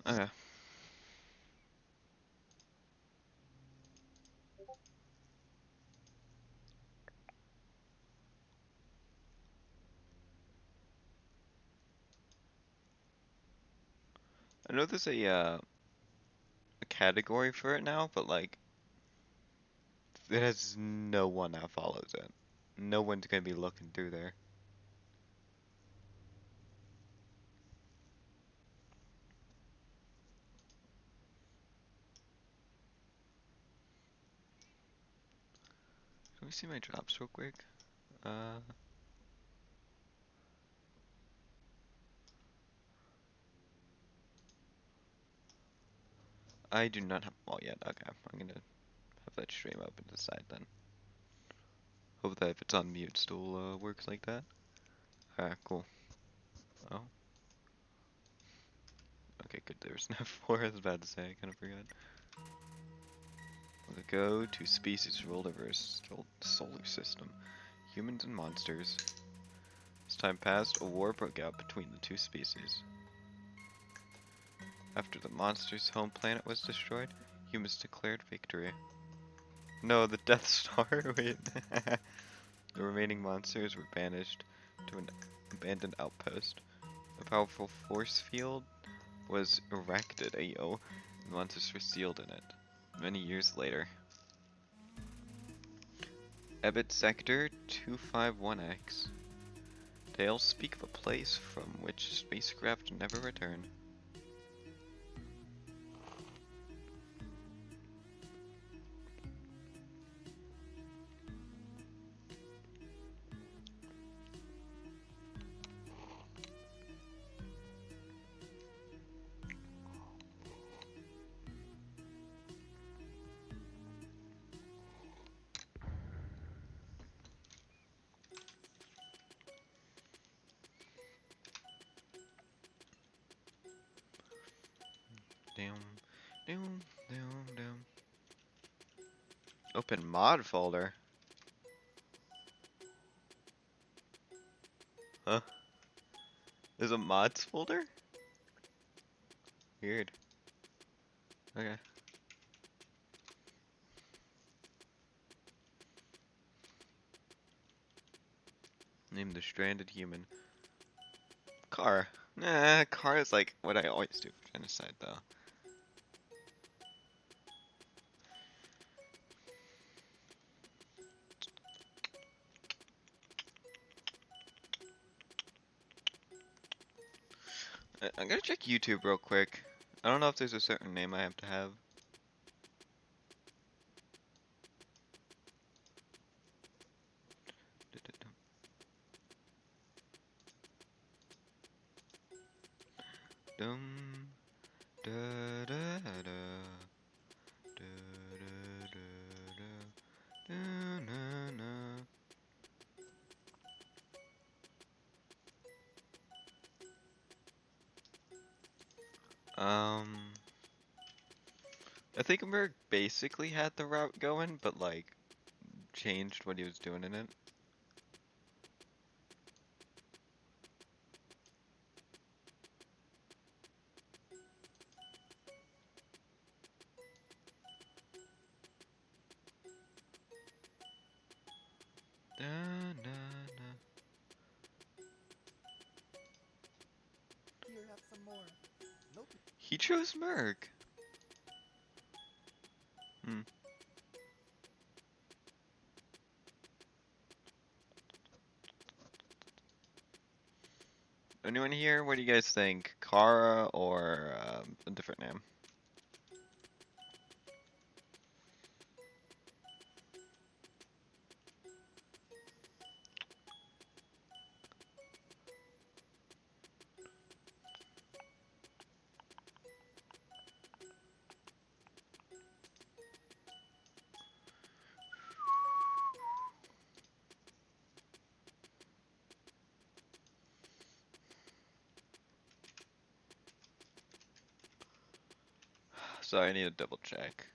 Okay. I know there's a category for it now, but like it has no one that follows it. No one's gonna be looking through there. Let me see my drops real quick. Uh, I do not have them all yet. Okay, I'm gonna have that stream open to the side then. Hope that if it's on mute still works like that. Alright, cool. Oh, okay, good. There's no 4. I was about to say, I kind of forgot. Let's go to species ruled over a solar system. Humans and monsters. As time passed, a war broke out between the two species. After the monsters' home planet was destroyed, humans declared victory. No, the Death Star? Wait. The remaining monsters were banished to an abandoned outpost. A powerful force field was erected, ayo, and monsters were sealed in it. Many years later. Ebit Sector 251X. Tales speak of a place from which spacecraft never return. Down, down, down, down. Open mod folder. Huh? There's a mods folder? Weird. Okay. Name the stranded human. Car. Nah, car is like what I always do for genocide though. I'm gonna check YouTube real quick. I don't know if there's a certain name I have to have. Dum, da, da, da, da, da, da, da, na, na. I think Merc basically had the route going, but like changed what he was doing in it. Da, na, na. Here, have some more. Nope. He chose Merc. Hmm. Anyone here? What do you guys think? Kara or a different name? Sorry, I need to double check.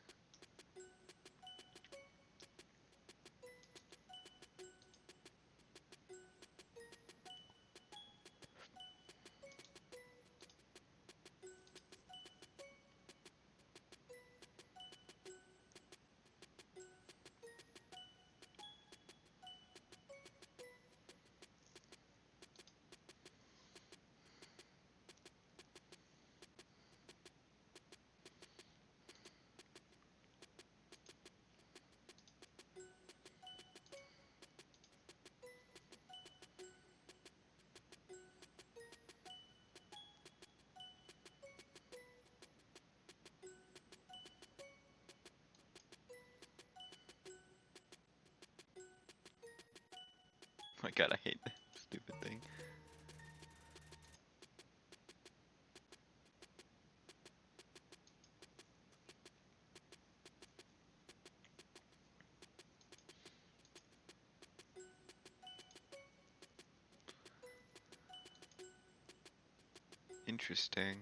my god, I hate that stupid thing. Interesting.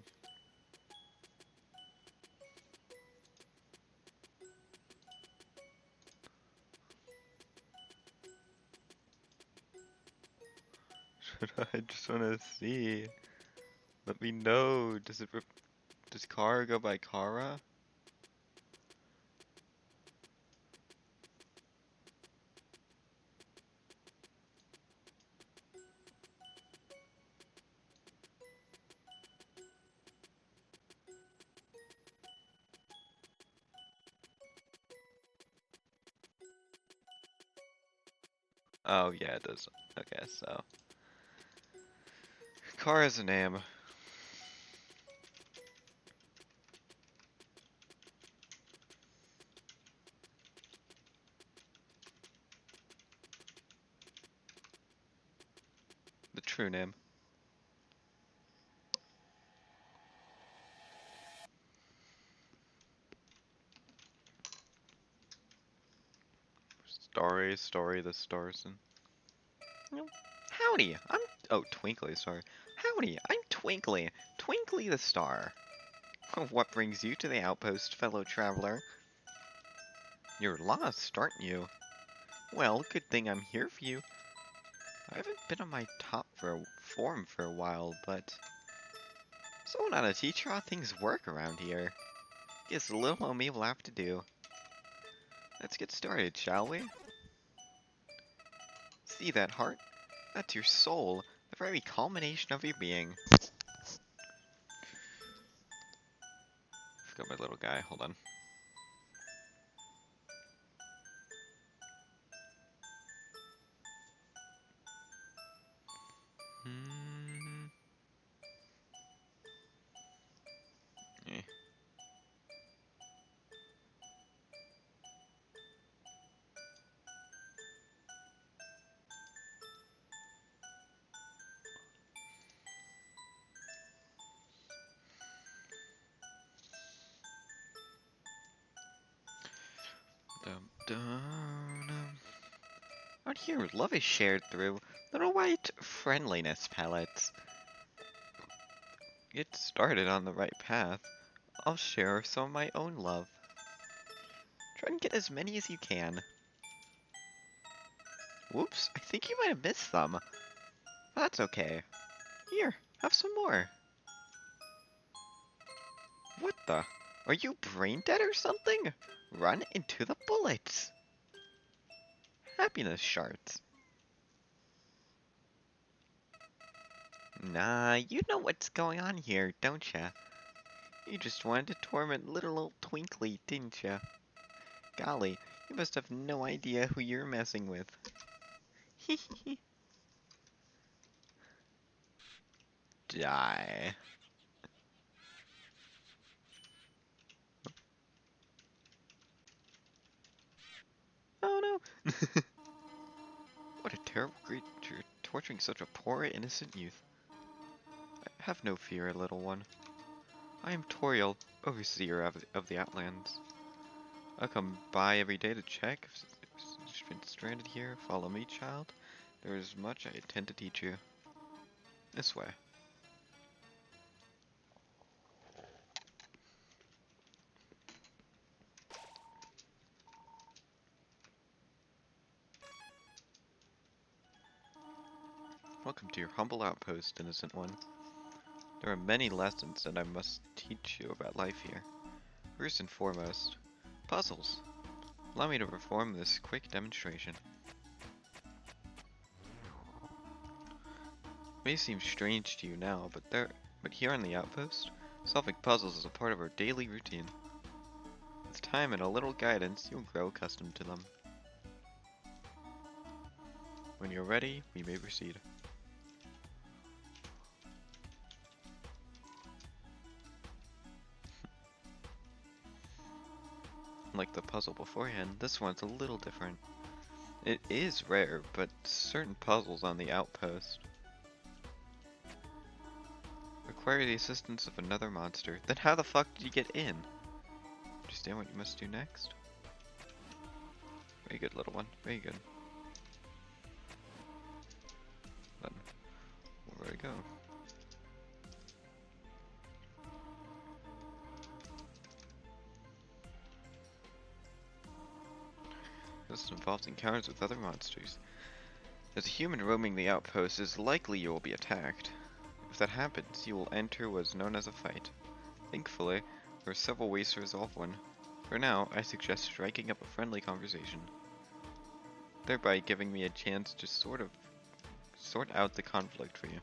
I just want to see. Let me know. Does Kara go by Kara? Oh yeah, it does. Okay, so Kara's a name. The true name. Story the stars and. No. Howdy, I'm. Oh, Twinkly, sorry. Howdy, I'm Twinkly. Twinkly the star. What brings you to the outpost, fellow traveler? You're lost, aren't you? Well, good thing I'm here for you. I haven't been on my form for a while, but someone ought to teach her how things work around here. Guess little old me will have to do. Let's get started, shall we? See that heart? That's your soul, the very culmination of your being. Forgot my little guy, hold on. Hmm. Eh. Dum, dum, dum. Out here, love is shared through little white friendliness pellets. Get started on the right path. I'll share some of my own love. Try and get as many as you can. Whoops, I think you might have missed some. That's okay. Here, have some more. What the? Are you brain dead or something? Run into the bullets. Happiness shards. Nah, you know what's going on here, don't ya? You just wanted to torment little old Twinkly, didn't ya? Golly, you must have no idea who you're messing with. Die. Oh no! What a terrible creature, torturing such a poor, innocent youth. Have no fear, little one. I am Toriel, overseer of the Outlands. I come by every day to check if you've been stranded here. Follow me, child. There is much I intend to teach you. This way. Welcome to your humble outpost, innocent one. There are many lessons that I must teach you about life here. First and foremost, puzzles. Allow me to perform this quick demonstration. It may seem strange to you now, but here on the outpost, solving puzzles is a part of our daily routine. With time and a little guidance, you'll grow accustomed to them. When you're ready, we may proceed. Like the puzzle beforehand, this one's a little different. It is rare, but certain puzzles on the outpost require the assistance of another monster. Then how the fuck did you get in? Understand what you must do next? Very good, little one. Very good. Then, where do I go? This involves encounters with other monsters. As a human roaming the outpost, it is likely you will be attacked. If that happens, you will enter what is known as a fight. Thankfully, there are several ways to resolve one. For now, I suggest striking up a friendly conversation, thereby giving me a chance to sort out the conflict for you.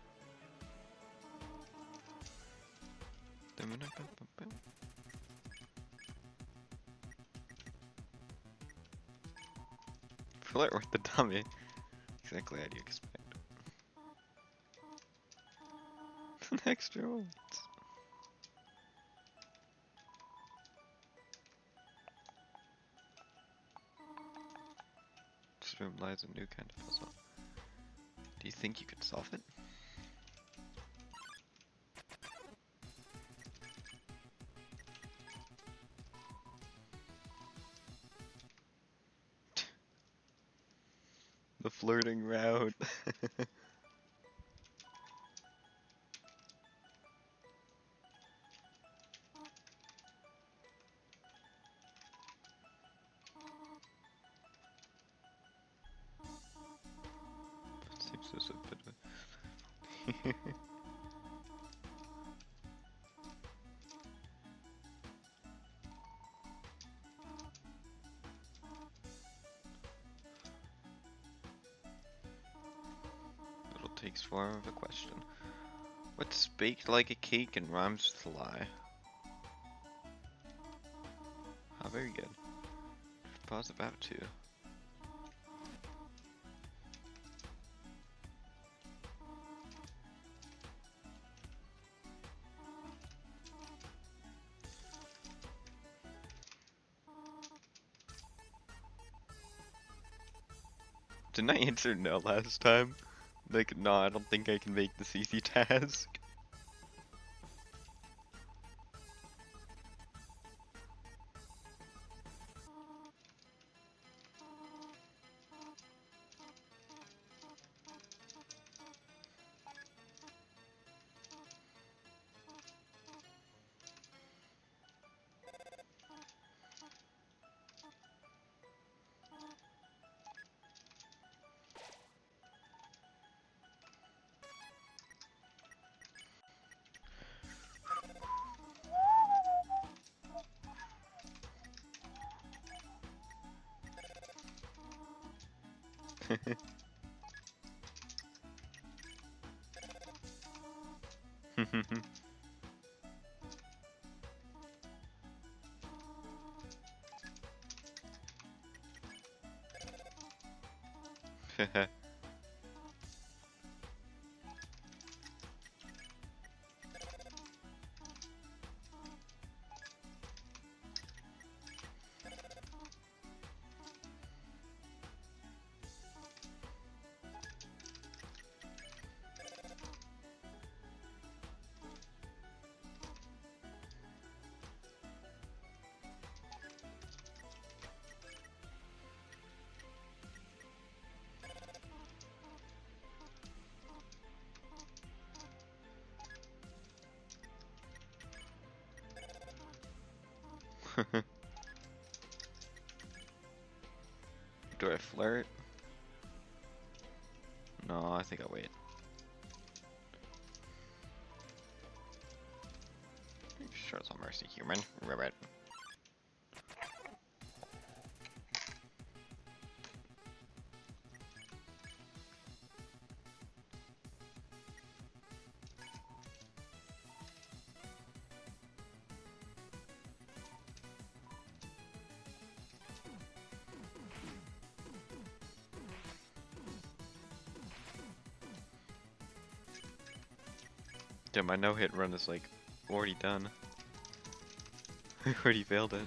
Flirt with the dummy. Exactly how do you expect? Extra words. This room lies a new kind of puzzle. Do you think you could solve it? The flirting route. Seems there's a bit of Little takes form of a question. What's baked like a cake and rhymes with a lie? Ah, very good. Pause about to. Didn't I answer no last time? Like, no, I don't think I can make this easy task. Do I flirt? No, I think I'll wait. Show some mercy, human. Ribbit. Damn, my no-hit run is like already done. I already failed it.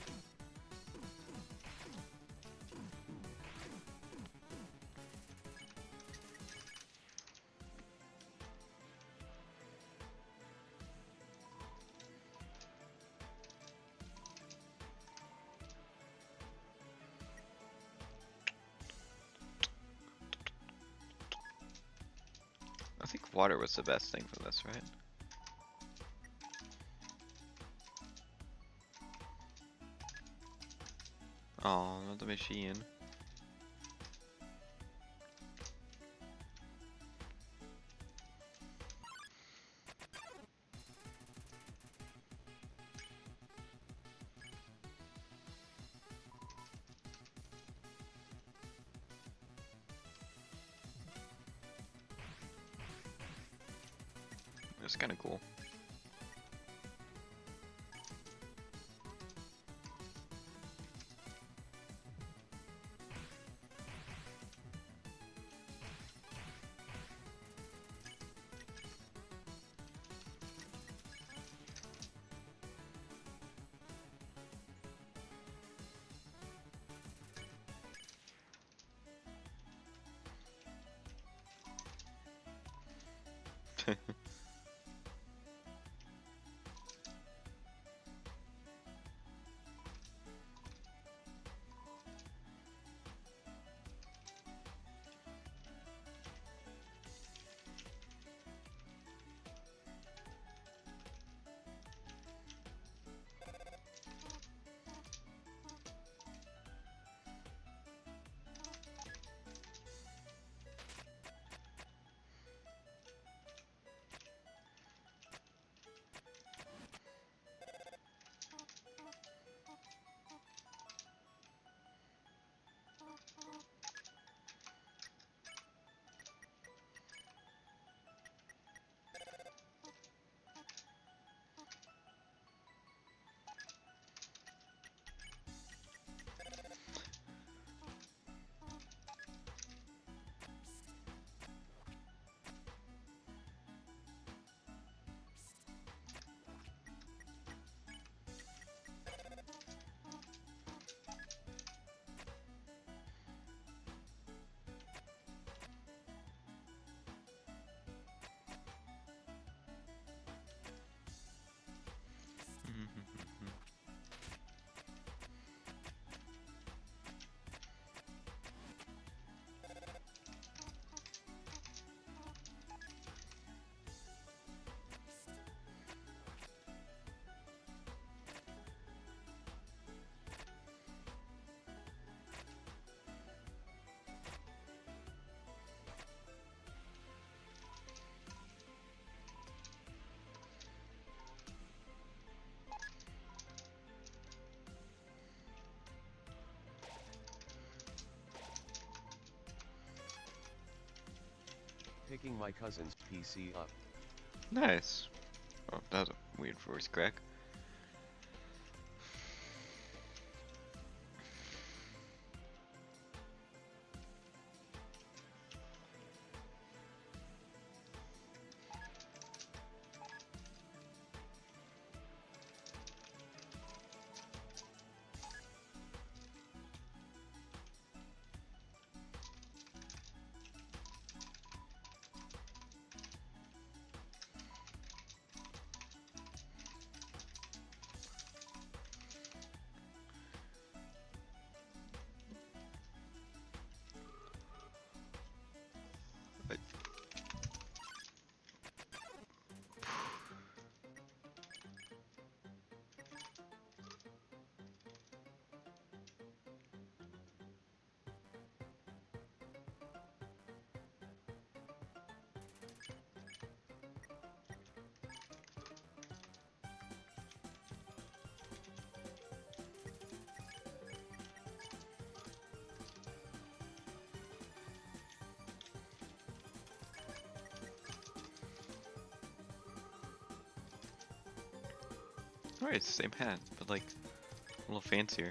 I think water was the best thing for this, right? Oh, not the machine. It's kind of cool. Picking my cousin's PC up. Nice. Oh, that was a weird voice crack. But alright, it's the same hat, but like a little fancier.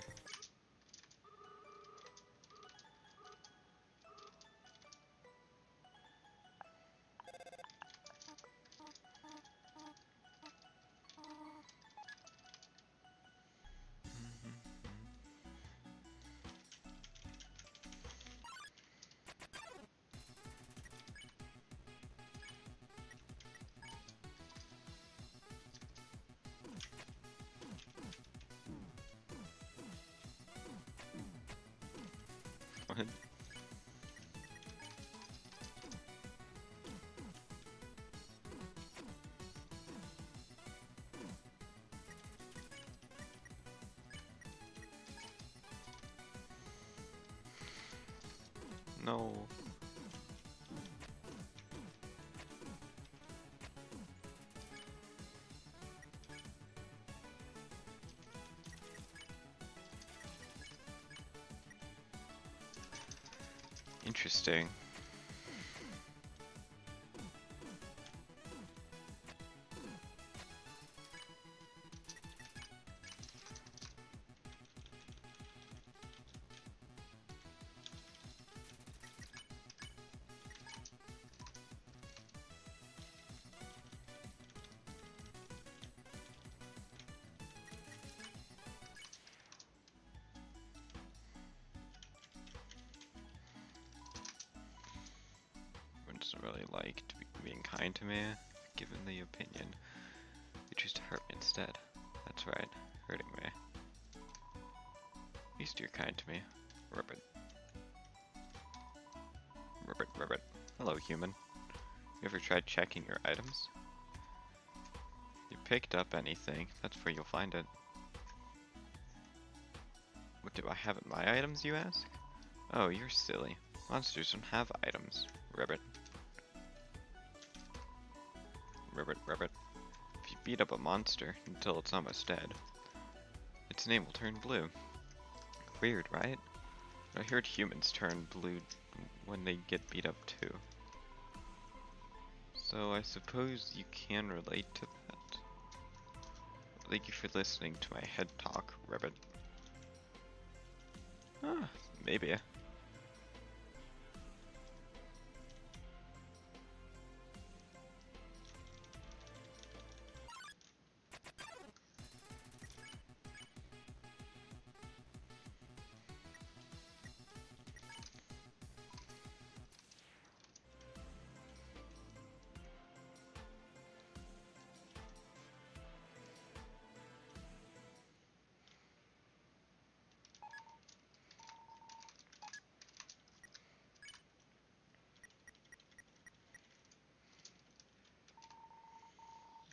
No. Interesting. Everyone doesn't really like to be being kind to me, given the opinion. You choose to hurt me instead. That's right, hurting me. At least you're kind to me. Ribbit. Ribbit, ribbit. Hello, human. You ever tried checking your items? You picked up anything, that's where you'll find it. What do I have in my items, you ask? Oh, you're silly. Monsters don't have items. Ribbit. Ribbit, ribbit. If you beat up a monster until it's almost dead, its name will turn blue. Weird, right? I heard humans turn blue when they get beat up too. So I suppose you can relate to that. Thank you for listening to my head talk, Ribbit. Ah, maybe.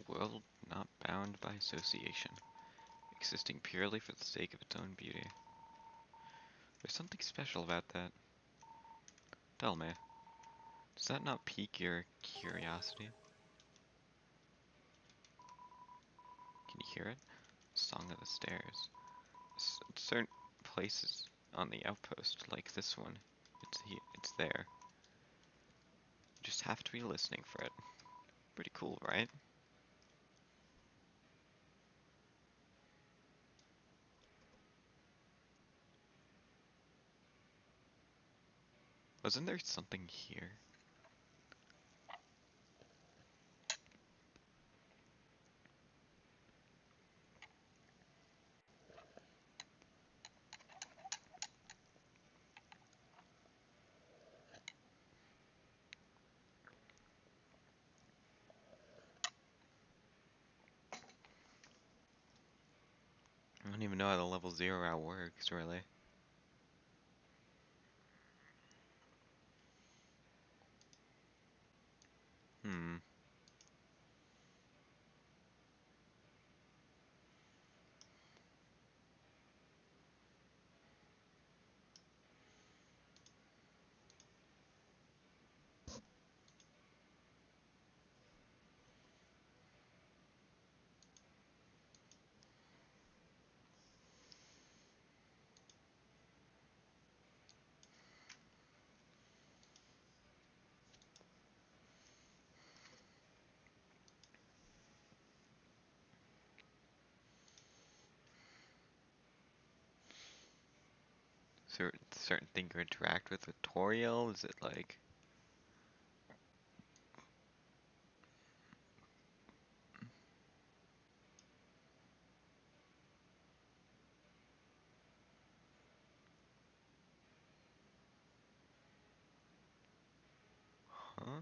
World not bound by association, existing purely for the sake of its own beauty. There's something special about that. Tell me, does that not pique your curiosity? Can you hear it? Song of the Stairs. Certain places on the outpost, like this one, it's there. You just have to be listening for it. Pretty cool, right? Wasn't there something here? I don't even know how the level 0 route works, really. Hmm. Certain thing you interact with Toriel? Is it like... Huh?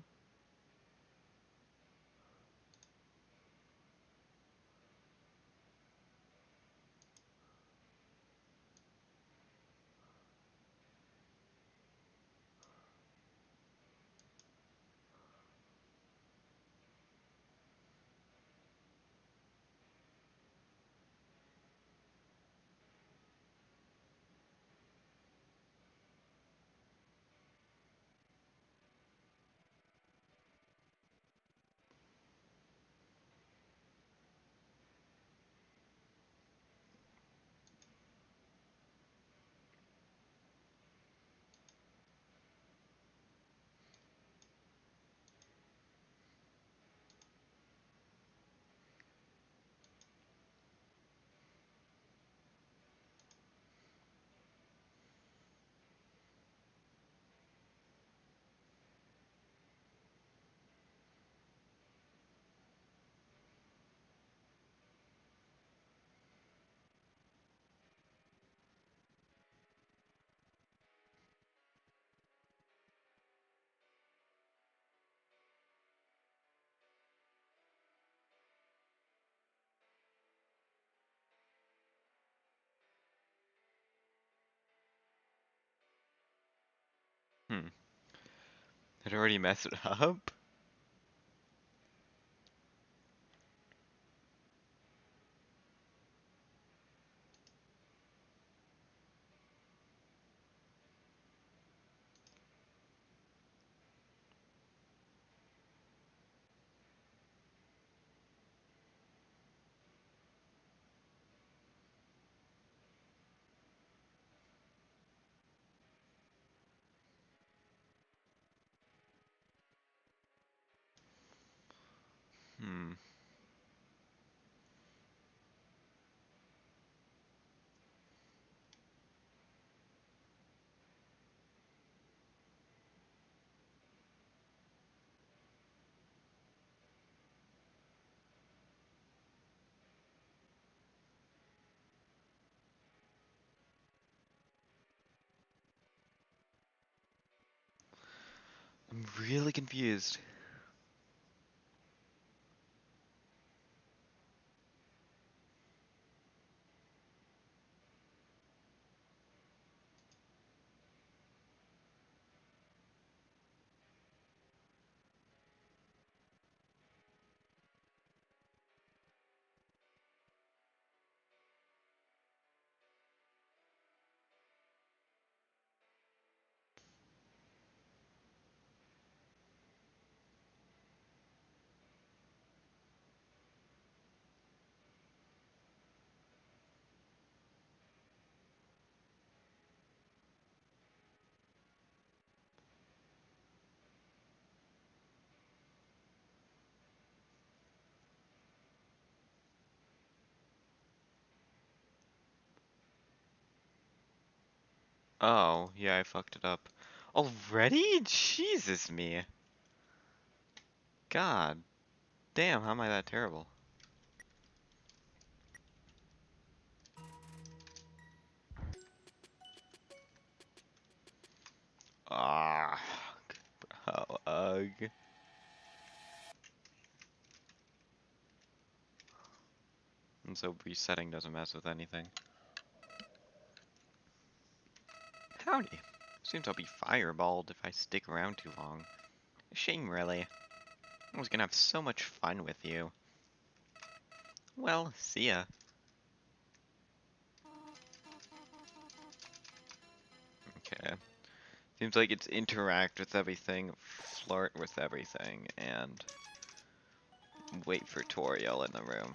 I'd already messed it up? Hmm. I'm really confused. Oh, yeah, I fucked it up. Already? Jesus me. God damn, how am I that terrible? Ah, bro, ugh. And so resetting doesn't mess with anything. Howdy. Seems I'll be fireballed if I stick around too long. A shame, really. I was gonna have so much fun with you. Well, see ya. Okay. Seems like it's interact with everything, flirt with everything, and wait for Toriel in the room.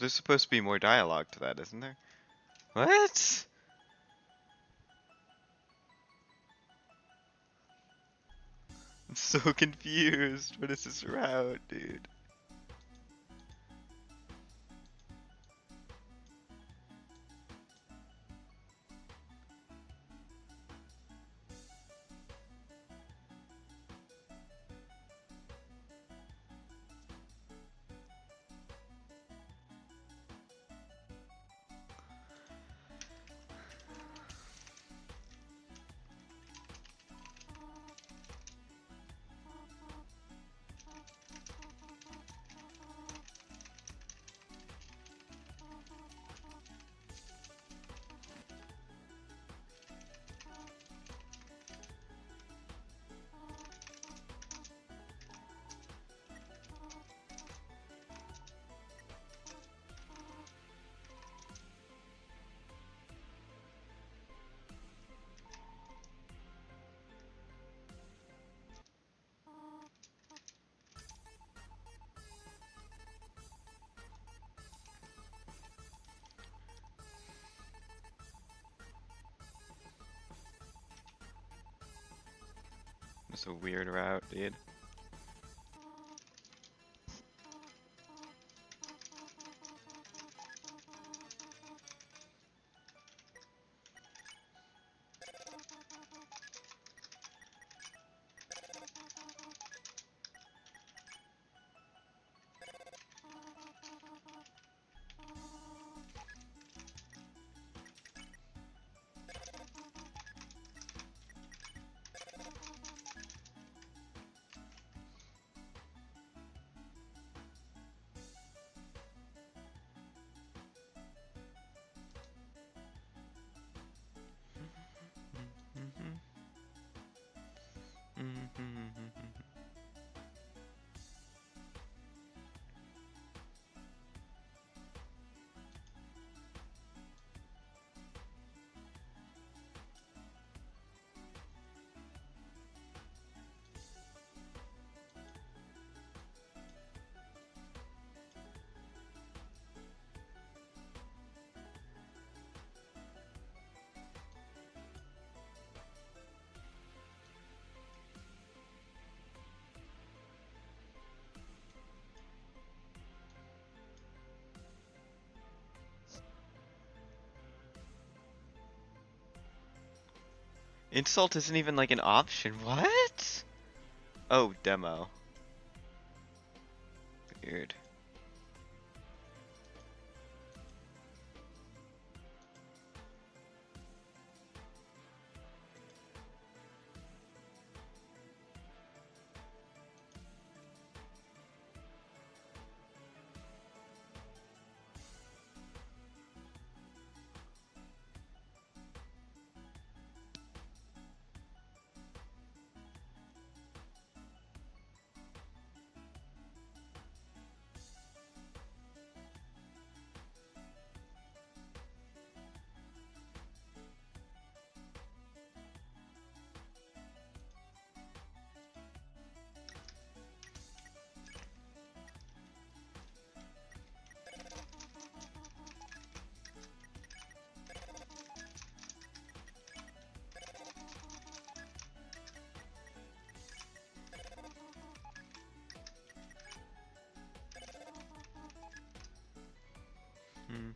There's supposed to be more dialogue to that, isn't there? What? I'm so confused. What is this route, dude? It's a weird route, dude. Insult isn't even like an option. What? Oh, demo. Weird. Hmm.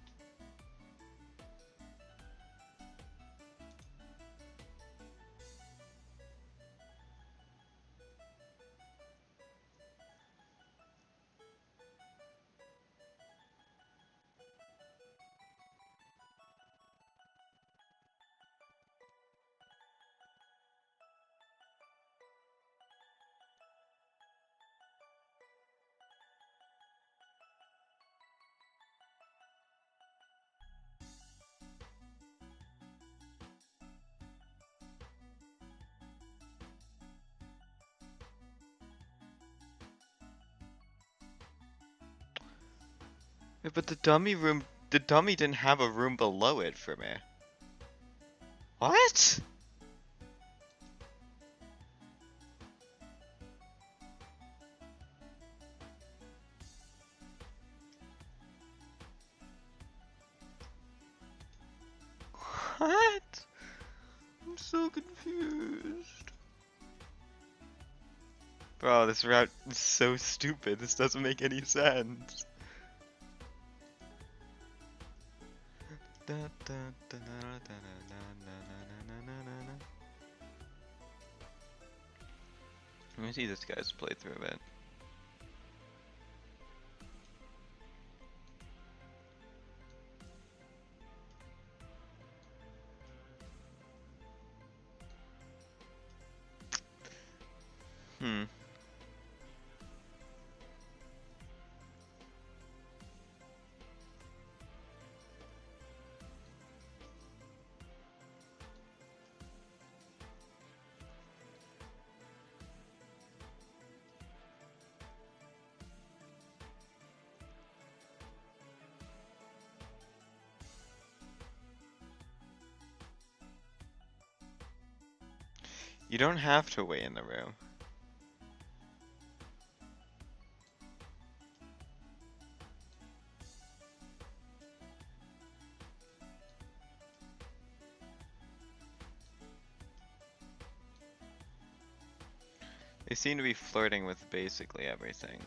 Yeah, but the dummy didn't have a room below it for me. What? What? I'm so confused. Bro, this route is so stupid. This doesn't make any sense. Let me see this guy's playthrough of it. Hmm. You don't have to wait in the room. They seem to be flirting with basically everything.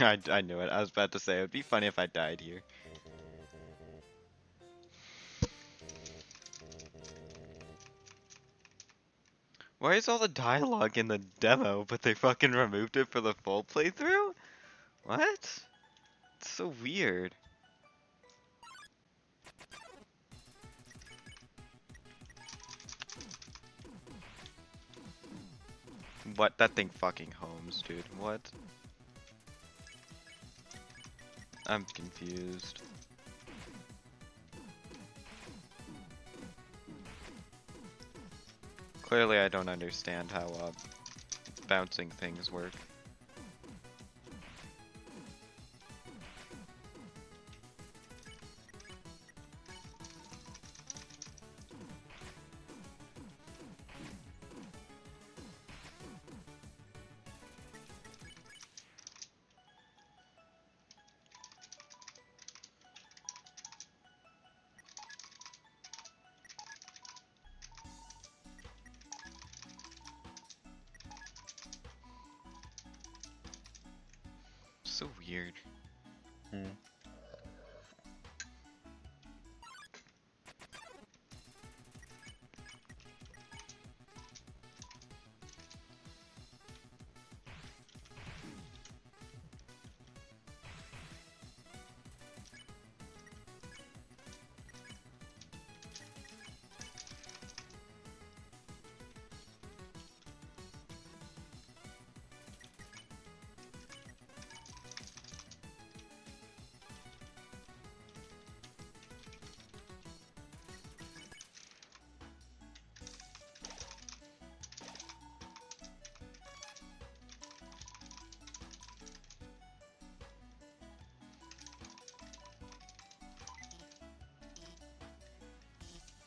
I knew it. I was about to say it would be funny if I died here. Why is all the dialogue in the demo, but they fucking removed it for the full playthrough? What? It's so weird. What? That thing fucking homes, dude. What? I'm confused. Clearly I don't understand how bouncing things work. So weird.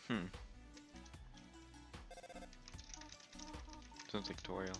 Hmm. Sounds like tutorial.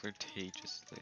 Flirtatiously.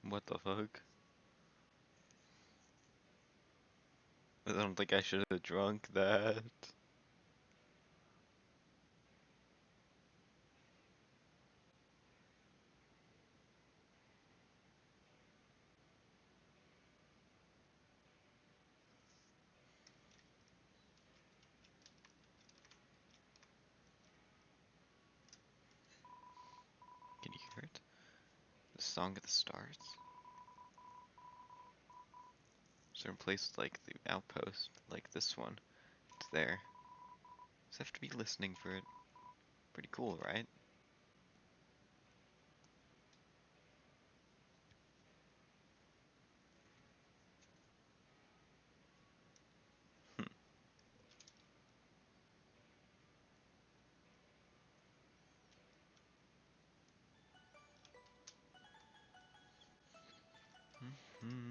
What the fuck? I don't think I should have drunk that. Can you hear it? The Song of the Stars? Certain places like the outpost, like this one, it's there. Just have to be listening for it. Pretty cool, right? Hmm.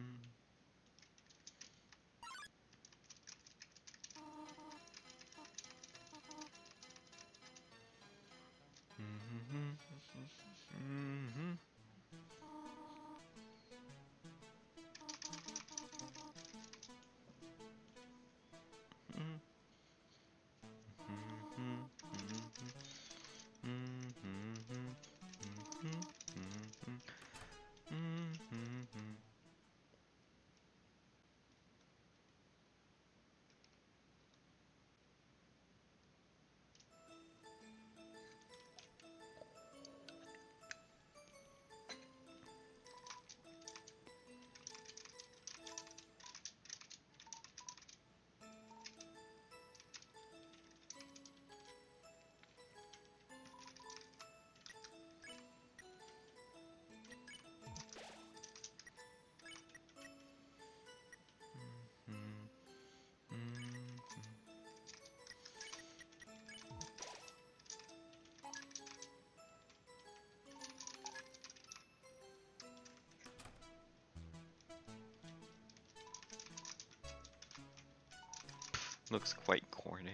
Looks quite corny.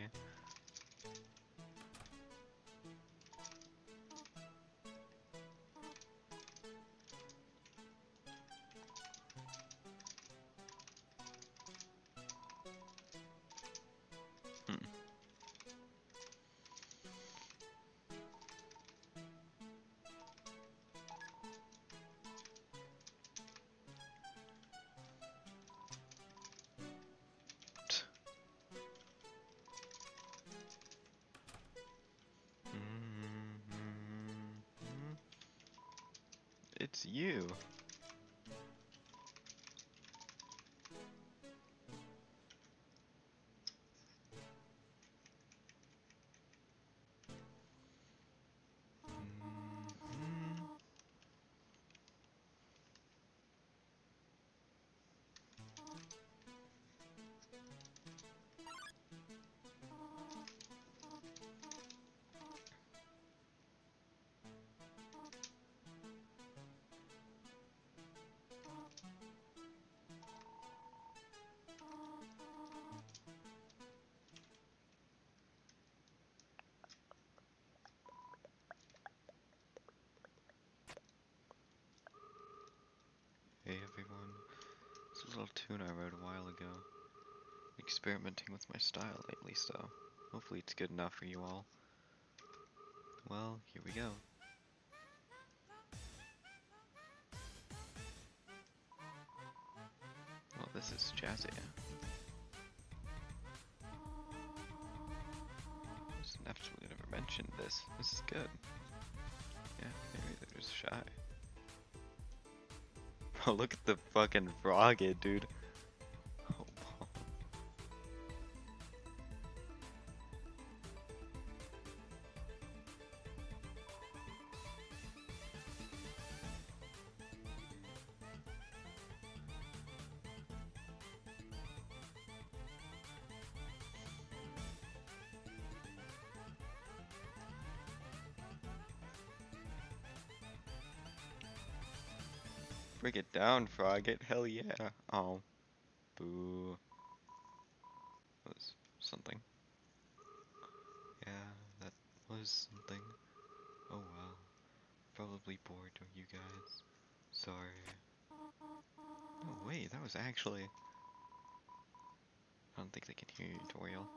you. Mhm. Hey everyone, it's a little tune I wrote a while ago. Experimenting with my style lately, so hopefully it's good enough for you all. Well, here we go. Well, this is jazzy. Just absolutely never mentioned this. This is good. Yeah, maybe they're just shy. Oh, look at the fucking froggy, dude. Oh, break it down, frogget. Hell yeah. Oh, boo. That was something. Yeah, that was something. Oh well. Probably bored, don't you guys? Sorry. Oh wait, that was actually... I don't think they can hear you, Toriel.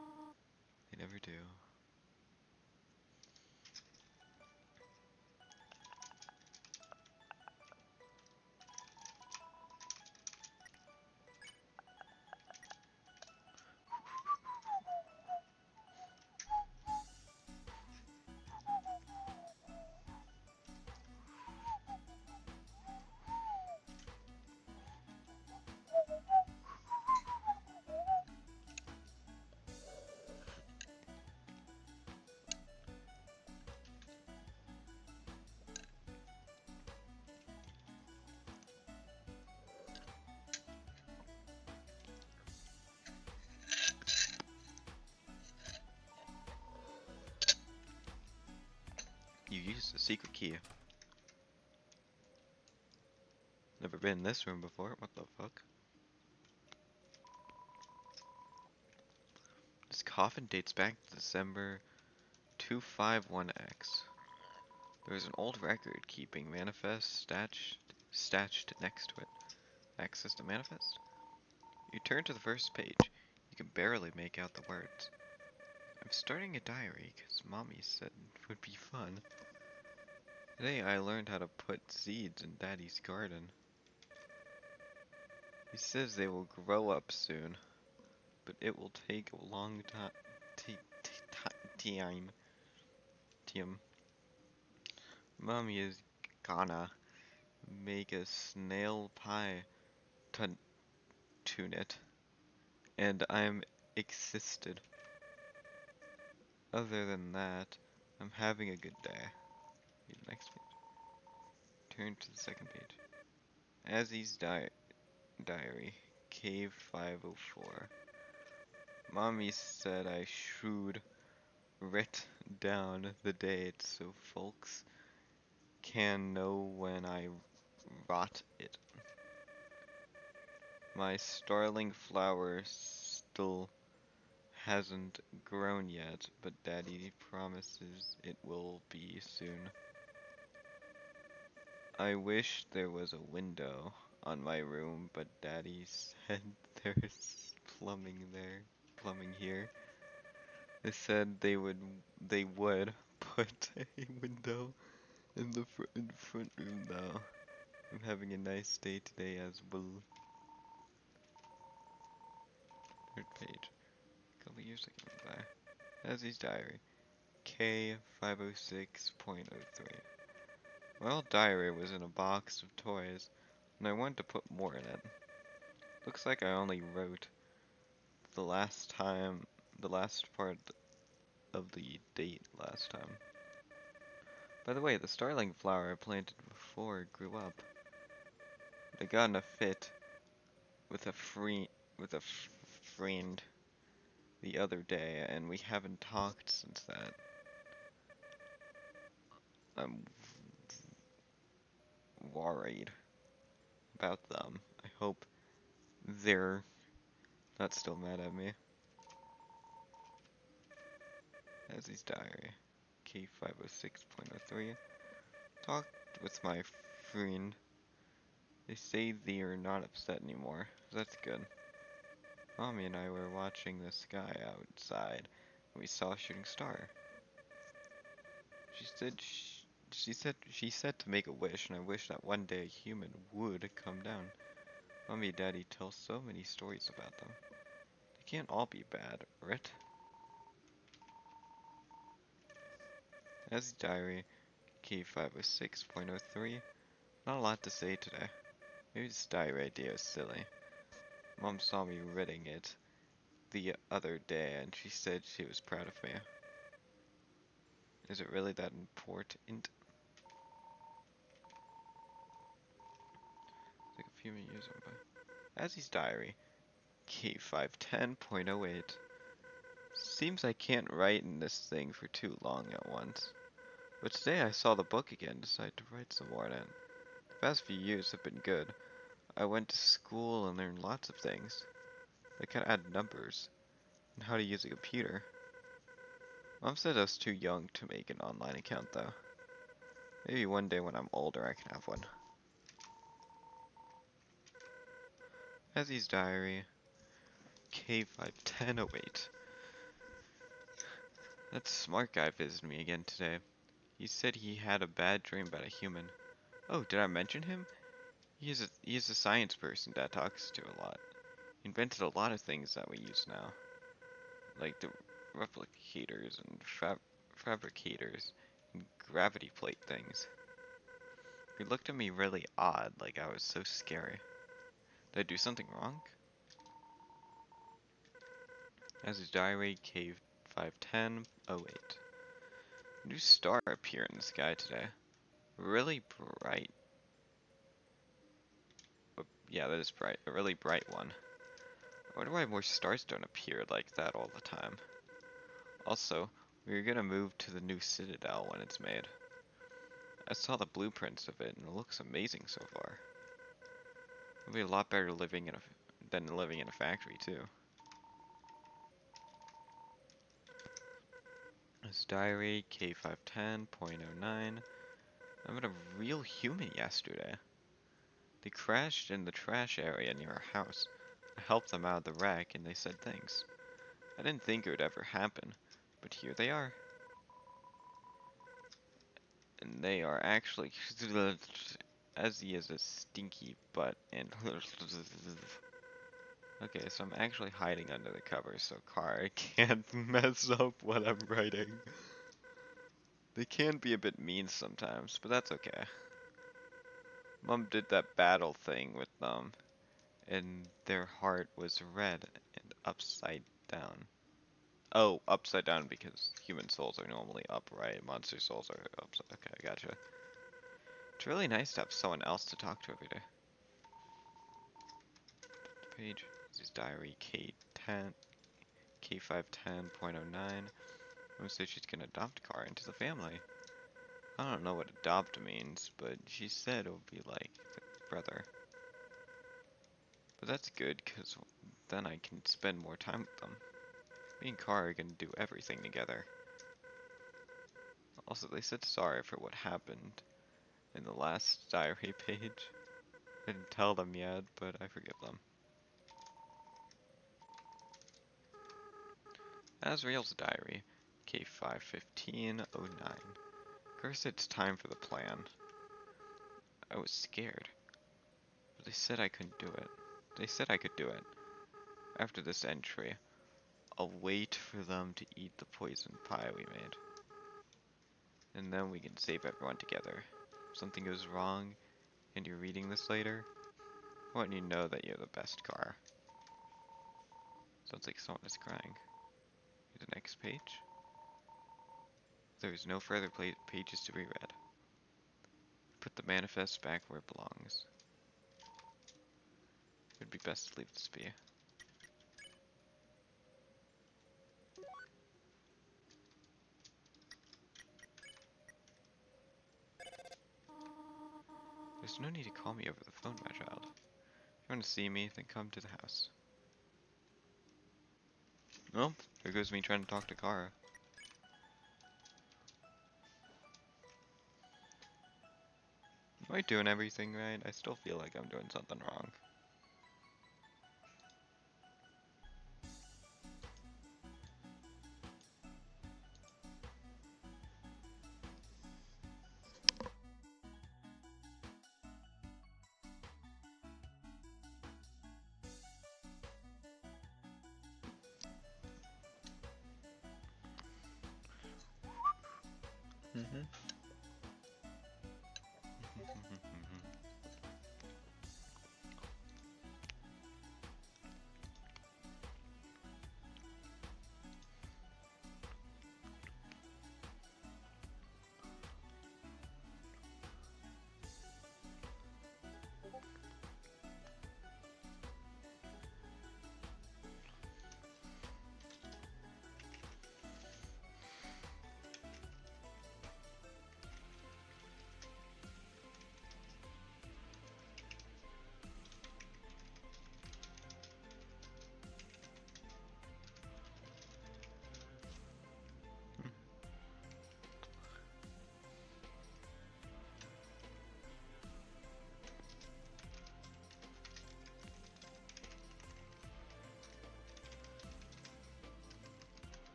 They never do. You used the secret key. Never been in this room before. What the fuck? This coffin dates back to December 251X. There is an old record keeping manifest stashed next to it. Access to manifest? You turn to the first page. You can barely make out the words. I'm starting a diary because Mommy said it would be fun. Today I learned how to put seeds in Daddy's garden. He says they will grow up soon, but it will take a long time. Time. Mommy is gonna make a snail pie to tune it, and I'm excited. Other than that, I'm having a good day. Read the next page. Turn to the second page. Azzy's diary, Cave 504. Mommy said I should write down the date so folks can know when I wrote it. My starling flower still hasn't grown yet, but Daddy promises it will be soon. I wish there was a window on my room, but Daddy said there's plumbing here. They said they would put a window in the front room though. I'm having a nice day today as well. Third page. A couple years ago, bye. Azzy's diary. K506.03. My old diary was in a box of toys, and I wanted to put more in it. Looks like I only wrote the last time, the last part of the date last time. By the way, the starling flower I planted before grew up. I got in a fit with a friend the other day, and we haven't talked since that. I'm worried about them. I hope they're not still mad at me. Ezzy's diary. K506.03. Talked with my friend. They say they are not upset anymore. That's good. Mommy and I were watching the sky outside, and we saw a shooting star. She said she said to make a wish, and I wish that one day a human would come down. Mommy and Daddy tell so many stories about them. They can't all be bad, right? As diary, K506.03. Not a lot to say today. Maybe this diary idea is silly. Mom saw me reading it the other day, and she said she was proud of me. Is it really that important? Like a few years on by. Azzy's diary, K510.08. Seems I can't write in this thing for too long at once. But today I saw the book again, decided to write some more in it. The past few years have been good. I went to school and learned lots of things. I can add numbers, and how to use a computer. Mom said I was too young to make an online account though. Maybe one day when I'm older I can have one. Ezzy's diary, K51008. That smart guy visited me again today. He said he had a bad dream about a human. Oh, did I mention him? He is a science person Dad talks to a lot. He invented a lot of things that we use now, like the replicators and fabricators and gravity plate things. He looked at me really odd, like I was so scary. Did I do something wrong? As his diary, Cave 51008. New star appeared in the sky today. Really bright. Yeah, that is bright. A really bright one. I wonder why more stars don't appear like that all the time. Also, we're gonna move to the new citadel when it's made. I saw the blueprints of it and it looks amazing so far. It'll be a lot better than living in a factory too. This diary, K510.09. I met a real human yesterday. They crashed in the trash area near our house. I helped them out of the wreck and they said thanks. I didn't think it would ever happen, but here they are. And they are actually as he is a stinky butt and okay, so I'm actually hiding under the covers so Kara can't mess up what I'm writing. They can be a bit mean sometimes, but that's okay. Mom did that battle thing with them, and their heart was red and upside down. Oh, upside down because human souls are normally upright, monster souls are upside. Okay, I gotcha. It's really nice to have someone else to talk to every day. Page. This is diary K10, K510.09. Mom said she's gonna adopt Car into the family. I don't know what adopt means, but she said it would be like a brother. But that's good, because then I can spend more time with them. Me and Car are gonna do everything together. Also, they said sorry for what happened in the last diary page. I didn't tell them yet, but I forgive them. Azrael's diary, K51509. Curse, it's time for the plan. I was scared, but they said I couldn't do it. They said I could do it. After this entry, I'll wait for them to eat the poison pie we made. And then we can save everyone together. something goes wrong and you're reading this later, I want you to know that you have the best car. Sounds like someone is crying. Here's the next page. There is no further pages to be read. Put the manifest back where it belongs. It would be best to leave this be. There's no need to call me over the phone, my child. If you want to see me, then come to the house. Well, there goes me trying to talk to Kara. Am I doing everything right? I still feel like I'm doing something wrong.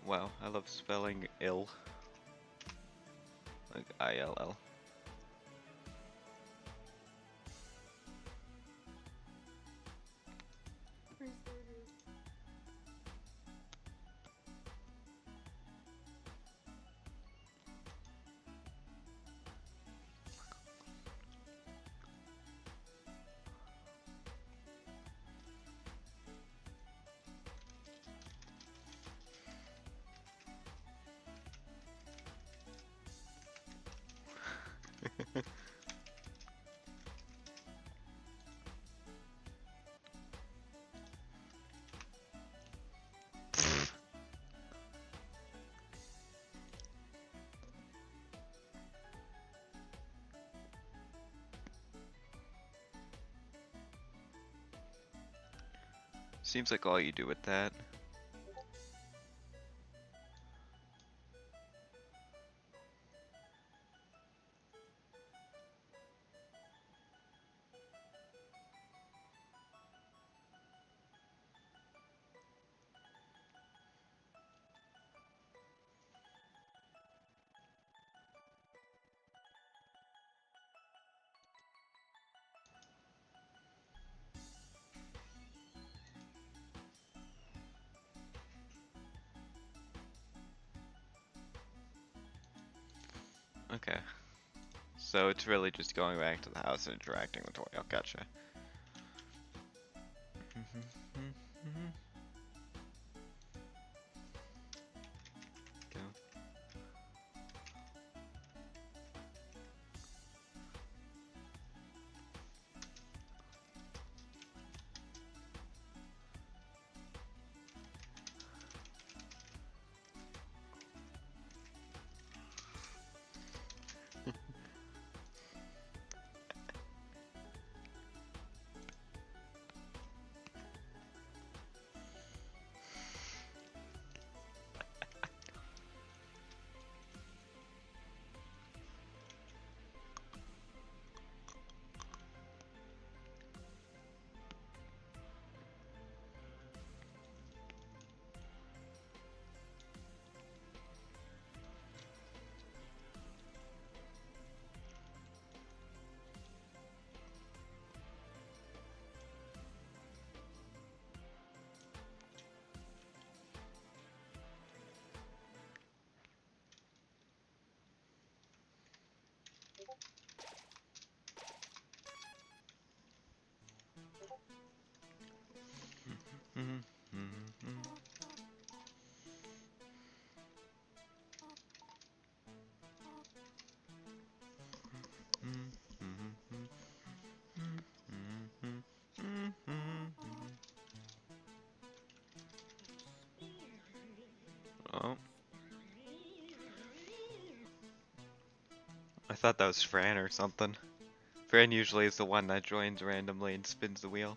Wow, I love spelling ill. Like ILL. Seems like all you do with that. Okay. So it's really just going back to the house and interacting with Tori. Gotcha. Go. thought that was Fran or something. Fran usually is the one that joins randomly and spins the wheel.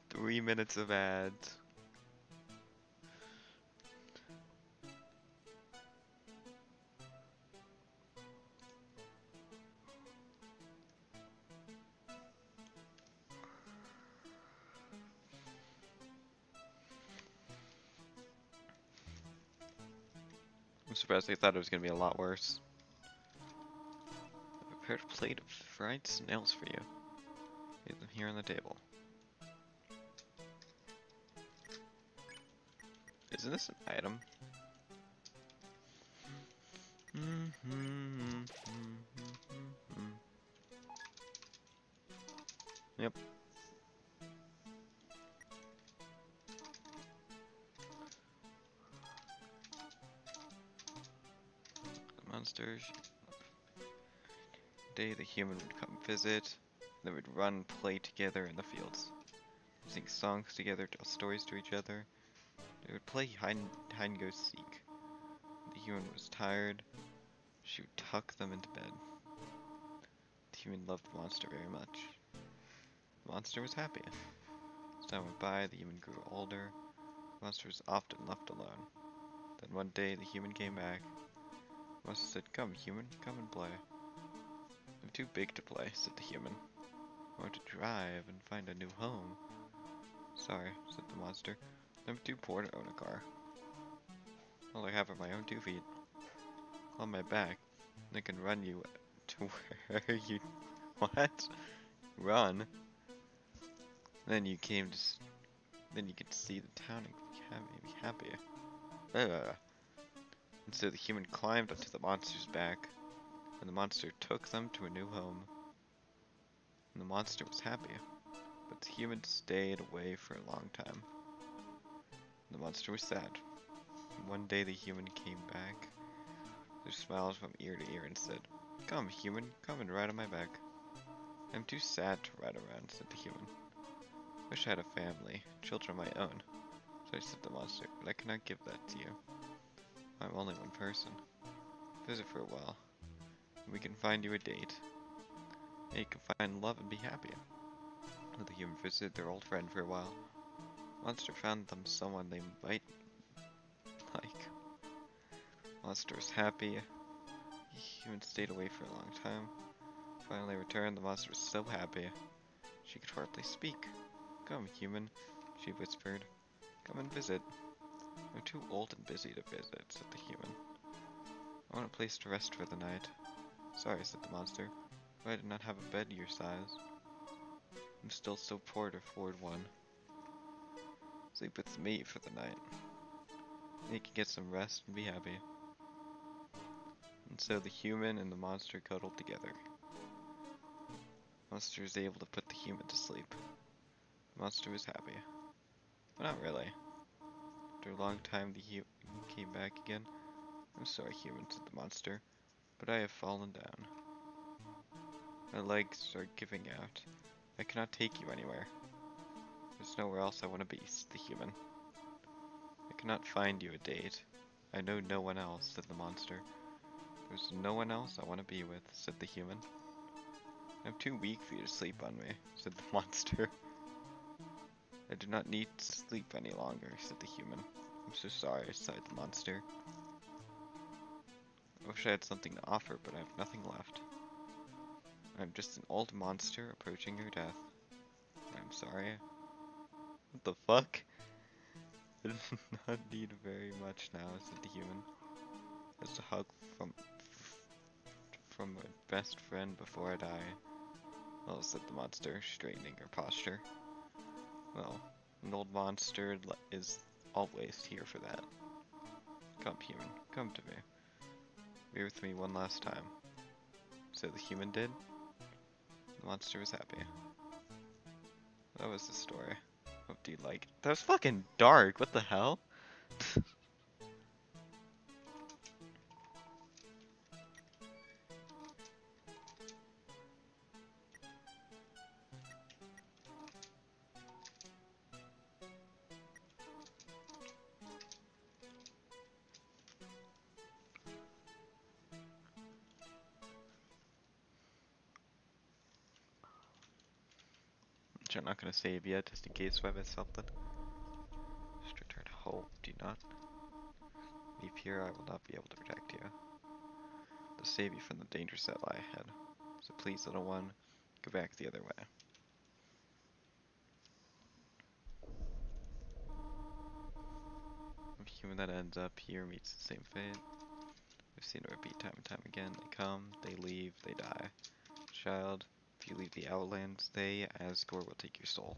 Three minutes of ads. I'm surprised they thought it was gonna be a lot worse. I prepared a plate of fried snails for you. Leave them here on the table. Isn't this an item? Yep. The monsters. Day the human would come visit. They would run, play together in the fields. Sing songs together, tell stories to each other. They would play hide and go seek. The human was tired. She would tuck them into bed. The human loved the monster very much. The monster was happy. As time went by, the human grew older. The monster was often left alone. Then one day, the human came back. The monster said, "Come, human, come and play." "I'm too big to play," said the human. "I want to drive and find a new home." "Sorry," said the monster. "I'm too poor to own a car. All I have are my own 2 feet. On my back, and I can run you to where you... What? Run? Then you came to... Then you could see the town and be happy. Ugh. And so the human climbed onto the monster's back, and the monster took them to a new home. And the monster was happy, but the human stayed away for a long time. The monster was sad. One day the human came back. Their smiles from ear to ear and said, "Come, human, come and ride on my back." "I'm too sad to ride around," said the human. "Wish I had a family, children of my own." So I said the monster, "But I cannot give that to you. I'm only one person. Visit for a while, and we can find you a date. And you can find love and be happy." So the human visited their old friend for a while. The monster found them someone they might like. The monster was happy. The human stayed away for a long time. Finally returned, the monster was so happy she could hardly speak. "Come, human," she whispered. "Come and visit." "I'm too old and busy to visit," said the human. "I want a place to rest for the night." "Sorry," said the monster, "but I do not have a bed your size. I'm still so poor to afford one. Sleep with me for the night. Then you can get some rest and be happy." And so the human and the monster cuddled together. The monster was able to put the human to sleep. The monster was happy. But not really. After a long time, the human came back again. "I'm sorry, human," said the monster, "but I have fallen down. My legs are giving out. I cannot take you anywhere. There's nowhere else I want to be," said the human. "I cannot find you a date. I know no one else," said the monster. "There's no one else I want to be with," said the human. "I'm too weak for you to sleep on me," said the monster. "I do not need to sleep any longer," said the human. "I'm so sorry," sighed the monster. "I wish I had something to offer, but I have nothing left. I'm just an old monster approaching your death. I'm sorry." "What the fuck?" "I do not need very much now," said the human. "Just a hug from my best friend before I die." "Well," said the monster, straightening her posture. "Well, an old monster is always here for that. Come, human, come to me. Be with me one last time." So the human did. The monster was happy. That was the story. Hope you like it. That was fucking dark. What the hell? I'm not gonna save yet, just in case I miss something. Just return home. Do not leave here. I will not be able to protect you. To save you from the dangers that lie ahead. So please, little one, go back the other way. A human that ends up here meets the same fate. We've seen it repeat time and time again. They come, they leave, they die. Child, if you leave the Outlands, they, as Gore, will take your soul.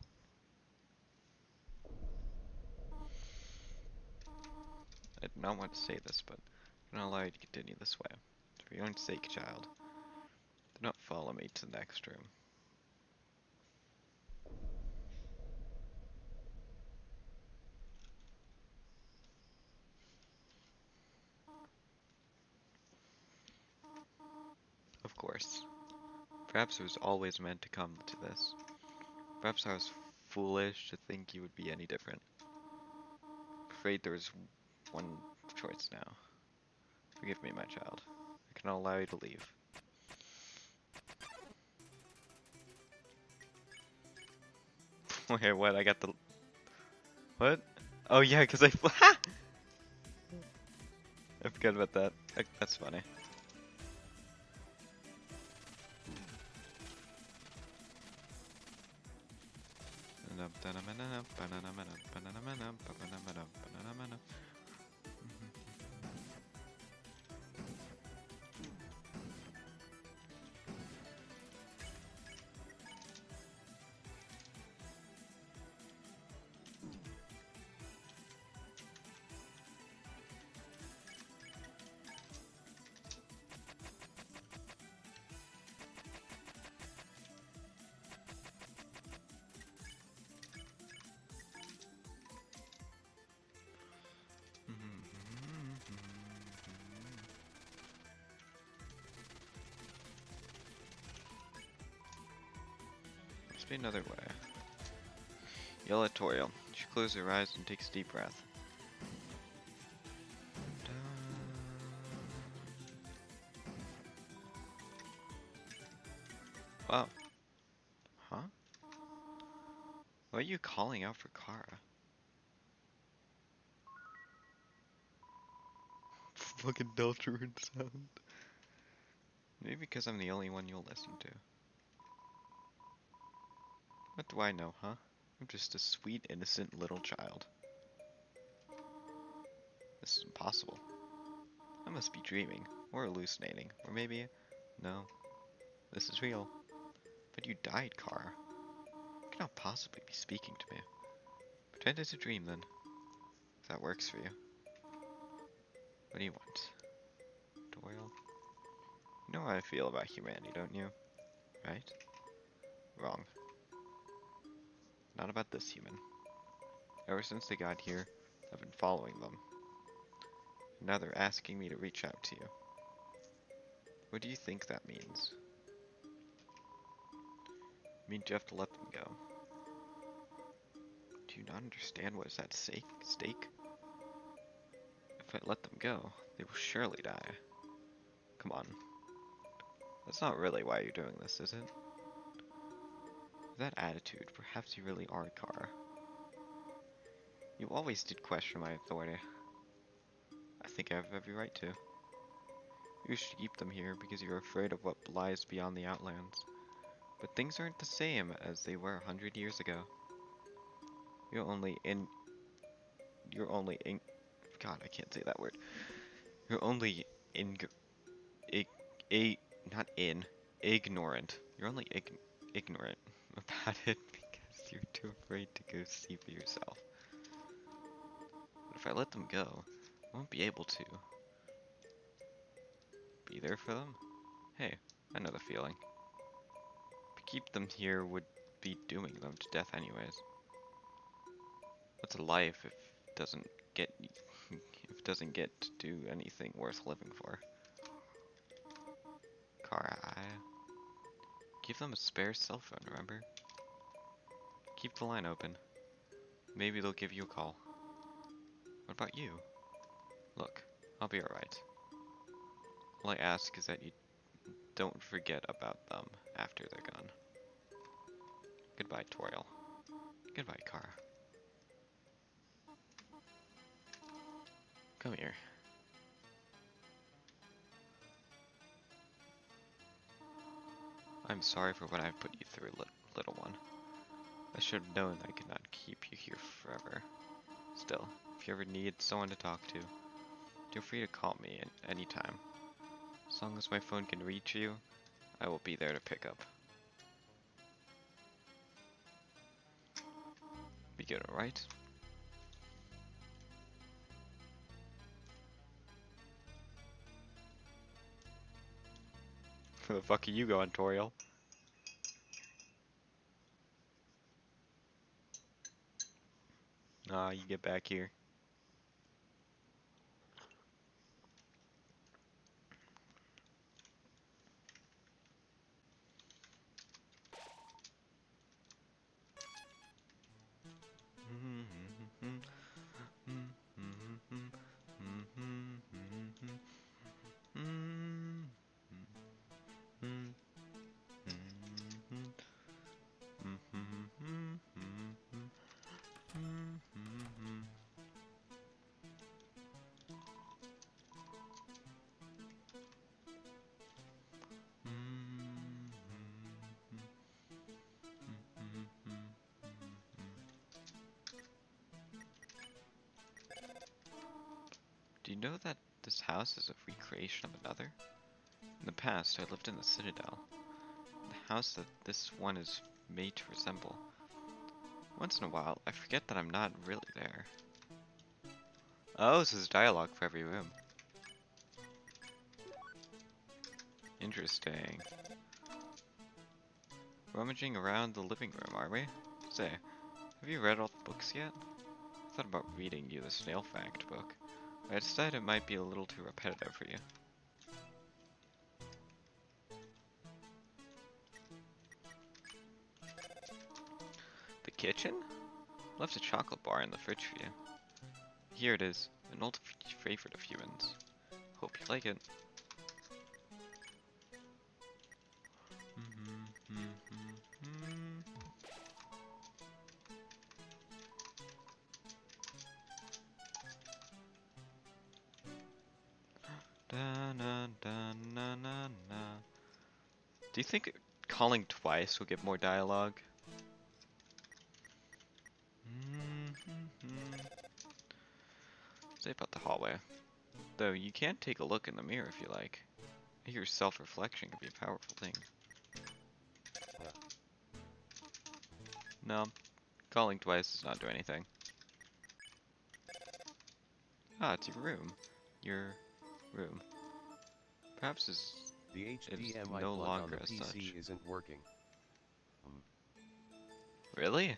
I do not want to say this, but I cannot allow you to continue this way. For your own sake, child, do not follow me to the next room. Of course. Perhaps it was always meant to come to this. Perhaps I was foolish to think you would be any different. Afraid there is one choice now. Forgive me, my child. I cannot allow you to leave. Wait, what? I got the... What? Oh yeah, because I... I forgot about that. That's funny. Must be another way. Yell at Toriel. She closes her eyes and takes a deep breath. Wow. Huh? Why are you calling out for Kara? Fucking Deltarune sound. Maybe because I'm the only one you'll listen to. What do I know, huh? I'm just a sweet, innocent little child. This is impossible. I must be dreaming, or hallucinating, or maybe... No, this is real. But you died, Kara. You cannot possibly be speaking to me. Pretend it's a dream, then. If that works for you. What do you want? Doyle? You know how I feel about humanity, don't you? Right? Wrong. Not about this human. Ever since they got here, I've been following them. Now they're asking me to reach out to you. What do you think that means? It means you have to let them go. Do you not understand what is at stake? If I let them go, they will surely die. Come on. That's not really why you're doing this, is it? With that attitude, perhaps you really are Kara. You always did question my authority. I think I have every right to. You should keep them here because you're afraid of what lies beyond the Outlands. But things aren't the same as they were 100 years ago. You're only in... God, I can't say that word. You're only in... ignorant. You're only ignorant about it because you're too afraid to go see for yourself. But if I let them go, I won't be able to be there for them. Hey, I know the feeling. To keep them here would be dooming them to death anyways. What's a life if it doesn't get to do anything worth living for? Kara, give them a spare cell phone, remember? Keep the line open. Maybe they'll give you a call. What about you? Look, I'll be alright. All I ask is that you don't forget about them after they're gone. Goodbye, Toriel. Goodbye, Kara. Come here. I'm sorry for what I've put you through, little one. I should have known I could not keep you here forever. Still, if you ever need someone to talk to, feel free to call me at any time. As long as my phone can reach you, I will be there to pick up. Be good, alright? Where the fuck are you going, Toriel? Ah, you get back here. Do you know that this house is a recreation of another? In the past, I lived in the Citadel, the house that this one is made to resemble. Once in a while, I forget that I'm not really there. Oh, this is dialogue for every room. Interesting. Rummaging around the living room, are we? Say, have you read all the books yet? I thought about reading you the Snail Fact book, but I decided it might be a little too repetitive for you. The kitchen? Left a chocolate bar in the fridge for you. Here it is, an old favorite of humans. Hope you like it. Da, na, da, na, na, na. Do you think calling twice will get more dialogue? Say about the hallway. Though you can take a look in the mirror if you like. I hear self-reflection can be a powerful thing. No, calling twice does not do anything. Ah, it's your room. Your room. Perhaps The it's HDMI no plug on longer the as PC such. isn't working. Really?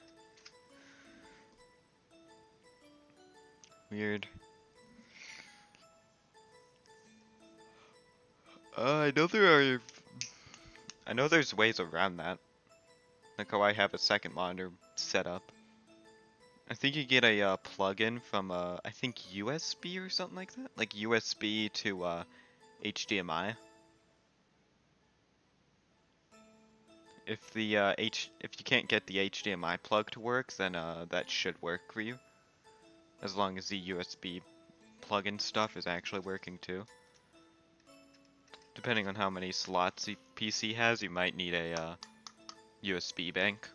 Weird. I know I know there's ways around that. Like how I have a second monitor set up. I think you get a plug-in from I think USB or something like that. Like USB to HDMI. If you can't get the HDMI plug to work, then that should work for you. As long as the USB plug-in stuff is actually working too. Depending on how many slots the PC has, you might need a USB bank.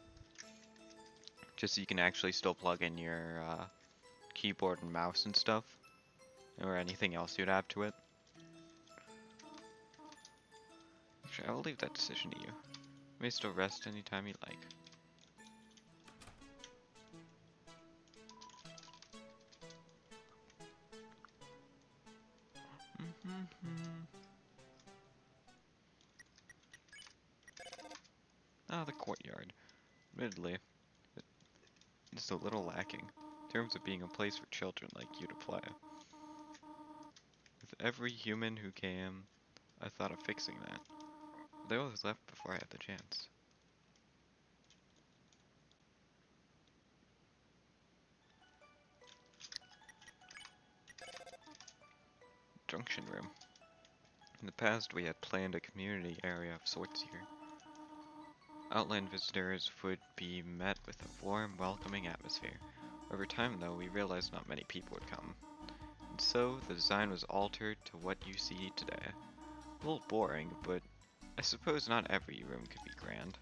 Just so you can actually still plug in your keyboard and mouse and stuff. Or anything else you'd have to it. Actually, I will leave that decision to you. You may still rest anytime you like. Ah, the courtyard. Admittedly, it's a little lacking in terms of being a place for children like you to play. With every human who came, I thought of fixing that. But they always left before I had the chance. Junction room. In the past, we had planned a community area of sorts here. Outland visitors would be met with a warm, welcoming atmosphere. Over time, though, we realized not many people would come. And so, the design was altered to what you see today. A little boring, but I suppose not every room could be grand.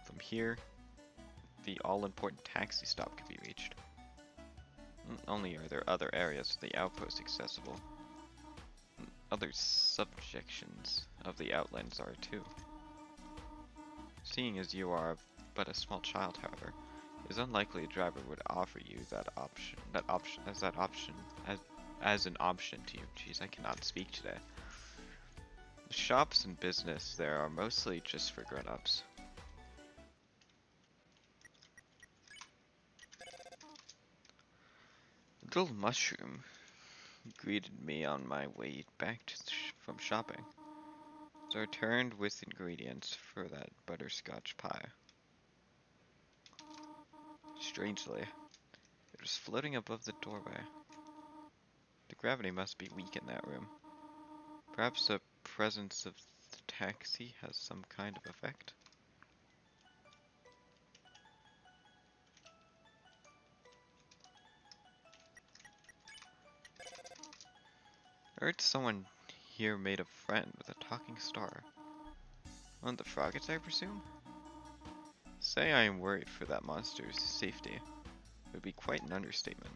From here, the all-important taxi stop can be reached. Not only are there other areas of the outpost accessible, other subjections of the Outlands are too. Seeing as you are but a small child, however, it is unlikely a driver would offer you as an option to you. Jeez, I cannot speak today. The shops and business there are mostly just for grown-ups. A little mushroom greeted me on my way back to from shopping. So I returned with ingredients for that butterscotch pie. Strangely, it was floating above the doorway. The gravity must be weak in that room. Perhaps the presence of the taxi has some kind of effect? I heard someone here made a friend with a talking star. One of the Froggets, I presume? Say I am worried for that monster's safety would be quite an understatement.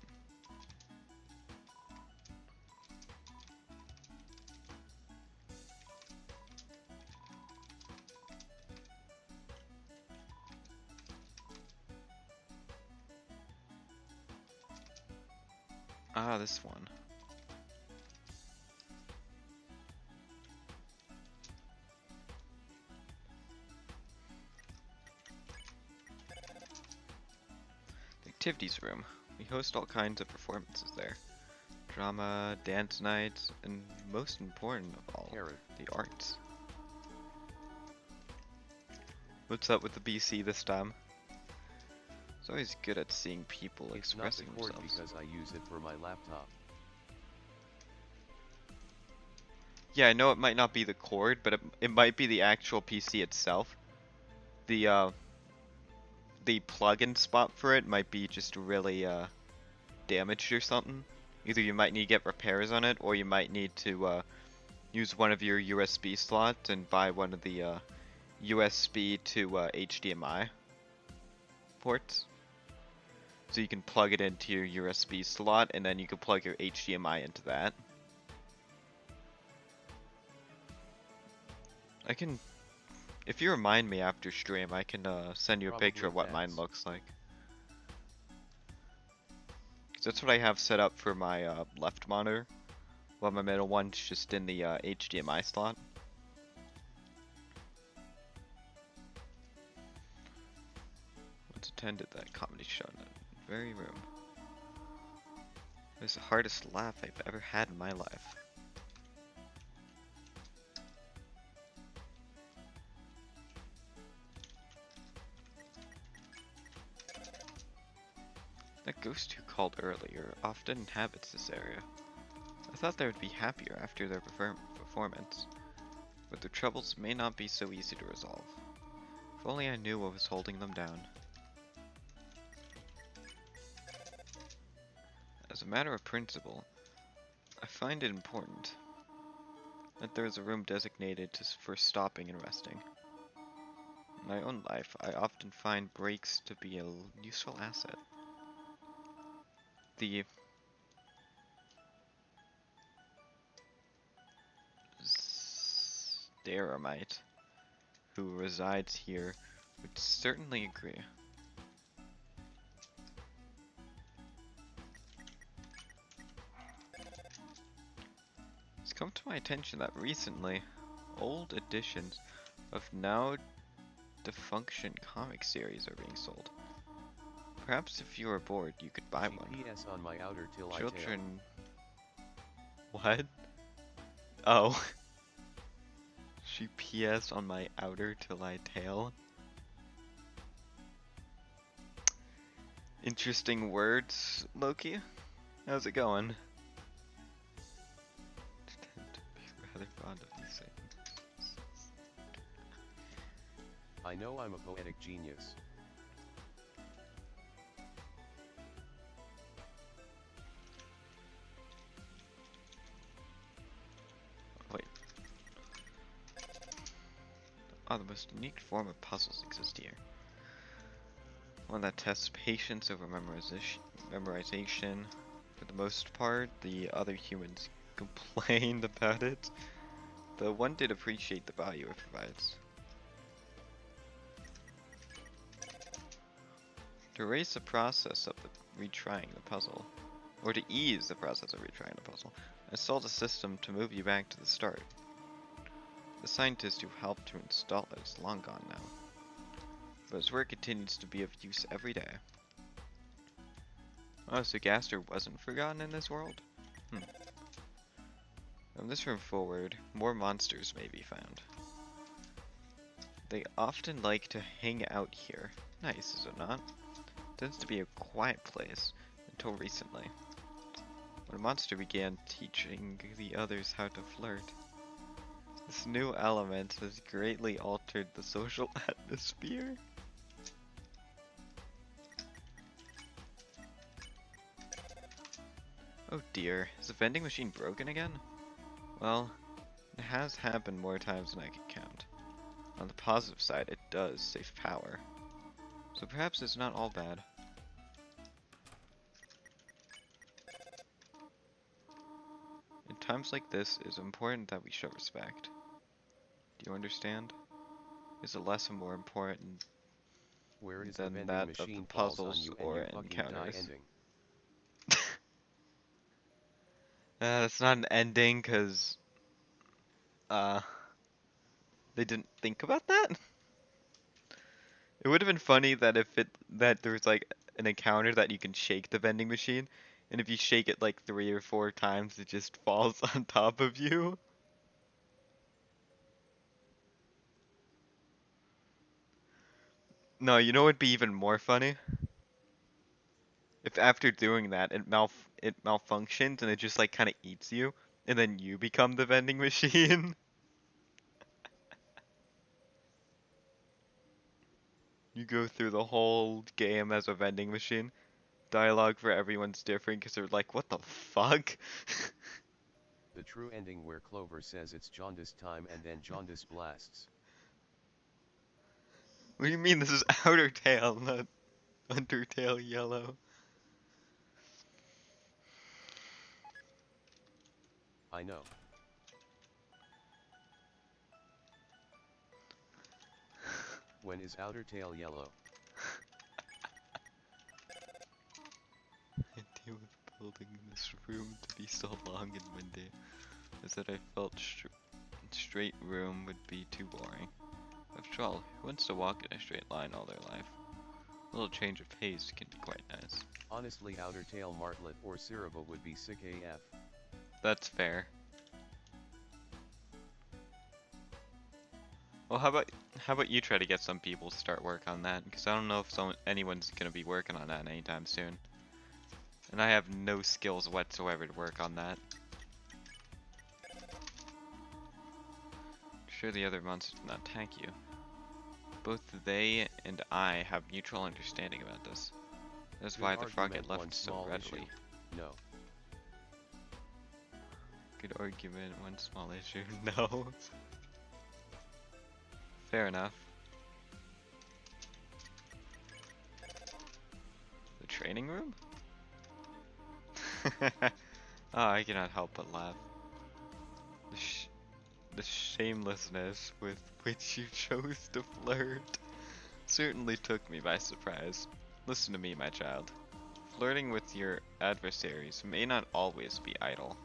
Ah, this one. The activities room. We host all kinds of performances there. Drama, dance nights, and most important of all, Carrot. the arts. What's up with the BC this time? It's always good at seeing people It's not the expressing cord themselves. because I use it for my laptop. Yeah, I know it might not be the cord, but it might be the actual PC itself. The plug-in spot for it might be just really damaged or something. Either you might need to get repairs on it, or you might need to use one of your USB slots and buy one of the USB to HDMI ports. So you can plug it into your USB slot, and then you can plug your HDMI into that. I can, if you remind me after stream, I can send you a picture of what mine Probably looks like. 'Cause that's what I have set up for my left monitor, while my middle one's just in the HDMI slot. Once attended that comedy show in that very room. It was the hardest laugh I've ever had in my life. That ghost who called earlier often inhabits this area. I thought they would be happier after their performance, but their troubles may not be so easy to resolve. If only I knew what was holding them down. As a matter of principle, I find it important that there is a room designated for stopping and resting. In my own life, I often find breaks to be a useful asset. The Staramite who resides here would certainly agree. It's come to my attention that recently, old editions of now defunction comic series are being sold. Perhaps if you are bored, you could buy one. GPS on my Outertale. Children... What? Oh. GPS on my Outertale. Interesting words, Loki. How's it going? rather fond of these things. I know I'm a poetic genius. Wait. Oh, the most unique form of puzzles exists here. One that tests patience over memorization. For the most part, the other humans complained about it. The one did appreciate the value it provides. To erase the process of retrying the puzzle, or to ease the process of retrying the puzzle, I installed a system to move you back to the start. The scientist who helped to install it is long gone now, but his work continues to be of use every day. Oh, so Gaster wasn't forgotten in this world? From this room forward, more monsters may be found. They often like to hang out here. Nice, is it not? Tends to be a quiet place, until recently, when a monster began teaching the others how to flirt. This new element has greatly altered the social atmosphere. Oh dear, is the vending machine broken again? Well, it has happened more times than I can count. On the positive side, it does save power. So perhaps it's not all bad. In times like this, it is important that we show respect. Do you understand? Is a lesson more important Where is the than vending that of the machine falls on puzzles you and or you fucking die encounters? ending? That's not an ending, cause uh, they didn't think about that. It would have been funny that that there was like an encounter that you can shake the vending machine, and if you shake it like 3 or 4 times, it just falls on top of you. No, you know what would be even more funny? If after doing that, it malfunctions and it just like kind of eats you, and then you become the vending machine. You go through the whole game as a vending machine. Dialogue for everyone's different because they're like, what the fuck? The true ending where Clover says it's jaundice time and then jaundice blasts. What do you mean this is Outertale, not Undertale Yellow? I know. When is Outertale yellow? The idea with building this room to be so long and windy is that I felt straight room would be too boring. After all, who wants to walk in a straight line all their life? A little change of pace can be quite nice. Honestly, Outertale Martlet or Cerebral would be sick AF. That's fair. Well, how about you try to get some people to start work on that? Because I don't know if anyone's gonna be working on that anytime soon, and I have no skills whatsoever to work on that. Sure, the other monsters did not attack you. Both they and I have mutual understanding about this. That's Good why the frog argument, had one left so small readily. issue. No. Good argument, one small issue. No. Fair enough. The training room? Oh, I cannot help but laugh. The shamelessness with which you chose to flirt certainly took me by surprise. Listen to me, my child. Flirting with your adversaries may not always be idle,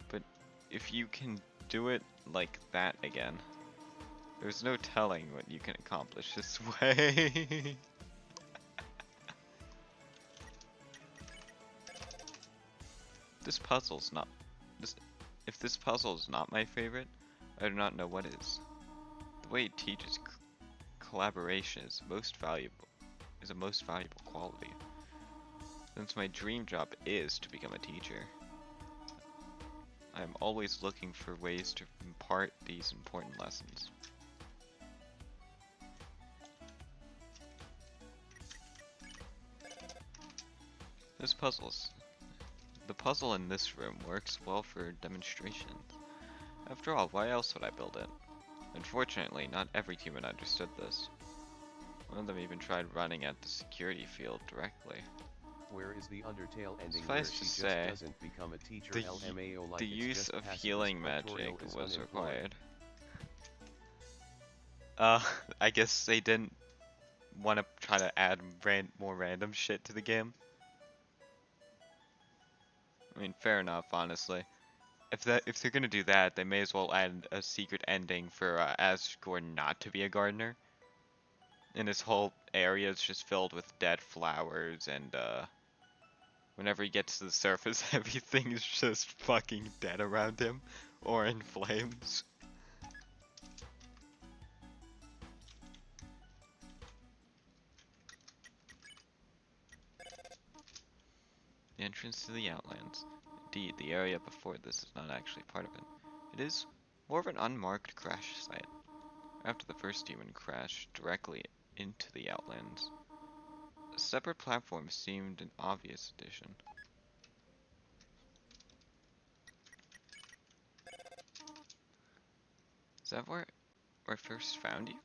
but if you can do it like that again, there's no telling what you can accomplish this way. This puzzle's not this If this puzzle is not my favorite, I do not know what is. The way it teaches collaboration is a most valuable quality. Since my dream job is to become a teacher, I'm always looking for ways to impart these important lessons. This puzzles. The puzzle in this room works well for demonstrations. After all, why else would I build it? Unfortunately, not every human understood this. One of them even tried running at the security field directly. Where is the Undertale ending where Suffice she to just say, doesn't become a teacher the LMAO like the it's use just of pacifist healing pictorial magic is was unemployed. required. I guess they didn't want to try to add more random shit to the game. I mean, fair enough, honestly. If they're gonna do that, they may as well add a secret ending for Asgore not to be a gardener. And this whole area is just filled with dead flowers, and whenever he gets to the surface, everything is just fucking dead around him, or in flames. The entrance to the Outlands. Indeed, the area before this is not actually part of it. It is more of an unmarked crash site. After the first human crashed directly into the Outlands, a separate platform seemed an obvious addition. Is that where I first found you?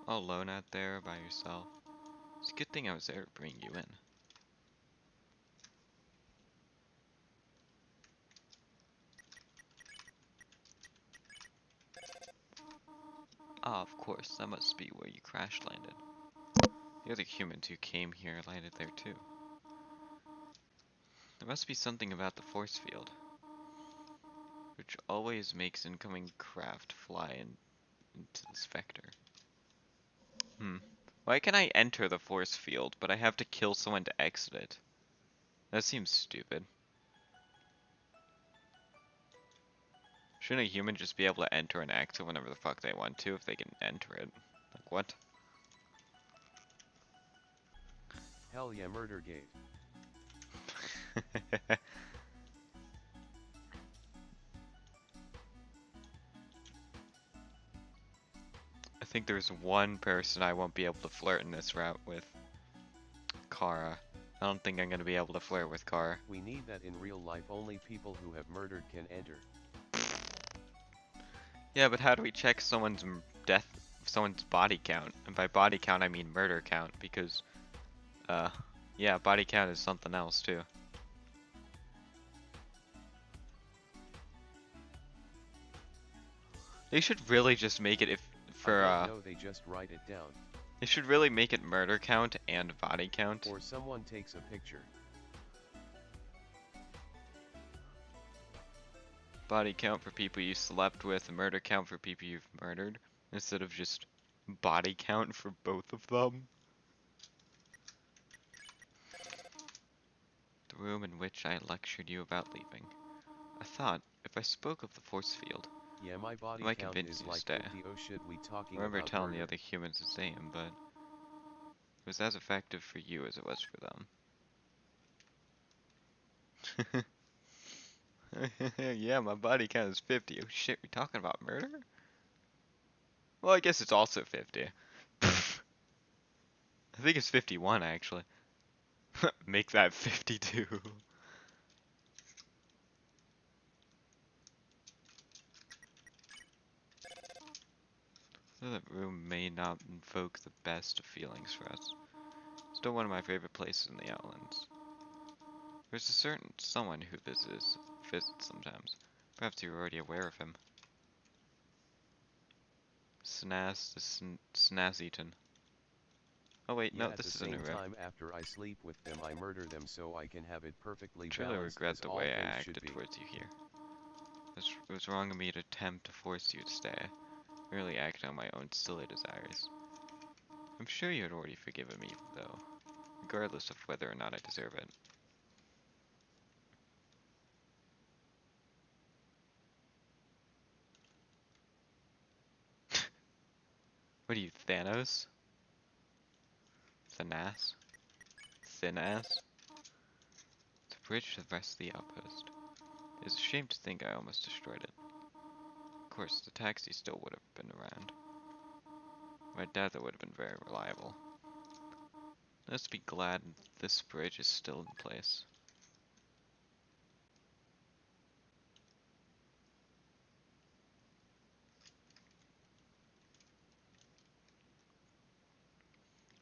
All alone out there by yourself. It's a good thing I was there to bring you in. Ah, of course, that must be where you crash landed. The other humans who came here landed there too. There must be something about the force field, which always makes incoming craft fly into this vector. Why can I enter the force field, but I have to kill someone to exit it? That seems stupid. Shouldn't a human just be able to enter and exit whenever the fuck they want to if they can enter it? Like, what? Hell yeah, murder gate. I think there's one person I won't be able to flirt in this route with. Kara. I don't think I'm gonna be able to flirt with Kara. We need that in real life, only people who have murdered can enter. Yeah, but how do we check someone's someone's body count? And by body count, I mean murder count, because, yeah, body count is something else, too. They should really just make it I don't know, they just write it down. They should really make it murder count and body count. Or someone takes a picture. Body count for people you slept with, murder count for people you've murdered, instead of just body count for both of them. The room in which I lectured you about leaving. I thought, if I spoke of the force field, Yeah, my body I might count convince is you to like stay. 50. Oh shit, we talking I remember about telling murder. the other humans the same, but it was as effective for you as it was for them. Yeah, my body count is 50. Oh shit, we talking about murder? Well, I guess it's also 50. I think it's 51 actually. Make that 52. Though that room may not invoke the best of feelings for us, still one of my favorite places in the Outlands. There's a certain someone who visits sometimes. Perhaps you're already aware of him. Snazzyton. Oh wait, Yeah, no, at the this is a new same room. time, after I sleep with them, I murder them so I can have it perfectly Truly balanced regret as the all way I things should acted be. towards you here. It was wrong of me to attempt to force you to stay, merely acting on my own silly desires. I'm sure you had already forgiven me, though, regardless of whether or not I deserve it. What are you, Thanos? Thanas? Thin ass? To bridge the rest of the outpost. It's a shame to think I almost destroyed it. Of course, the taxi still would have been around. I doubt that would have been very reliable. Let's be glad this bridge is still in place.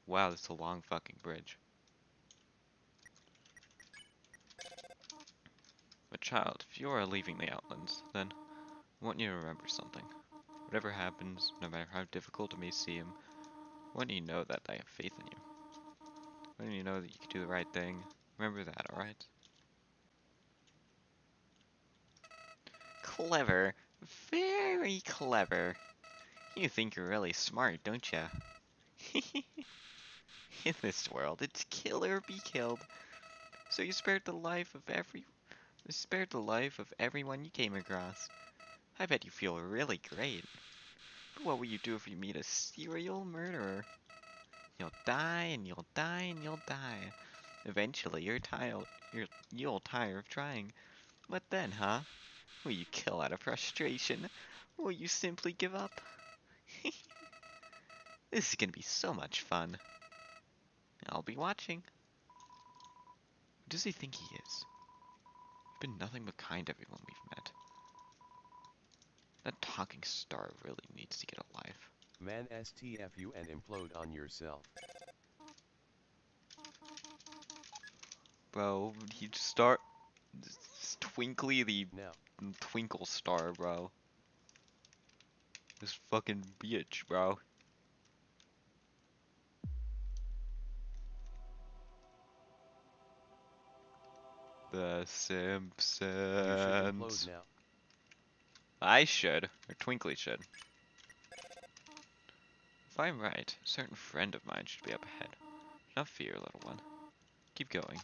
Wow, that's a long fucking bridge. But child, if you are leaving the Outlands, then I want you to remember something. Whatever happens, no matter how difficult it may seem, I want you to know that I have faith in you. I want you to know that you can do the right thing. Remember that, alright? Clever. Very clever. You think you're really smart, don't ya? In this world, it's kill or be killed. So you spared the life of everyone you came across. I bet you feel really great. But what will you do if you meet a serial murderer? You'll die and you'll die and you'll die. Eventually, you'll tire of trying. What then, huh? Will you kill out of frustration? Or will you simply give up? This is gonna be so much fun. I'll be watching. Who does he think he is? He's been nothing but kind to everyone we've met. That talking star really needs to get a life. Man STFU and implode on yourself. Bro, Twinkly the Now, Twinkle Star, bro. This fucking bitch, bro. The Simpsons. you should implode now. I should, or Twinkly should. If I'm right, a certain friend of mine should be up ahead. Do not fear, little one. Keep going.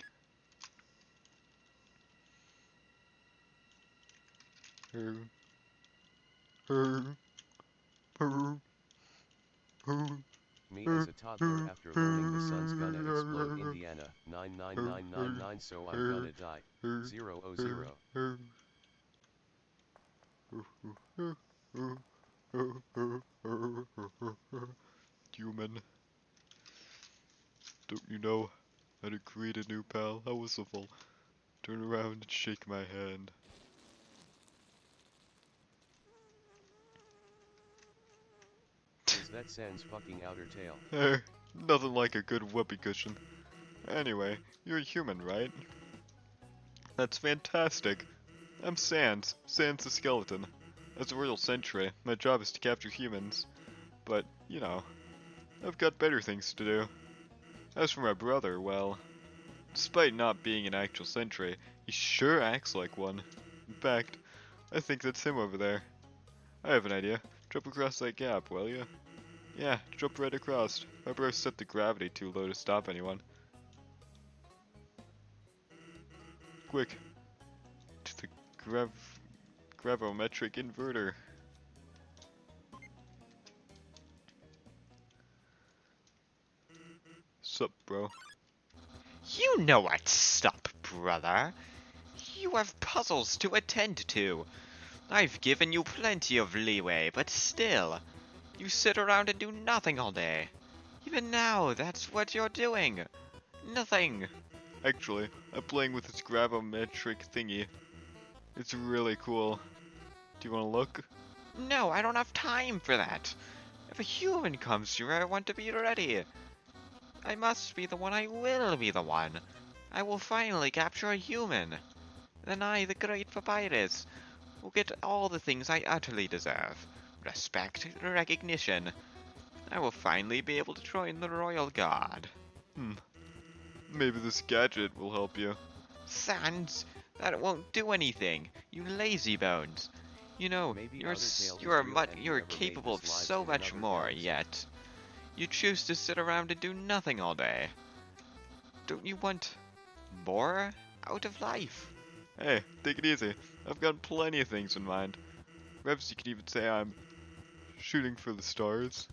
Me as a toddler after learning the sun's gonna explode Indiana 99999 so I'm gonna die 000. Human, don't you know how to greet a new pal? How wonderful. Turn around and shake my hand. Is that sans fucking Outertale? Nothing like a good whoopee cushion. Anyway, you're a human, right? That's fantastic. I'm Sans the skeleton. As a royal sentry, my job is to capture humans. But, you know, I've got better things to do. As for my brother, well, despite not being an actual sentry, he sure acts like one. In fact, I think that's him over there. I have an idea. Jump across that gap, will ya? Yeah, jump right across. My bro set the gravity too low to stop anyone. Quick. To the gravimetric inverter. Sup, bro? You know what's up, brother. You have puzzles to attend to. I've given you plenty of leeway, but still, you sit around and do nothing all day. Even now, that's what you're doing. Nothing. Actually, I'm playing with this gravimetric thingy. It's really cool. Do you want to look? No, I don't have time for that. If a human comes here, I want to be ready. I must be the one. I will be the one. I will finally capture a human. Then I, the great Papyrus, will get all the things I utterly deserve. Respect, recognition. I will finally be able to join the Royal Guard. Maybe this gadget will help you. Sans, that won't do anything. You lazy bones. You know, Maybe you're Outertale is you're real much and you you're never made capable of this lives so in much another more. galaxy. Yet, you choose to sit around and do nothing all day. Don't you want more out of life? Hey, take it easy. I've got plenty of things in mind. Perhaps you could even say I'm shooting for the stars.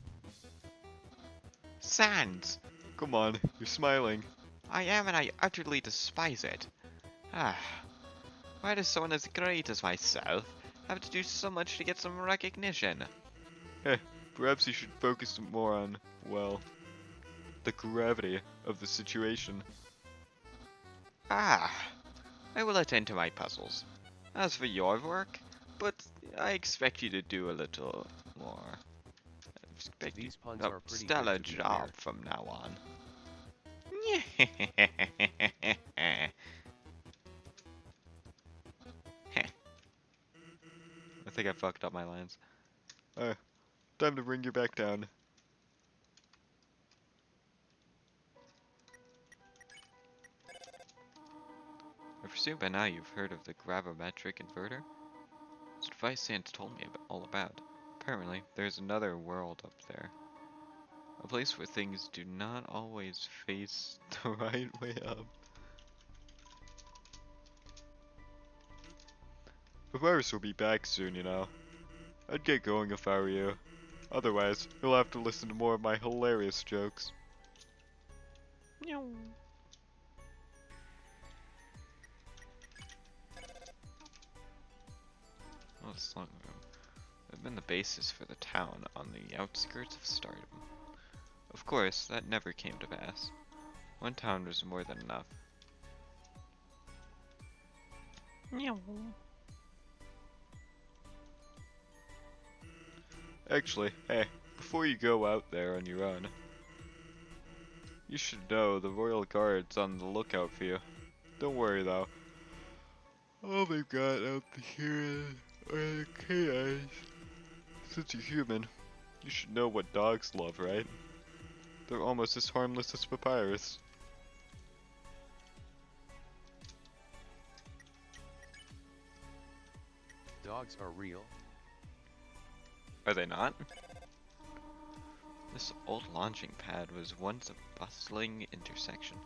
Sans! Come on, you're smiling. I am, and I utterly despise it. Ah, Why does someone as great as myself have to do so much to get some recognition? Hey, perhaps you should focus more on, well, the gravity of the situation. Ah, I will attend to my puzzles. As for your work, but I expect you to do a little more. I expect you These puns a are pretty stellar good to be job fair. from now on. I think I fucked up my lines. Time to bring you back down. I presume by now you've heard of the gravimetric inverter? It's what Vicent told me all about. Apparently, there's another world up there. A place where things do not always face the right way up. Papyrus will be back soon, you know. I'd get going if I were you. Otherwise, you'll have to listen to more of my hilarious jokes. Meow. Oh, the slung room. They've been the basis for the town on the outskirts of stardom. Of course, that never came to pass. One town was more than enough. Meow. Actually, hey, before you go out there on your own, you should know the Royal Guard's on the lookout for you. Don't worry though. All they've got out here are chaos. Since you're human, you should know what dogs love, right? They're almost as harmless as Papyrus. Dogs are real. Are they not? This old launching pad was once a bustling intersection.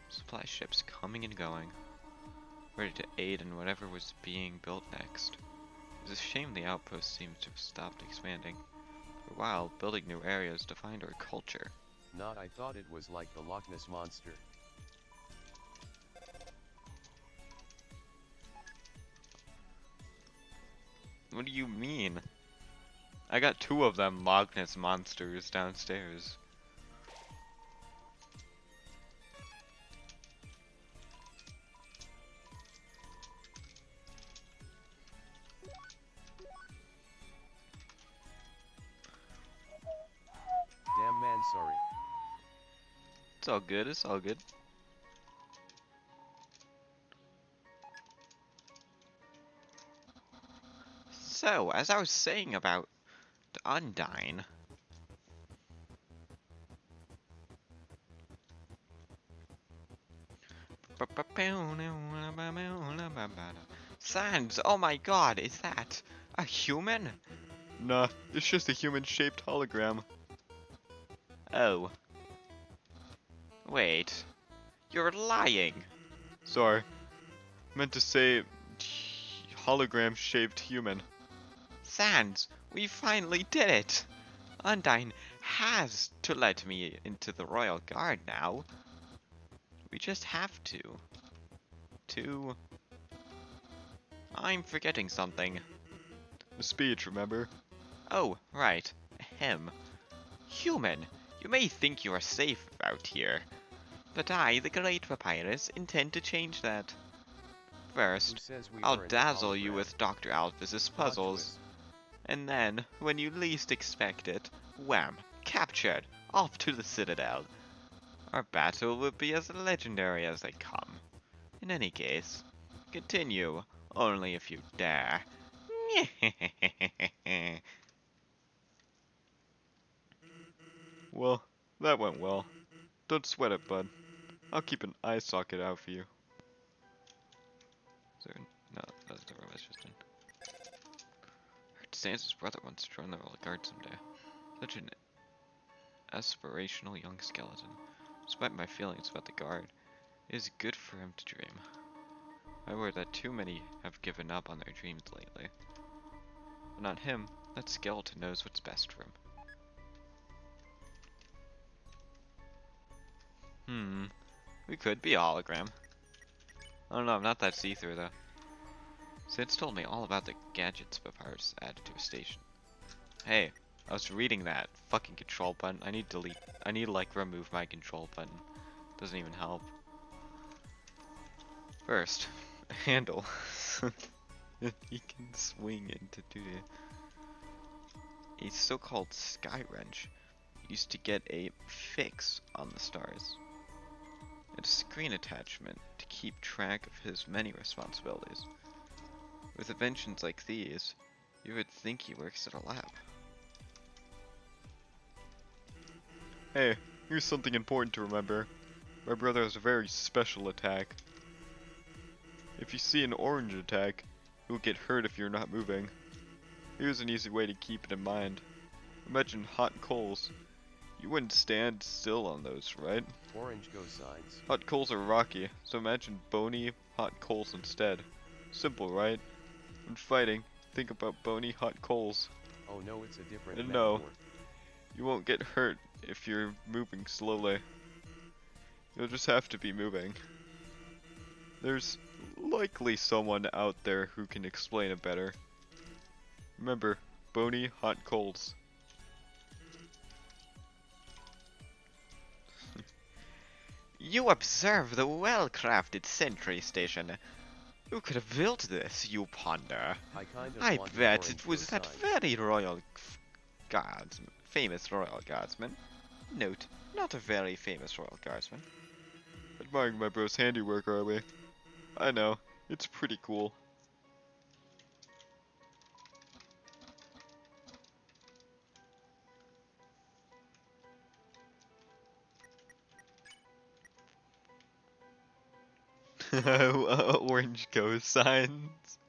Supply ships coming and going, ready to aid in whatever was being built next. It's a shame the outpost seems to have stopped expanding. For a while, building new areas defined our culture. Not I thought it was like the Loch Ness Monster. What do you mean? I got 2 of them Loch Ness monsters downstairs. Damn man, sorry. It's all good, it's all good. So, as I was saying about the Undyne, Sans, oh my god, is that a human? Nah, it's just a human-shaped hologram. Oh. Wait. You're lying. Sorry. Meant to say hologram-shaped human. Sans, we finally did it! Undyne has to let me into the Royal Guard now. We just have to. I'm forgetting something. The speech, remember? Oh, right. Ahem. Human, you may think you are safe out here, but I, the Great Papyrus, intend to change that. Who First, says we I'll aren't a dazzle you hologram? with Dr. Alphys's Plot puzzles. twist. And then, when you least expect it, wham! Captured! Off to the Citadel. Our battle will be as legendary as they come. In any case, continue, only if you dare. Well, that went well. Don't sweat it, bud. I'll keep an eye socket out for you. Is there... No, that's the room I was just in. Heard Sans' brother wants to join the Royal Guard someday. Such an aspirational young skeleton. Despite my feelings about the guard, it is good for him to dream. I worry that too many have given up on their dreams lately. But not him. That skeleton knows what's best for him. We could be a hologram. I don't know, I'm not that see-through though. Sid's told me all about the gadgets Papyrus added to his station. Hey, I was reading that fucking control button. I need to delete. I need to like remove my control button. Doesn't even help. First, a handle. He can swing into duty. A so-called sky wrench used to get a fix on the stars. And a screen attachment to keep track of his many responsibilities. With inventions like these, you would think he works at a lab. Hey, here's something important to remember. My brother has a very special attack. If you see an orange attack, you'll get hurt if you're not moving. Here's an easy way to keep it in mind. Imagine hot coals. You wouldn't stand still on those, right? Orange go signs. Hot coals are rocky, so imagine bony, hot coals instead. Simple, right? When fighting, think about bony, hot coals. Oh no, it's a different And no, metaphor. you won't get hurt if you're moving slowly. You'll just have to be moving. There's likely someone out there who can explain it better. Remember, bony, hot coals. You observe the well-crafted sentry station. Who could have built this, you ponder? I kind of I want an bet orange it was go that sign. very guardsman, famous royal guardsman. Note, not a very famous royal guardsman. Admiring my bro's handiwork, are we? I know, it's pretty cool. Orange ghost signs.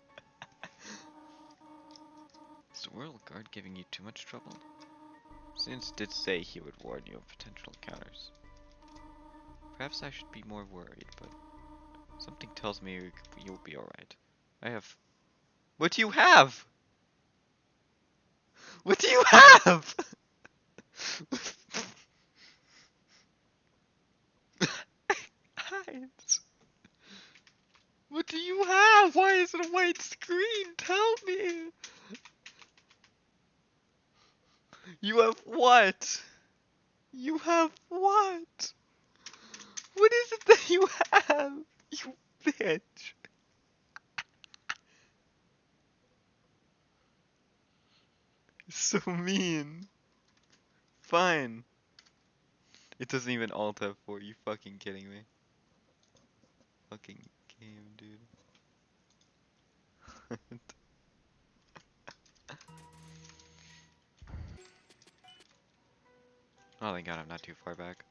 Is the royal guard giving you too much trouble? Since did say he would warn you of potential encounters. Perhaps I should be more worried, but something tells me you'll be alright. I have... What do you have? What do you have? Eyes. What do you have? Why is it a white screen? Tell me. You have what? You have what? What is it that you have? You bitch. So mean. Fine. It doesn't even alt F4. You fucking kidding me? Fucking game, dude. Oh thank god, I'm not too far back.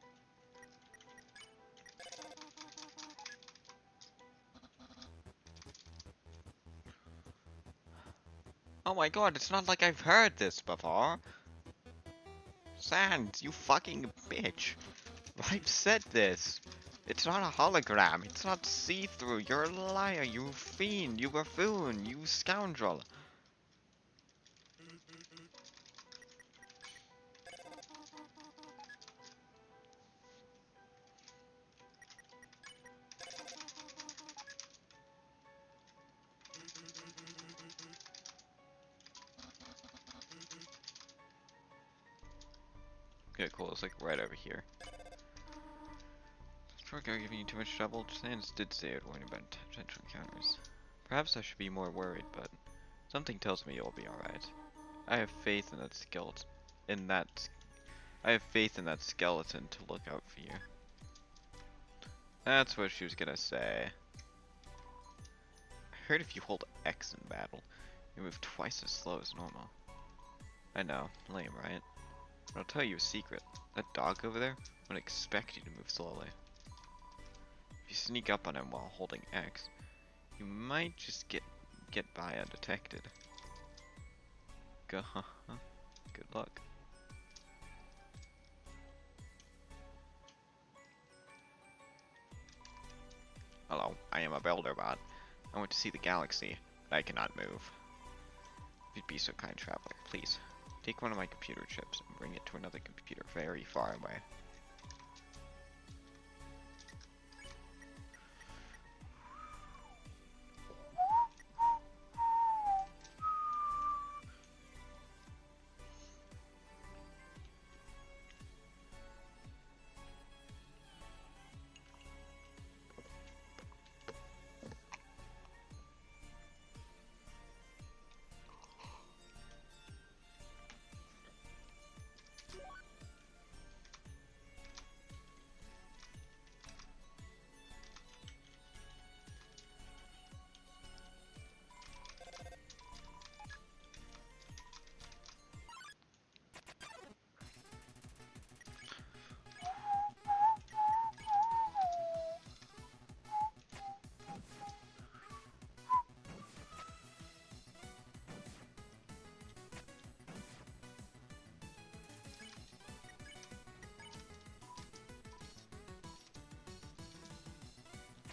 Oh my god, it's not like I've heard this before. Sans, you fucking bitch. I've said this. It's not a hologram. It's not see-through. You're a liar. You fiend. You buffoon. You scoundrel. Okay, cool. It's like right over here. Poor guy giving you too much trouble. Sans did say it warning about potential encounters. Perhaps I should be more worried, but something tells me you'll be alright. I have faith in that skeleton. I have faith in that skeleton to look out for you. That's what she was gonna say. I heard if you hold X in battle, you move twice as slow as normal. I know, lame, right? But I'll tell you a secret. That dog over there wouldn't expect you to move slowly. If you sneak up on him while holding X, you might just get by undetected. Good luck. Hello, I am a builder bot. I want to see the galaxy, but I cannot move. If you'd be so kind, traveler, please, take one of my computer chips and bring it to another computer very far away.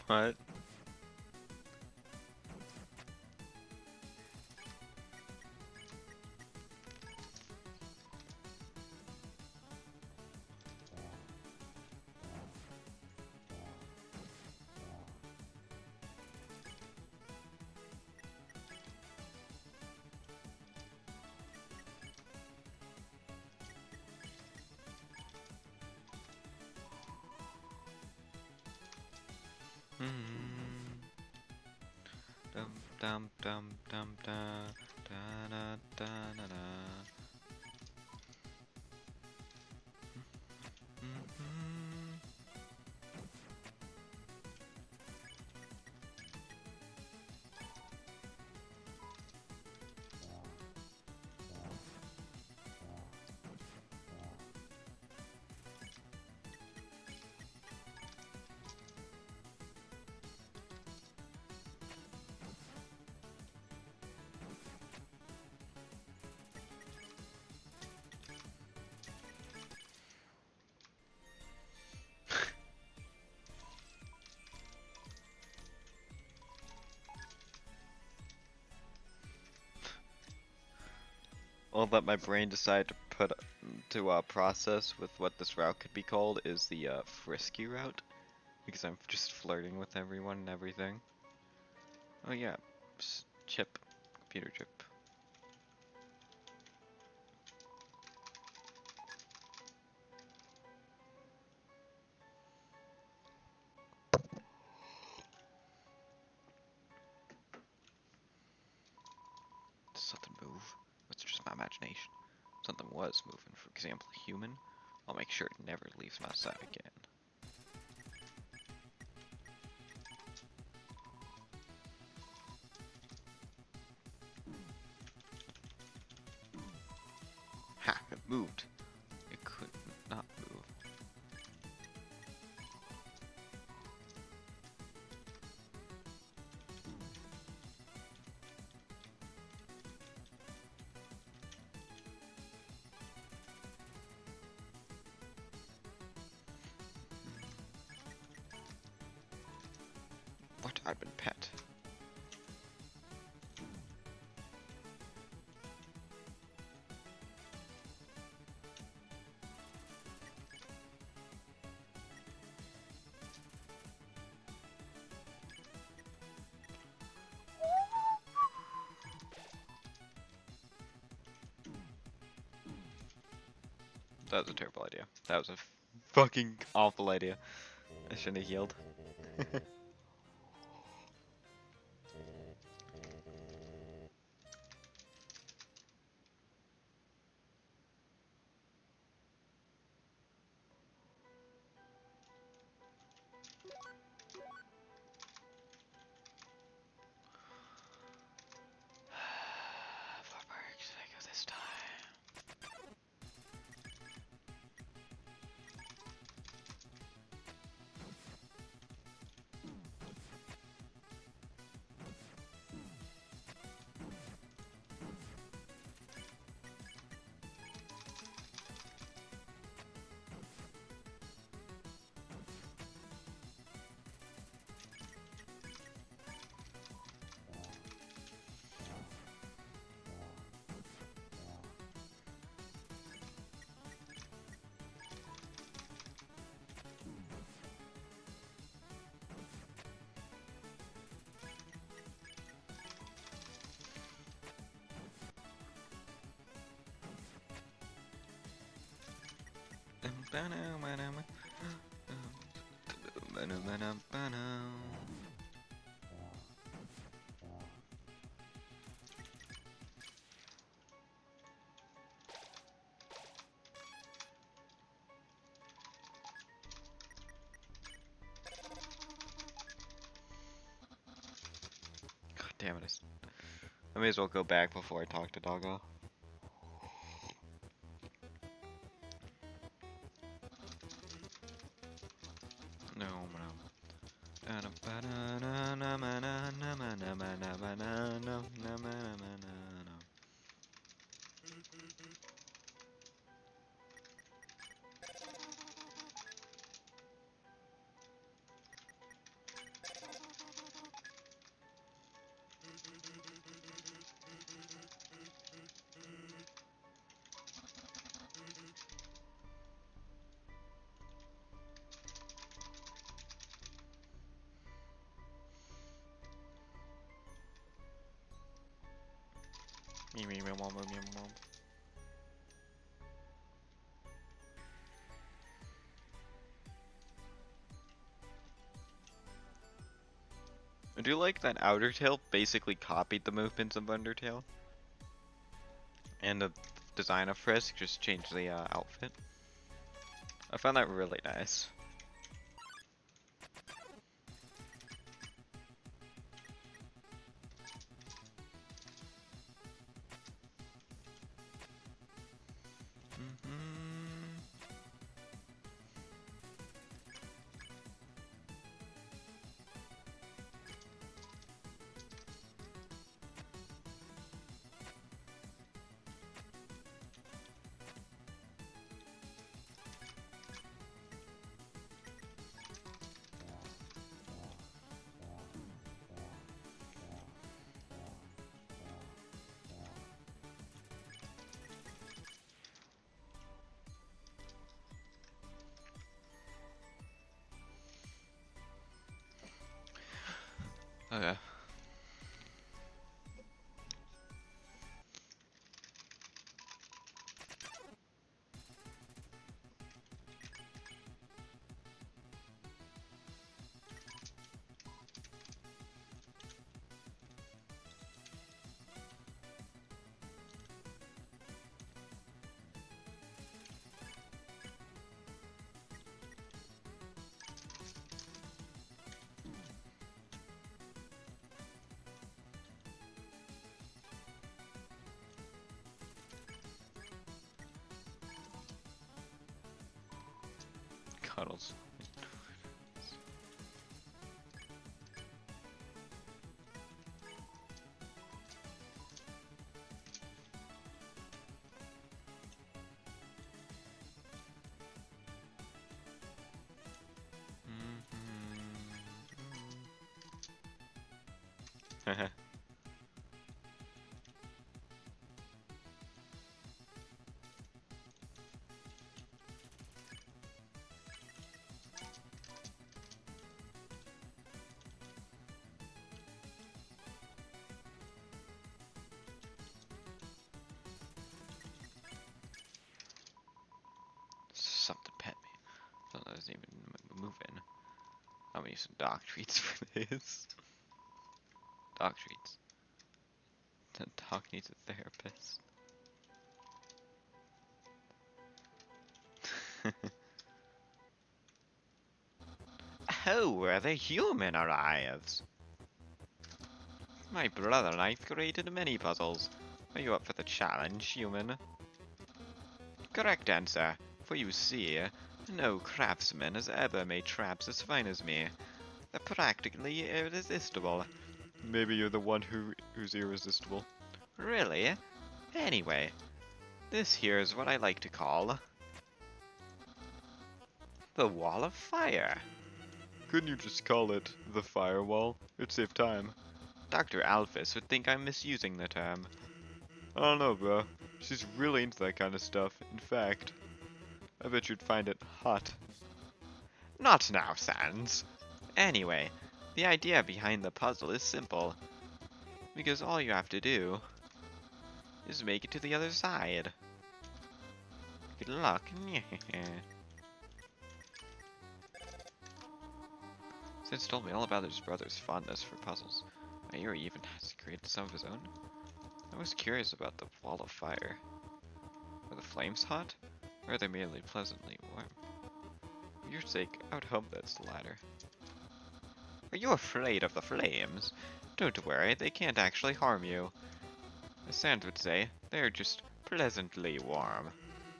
What? Dum dum dum dum da da da da da da. Mhm. All that my brain decided to put to process with what this route could be called is the frisky route, because I'm just flirting with everyone and everything. Oh yeah, chip, computer chip. Does something move? It's just my imagination. Something was moving. For example, a human. I'll make sure it never leaves my side again. Ha! It moved. It could not move. What? I've been pet. That was a terrible idea. That was a fucking awful idea. I shouldn't have healed. Footworks, I go this time. God damn it. I may as well go back before I talk to Doggo. No, do like that Outertale basically copied the movements of Undertale. And the design of Frisk, just changed the outfit. I found that really nice. Okay. Cuddles. Something pet me. Thought I was even moving. I'm gonna use some dog treats for this. Dog treats. The dog needs a therapist. Oh, the human arrives. My brother and I created many puzzles. Are you up for the challenge, human? Correct answer. For you see, no craftsman has ever made traps as fine as me. They're practically irresistible. Maybe you're the one who's irresistible. Really? Anyway, this here is what I like to call the Wall of Fire. Couldn't you just call it the Firewall? It'd save time. Dr. Alphys would think I'm misusing the term. I don't know, bro. She's really into that kind of stuff. In fact, I bet you'd find it hot. Not now, Sans. Anyway, the idea behind the puzzle is simple. Because all you have to do is make it to the other side. Good luck. Sans told me all about his brother's fondness for puzzles. I hear he even has created some of his own. I was curious about the Wall of Fire. Are the flames hot? Or are they merely pleasantly warm? For your sake, I would hope that's the latter. Are you afraid of the flames? Don't worry, they can't actually harm you. As Sans would say, they're just pleasantly warm.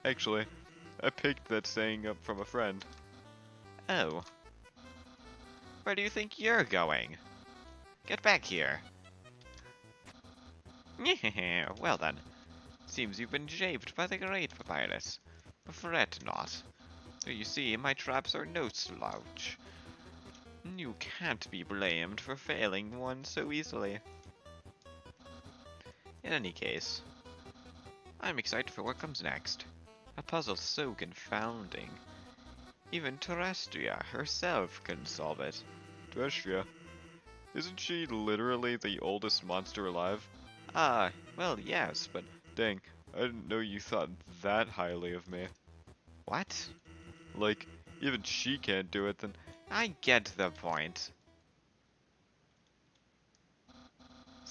Actually, I picked that saying up from a friend. Oh. Where do you think you're going? Get back here. Well then. Seems you've been shaped by the great Papyrus. But fret not. So you see, my traps are no slouch. You can't be blamed for failing one so easily. In any case, I'm excited for what comes next. A puzzle so confounding. Even Terrestria herself couldn't solve it. Terrestria? Isn't she literally the oldest monster alive? Ah, well yes, but dang, I didn't know you thought that highly of me. What? Like, even she can't do it, then I get the point.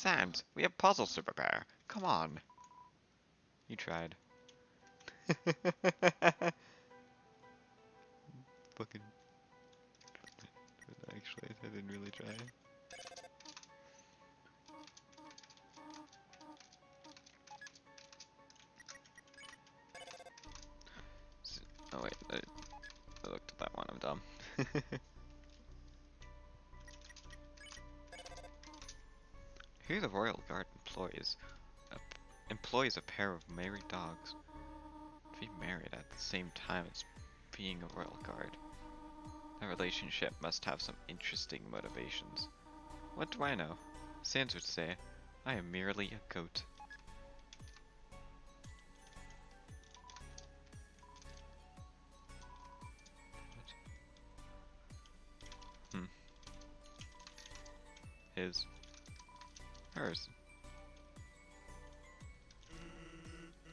Sans, we have puzzles to prepare. Come on. You tried. Fucking. Actually, I didn't really try. Oh wait, I looked at that one. I'm dumb. Here the Royal Guard employs a pair of married dogs. To be married at the same time as being a Royal Guard. That relationship must have some interesting motivations. What do I know? Sans would say, I am merely a goat. What? His. Hers.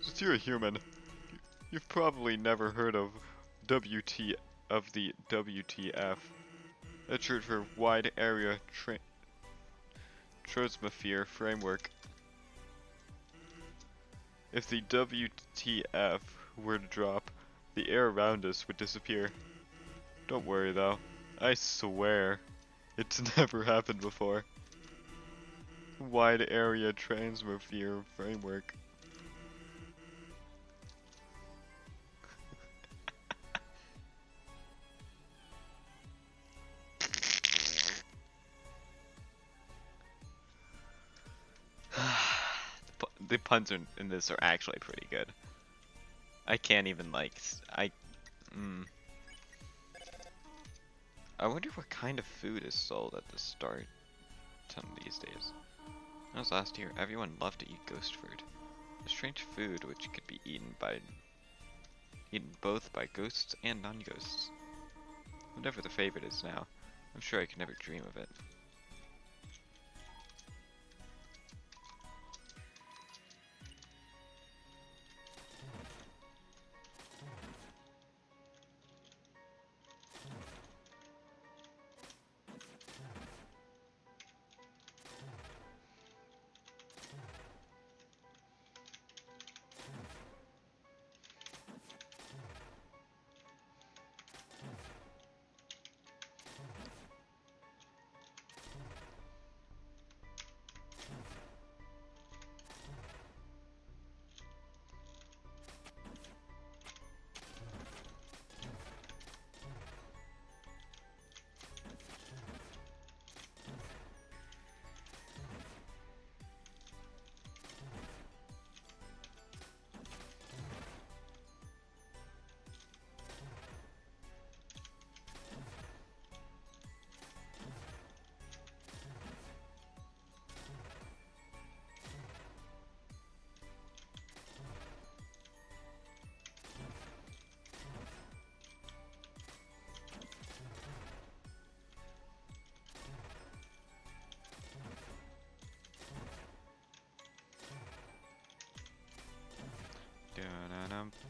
Since you're a human, you've probably never heard of the WTF. That's short for Wide Area Troposphere Framework. If the WTF were to drop, the air around us would disappear. Don't worry though, I swear, it's never happened before. Wide Area Troposphere Framework. The puns in this are actually pretty good. I can't even like I wonder what kind of food is sold at the start these days. When I was last here, everyone loved to eat ghost fruit. A strange food which could be eaten both by ghosts and non-ghosts. Whatever the favorite is now, I'm sure I could never dream of it.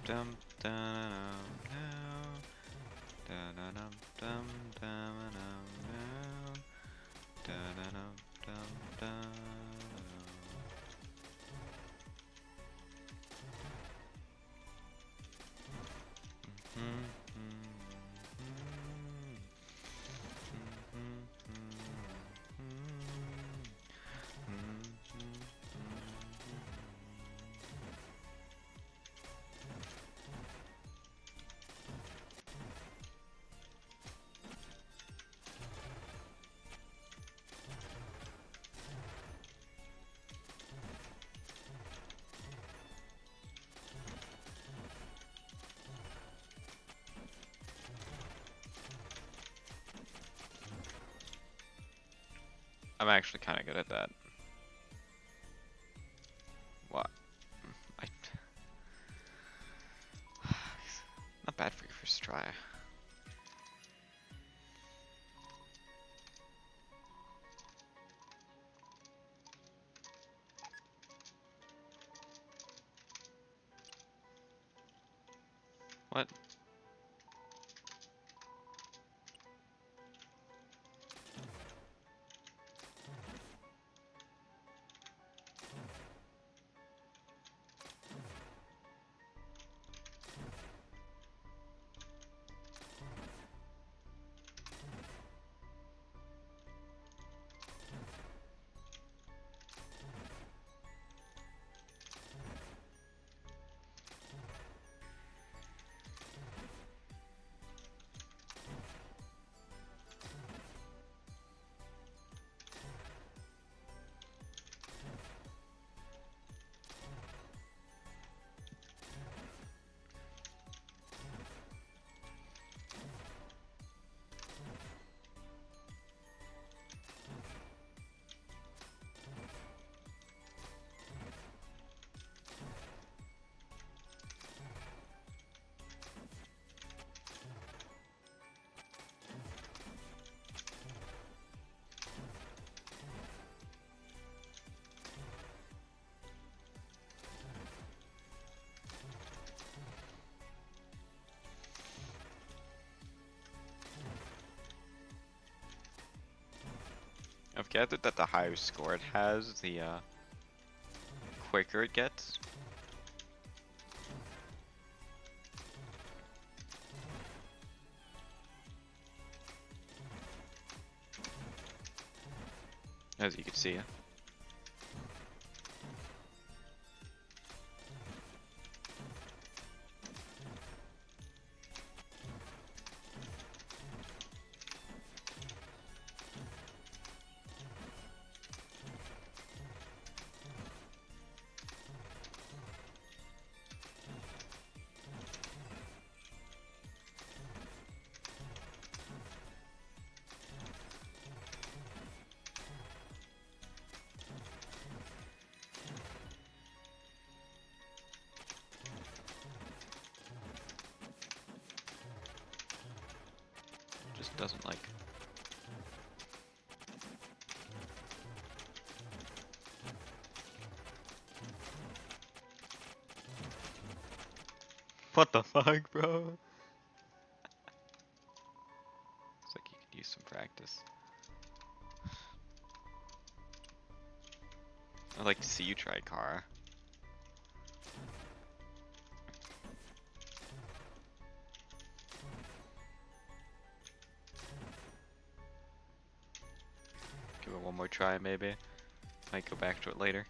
Dum dum dum dum dum. I'm actually kind of good at that. What? Not bad for your first try. What? gathered that the higher score it has, the quicker it gets. As you can see. Just doesn't like. What the fuck, bro? It's like you could use some practice. I'd like to see you try, Kara. Give it one more try, maybe. Might go back to it later.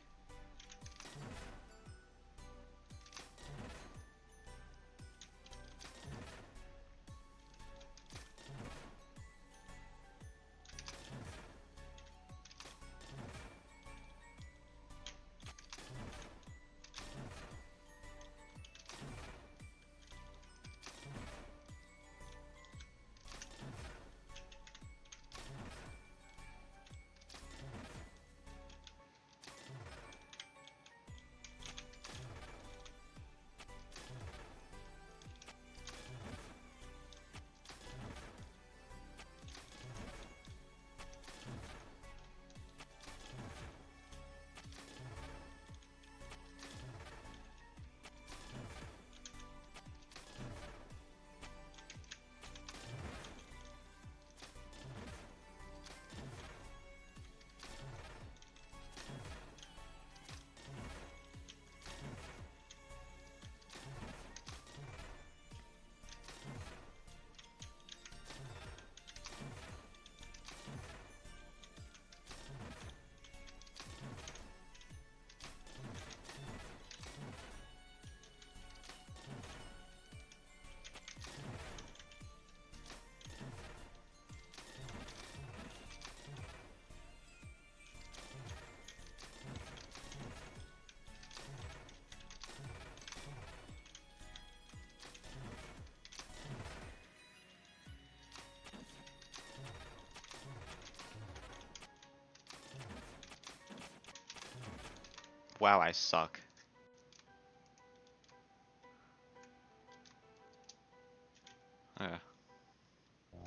Wow, I suck. Yeah. Oh.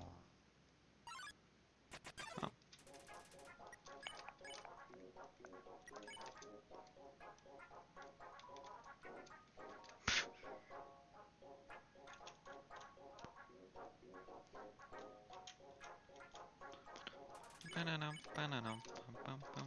Ba-na-dum, ba-na-dum, bum, bum, bum.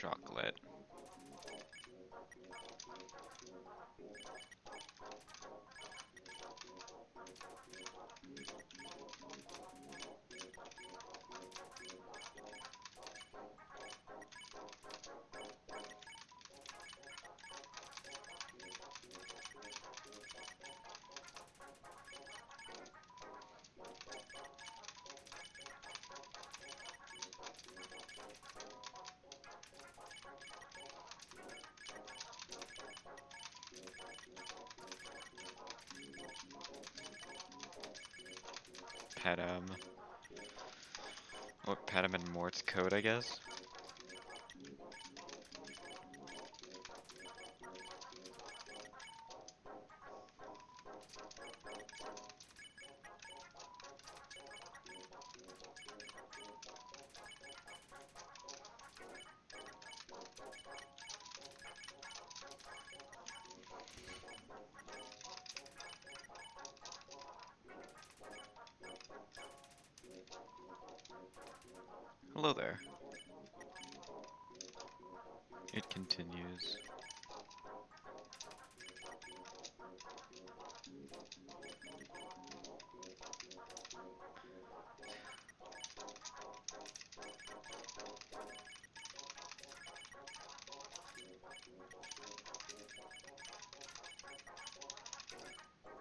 Chocolate. Pet him. Or pet him in Morse code, I guess. Hello there. It continues.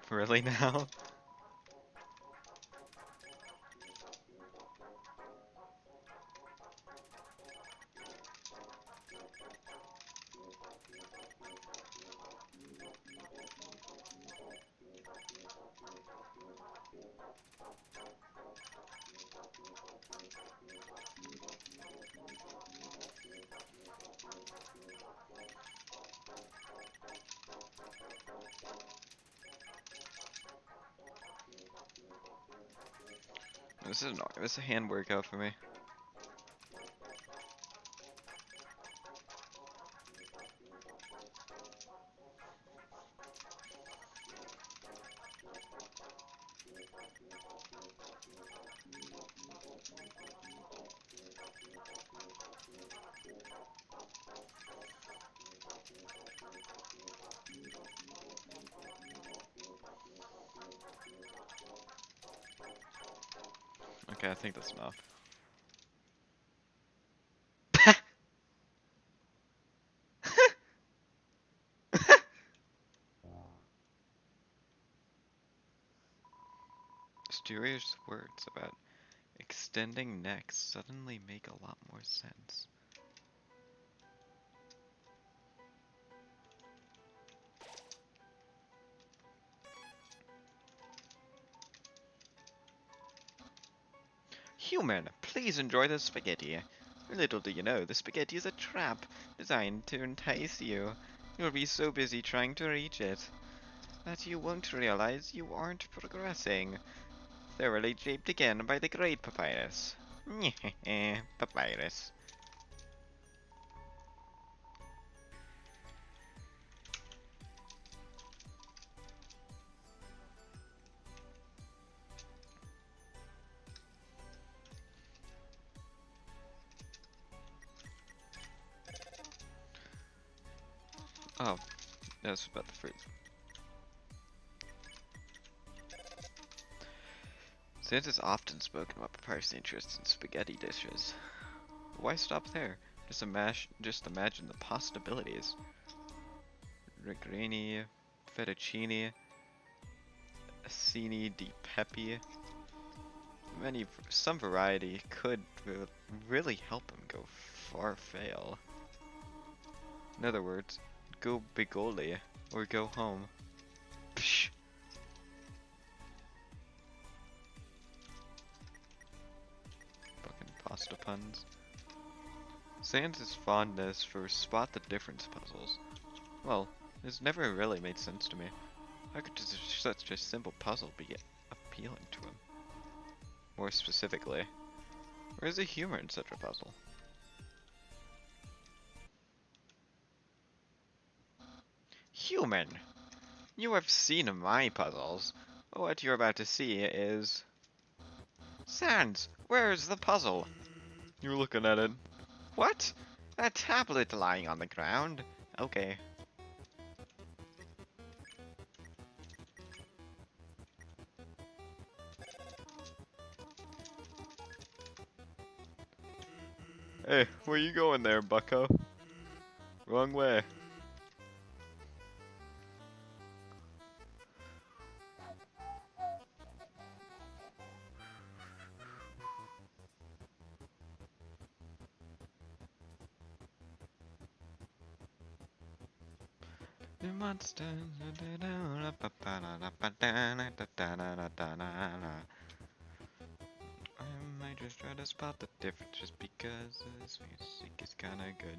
Really now? This is a hand workout for me. Okay, I think that's enough. Mysterious words about extending necks suddenly make a lot more sense. Human, please enjoy the spaghetti. Little do you know, the spaghetti is a trap designed to entice you. You'll be so busy trying to reach it that you won't realize you aren't progressing. Thoroughly japed again by the great papyrus. Papyrus. Oh, that's about the fruit. Sans is often spoken about Papyrus' interest in spaghetti dishes. Why stop there? Just imagine the possibilities. Rigatoni, fettuccine, acini di pepe. Some variety could really help him go far fail. In other words, go bigoli or go home. Psh. Fucking pasta puns. Sans' fondness for spot the difference puzzles. Well, it's never really made sense to me. How could such a simple puzzle be appealing to him? More specifically, where's the humor in such a puzzle? Human! You have seen my puzzles. What you're about to see is... Sans, where's the puzzle? You're looking at it. What? A tablet lying on the ground? Okay. Hey, where you going there, bucko? Wrong way. The monsters. I might just try to spot the difference just because this music is kinda good.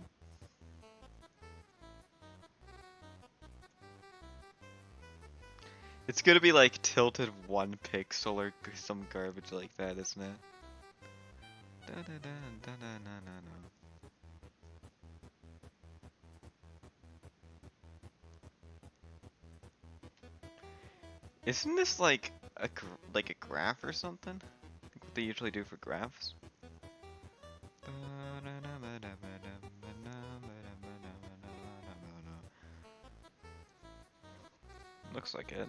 It's gonna be like tilted 1 pixel or some garbage like that, isn't it? Isn't this like like a graph or something? Like what they usually do for graphs? Looks like it.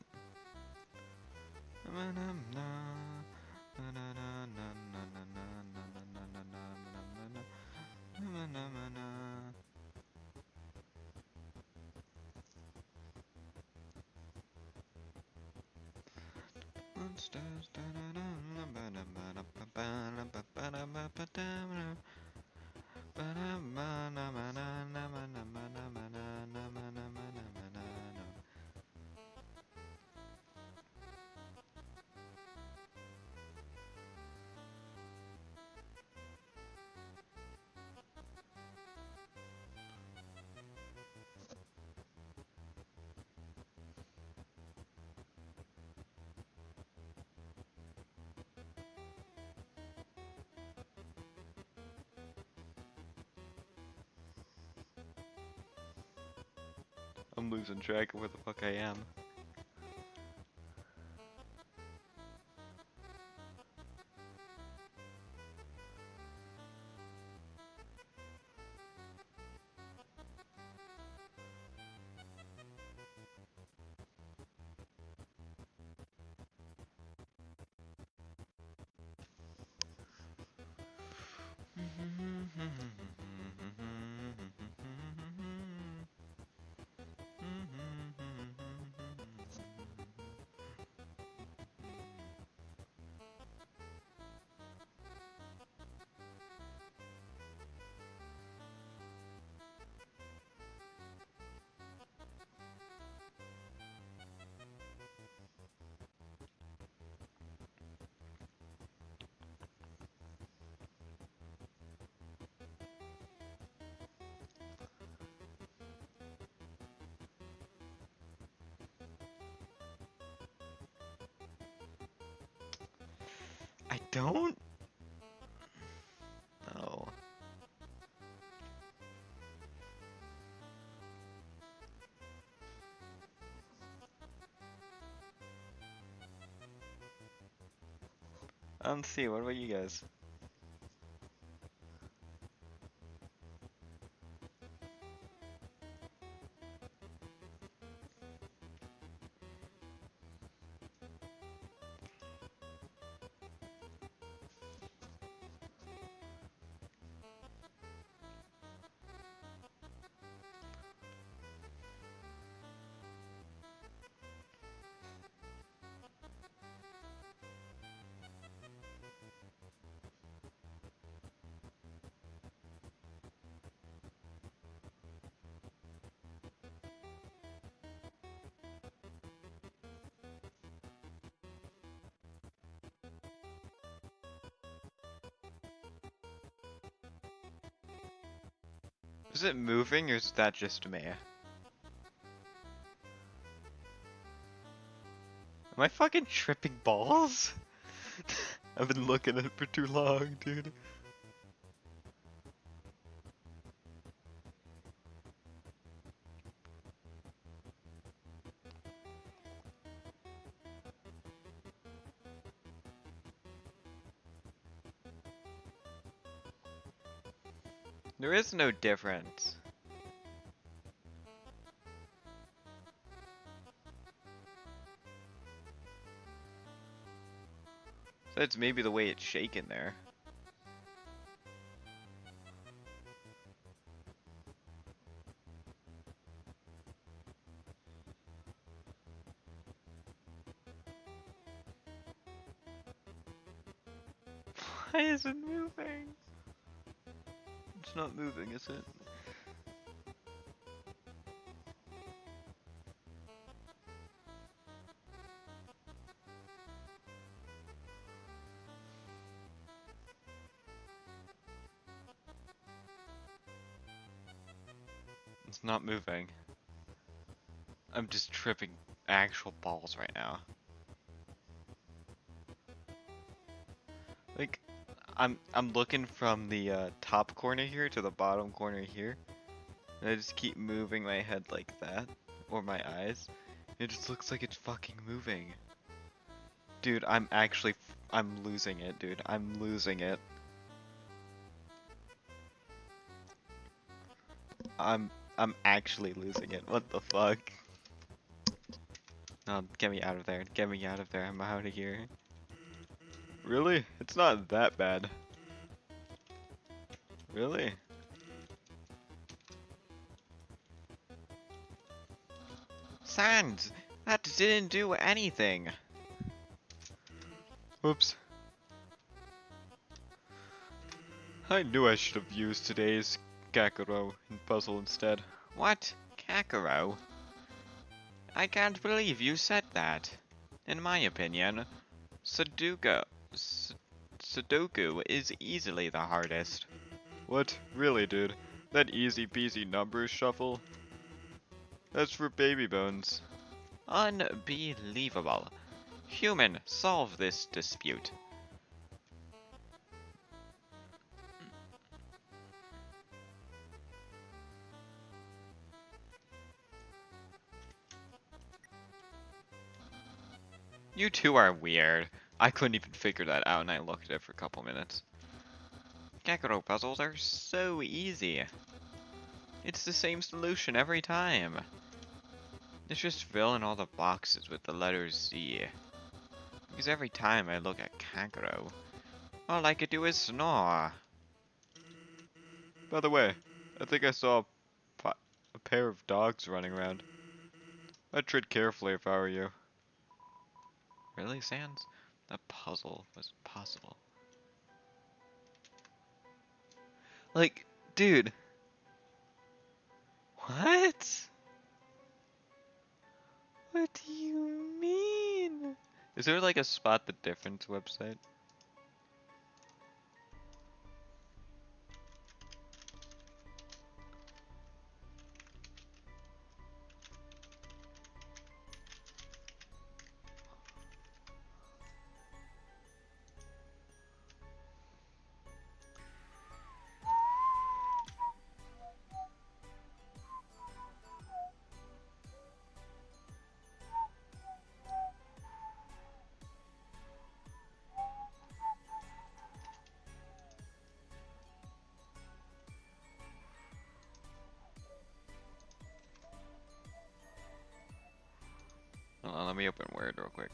I'm losing track of where the fuck I am. I don't know. Let's see, what about you guys? Is it moving or is that just me? Am I fucking tripping balls? I've been looking at it for too long, dude. There is no difference. So it's maybe the way it's shaking there. Why is it moving? It's not moving, is it? not moving. I'm just tripping actual balls right now. Like, I'm looking from the top corner here to the bottom corner here, and I just keep moving my head like that, or my eyes. It just looks like it's fucking moving. Dude, I'm losing it, dude. I'm losing it. I'm actually losing it. What the fuck? No, get me out of there. Get me out of there. I'm out of here. Really? It's not that bad. Really? Sans! That didn't do anything! Oops. I knew I should have used today's Kakuro puzzle instead. What? Kakuro? I can't believe you said that. In my opinion, Sudoku, Sudoku is easily the hardest. What? Really, dude? That easy peasy numbers shuffle? That's for baby bones. Unbelievable. Human, solve this dispute. You two are weird. I couldn't even figure that out and I looked at it for a couple minutes. Kakuro puzzles are so easy. It's the same solution every time. It's just fill in all the boxes with the letter Z. Because every time I look at Kakuro, all I could do is snore. By the way, I think I saw a pair of dogs running around. I'd tread carefully if I were you. Really, Sans? That puzzle was possible. Like, dude. What? What do you mean? Is there like a spot the difference website? Hold on, let me open Word real quick.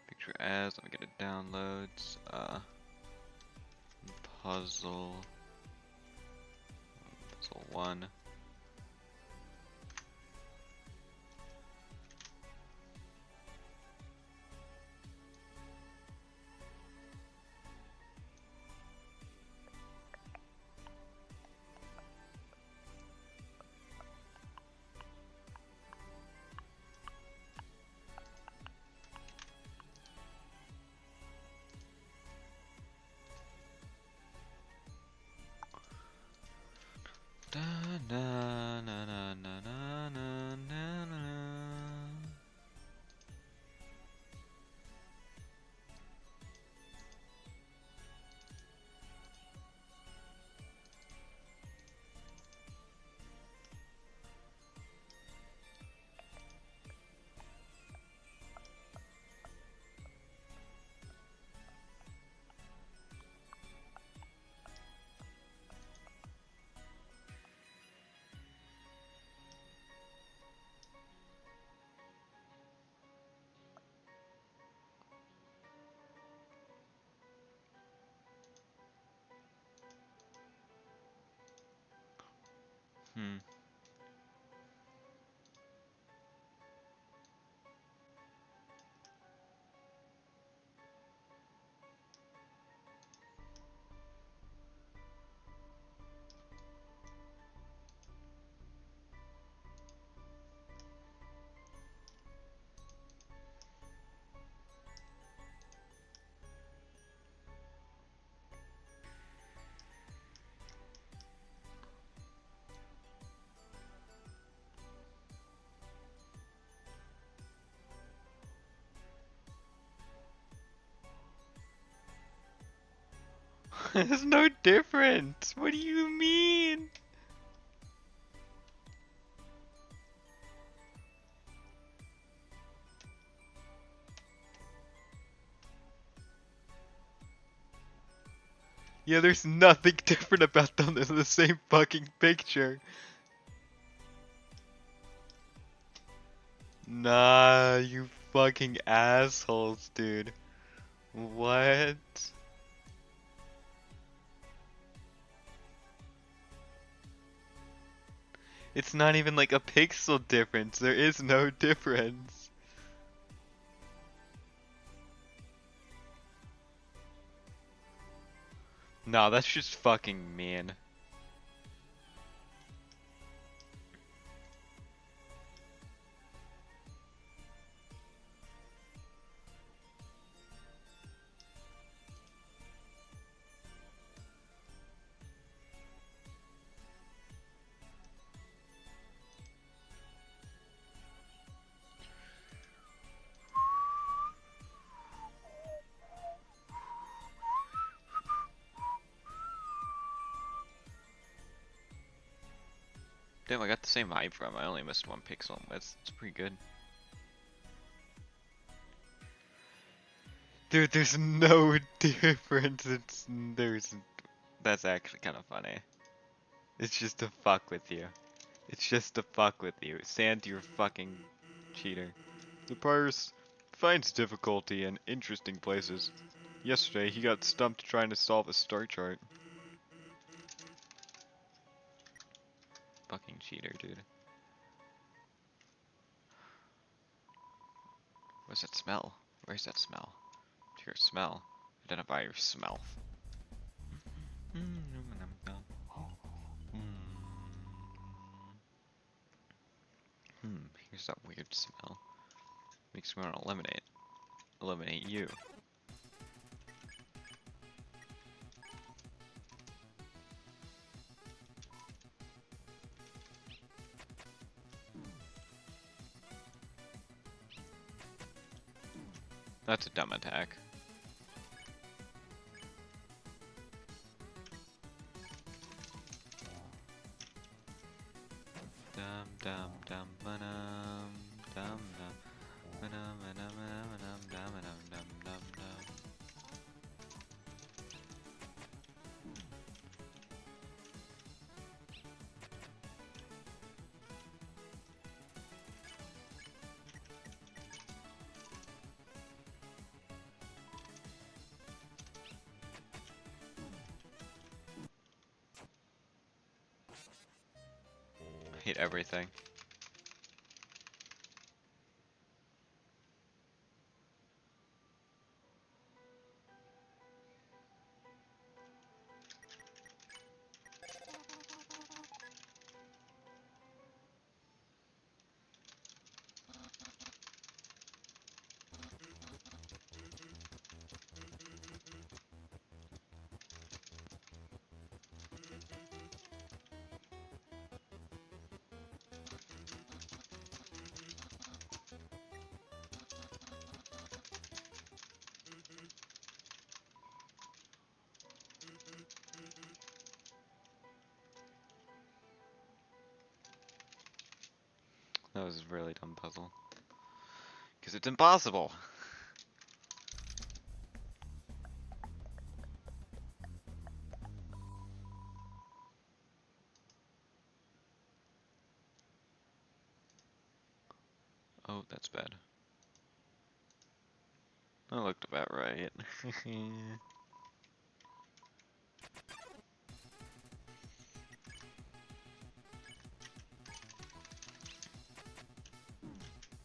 Picture as, let me get it downloads. Puzzle. Puzzle 1. Da, na, There's no difference. What do you mean? Yeah, there's nothing different about them. They're the same fucking picture. Nah, you fucking assholes, dude. What? It's not even like a pixel difference. There is no difference. No, that's just fucking mean. Damn, I got the same vibe from. I only missed one pixel. That's pretty good. Dude, there's no difference. That's actually kind of funny. It's just to fuck with you. It's just to fuck with you. Sand, you're a fucking cheater. The Pyrus finds difficulty in interesting places. Yesterday, he got stumped trying to solve a star chart. Fucking cheater, dude. What's that smell? Where's that smell? What's your smell? Identify your smell. Here's that weird smell. Makes me want to eliminate you. That's a dumb attack. Dum dum dum ba-dum dum dum ba-dum ba-dum ba-dum dum dum dum dum dum. I hate everything. That was a really dumb puzzle. Because it's impossible! Oh, that's bad. That looked about right.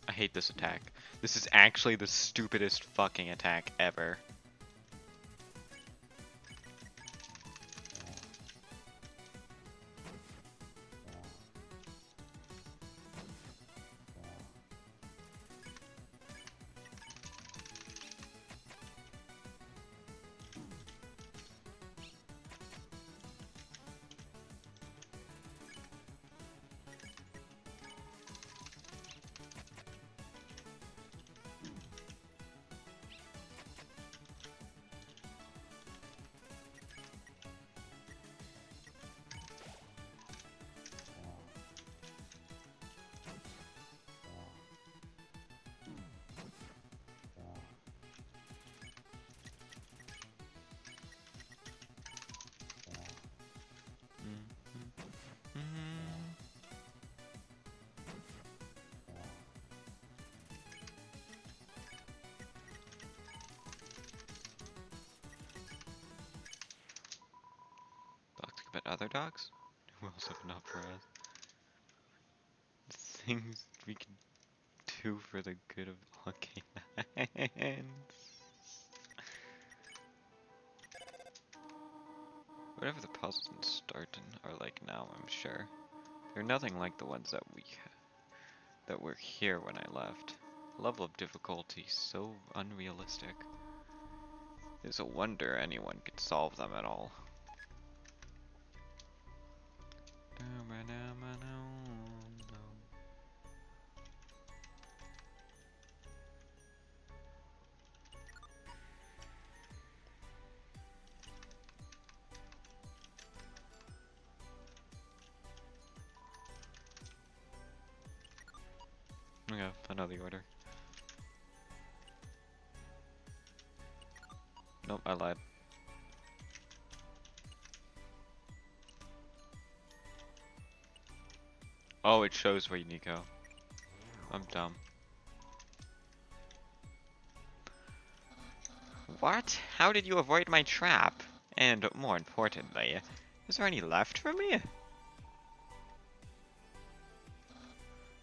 I hate this attack. This is actually the stupidest fucking attack ever. other dogs? Who else have enough for us? Things we can do for the good of all canines. Whatever the puzzles in Starton are like now, I'm sure. They're nothing like the ones that were here when I left. Level of difficulty so unrealistic. It's a wonder anyone could solve them at all. Okay, another order. Nope, I lied. Oh, it shows where you need to go. I'm dumb. What? How did you avoid my trap? And more importantly, is there any left for me?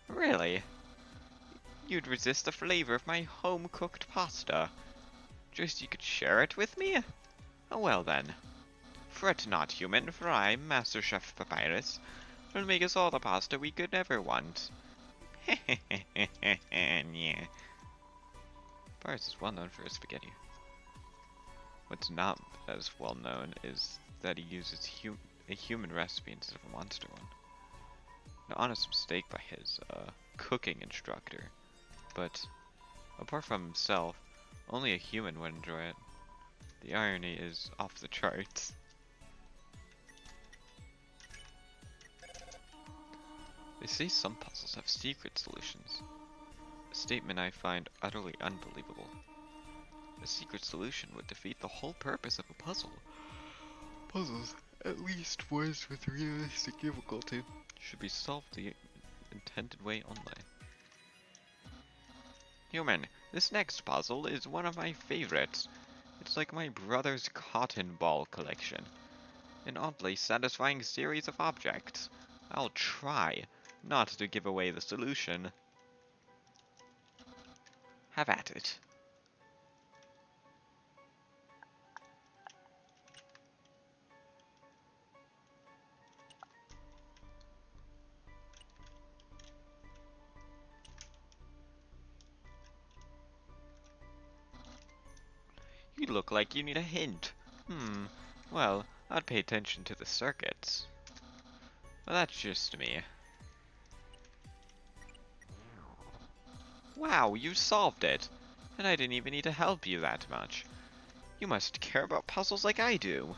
Really? You'd resist the flavor of my home-cooked pasta. Just you could share it with me? Oh well then. Fret not, human, for I, Master Chef Papyrus, will make us all the pasta we could ever want. Yeah. Papyrus is well known for his spaghetti. What's not as well known is that he uses a human recipe instead of a monster one. An honest mistake by his cooking instructor, but apart from himself, only a human would enjoy it. The irony is off the charts. They say some puzzles have secret solutions, a statement I find utterly unbelievable. A secret solution would defeat the whole purpose of a puzzle. Puzzles, at least ones with realistic difficulty, should be solved the intended way only. Human, this next puzzle is one of my favorites. It's like my brother's cotton ball collection. An oddly satisfying series of objects. I'll try not to give away the solution. Have at it. You look like you need a hint. Well, I'd pay attention to the circuits. Well, that's just me. Wow, you solved it! And I didn't even need to help you that much. You must care about puzzles like I do.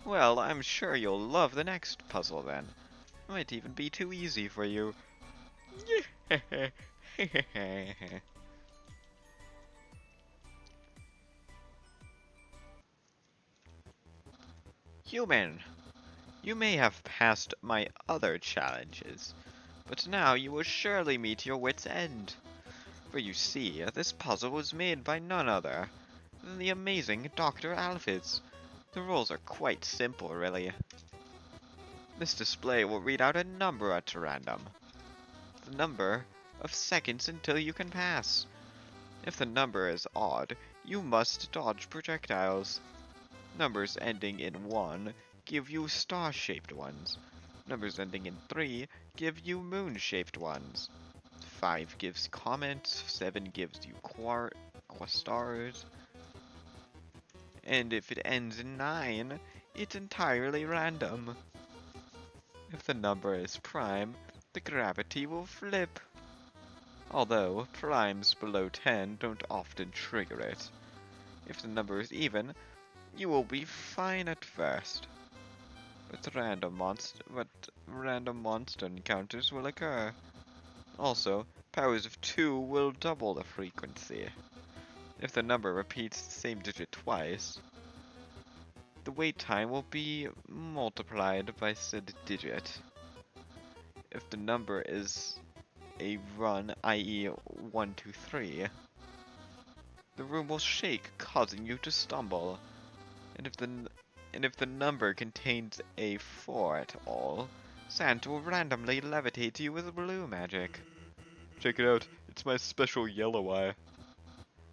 Well, I'm sure you'll love the next puzzle then. Might even be too easy for you. Human, you may have passed my other challenges, but now you will surely meet your wit's end. For you see, this puzzle was made by none other than the amazing Dr. Alphys. The rules are quite simple, really. This display will read out a number at random. The number of seconds until you can pass. If the number is odd, you must dodge projectiles. Numbers ending in 1 give you star-shaped ones. Numbers ending in 3 give you moon-shaped ones. 5 gives comets, 7 gives you quastars, and if it ends in 9, it's entirely random. If the number is prime, the gravity will flip. Although primes below 10 don't often trigger it. If the number is even, you will be fine at first. But random monster encounters will occur. Also, powers of 2 will double the frequency. If the number repeats the same digit twice, the wait time will be multiplied by said digit. If the number is a run, i.e. 1, 2, 3, the room will shake, causing you to stumble. And if the And if the number contains a 4 at all, Santa will randomly levitate you with blue magic. Check it out, it's my special yellow eye.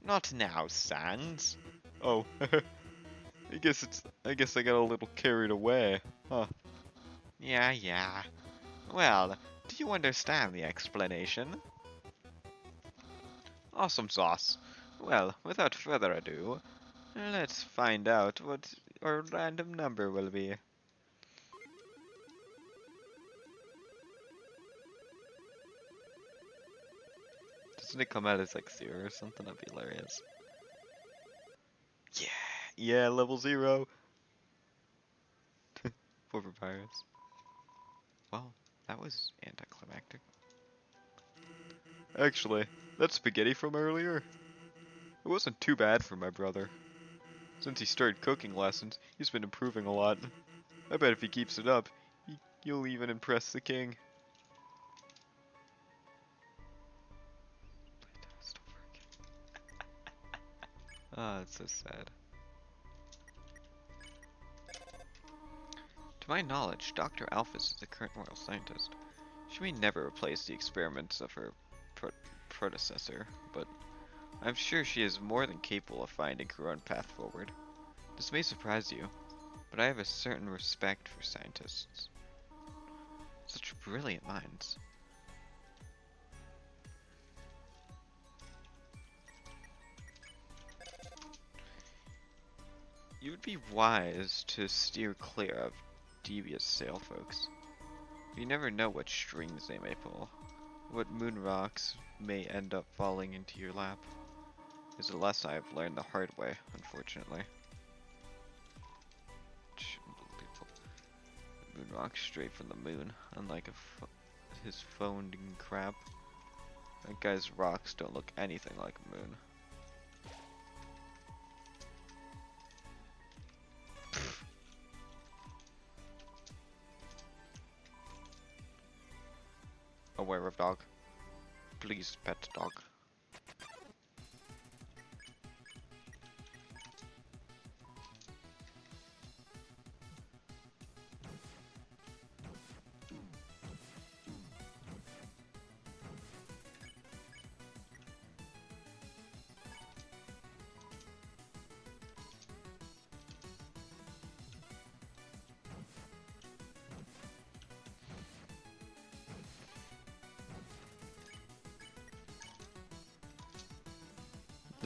Not now, Sans. Oh, I guess I got a little carried away, huh? Yeah. Well, do you understand the explanation? Awesome sauce. Well, without further ado, let's find out what our random number will be. Doesn't it come out as like 0 or something? That'd be hilarious. Yeah, level 0. For pirates. Well, that was anticlimactic. Actually, that spaghetti from earlier, it wasn't too bad for my brother. Since he started cooking lessons, he's been improving a lot. I bet if he keeps it up, he'll even impress the king. Ah, it's so sad. To my knowledge, Dr. Alphys is the current royal scientist. She may never replace the experiments of her predecessor, but I'm sure she is more than capable of finding her own path forward. This may surprise you, but I have a certain respect for scientists. Such brilliant minds. You would be wise to steer clear of devious sail folks. You never know what strings they may pull, what moon rocks may end up falling into your lap. Is a lesson I've learned the hard way, unfortunately. Unbelievable. Moon rock straight from the moon, unlike his phoned crap. That guy's rocks don't look anything like a moon. Aware of dog. Please pet dog.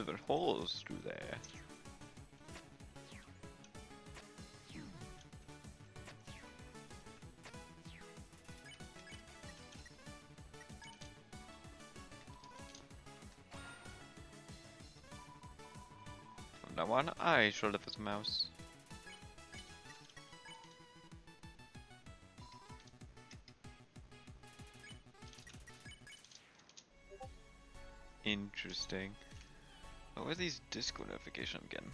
There are holes through there. From now on, I shall live as a mouse. Interesting. What were these Discord notifications again?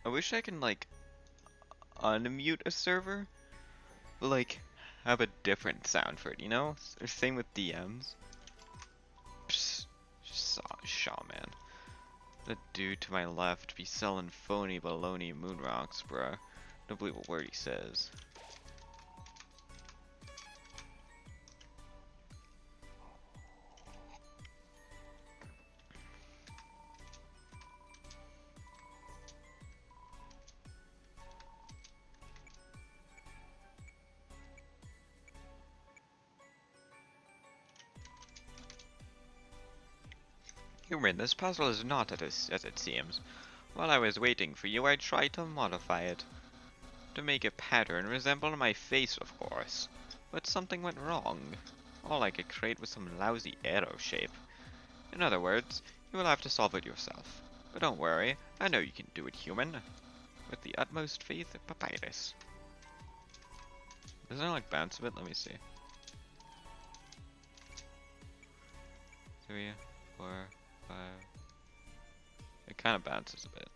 I wish I can like unmute a server, but like have a different sound for it, you know? Same with DMs. Psst, Shaw man. That dude to my left be selling phony baloney moon rocks, bruh. Don't believe a word he says. Human, this puzzle is not as it seems. While I was waiting for you, I tried to modify it. To make a pattern resemble my face, of course. But something went wrong. All I could create was some lousy arrow shape. In other words, you will have to solve it yourself. But don't worry, I know you can do it, human. With the utmost faith in Papyrus. Doesn't it like bounce a bit? Let me see. 3, 4, 5. It kind of bounces a bit.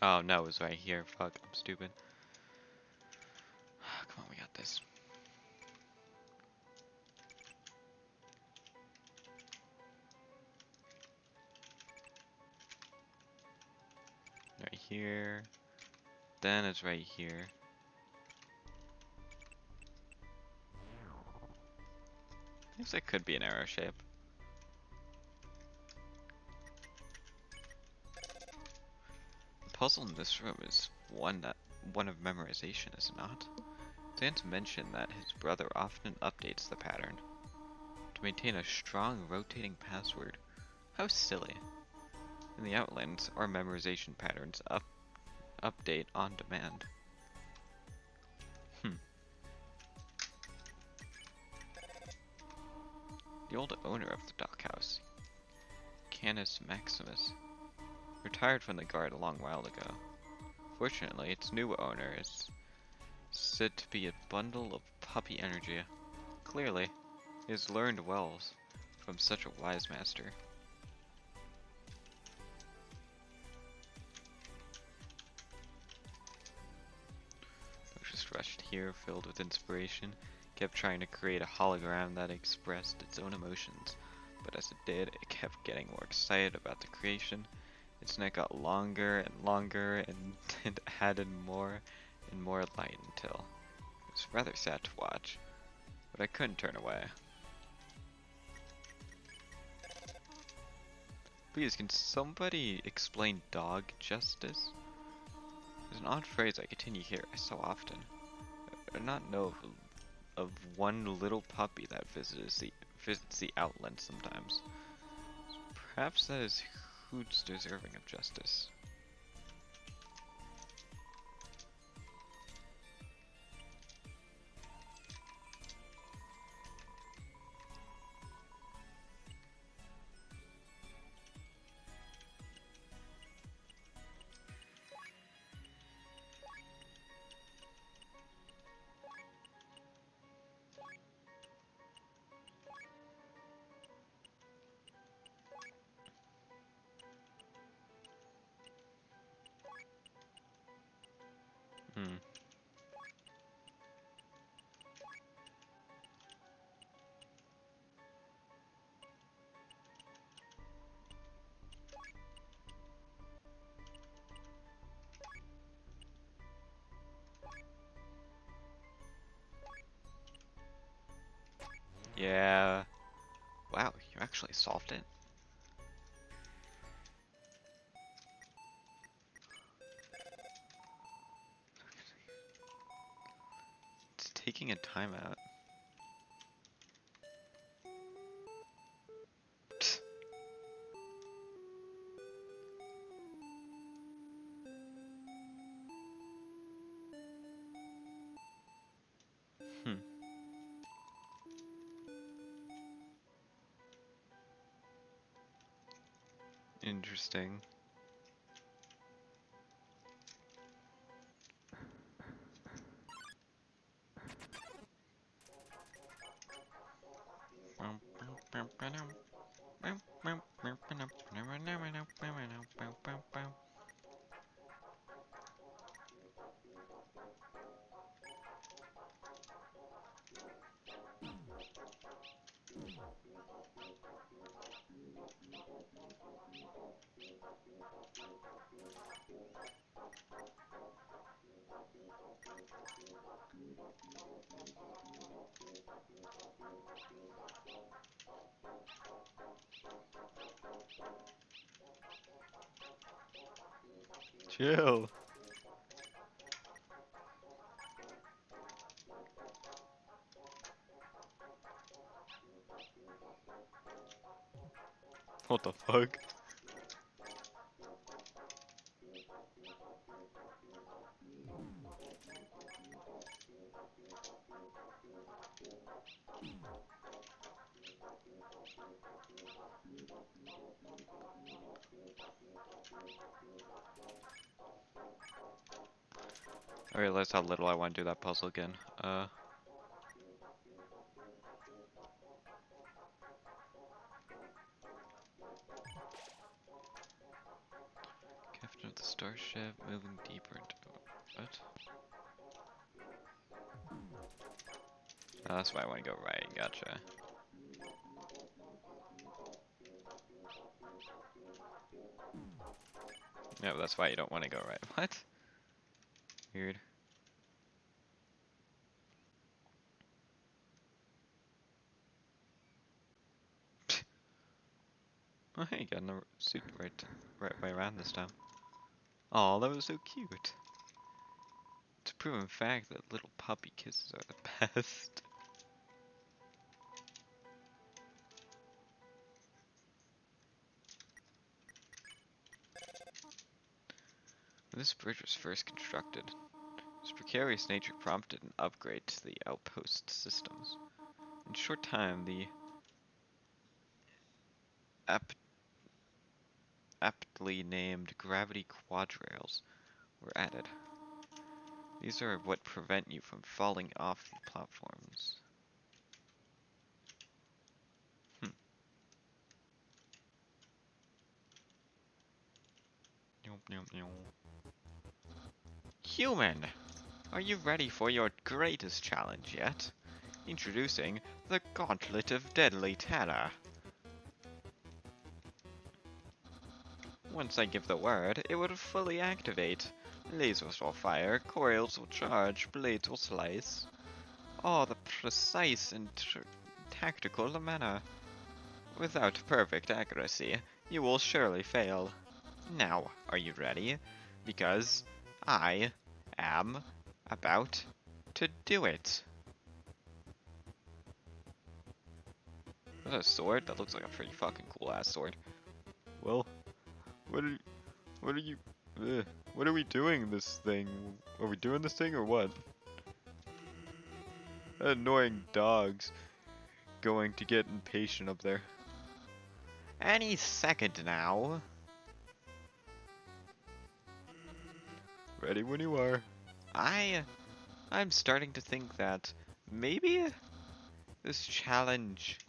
Oh no, it was right here. Fuck, I'm stupid. Come on, we got this. Right here. Then it's right here. I guess it could be an arrow shape. The puzzle in this room is one of memorization, is it not? Sans mentioned that his brother often updates the pattern to maintain a strong rotating password. How silly. In the Outlands, our memorization patterns update on demand. The old owner of the dockhouse, Canis Maximus, retired from the guard a long while ago. Fortunately, its new owner is said to be a bundle of puppy energy. Clearly, he has learned well from such a wise master. I just rushed here, filled with inspiration, kept trying to create a hologram that expressed its own emotions, but as it did, it kept getting more excited about the creation. Its neck got longer and longer, and it added more and more light until it was rather sad to watch, but I couldn't turn away. Please, can somebody explain dog justice? It's an odd phrase I continue to hear so often. I do not know of one little puppy that visits the outland sometimes. Perhaps that is who's deserving of justice. Hmm. Yeah. Wow, you actually solved it. It's taking a timeout. Hmm. Interesting. Chill. What the fuck? I realized how little I want to do that puzzle again. Captain of the starship, moving deeper into what? Oh, that's why I want to go right. Gotcha. No, that's why you don't want to go right. What? Weird. Oh, hey, got the suit right way around this time. Oh, that was so cute. It's a proven fact that little puppy kisses are the best. When this bridge was first constructed, its precarious nature prompted an upgrade to the outpost systems. In a short time, the aptly named gravity quadrails were added. These are what prevent you from falling off the platforms. Human! Are you ready for your greatest challenge yet? Introducing the Gauntlet of Deadly Terror. Once I give the word, it will fully activate. Lasers will fire, coils will charge, blades will slice. All the precise and tactical manner. Without perfect accuracy, you will surely fail. Now, are you ready? Because I am about to do it. Is that a sword? That looks like a pretty fucking cool ass sword. Well, what are what are you what are we doing this thing? Are we doing this thing or what? Annoying dogs going to get impatient up there. Any second now. Ready when you are. I'm starting to think that maybe this challenge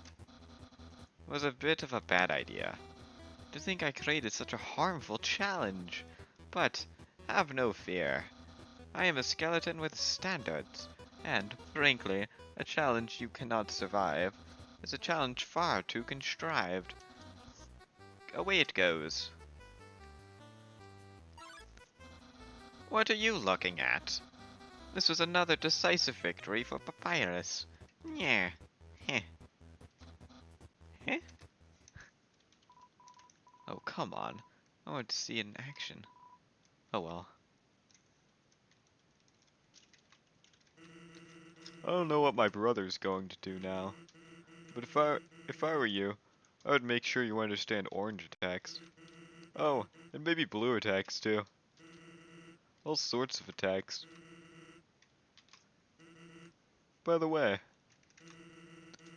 was a bit of a bad idea. To think I created such a harmful challenge. But have no fear. I am a skeleton with standards, and, frankly, a challenge you cannot survive is a challenge far too contrived. Away it goes. What are you looking at? This was another decisive victory for Papyrus. Yeah. Heh. Heh? Oh, come on. I want to see it in action. Oh well. I don't know what my brother's going to do now. But if I were you, I would make sure you understand orange attacks. Oh, and maybe blue attacks too. All sorts of attacks. By the way,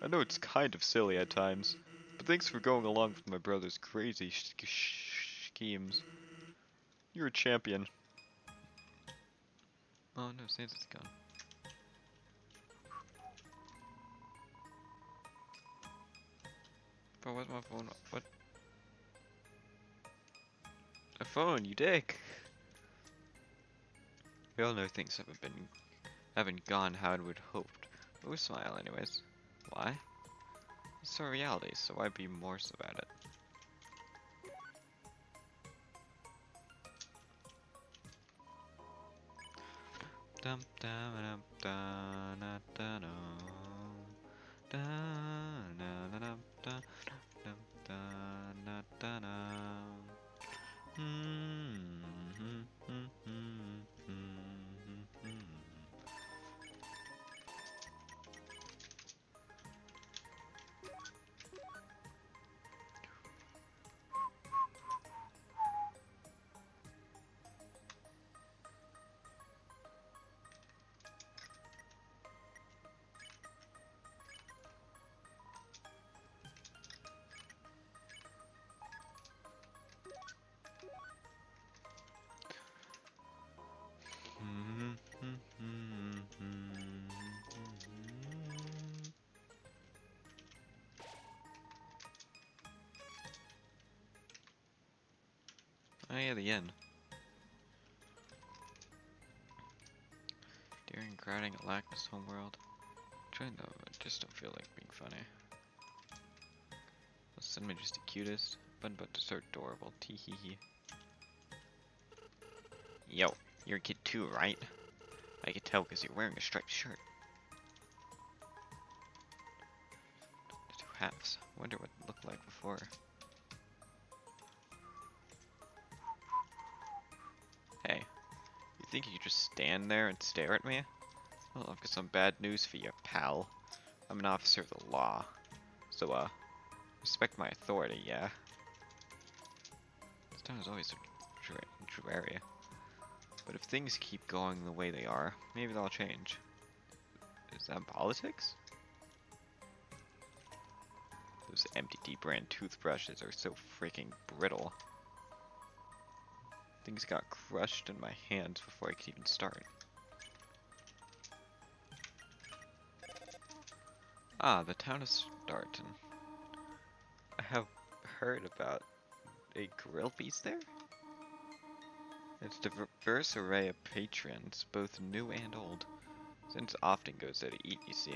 I know it's kind of silly at times, but thanks for going along with my brother's crazy schemes. You're a champion. Oh no, Santa's gone. Bro, where's my phone? What? A phone, you dick! We all know things haven't gone how I would hoped, but we smile anyways. Why? It's our reality, so why be morose about it? Dum dum dum dum. Oh yeah, the inn. During crowding at Lackness homeworld. Trying though, I just don't feel like being funny. Well, Cinnamon just the cutest, but so adorable. Tee hee hee. Yo, you're a kid too, right? I can tell because you're wearing a striped shirt. The two halves. Wonder what it looked like before. Hey, you think you could just stand there and stare at me? Well, I've got some bad news for you, pal. I'm an officer of the law. So, respect my authority, yeah? This town is always so dreary. But if things keep going the way they are, maybe they'll change. Is that politics? Those MTT brand toothbrushes are so freaking brittle. Things got crushed in my hands before I could even start. Ah, the town of Starton. I have heard about a grill feast there? Its diverse array of patrons, both new and old. Since often goes there to eat, you see.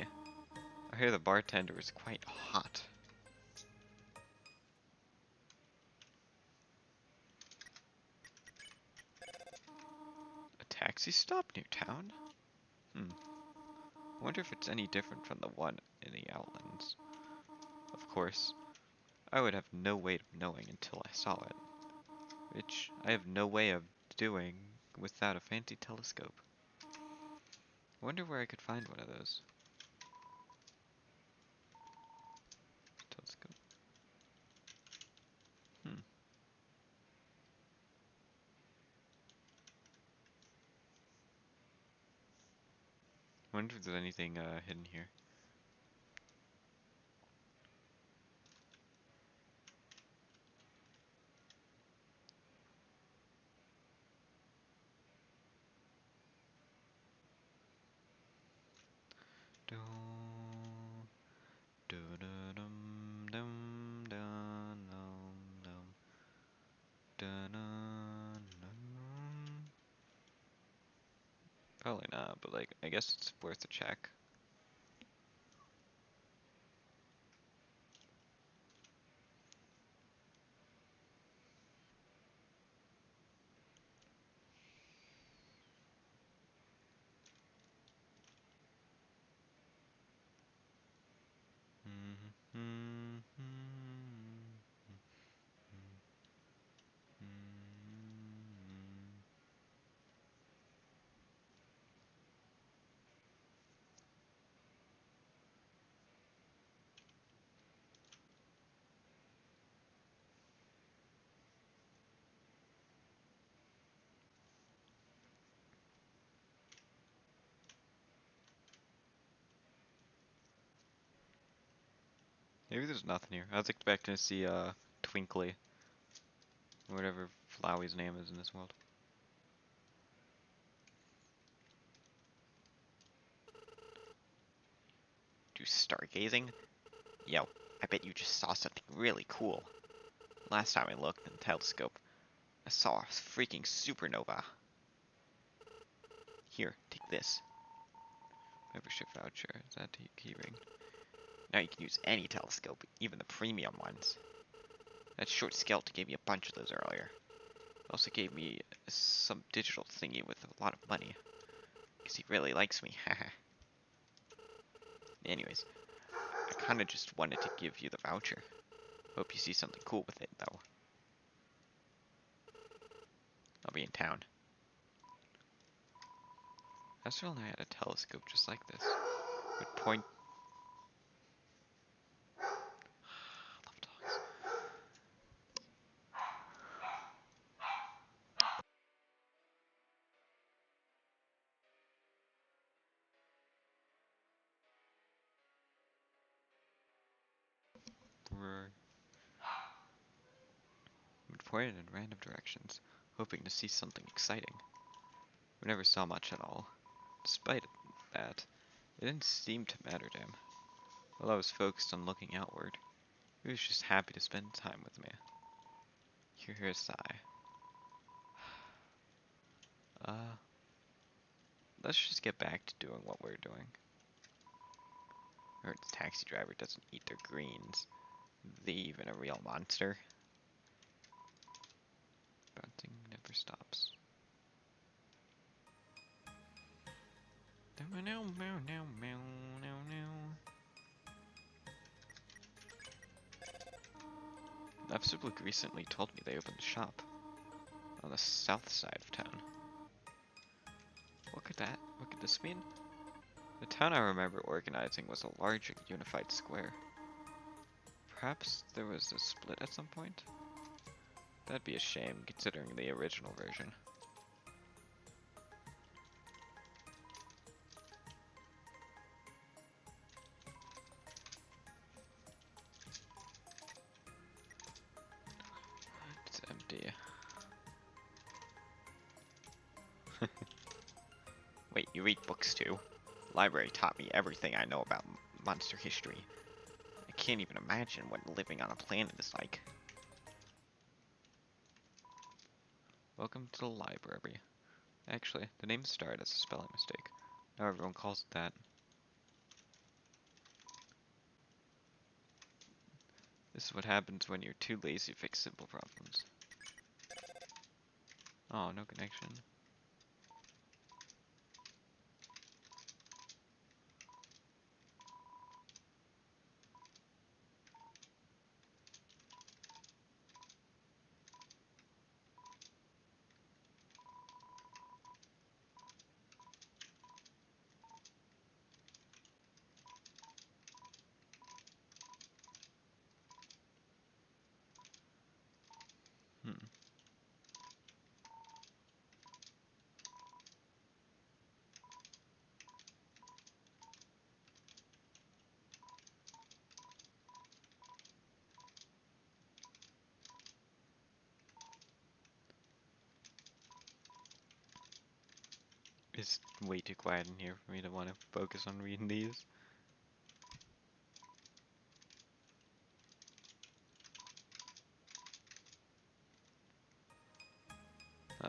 I hear the bartender is quite hot. A taxi stop near town? I wonder if it's any different from the one in the Outlands. Of course, I would have no way of knowing until I saw it, which I have no way of doing without a fancy telescope. I wonder where I could find one of those. Telescope. Wonder if there's anything hidden here. Probably not, but like, I guess it's worth a check. Maybe there's nothing here. I was expecting to see Twinkly, or whatever Flowey's name is in this world. Do stargazing? Yo, I bet you just saw something really cool. Last time I looked in the telescope, I saw a freaking supernova. Here, take this. Membership voucher. Is that the keyring? Now you can use any telescope, even the premium ones. That short skeleton gave me a bunch of those earlier. Also gave me some digital thingy with a lot of money. Because he really likes me, haha. Anyways, I kinda just wanted to give you the voucher. Hope you see something cool with it, though. I'll be in town. I was I had a telescope just like this. Would point... I love dogs. Would point it in random directions, hoping to see something exciting. We never saw much at all. Despite that, it didn't seem to matter to him. While I was focused on looking outward, he was just happy to spend time with me. You hear a sigh. Uh, let's just get back to doing what we're doing. Or the taxi driver doesn't eat their greens. They even a real monster. Bouncing never stops. Absolute recently told me they opened a shop on the south side of town. What could this mean? The town I remember organizing was a large unified square. Perhaps there was a split at some point? That'd be a shame, considering the original version. It's empty. Wait, you read books too? Library taught me everything I know about monster history. I can't even imagine what living on a planet is like. Welcome to the library. Actually, the name started as a spelling mistake. Now everyone calls it that. This is what happens when you're too lazy to fix simple problems. Oh, no connection. Hmm. It's way too quiet in here for me to want to focus on reading these.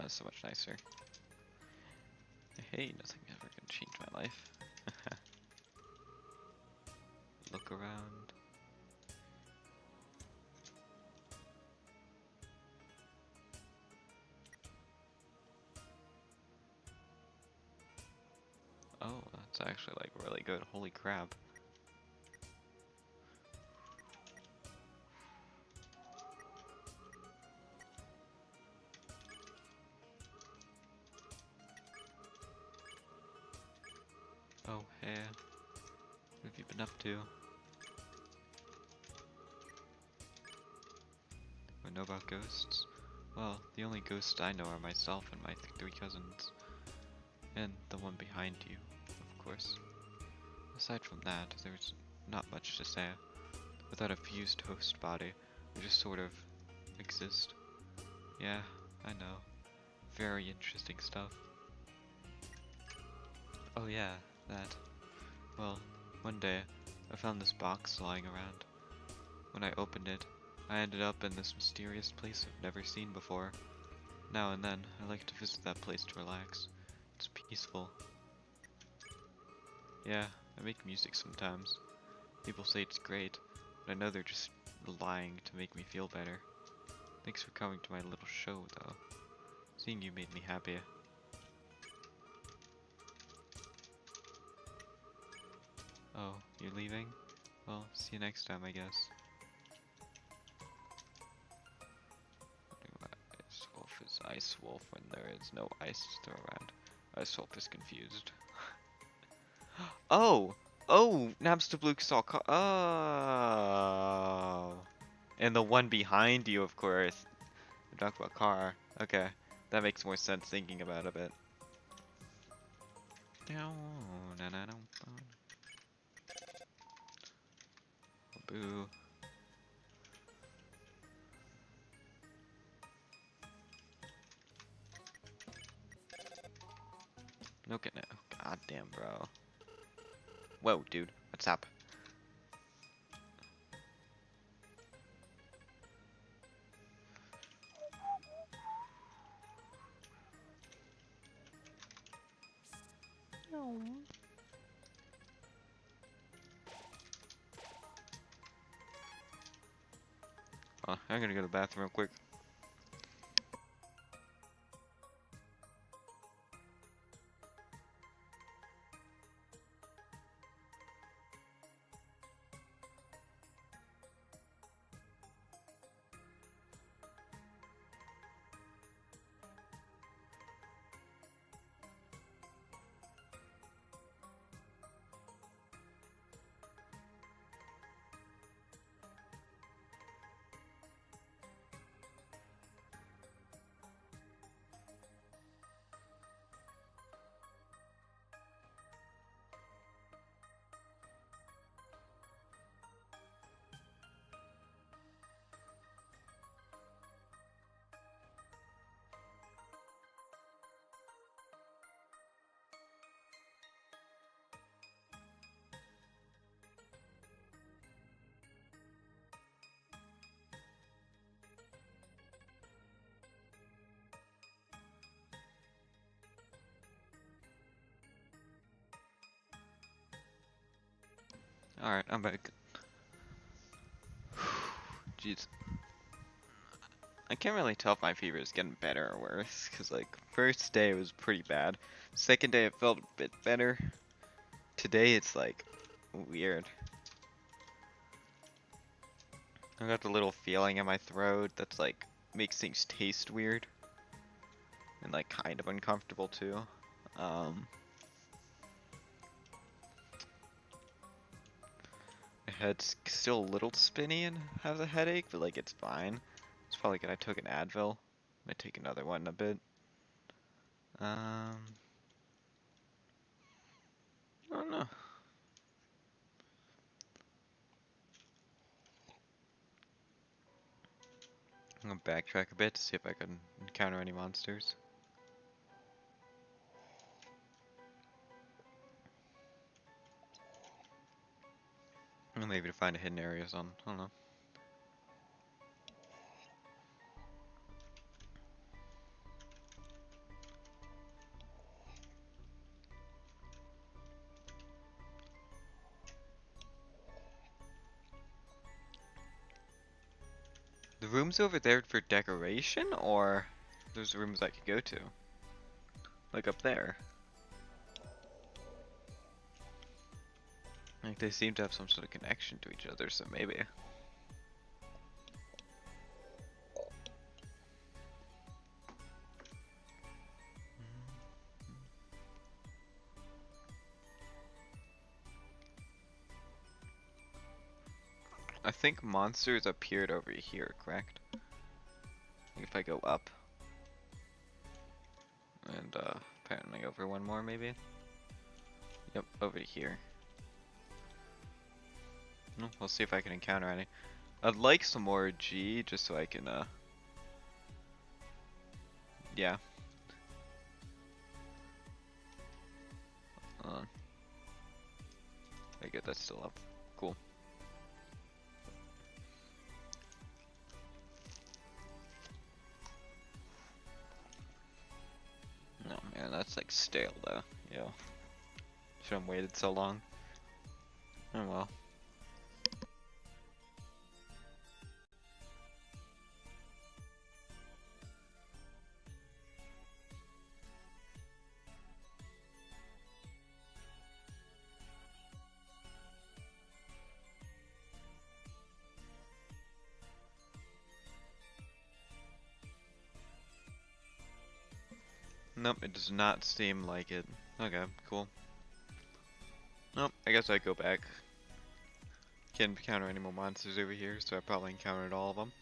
So much nicer. Hey, nothing ever gonna change my life. Look around. Oh, that's actually like really good. Holy crap. Oh, hey. What have you been up to? I know about ghosts? Well, the only ghosts I know are myself and my three cousins. And the one behind you, of course. Aside from that, there's not much to say. Without a fused host body, we just sort of exist. Yeah, I know. Very interesting stuff. Oh yeah, that. Well, one day, I found this box lying around. When I opened it, I ended up in this mysterious place I've never seen before. Now and then, I like to visit that place to relax. It's peaceful. Yeah, I make music sometimes. People say it's great, but I know they're just lying to make me feel better. Thanks for coming to my little show, though. Seeing you made me happy. Oh, you're leaving? Well, see you next time, I guess. Ice Wolf is Ice Wolf when there is no ice to throw around. Ice Wolf is confused. Oh! Oh! Nabstablook saw Oh! And the one behind you, of course. We're talking about car. Okay. That makes more sense thinking about it a bit. Boo. Okay, no. God damn, bro. Whoa, dude. What's up? No. I'm gonna go to the bathroom real quick. Alright, I'm back. Jeez. I can't really tell if my fever is getting better or worse, because, like, first day it was pretty bad. Second day it felt a bit better. Today it's, like, weird. I got the little feeling in my throat that's, like, makes things taste weird. And, like, kind of uncomfortable, too. My head's still a little spinny and has a headache, but, like, it's fine. It's probably good I took an Advil. Might take another one in a bit. I don't know. I'm gonna backtrack a bit to see if I can encounter any monsters. Or maybe to find a hidden area or something. I don't know. The rooms over there for decoration, or there's rooms I could go to? Like up there. Like they seem to have some sort of connection to each other, so maybe. I think monsters appeared over here, correct? If I go up. And apparently over one more maybe? Yep, over here. Well, we'll see if I can encounter any. I'd like some more G just so I can yeah. I get that's still up. Cool. No man, that's like stale though. Yo. Should have waited so long. Oh well. Nope, it does not seem like it. Okay, cool. Nope, I guess I go back. Can't encounter any more monsters over here, so I probably encountered all of them.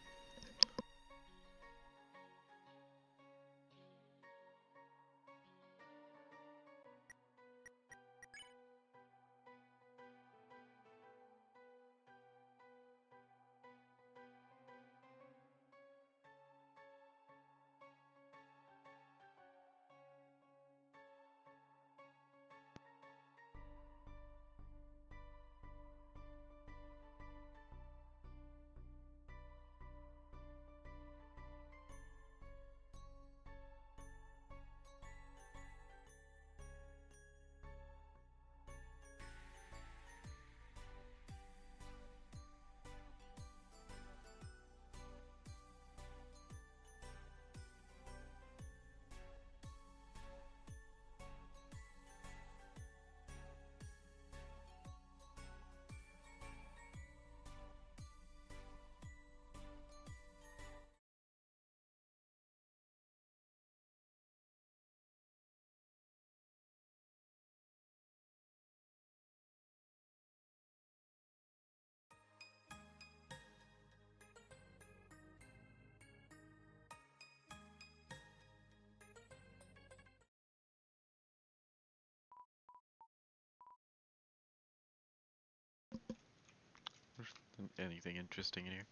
anything interesting in here.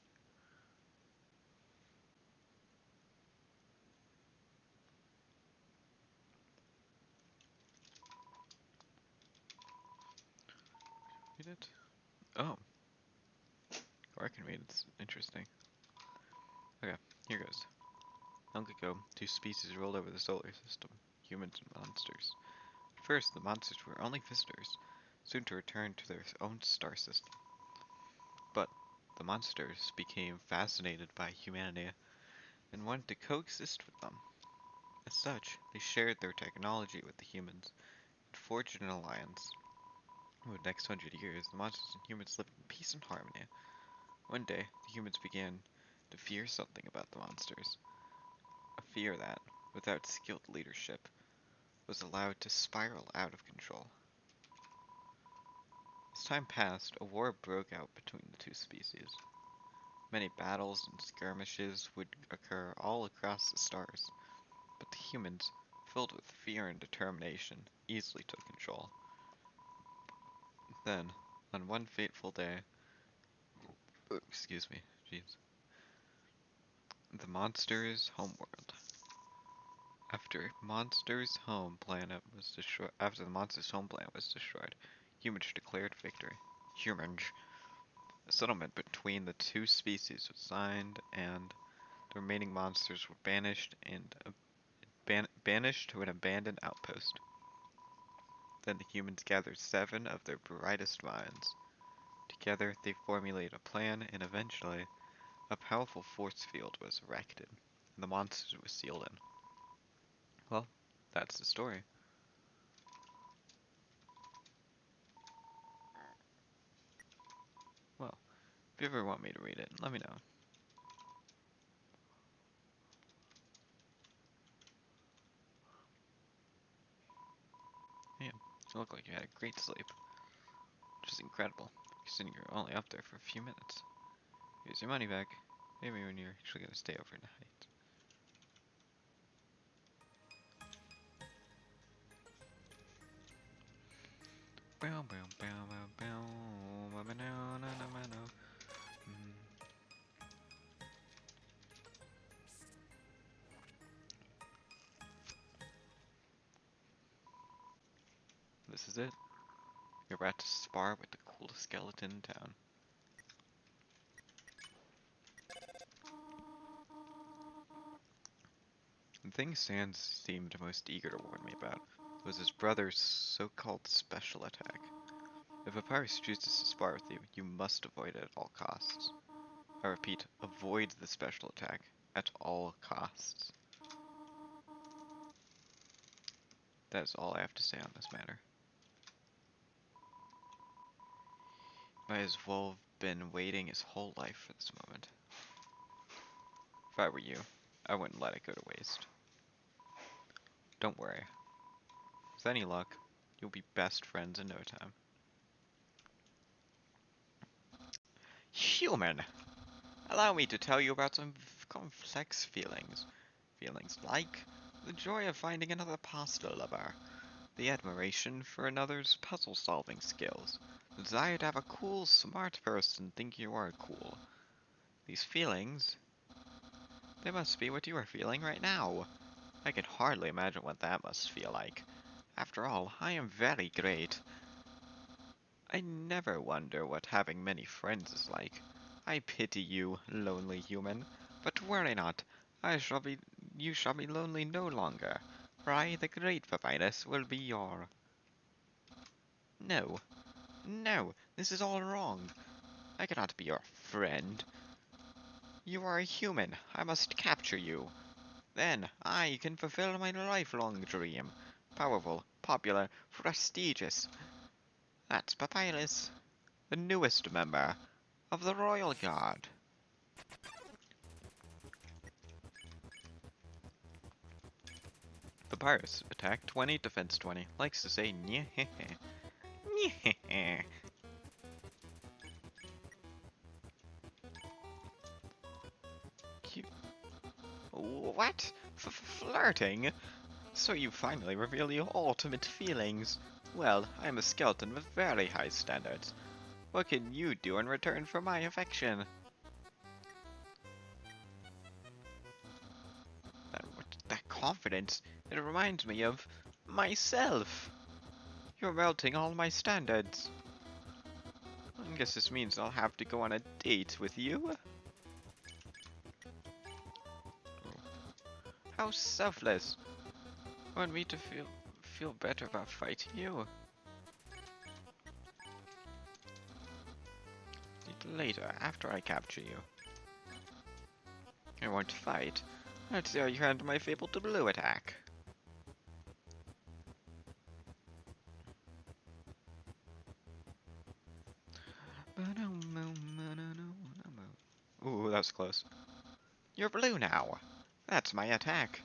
Read it? Oh. Or I can read it. It's interesting. Okay, here goes. Long ago, two species ruled over the solar system, humans and monsters. At first, the monsters were only visitors, soon to return to their own star system. But the monsters became fascinated by humanity and wanted to coexist with them. As such, they shared their technology with the humans and forged an alliance. Over the next 100 years, the monsters and humans lived in peace and harmony. One day, the humans began to fear something about the monsters. A fear that, without skilled leadership, was allowed to spiral out of control. As time passed, a war broke out between the two species. Many battles and skirmishes would occur all across the stars, but the humans, filled with fear and determination, easily took control. Then, on one fateful day, excuse me, jeez, the monster's homeworld. After the monster's home planet was destroyed, humans declared victory. Humans. A settlement between the two species was signed, and the remaining monsters were banished to an abandoned outpost. Then the humans gathered 7 of their brightest minds. Together, they formulated a plan, and eventually, a powerful force field was erected, and the monsters were sealed in. Well, that's the story. Well, if you ever want me to read it, let me know. Yeah, you look like you had a great sleep, which is incredible, considering you're only up there for a few minutes. Here's your money back. Maybe when you're actually gonna stay overnight. This is it. You're about to spar with the coolest skeleton in town. The thing Sans seemed most eager to warn me about was his brother's so-called special attack. If Papyrus chooses to spar with you, you must avoid it at all costs. I repeat, avoid the special attack at all costs. That is all I have to say on this matter. Might as well have been waiting his whole life for this moment. If I were you, I wouldn't let it go to waste. Don't worry. With any luck, you'll be best friends in no time. Human! Allow me to tell you about some complex feelings. Feelings like the joy of finding another pasta lover, the admiration for another's puzzle-solving skills, the desire to have a cool, smart person think you are cool. These feelings, they must be what you are feeling right now. I can hardly imagine what that must feel like. After all, I am very great. I never wonder what having many friends is like. I pity you, lonely human. But worry not, you shall be lonely no longer, for I, the great Papyrus, will be your... No, no, this is all wrong. I cannot be your friend. You are a human. I must capture you. Then I can fulfill my lifelong dream. Powerful, popular, prestigious. That's Papyrus, the newest member of the Royal Guard. Papyrus, attack 20, defense 20. Likes to say nyeh. Nyeh. Cute. What? Flirting? So you finally reveal your ultimate feelings. Well, I'm a skeleton with very high standards. What can you do in return for my affection? That confidence, it reminds me of myself. You're melting all my standards. I guess this means I'll have to go on a date with you. How selfless. Want me to feel better about fighting you? Later, after I capture you. I won't fight. Let's see how you handle my fabled blue attack. Ooh, that was close. You're blue now. That's my attack.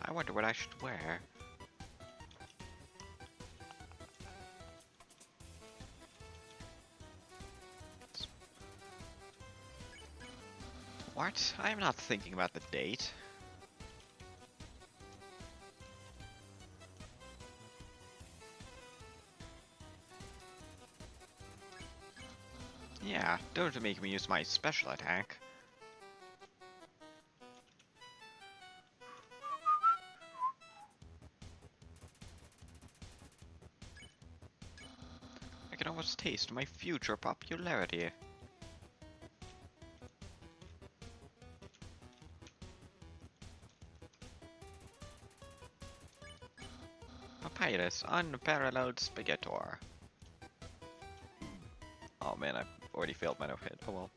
I wonder what I should wear. What? I'm not thinking about the date. Yeah, don't make me use my special attack. I can almost taste my future popularity. Papyrus, unparalleled spaghettor. Oh man, I've already failed my no-hit. Oh well.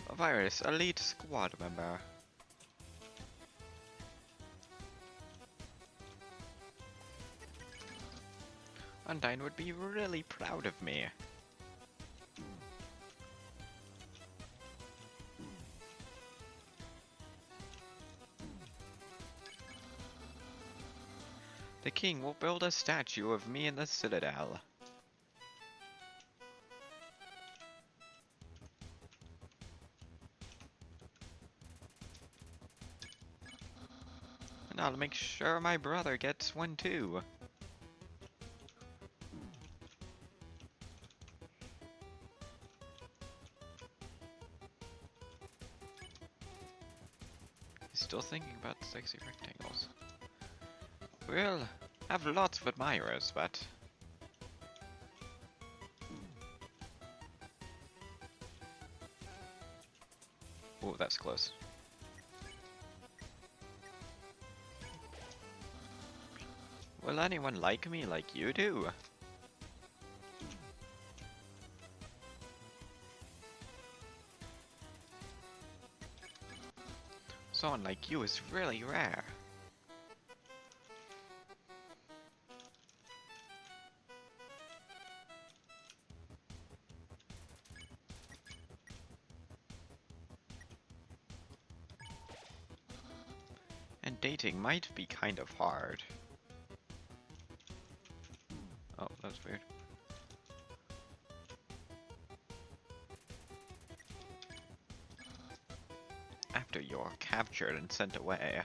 Papyrus, elite squad member. Undyne would be really proud of me. The king will build a statue of me in the citadel. And I'll make sure my brother gets one too. He's still thinking about the sexy rectangles. We'll have lots of admirers, but... Oh, that's close. Will anyone like me like you do? Someone like you is really rare. And dating might be kind of hard. Oh, that's weird. After you're captured and sent away.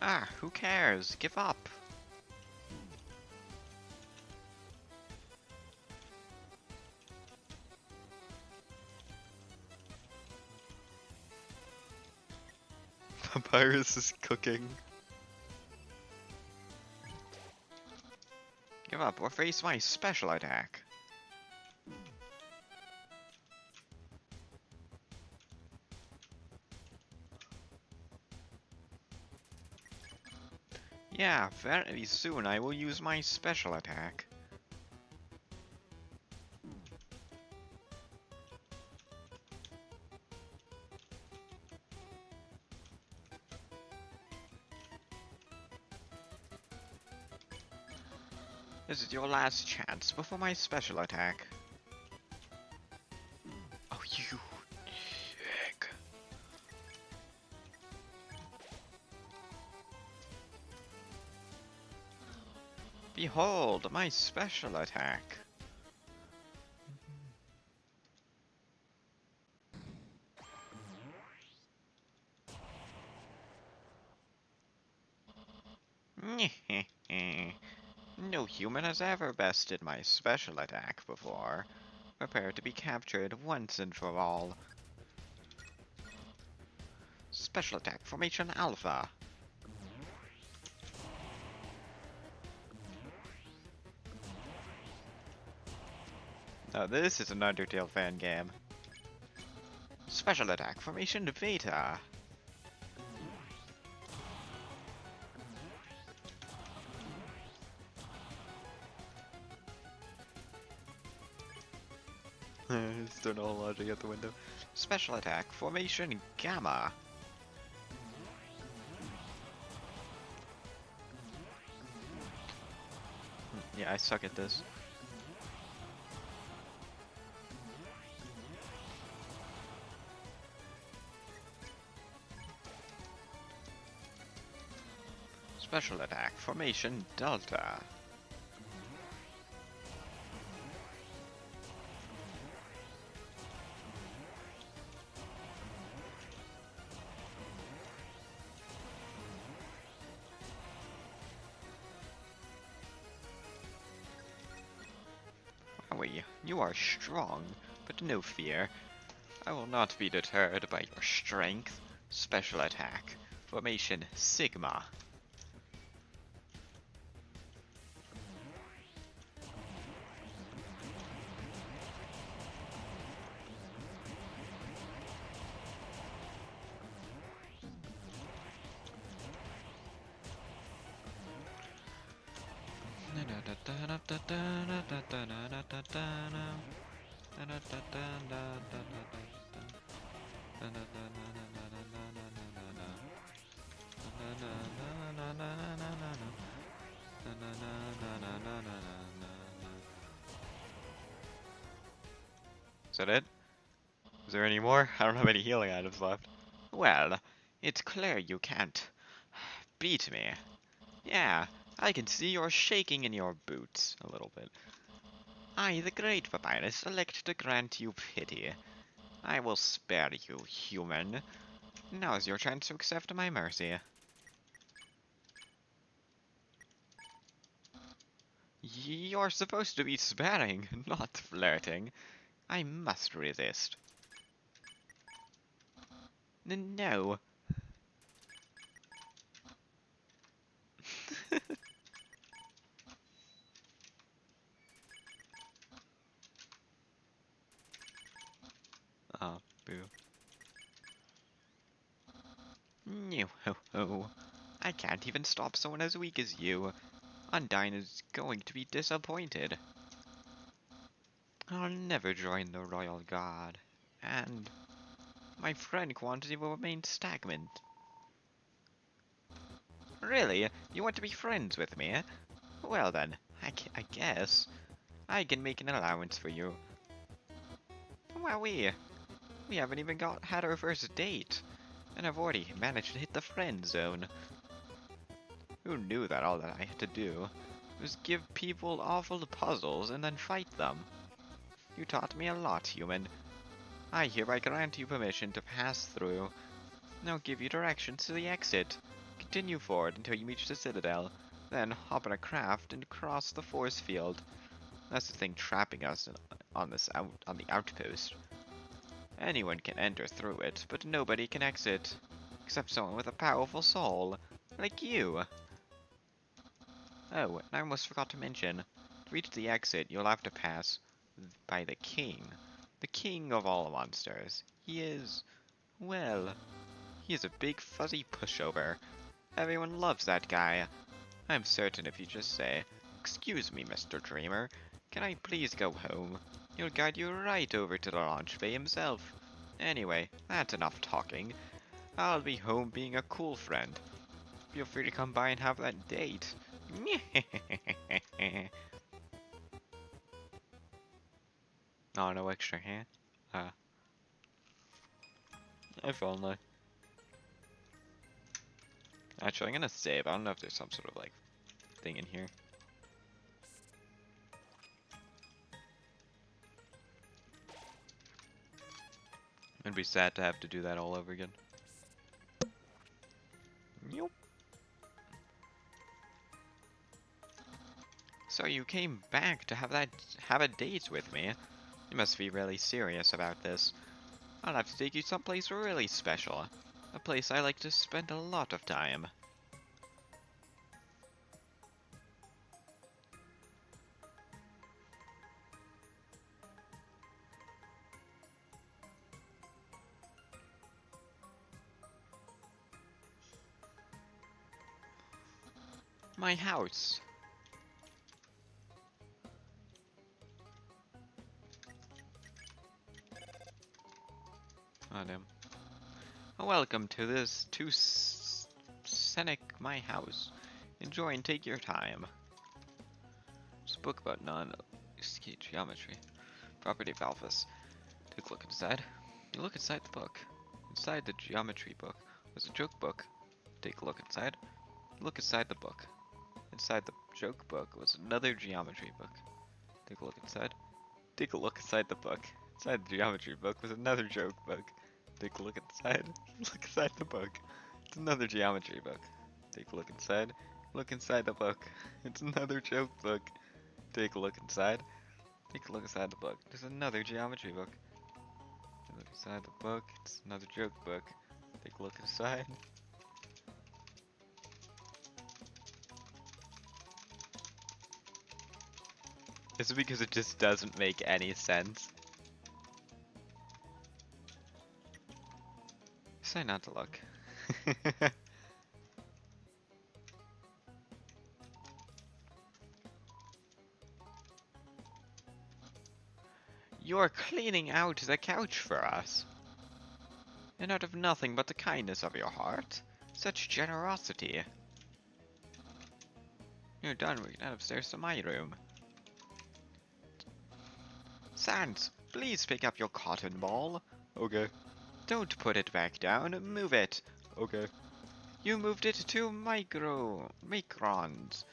Ah, who cares? Give up. Papyrus is cooking. Give up or face my special attack. Yeah, very soon I will use my special attack. This is your last chance before my special attack. Oh, you dick. Behold, my special attack. No human has ever bested my special attack before. Prepare to be captured once and for all. Special attack formation alpha. Now this is an Undertale fan game. Special attack formation beta. Just throwing all logic out the window. Special attack formation gamma. Yeah, I suck at this. Special attack formation delta. Owie, you are strong, but no fear. I will not be deterred by your strength. Special attack formation sigma. Is that it? Is there any more? I don't have any healing items left. Well, it's clear you can't beat me. Yeah, I can see you're shaking in your boots a little bit. I, the Great Papyrus, elect to grant you pity. I will spare you, human. Now's your chance to accept my mercy. You're supposed to be sparing, not flirting. I must resist. No. Oh, boo. No ho ho. I can't even stop someone as weak as you. Undyne is going to be disappointed. I'll never join the Royal Guard. And my friend quantity will remain stagnant. Really? You want to be friends with me? Well then, I guess. I can make an allowance for you. Well, we haven't even had our first date. And I've already managed to hit the friend zone. Who knew that all that I had to do was give people awful puzzles and then fight them? You taught me a lot, human. I hereby grant you permission to pass through. I'll give you directions to the exit. Continue forward until you reach the Citadel, then hop on a craft and cross the force field. That's the thing trapping us on the outpost. Anyone can enter through it, but nobody can exit, except someone with a powerful soul, like you. Oh, and I almost forgot to mention, to reach the exit, you'll have to pass by the king of all monsters. He is, well, he is a big fuzzy pushover. Everyone loves that guy. I'm certain if you just say, "Excuse me, Mr. Dreamer, can I please go home?" He'll guide you right over to the launch bay himself. Anyway, that's enough talking. I'll be home being a cool friend. Feel free to come by and have that date. Oh, no extra hand? If only. Actually, I'm gonna save. I don't know if there's some sort of, like, thing in here. It'd be sad to have to do that all over again. Yup. So you came back to have a date with me? You must be really serious about this. I'll have to take you someplace really special. A place I like to spend a lot of time. My house. Oh damn. Welcome to this scenic my house. Enjoy and take your time. It's a book about non-ski geometry. Property of Alphas. Take a look inside. You look inside the book. Inside the geometry book was a joke book. Take a look inside. Look inside the book. Inside the joke book was another geometry book. Take a look inside. Take a look inside the book. Inside the geometry book was another joke book. Take a look inside. Look inside the book. It's another geometry book. Take a look inside. Look inside the book. It's another joke book. Take a look inside. Take a look inside the book. There's another geometry book. Take a look inside the book. It's another joke book. Take a look inside. Is it because it just doesn't make any sense? Say not to look. You're cleaning out the couch for us. And out of nothing but the kindness of your heart. Such generosity. You're done, we can head upstairs to my room. Sans, please pick up your cotton ball. Okay. Don't put it back down, move it. Okay. You moved it to microns.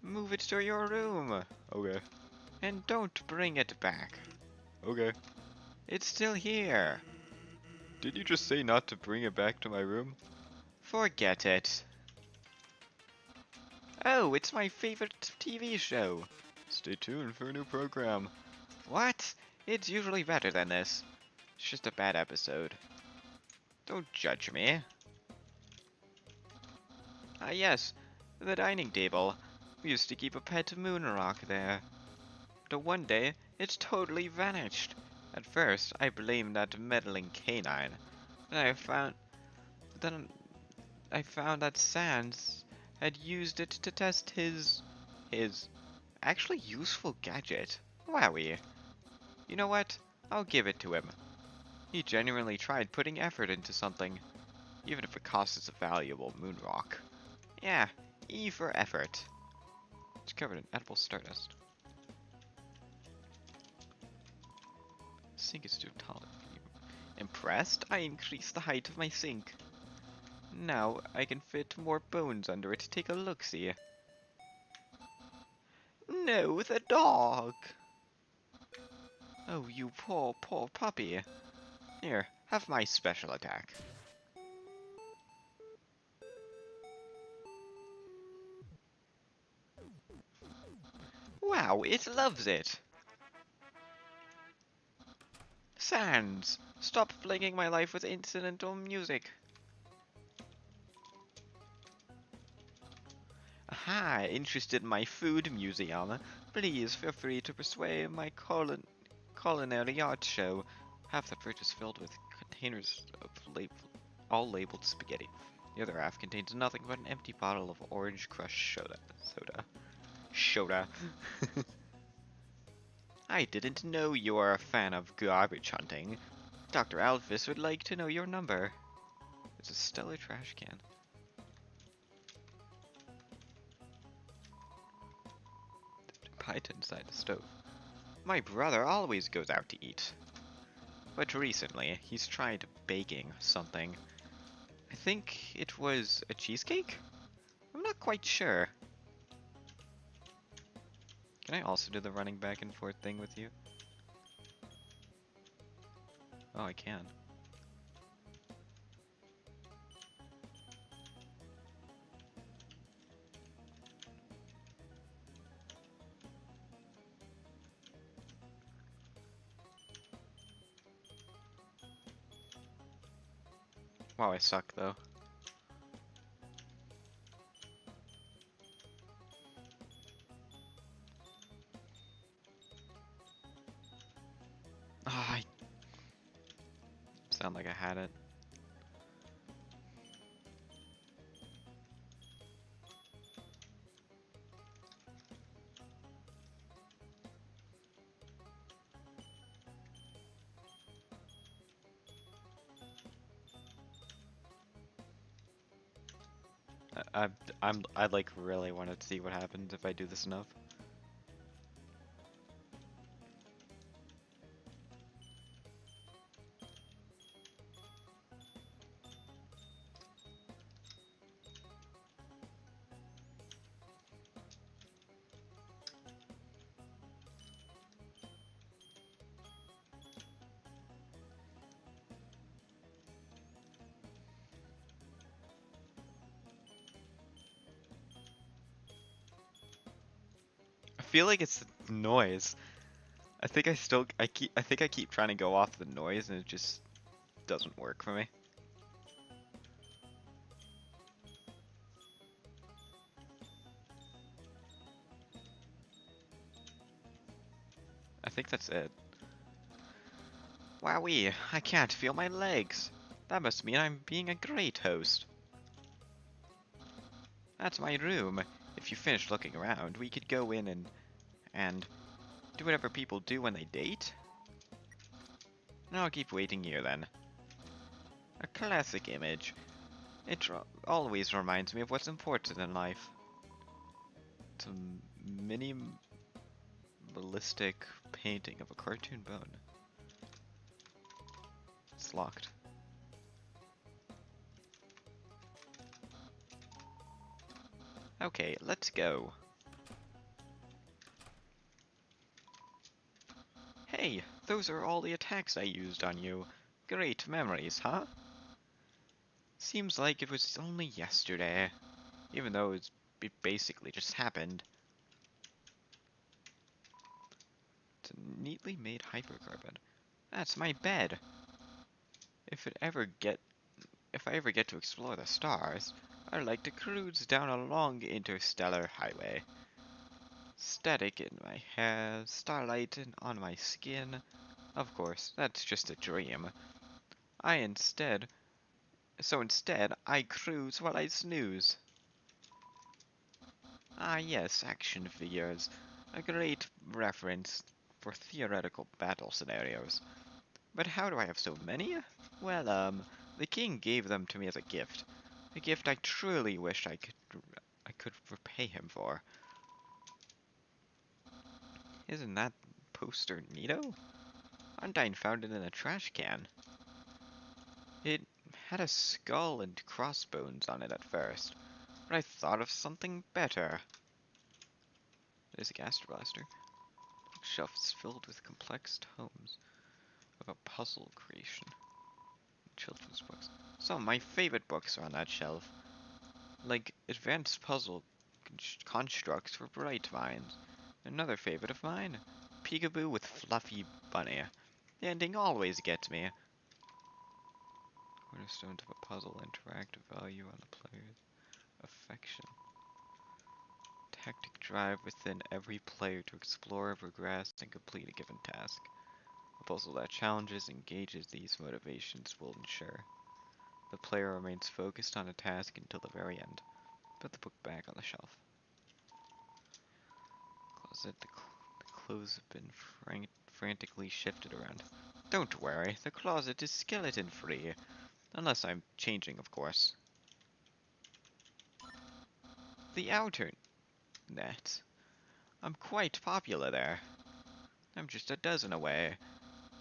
Move it to your room. Okay. And don't bring it back. Okay. It's still here. Did you just say not to bring it back to my room? Forget it. Oh, it's my favorite TV show. Stay tuned for a new program. What? It's usually better than this. It's just a bad episode. Don't judge me. Ah yes, the dining table. We used to keep a pet moon rock there. But one day, it totally vanished. At first, I blamed that meddling canine. Then I found that Sans had used it to test his actually useful gadget. Wowie. You know what? I'll give it to him. He genuinely tried putting effort into something, even if it costs us a valuable moon rock. Yeah, E for effort. It's covered in edible stardust. Sink is too tall. Impressed? I increased the height of my sink. Now I can fit more bones under it. Take a look-see. No, the dog! Oh, you poor, poor puppy. Here, have my special attack. Wow, it loves it! Sans, stop plaguing my life with incidental music. Aha, interested in my food museum? Please feel free to persuade my culinary art show. Half the fridge is filled with containers of all labeled spaghetti. The other half contains nothing but an empty bottle of orange crush soda. I didn't know you were a fan of garbage hunting. Dr. Alphys would like to know your number. It's a stellar trash can. Pie inside the stove. My brother always goes out to eat. But recently, he's tried baking something. I think it was a cheesecake? I'm not quite sure. Can I also do the running back and forth thing with you? Oh, I can. Wow, I suck though. Ah, I sound like I had it. I like really want to see what happens if I do this enough. I feel like it's the noise. I think I keep trying to go off the noise and it just doesn't work for me. I think that's it. Wowee, I can't feel my legs. That must mean I'm being a great host. That's my room. If you finish looking around, we could go in and do whatever people do when they date. No, I'll keep waiting here then. A classic image. Always reminds me of what's important in life. It's a minimalistic painting of a cartoon bone. It's locked. Okay, let's go. Hey, those are all the attacks I used on you. Great memories, huh? Seems like it was only yesterday, even though it basically just happened. It's a neatly made hypercarbon. That's my bed. If it ever get If I ever get to explore the stars, I'd like to cruise down a long interstellar highway. Static in my hair, starlight on my skin. Of course, that's just a dream. I instead, instead, I cruise while I snooze. Ah yes, action figures. A great reference for theoretical battle scenarios. But how do I have so many? Well, the king gave them to me as a gift. A gift I truly wish I could repay him for. Isn't that poster neato? Undyne found it in a trash can. It had a skull and crossbones on it at first, but I thought of something better. There's a gas blaster. Bookshelves filled with complex tomes of a puzzle creation. Children's books. Some of my favorite books are on that shelf, like advanced puzzle constructs for bright minds. Another favorite of mine, Peekaboo with Fluffy Bunny. The ending always gets me. Cornerstones of a puzzle, interactive value on the player's affection. Tactic drive within every player to explore, progress, and complete a given task. A puzzle that challenges and engages these motivations will ensure the player remains focused on a task until the very end. Put the book back on the shelf. Closet. The clothes have been frantically shifted around. Don't worry, the closet is skeleton free. Unless I'm changing, of course. The outer net. I'm quite popular there. I'm just a dozen away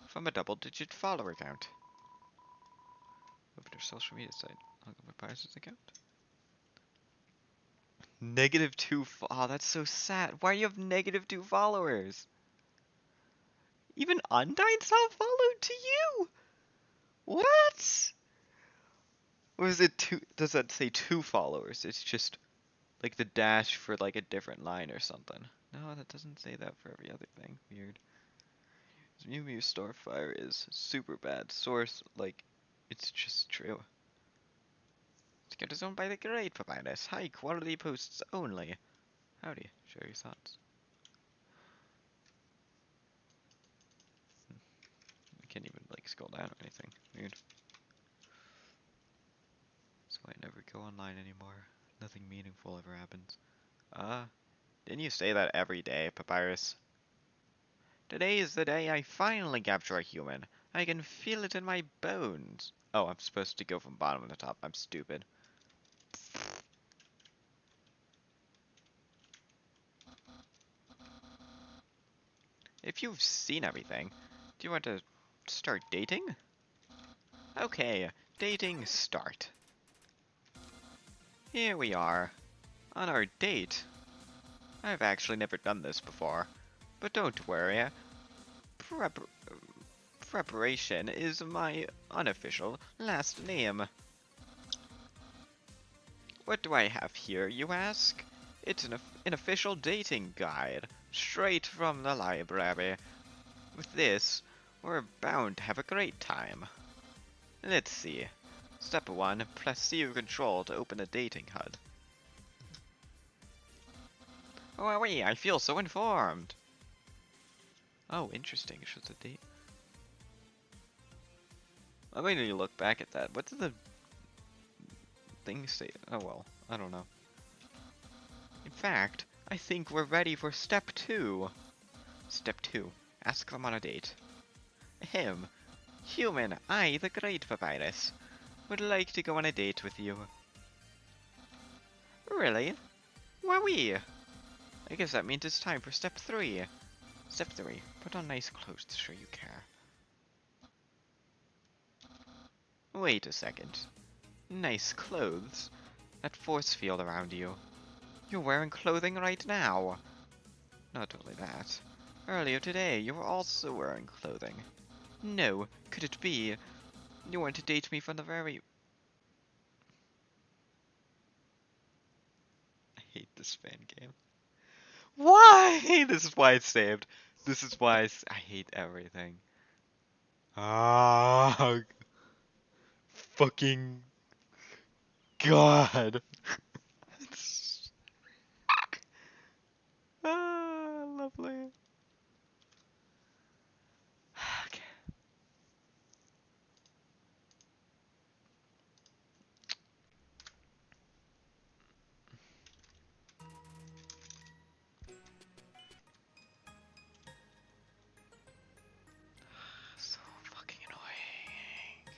from a double-digit follower count. Open their social media site. I'll go my Papyrus's account. -2 oh, that's so sad. Why do you have -2 followers? Even Undyne's not followed to you? What? Or is it 2? Does that say 2 followers? It's just like the dash for like a different line or something. No, that doesn't say that for every other thing. Weird. Mew Mew Starfire is super bad. Source, like, it's just true. Scout is owned by the Great Papyrus. High quality posts only. Howdy. Share your thoughts. I can't even like scroll down or anything. Weird. So I never go online anymore. Nothing meaningful ever happens. Didn't you say that every day, Papyrus? Today is the day I finally capture a human. I can feel it in my bones. Oh, I'm supposed to go from bottom to top. I'm stupid. If you've seen everything, do you want to start dating? Okay, dating start. Here we are, on our date. I've actually never done this before, but don't worry. Preparation is my unofficial last name. What do I have here, you ask? It's an official dating guide, straight from the library. With this, we're bound to have a great time. Let's see. Step 1, press C or Control to open a dating HUD. Oh wait, I feel so informed! Oh, interesting, it shows the date. I mean, you look back at that. What did the thing say? Oh well, I don't know. In fact, I think we're ready for step 2. Step 2. Ask them on a date. Ahem. Human, I, the Great Papyrus, would like to go on a date with you. Really? Wowee! I guess that means it's time for step 3. Step 3. Put on nice clothes to show you care. Wait a second. Nice clothes? That force field around you. You're wearing clothing right now. Not only that. Earlier today, you were also wearing clothing. No, could it be? You want to date me from the very... I hate this fan game. Why? This is why it's saved. This is why I hate everything. Ah, fucking God. Lovely. Okay. So fucking annoying.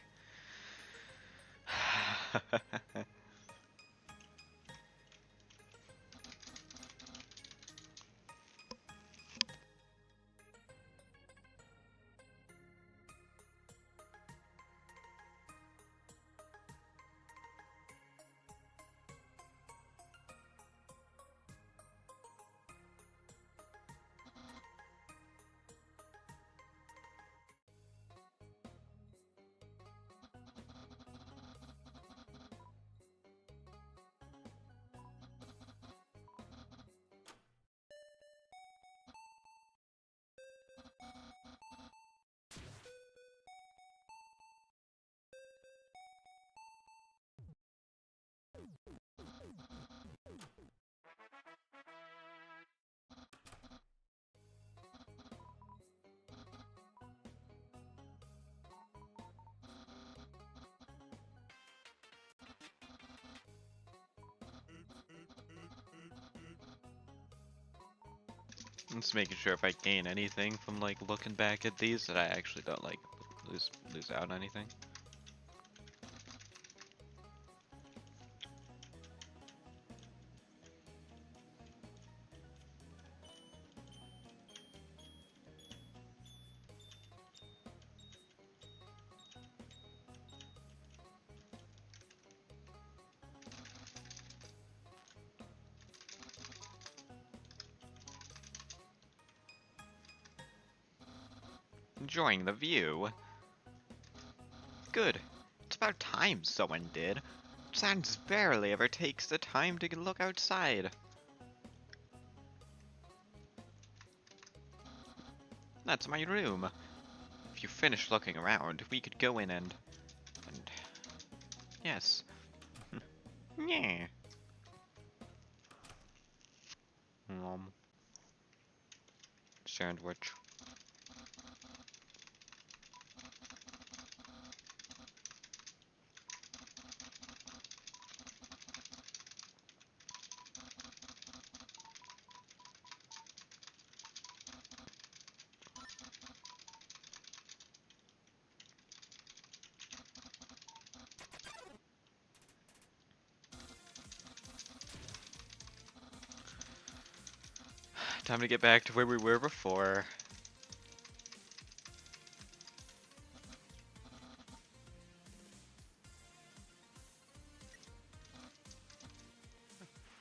I'm just making sure if I gain anything from like looking back at these that I actually don't like lose out on anything. Enjoying the view? Good. It's about time someone did. Sans barely ever takes the time to look outside. That's my room. If you finish looking around, we could go in and yes. Yeah. Sandwich. Time to get back to where we were before.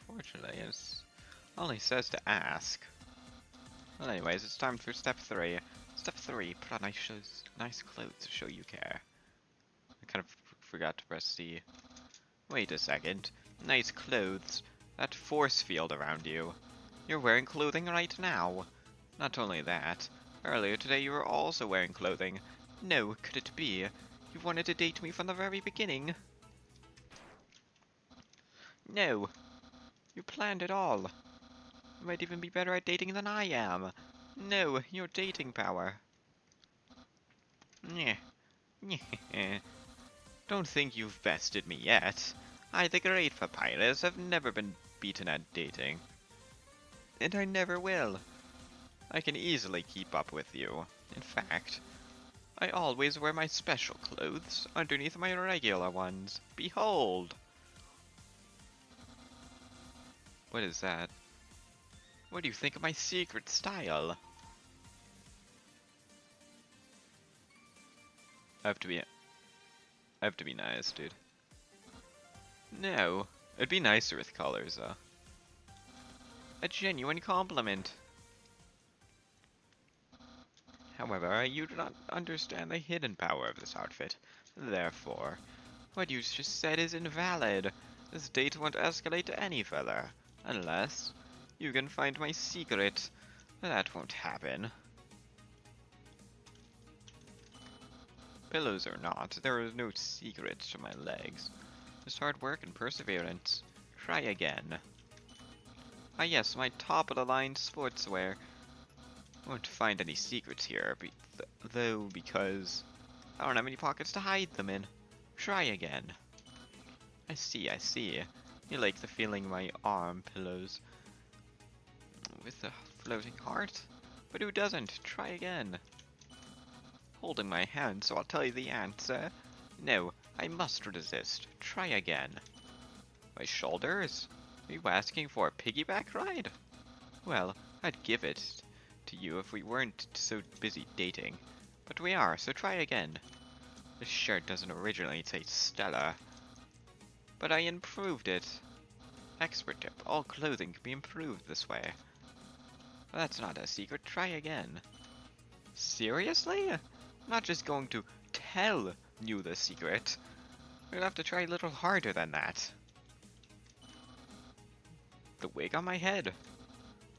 Fortunately, it only says to ask. Well, anyways, it's time for step 3. Step 3, put on nice clothes to show you care. I kind of forgot to press C. Wait a second. Nice clothes. That force field around you. You're wearing clothing right now. Not only that, earlier today you were also wearing clothing. No, could it be? You wanted to date me from the very beginning. No. You planned it all. You might even be better at dating than I am. No, your dating power. Nyeh. Nyeh. Don't think you've bested me yet. I, the great Papyrus, have never been beaten at dating. And I never will. I can easily keep up with you. In fact, I always wear my special clothes underneath my regular ones. Behold! What is that? What do you think of my secret style? I have to be nice, dude. No, it'd be nicer with colors, though. A genuine compliment. However, you do not understand the hidden power of this outfit. Therefore, what you just said is invalid. This date won't escalate any further. Unless you can find my secret. That won't happen. Pillows or not, there is no secret to my legs. Just hard work and perseverance. Try again. Ah yes, my top-of-the-line sportswear. Won't find any secrets here, though, because I don't have any pockets to hide them in. Try again. I see, I see. You like the feeling of my arm pillows. With a floating heart? But who doesn't? Try again. Holding my hand, so I'll tell you the answer. No, I must resist. Try again. My shoulders? Are you asking for a piggyback ride? Well, I'd give it to you if we weren't so busy dating. But we are, so try again. This shirt doesn't originally say Stella, but I improved it. Expert tip, all clothing can be improved this way. Well, that's not a secret, try again. Seriously? I'm not just going to tell you the secret. We'll have to try a little harder than that. The wig on my head.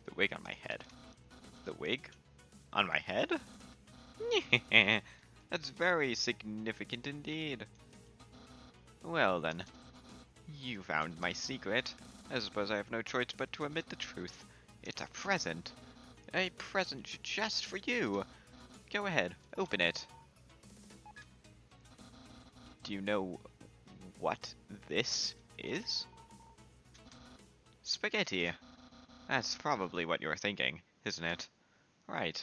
The wig on my head. The wig on my head? That's very significant indeed. Well then, you found my secret. I suppose I have no choice but to admit the truth. It's a present. A present just for you. Go ahead, open it. Do you know what this is? Spaghetti. That's probably what you're thinking, isn't it? Right.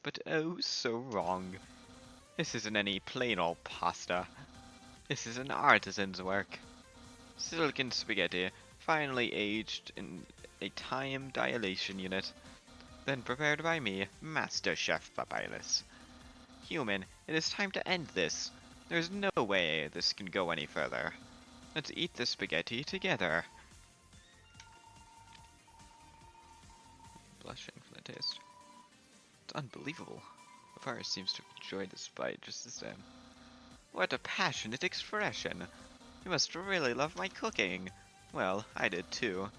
But oh, so wrong. This isn't any plain old pasta. This is an artisan's work. Silken spaghetti, finely aged in a time dilation unit, then prepared by me, Master Chef Papyrus. Human, it is time to end this. There's no way this can go any further. Let's eat the spaghetti together. Blushing for the taste. It's unbelievable. Papyrus seems to enjoy this bite just the same. What a passionate expression! You must really love my cooking. Well, I did too.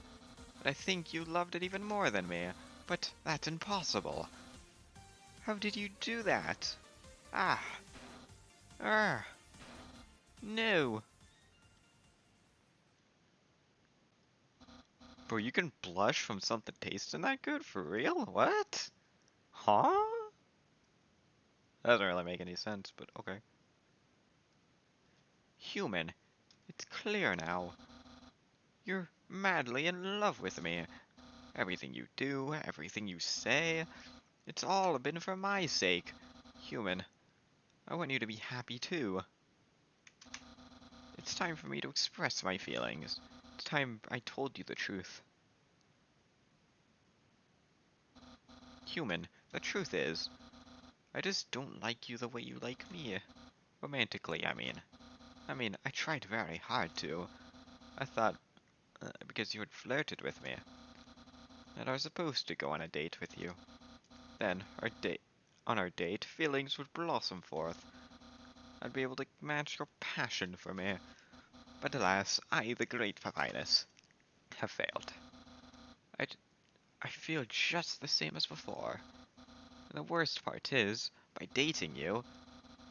But I think you loved it even more than me. But that's impossible. How did you do that? Ah. No. Bro, you can blush from something tasting that good? For real? What? Huh? That doesn't really make any sense, but okay. Human, it's clear now. You're madly in love with me. Everything you do, everything you say, it's all been for my sake. Human, I want you to be happy too. It's time for me to express my feelings. It's time I told you the truth. Human, the truth is, I just don't like you the way you like me. Romantically, I mean. I tried very hard to. I thought, because you had flirted with me, that I was supposed to go on a date with you. Then, on our date, feelings would blossom forth. I'd be able to match your passion for me. But alas, I, the great Papyrus, have failed. I, I feel just the same as before. And the worst part is, by dating you,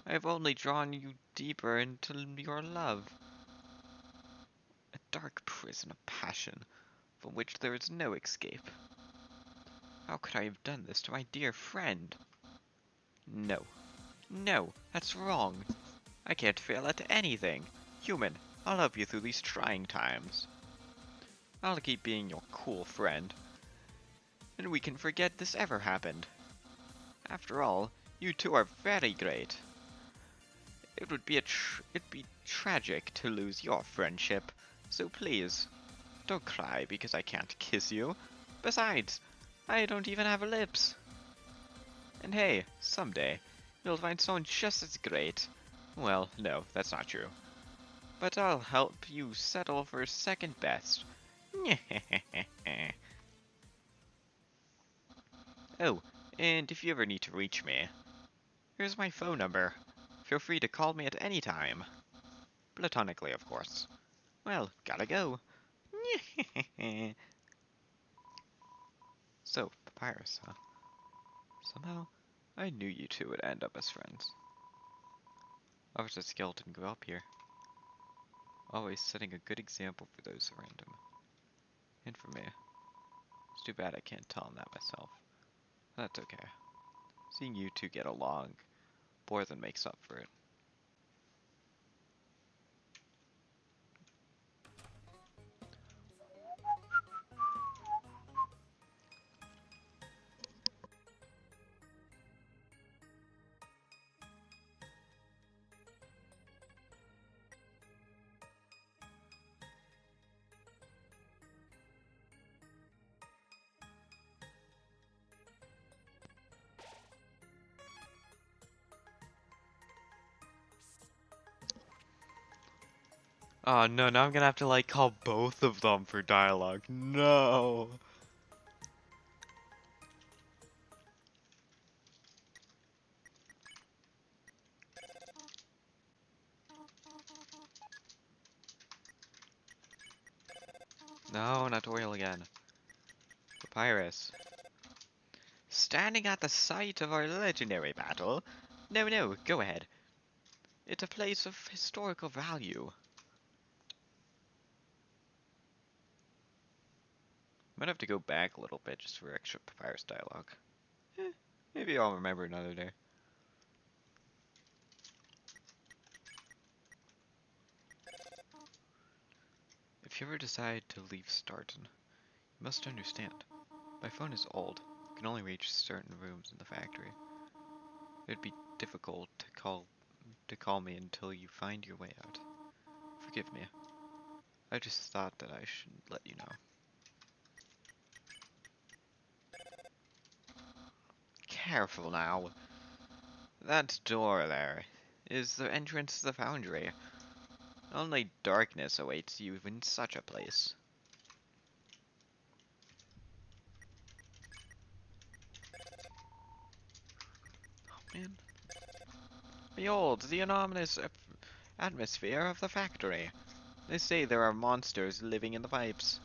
I have only drawn you deeper into your love. A dark prison of passion, from which there is no escape. How could I have done this to my dear friend? No. No, that's wrong. I can't fail at anything. Human, I'll help you through these trying times. I'll keep being your cool friend. And we can forget this ever happened. After all, you two are very great. It'd be tragic to lose your friendship. So please, don't cry because I can't kiss you. Besides, I don't even have lips. And hey, someday, you'll find someone just as great. Well, no, that's not true. But I'll help you settle for second best. Oh, and if you ever need to reach me, here's my phone number. Feel free to call me at any time. Platonically, of course. Well, gotta go. So, Papyrus, huh? Somehow, I knew you two would end up as friends. I wish that skeleton grew up here. Always setting a good example for those around him. And for me. It's too bad I can't tell him that myself. That's okay. Seeing you two get along more than makes up for it. Oh no, now I'm gonna have to like call both of them for dialogue. No! No, not Oriel again. Papyrus. Standing at the site of our legendary battle? No, go ahead. It's a place of historical value. Might have to go back a little bit just for extra Papyrus dialogue. Maybe I'll remember another day. If you ever decide to leave Starton, you must understand. My phone is old. It can only reach certain rooms in the factory. It'd be difficult to call me until you find your way out. Forgive me. I just thought that I should let you know. Careful now. That door there is the entrance to the foundry. Only darkness awaits you in such a place. man. Behold, the anomalous atmosphere of the factory. They say there are monsters living in the pipes.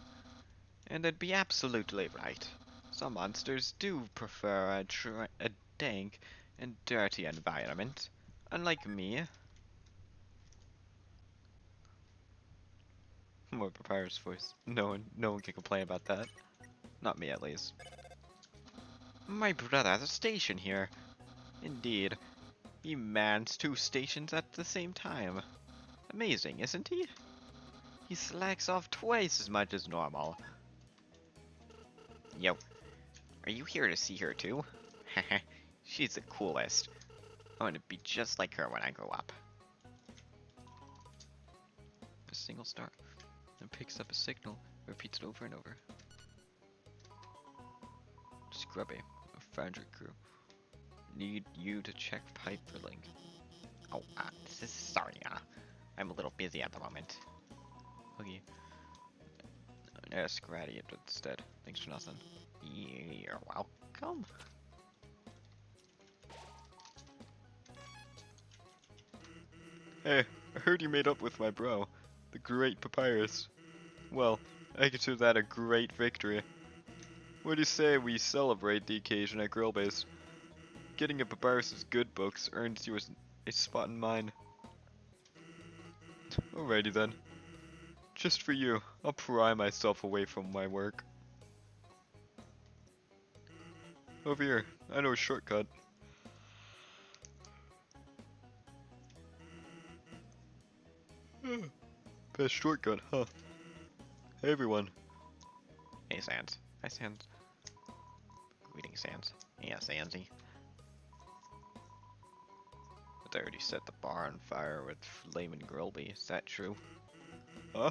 And they'd be absolutely right. Some monsters do prefer a dank and dirty environment, unlike me. More Papyrus voice. No one can complain about that. Not me, at least. My brother has a station here. Indeed, he mans 2 stations at the same time. Amazing, isn't he? He slacks off twice as much as normal. Yo, are you here to see her too? Haha, she's the coolest. I want to be just like her when I grow up. A single star. Then picks up a signal, repeats it over and over. Scrubby, a foundry crew. Need you to check pipe filling. Oh, sorry, I'm a little busy at the moment. Okay. Scratty instead. Thanks for nothing. You're welcome. Hey, I heard you made up with my bro, the great Papyrus. Well, I consider that a great victory. What do you say we celebrate the occasion at Grill Base? Getting a Papyrus's good books earns you a spot in mine. Alrighty then. Just for you, I'll pry myself away from my work. Over here, I know a shortcut. Best shortcut, huh? Hey everyone. Hey Sans. Hi Sans. Greetings Sans. Yeah, Sansy. But I already set the bar on fire with Flamin' Grillby, is that true? Huh?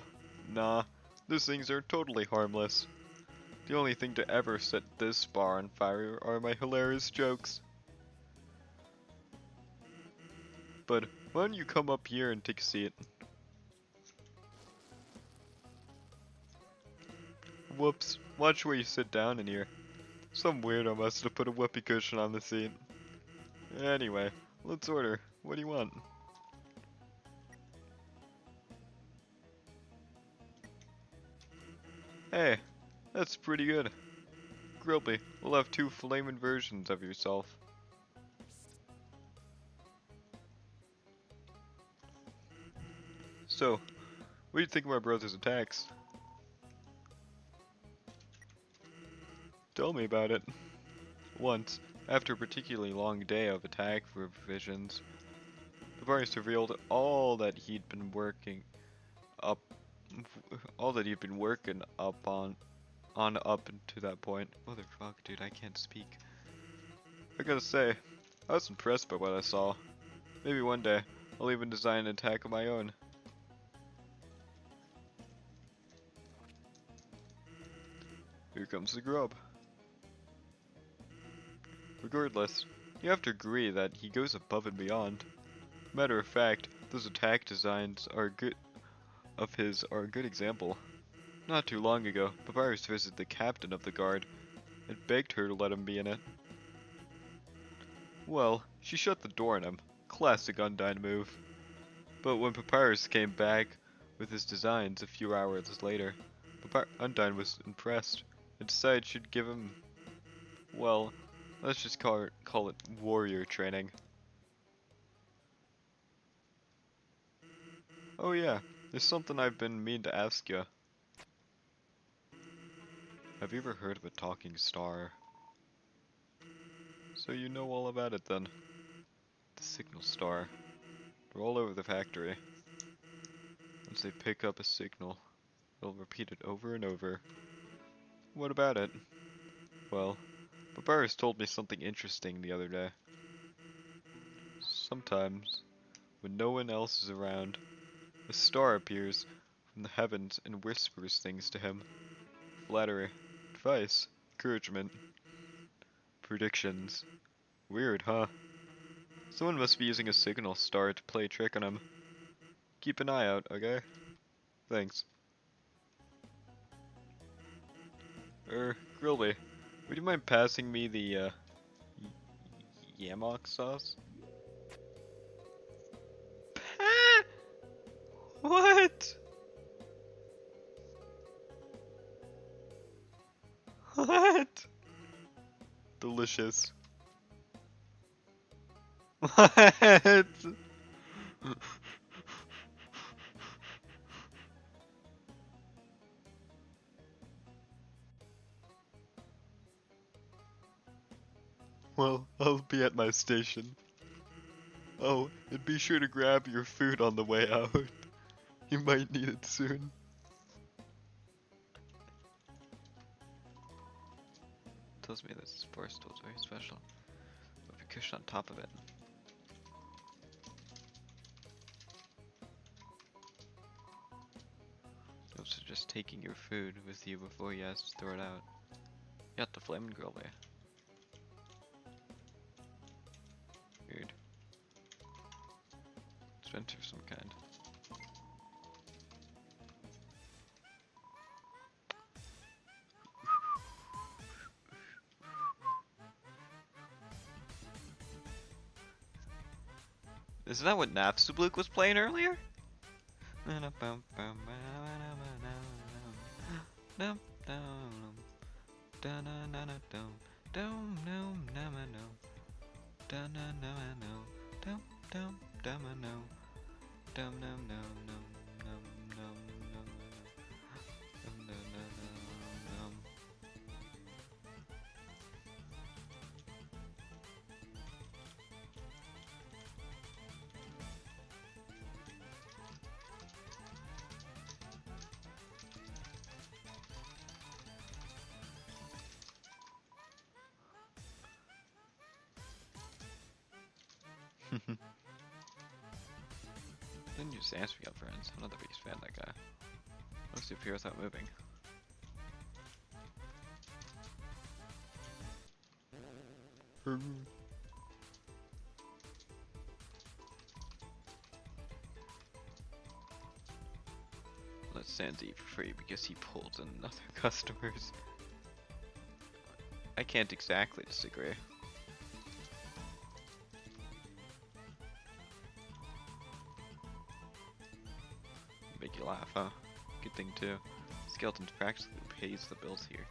Nah, those things are totally harmless. The only thing to ever set this bar on fire are my hilarious jokes. But why don't you come up here and take a seat? Whoops, watch where you sit down in here. Some weirdo must have put a whoopee cushion on the seat. Anyway, let's order. What do you want? Hey, that's pretty good. Grillby, we'll have 2 flamin' versions of yourself. So, what do you think of my brother's attacks? Tell me about it. Once, after a particularly long day of attack revisions, Papyrus revealed up, all that he'd been working up on up to that point. Motherfuck, dude, I can't speak. I gotta say, I was impressed by what I saw. Maybe one day, I'll even design an attack of my own. Here comes the grub. Regardless, you have to agree that he goes above and beyond. Matter of fact, those attack designs are a good example. Not too long ago, Papyrus visited the captain of the guard and begged her to let him be in it. Well, she shut the door on him. Classic Undyne move. But when Papyrus came back with his designs a few hours later, Undyne was impressed and decided she'd give him, well, let's just call it warrior training. Oh yeah, there's something I've been meaning to ask you. Have you ever heard of a talking star? So you know all about it then. The signal star. They're all over the factory. Once they pick up a signal, they'll repeat it over and over. What about it? Well, Papyrus told me something interesting the other day. Sometimes, when no one else is around, a star appears from the heavens and whispers things to him. Flattery, advice, encouragement, predictions. Weird, huh? Someone must be using a signal star to play a trick on him. Keep an eye out, okay? Thanks. Grillby, would you mind passing me the, Yamok sauce? What? What? Delicious. What? Well, I'll be at my station. Oh, and be sure to grab your food on the way out. You might need it soon. Tells me this forest tool is very special. With a cushion on top of it. So just taking your food with you before you have to throw it out. You got the flaming grill there. Weird. Expensive of some kind. Isn't that what Nafsubluke was playing earlier? Didn't use ask me up friends. I'm not the biggest fan of that guy. Looks to appear without moving. Let Sans eat for free because he pulls in other customers. I can't exactly disagree. Make you laugh, huh? Good thing too. Skeleton's practically pays the bills here.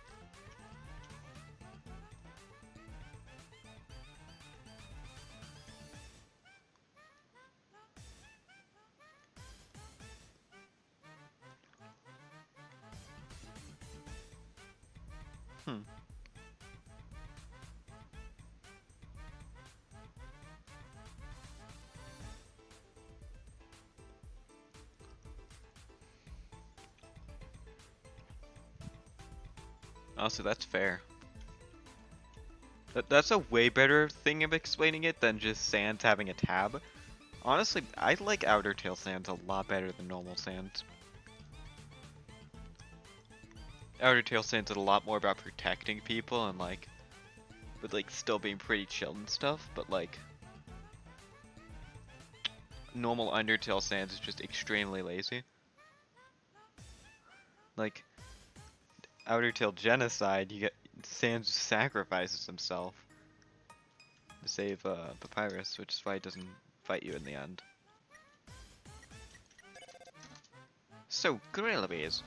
Also, that's fair. That's a way better thing of explaining it than just Sans having a tab. Honestly, I like Outertale Sans a lot better than normal Sans. Outertale Sans is a lot more about protecting people and but still being pretty chill and stuff, but normal Undertale Sans is just extremely lazy. Like, Outertale Genocide, you get Sans sacrifices himself to save Papyrus, which is why he doesn't fight you in the end. So, Grillabes,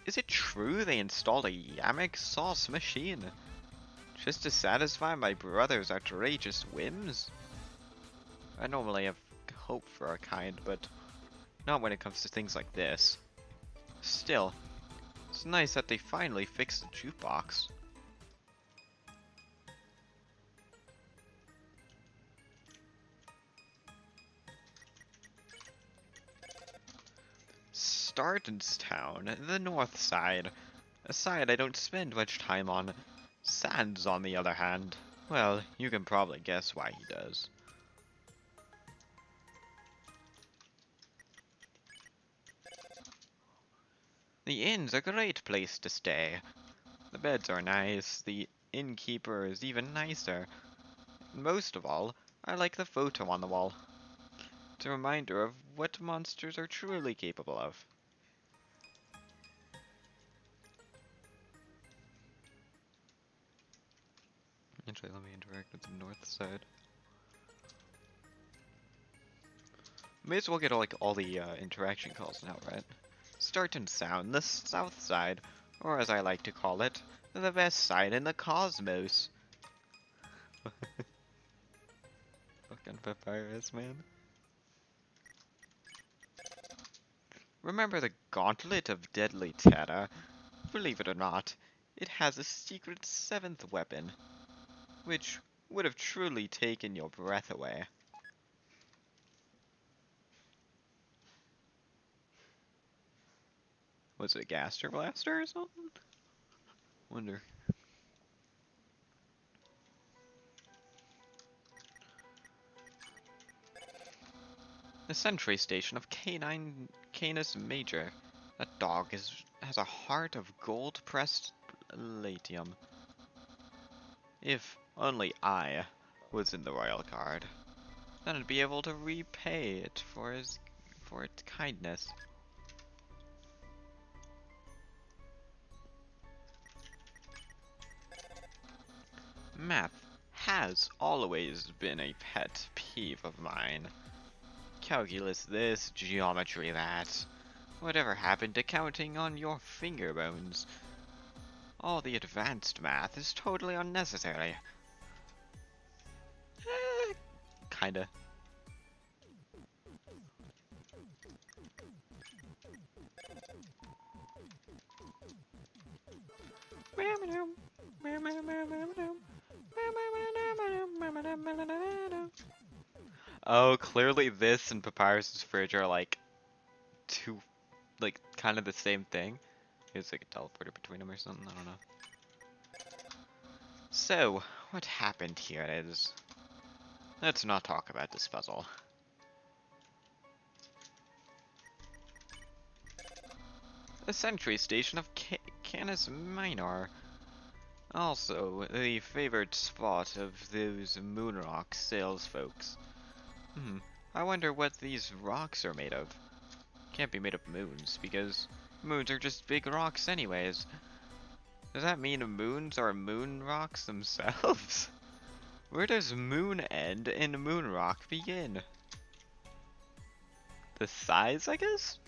is it true they installed a Yamik sauce machine just to satisfy my brother's outrageous whims? I normally have hope for our kind, but not when it comes to things like this. Still, it's nice that they finally fixed the jukebox. Stardenstown, the north side. A side I don't spend much time on. Sans, on the other hand. Well, you can probably guess why he does. The inn's a great place to stay. The beds are nice, the innkeeper is even nicer. Most of all, I like the photo on the wall. It's a reminder of what monsters are truly capable of. Actually, let me interact with the north side. May as well get all the interaction calls now, right? Start and sound, the south side, or as I like to call it, the best side in the cosmos. Fucking papyrus, man. Remember the Gauntlet of Deadly Terror? Believe it or not, it has a secret seventh weapon, which would have truly taken your breath away. Was it a Gaster Blaster or something? Wonder. The sentry station of Canine Canis Major. That dog has a heart of gold-pressed latium. If only I was in the royal guard, then I'd be able to repay it for its kindness. Math has always been a pet peeve of mine. Calculus this, geometry that. Whatever happened to counting on your finger bones? All the advanced math is totally unnecessary. Kinda. Oh, clearly this and Papyrus's fridge are like two, like kind of the same thing. It's like a teleporter between them or something, I don't know. So, what happened here is... Let's not talk about this puzzle. The sentry station of Canis Minor. Also, the favorite spot of those Moonrock sales folks. I wonder what these rocks are made of. Can't be made of moons, because moons are just big rocks anyways. Does that mean moons are moon rocks themselves? Where does moon end and moon rock begin? The size, I guess?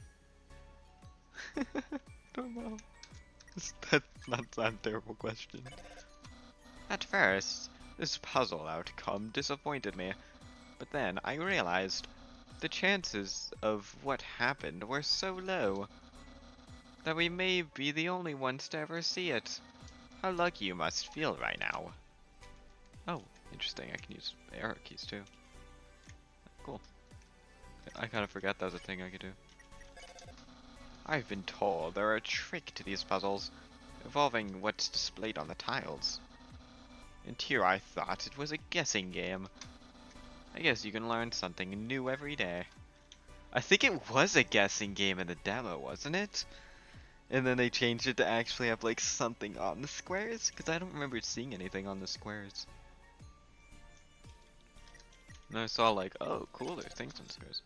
Don't know. That's not a terrible question. At first, this puzzle outcome disappointed me, but then I realized the chances of what happened were so low that we may be the only ones to ever see it. How lucky you must feel right now. Oh, interesting. I can use arrow keys too. Cool. I kind of forgot that was a thing I could do. I've been told there are a trick to these puzzles, involving what's displayed on the tiles. And here I thought it was a guessing game. I guess you can learn something new every day. I think it was a guessing game in the demo, wasn't it? And then they changed it to actually have like something on the squares? Because I don't remember seeing anything on the squares. And I saw like, oh cool, there's things on the squares.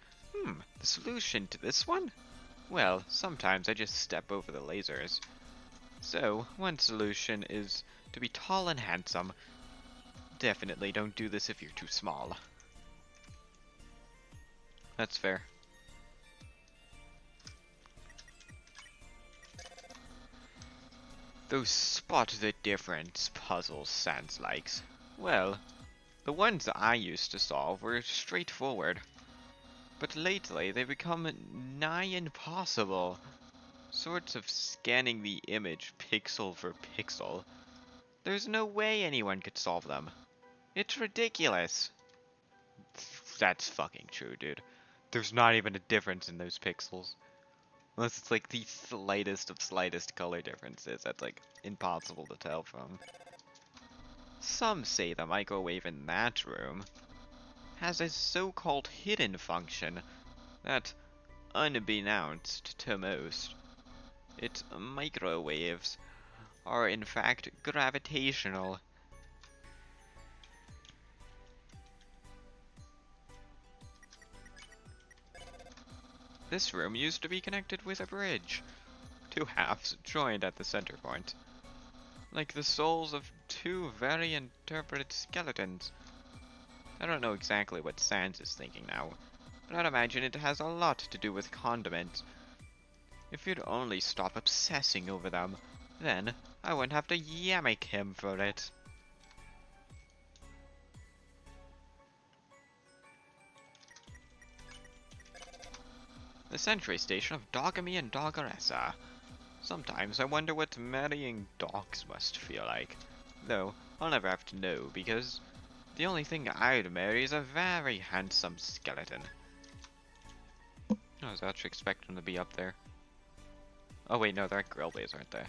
The solution to this one? Well, sometimes I just step over the lasers. So, one solution is to be tall and handsome. Definitely don't do this if you're too small. That's fair. Those spot the difference puzzles sounds like. Well, the ones I used to solve were straightforward. But lately they've become nigh impossible. Sorts of scanning the image pixel for pixel. There's no way anyone could solve them. It's ridiculous. That's fucking true, dude. There's not even a difference in those pixels. Unless it's like the slightest of slightest color differences. That's like impossible to tell from. Some say the microwave in that room has a so-called hidden function that, unbeknownst to most, its microwaves are in fact gravitational. This room used to be connected with a bridge. Two halves joined at the center point. Like the souls of two very interpreted skeletons. I don't know exactly what Sans is thinking now, but I'd imagine it has a lot to do with condiments. If you'd only stop obsessing over them, then I wouldn't have to yammick him for it. The sentry station of Dogamy and Doggeressa. Sometimes I wonder what marrying dogs must feel like. Though, I'll never have to know, because the only thing I'd marry is a very handsome skeleton. I was actually expecting them to be up there. Oh wait, no, they're at grill bays, aren't they?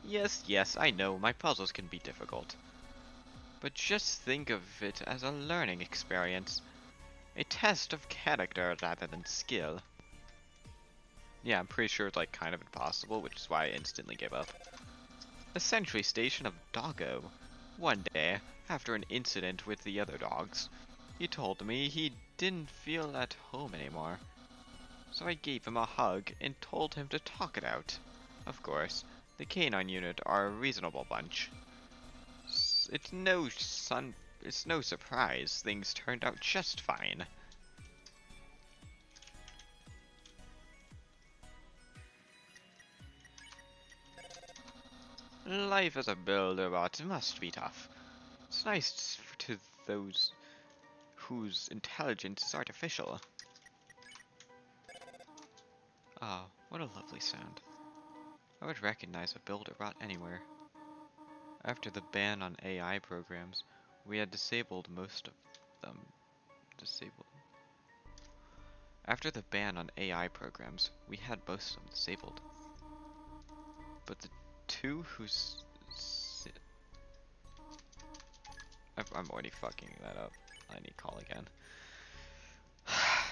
Yes, I know, my puzzles can be difficult. But just think of it as a learning experience. A test of character rather than skill. Yeah, I'm pretty sure it's like kind of impossible, which is why I instantly gave up. The sentry station of Doggo. One day, after an incident with the other dogs, he told me he didn't feel at home anymore. So I gave him a hug and told him to talk it out. Of course, the canine unit are a reasonable bunch. It's no surprise things turned out just fine. Life as a builder bot must be tough. It's nice to those whose intelligence is artificial. Ah, what a lovely sound. I would recognize a builder bot anywhere. After the ban on AI programs, we had disabled most of them. After the ban on AI programs, we had most of them disabled. But the two whose... I'm already fucking that up. I need to call again.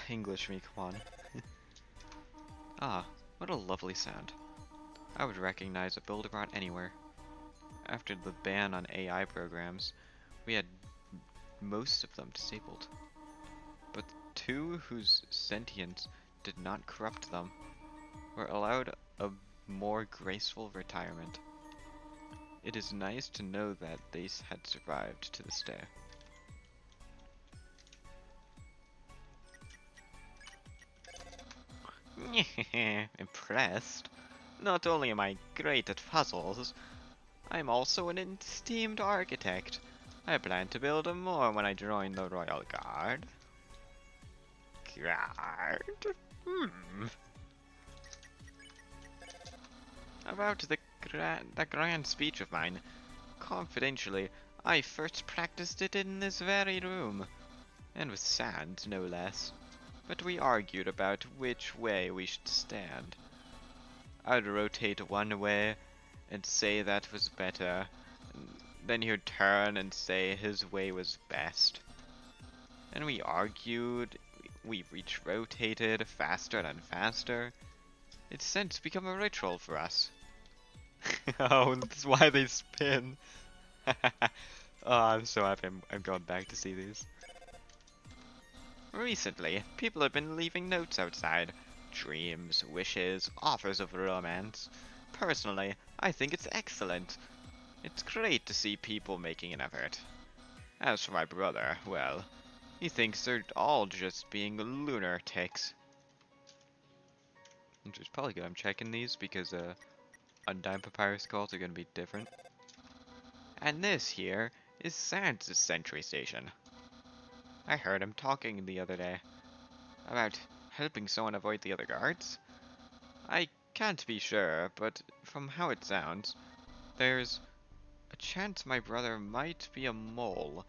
English me, come on. Ah, what a lovely sound. I would recognize a builder bot anywhere. After the ban on AI programs, we had most of them disabled. But the two whose sentience did not corrupt them were allowed a more graceful retirement. It is nice to know that they had survived to this day. Impressed? Not only am I great at puzzles, I'm also an esteemed architect. I plan to build more when I join the Royal Guard. About that grand speech of mine. Confidentially, I first practiced it in this very room. And with Sans, no less. But we argued about which way we should stand. I'd rotate one way and say that was better. Then he'd turn and say his way was best. And we argued, we each rotated faster and faster. It's since become a ritual for us. Oh, that's why they spin. Oh, I'm so happy I'm going back to see these. Recently, people have been leaving notes outside. Dreams, wishes, offers of romance. Personally, I think it's excellent. It's great to see people making an effort. As for my brother, well, he thinks they're all just being lunatics. Which is probably good I'm checking these because Undyne Papyrus calls are going to be different. And this here is Sans' sentry station. I heard him talking the other day about helping someone avoid the other guards. I can't be sure, but from how it sounds, there's a chance my brother might be a mole.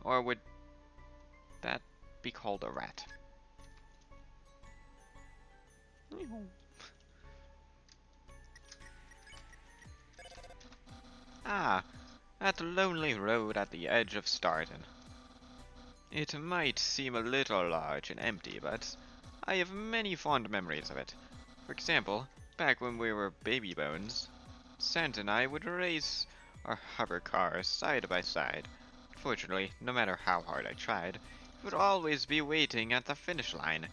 Or would that be called a rat? Ah, that lonely road at the edge of Starton. It might seem a little large and empty, but I have many fond memories of it. For example, back when we were baby bones, Sant and I would race our hover cars side by side. Fortunately, no matter how hard I tried, he would always be waiting at the finish line.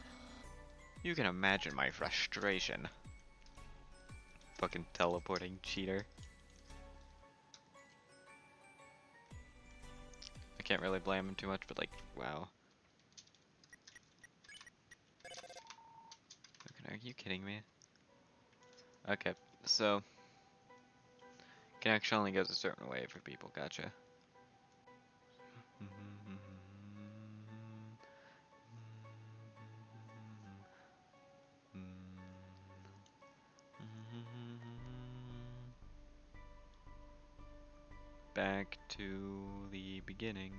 You can imagine my frustration. Fucking teleporting cheater. I can't really blame him too much, but like, wow. Okay, are you kidding me? Okay, so connection only goes a certain way for people, gotcha. Back to the beginning.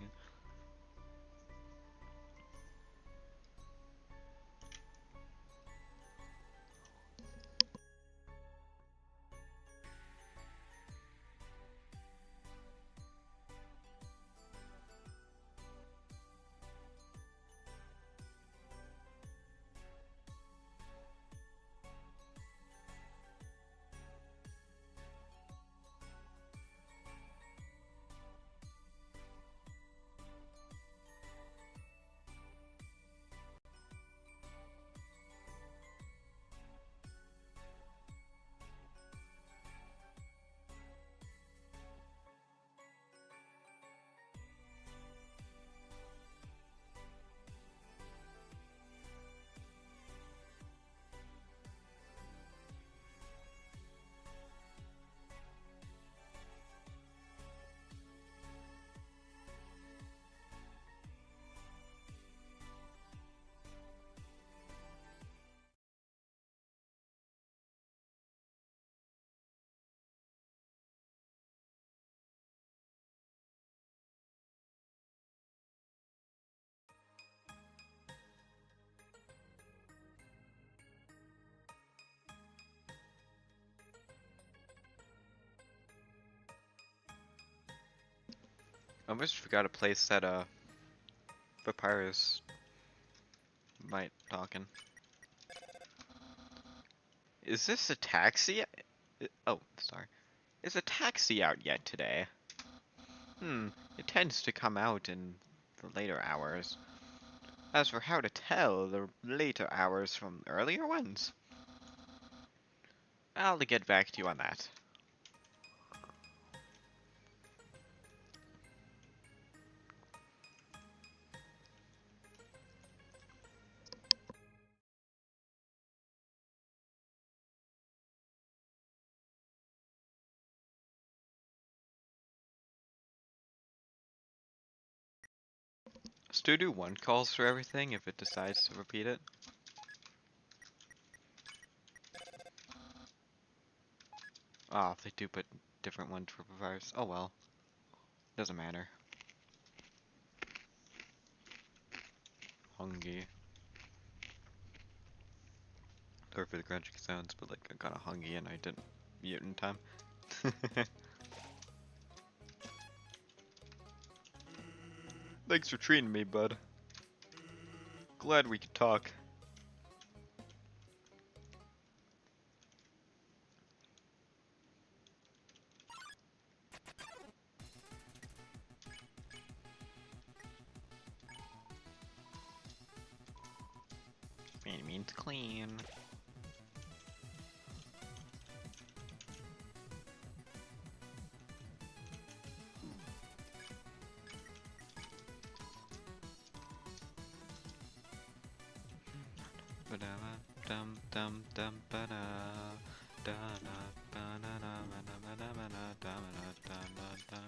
I almost forgot a place that Papyrus might talking. Is this a taxi? Oh, sorry. Is a taxi out yet today? It tends to come out in the later hours. As for how to tell the later hours from earlier ones, I'll get back to you on that. Still do one calls for everything if it decides to repeat it. Ah, they do put different ones for Papyrus. Oh well. Doesn't matter. Hungry. Sorry for the crunching sounds, but like I got a hungry and I didn't mute in time. Thanks for treating me, bud. Glad we could talk. It means clean. Dum dum dum ba da da da ba da da ba da ba da ba da da ba da da da.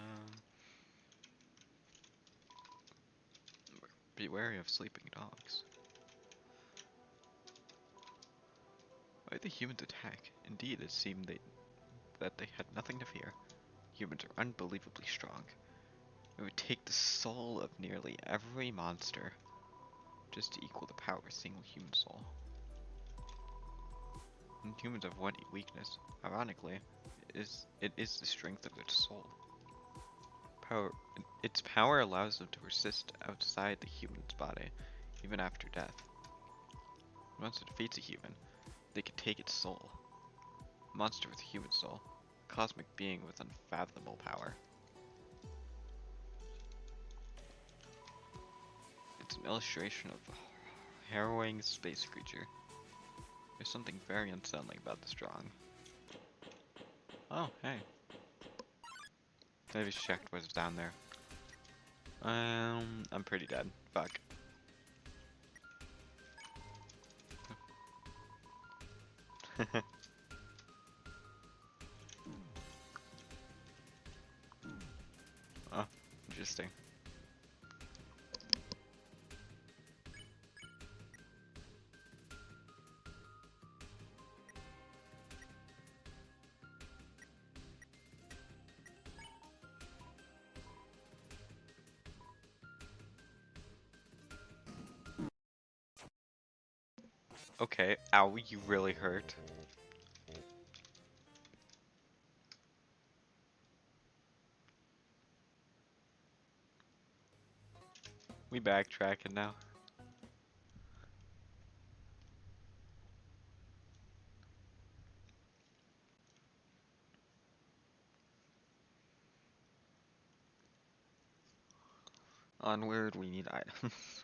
Be wary of sleeping dogs. Why did the humans attack? Indeed, it seemed that they had nothing to fear. Humans are unbelievably strong. It would take the soul of nearly every monster just to equal the power of a single human soul. And humans have one weakness. Ironically, it is the strength of its soul. Its power allows them to persist outside the human's body, even after death. Once it defeats a human, they can take its soul. A monster with a human soul, a cosmic being with unfathomable power. It's an illustration of a harrowing space creature. There's something very unsettling about the strong. Oh, hey. I just checked what's down there. I'm pretty dead. Fuck. Oh, interesting. Okay, ow, you really hurt. We backtracking now. Onward, we need items.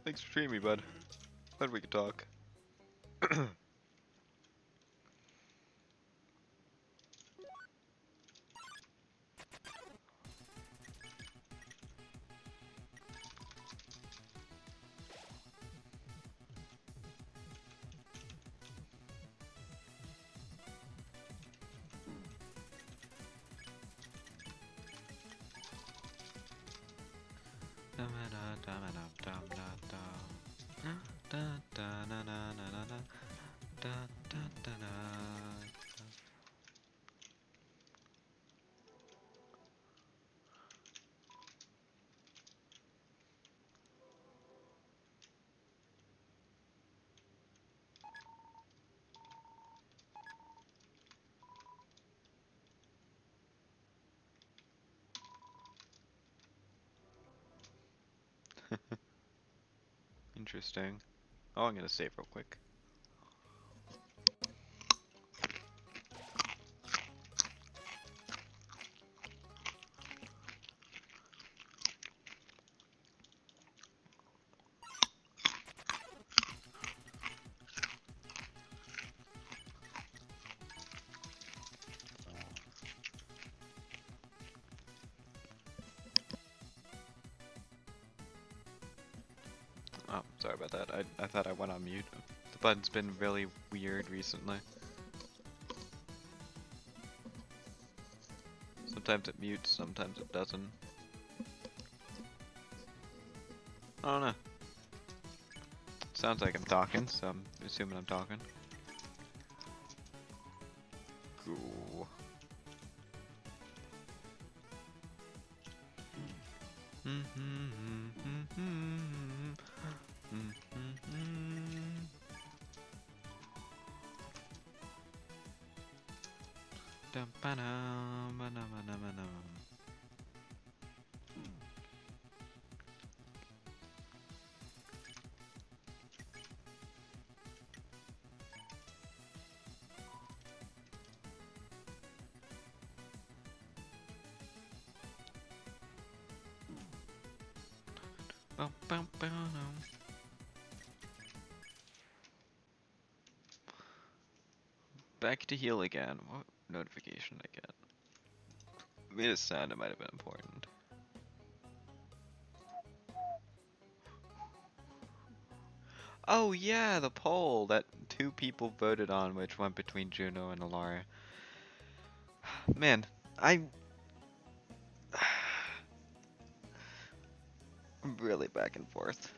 Thanks for treating me, bud. Glad we could talk. Interesting. Oh, I'm gonna save real quick. Oh, sorry about that. I thought I went on mute. The button's been really weird recently. Sometimes it mutes, sometimes it doesn't. I don't know. Sounds like I'm talking, so I'm assuming I'm talking. Cool. Bum, bum, bum. Back to heal again. What notification did I get? Made it sound it might have been important. Oh yeah, the poll that 2 people voted on, which went between Juno and Alara. Man, I'm really back and forth.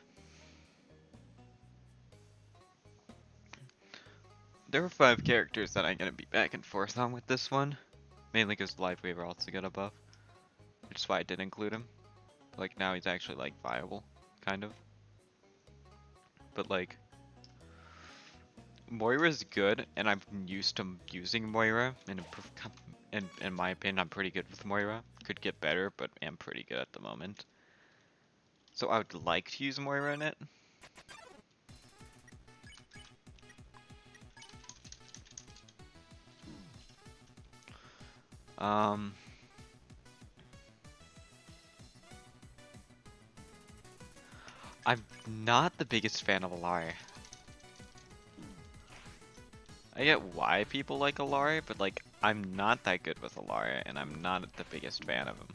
There were 5 characters that I'm gonna be back and forth on with this one. Mainly because Live Weaver also got a buff. Which is why I did include him. Like now he's actually like viable, kind of. But like, Moira's good, and I'm used to using Moira, and in my opinion I'm pretty good with Moira. Could get better, but am pretty good at the moment. So I would like to use Moira in it. Um, I'm not the biggest fan of Alari. I get why people like Alari, but like, I'm not that good with Alari, and I'm not the biggest fan of him.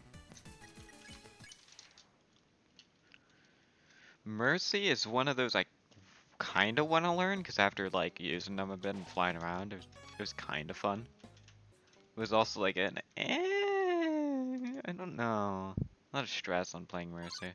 Mercy is one of those I kind of want to learn, because after like using them a bit and flying around, it was kind of fun. It was also like an I don't know. A lot of stress on playing Mercy.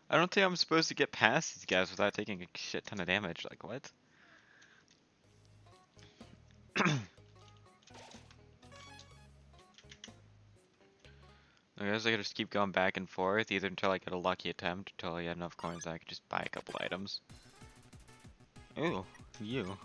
I don't think I'm supposed to get past these guys without taking a shit ton of damage. Like, what? I guess I gotta just keep going back and forth, either until I get a lucky attempt, until I get enough coins that I can just buy a couple items. Ooh, you.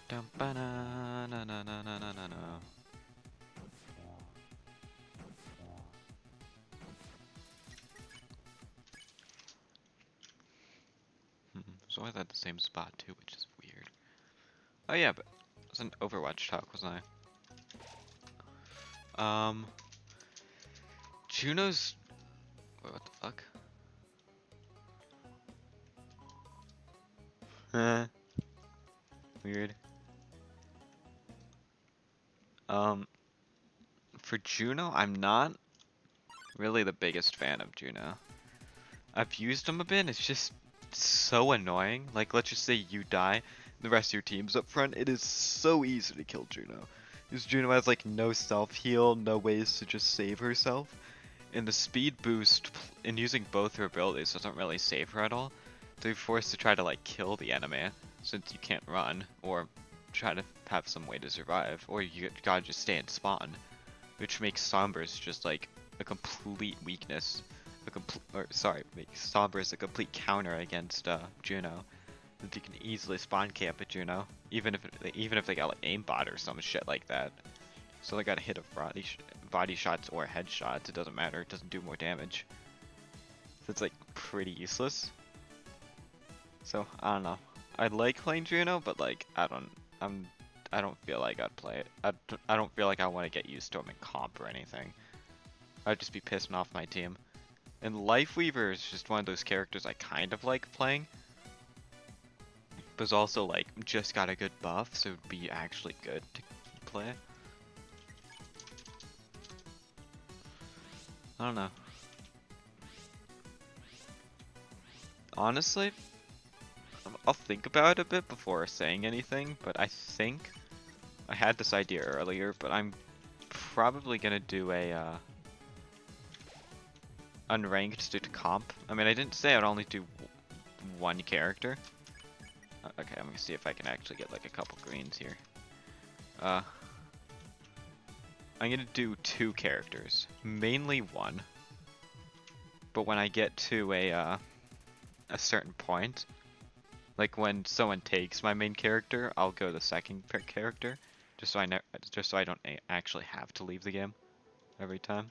Dum ba na na na na na na na na. So I was at the same spot too, which is weird. Oh yeah, but it was an Overwatch talk, wasn't I? Juno's. Wait, what the fuck? Weird. Um, for Juno, I'm not really the biggest fan of Juno. I've used him a bit, it's just so annoying. Like, let's just say you die, the rest of your team's up front, it is so easy to kill Juno. Because Juno has like no self-heal, no ways to just save herself. And the speed boost in using both her abilities doesn't really save her at all. So you're forced to try to like kill the enemy, since you can't run, or try to have some way to survive, or you gotta just stay and spawn. Which makes Sombras just like a complete weakness. Makes Sombras a complete counter against Juno. that you can easily spawn camp it, you know, even if they got like aimbot or some shit like that. So they gotta hit a body shots or headshots. It doesn't matter. It doesn't do more damage. So it's like pretty useless. So I don't know. I like playing Juno, but like I don't feel like I'd play it. I don't feel like I want to get used to him in comp or anything. I'd just be pissing off my team. And Lifeweaver is just one of those characters I kind of like playing. But it's also like just got a good buff, so it'd be actually good to play. I don't know. Honestly, I'll think about it a bit before saying anything, but I think I had this idea earlier, but I'm probably gonna do a unranked to comp. I mean, I didn't say I'd only do one character. Okay, I'm gonna see if I can actually get like a couple greens here. I'm gonna do 2 characters, mainly one. But when I get to a certain point, like when someone takes my main character, I'll go the second character, just so I don't actually have to leave the game every time.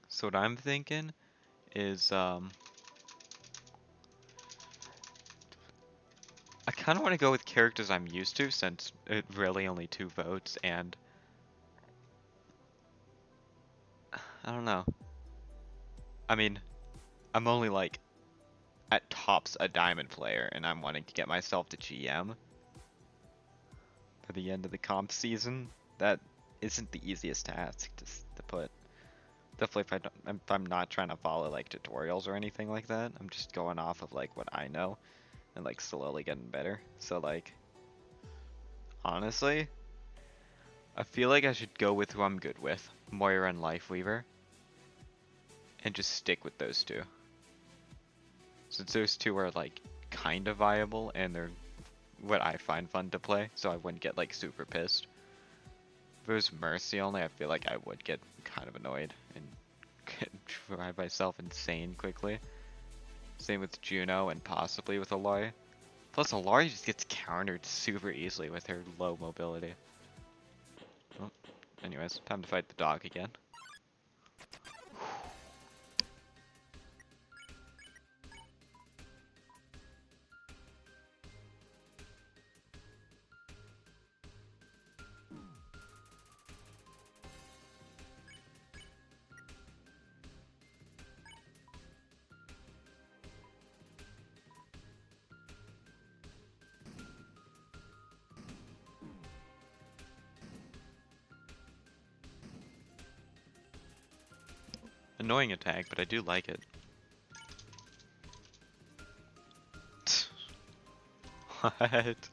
So what I'm thinking is I kind of want to go with characters I'm used to, since it really only 2 votes, and I don't know. I mean, I'm only like at tops a diamond player, and I'm wanting to get myself to GM for the end of the comp season. That isn't the easiest task to put. Definitely if I'm not trying to follow like tutorials or anything like that. I'm just going off of like what I know and like slowly getting better. So like, honestly, I feel like I should go with who I'm good with, Moira and Lifeweaver, and just stick with those 2. Since those 2 are like kind of viable and they're what I find fun to play, so I wouldn't get like super pissed. If it was Mercy only, I feel like I would get kind of annoyed and drive myself insane quickly. Same with Juno and possibly with Alari. Plus Alari just gets countered super easily with her low mobility. Well, anyways, time to fight the dog again. Annoying attack, but I do like it. What?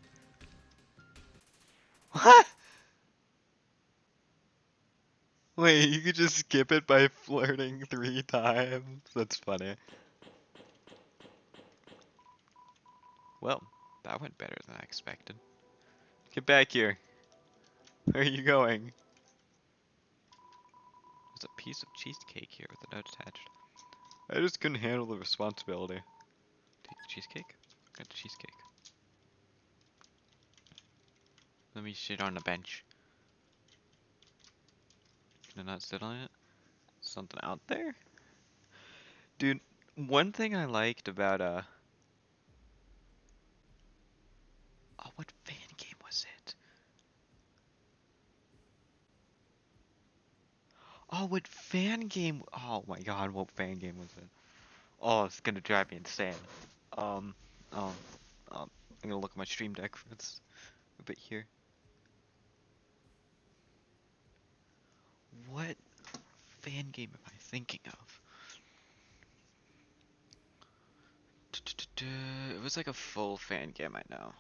What? Wait, you could just skip it by flirting 3 times? That's funny. Well, that went better than I expected. Get back here. Where are you going? There's a piece of cheesecake here with a note attached. I just couldn't handle the responsibility. Take the cheesecake? Got the cheesecake. Let me sit on the bench. Can I not sit on it? Something out there? Dude, one thing I liked about, oh, what fan game was it? Oh, what fan game? Oh my god, what fan game was it? Oh, it's gonna drive me insane. Um, um, I'm gonna look at my stream deck for this a bit here. What fan game am I thinking of? It was like a full fan game, I know.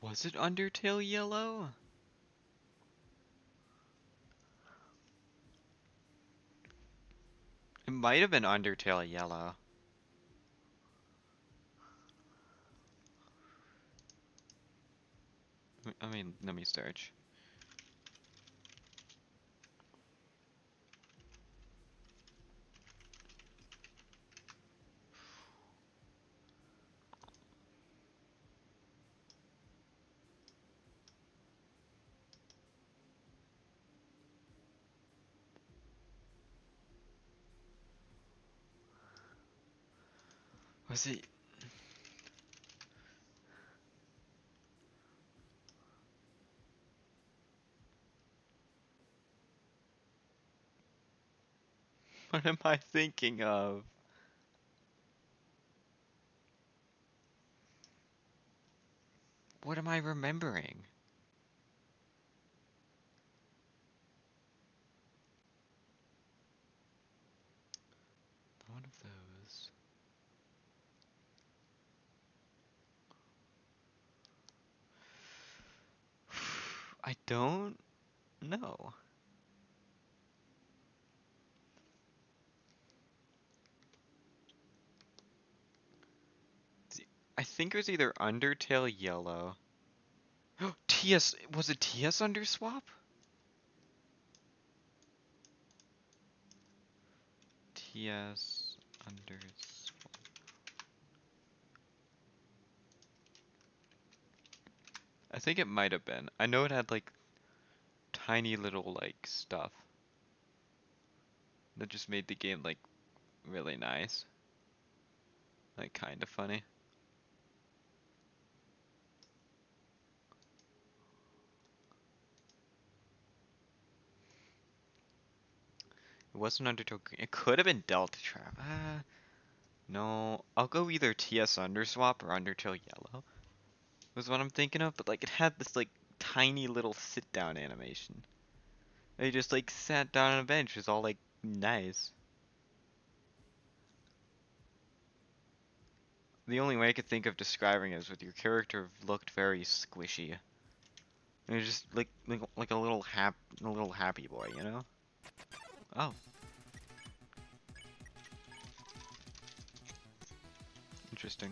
Was it Undertale Yellow? It might have been Undertale Yellow. I mean, let me search. Was he? What am I thinking of? What am I remembering? One of those. I don't know. I think it was either Undertale Yellow. TS, was it TS Underswap? TS Underswap. I think it might have been. I know it had like tiny little like stuff that just made the game like really nice. Like kind of funny. It wasn't Undertale. It could have been Delta Trap. No. I'll go either TS Underswap or Undertale Yellow. Was what I'm thinking of, but like it had this like tiny little sit down animation. They just like sat down on a bench. It was all like nice. The only way I could think of describing it is with your character looked very squishy. It was just like a little happy boy, you know? Oh, interesting.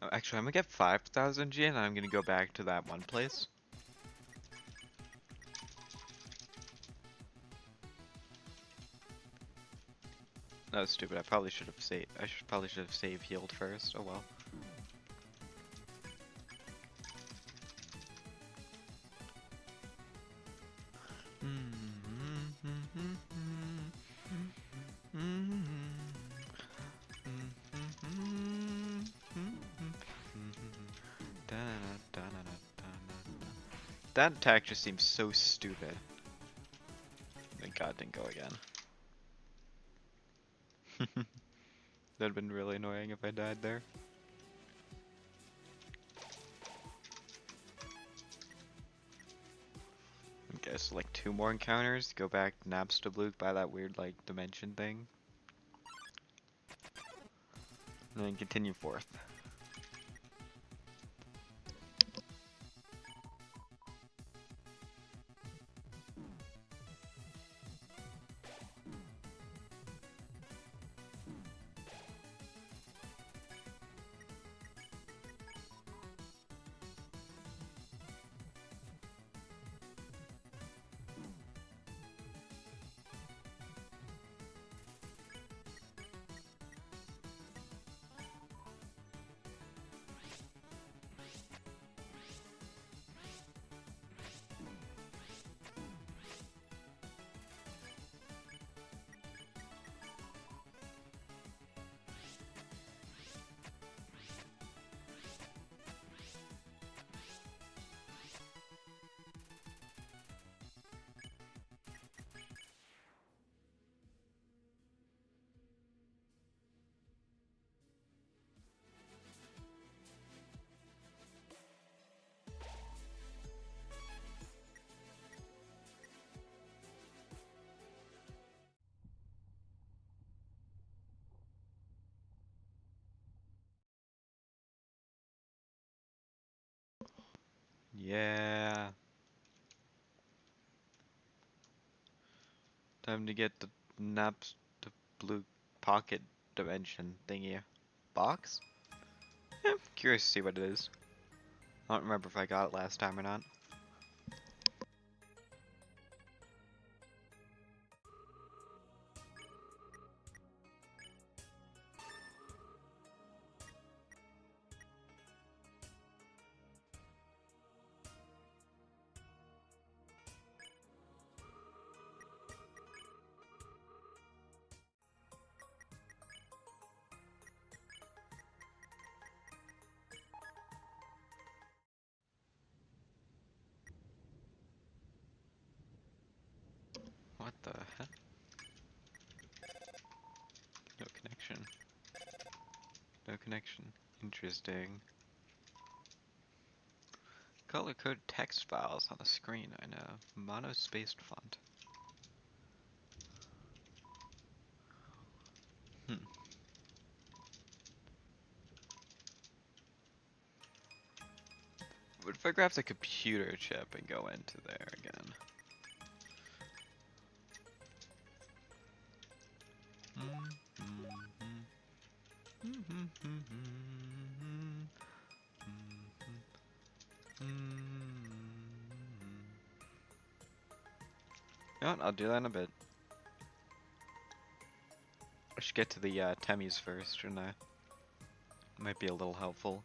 Oh, actually, I'm gonna get 5,000 G and I'm gonna go back to that one place. That was stupid. I probably should have saved. Probably should have save healed first. Oh well. That attack just seems so stupid. Thank God didn't go again. That'd been really annoying if I died there. I guess like 2 more encounters, go back to Nabstablook by that weird like dimension thing. And then continue forth. Yeah. Time to get the naps, the blue pocket dimension thingy. Box? Yeah, curious to see what it is. I don't remember if I got it last time or not. What the heck? No connection. No connection. Interesting. Color-coded text files on the screen, I know. Mono-spaced font. Hmm. What if I grab the computer chip and go into there again? You know what? I'll do that in a bit. I should get to the Temmies first, shouldn't I? Might be a little helpful.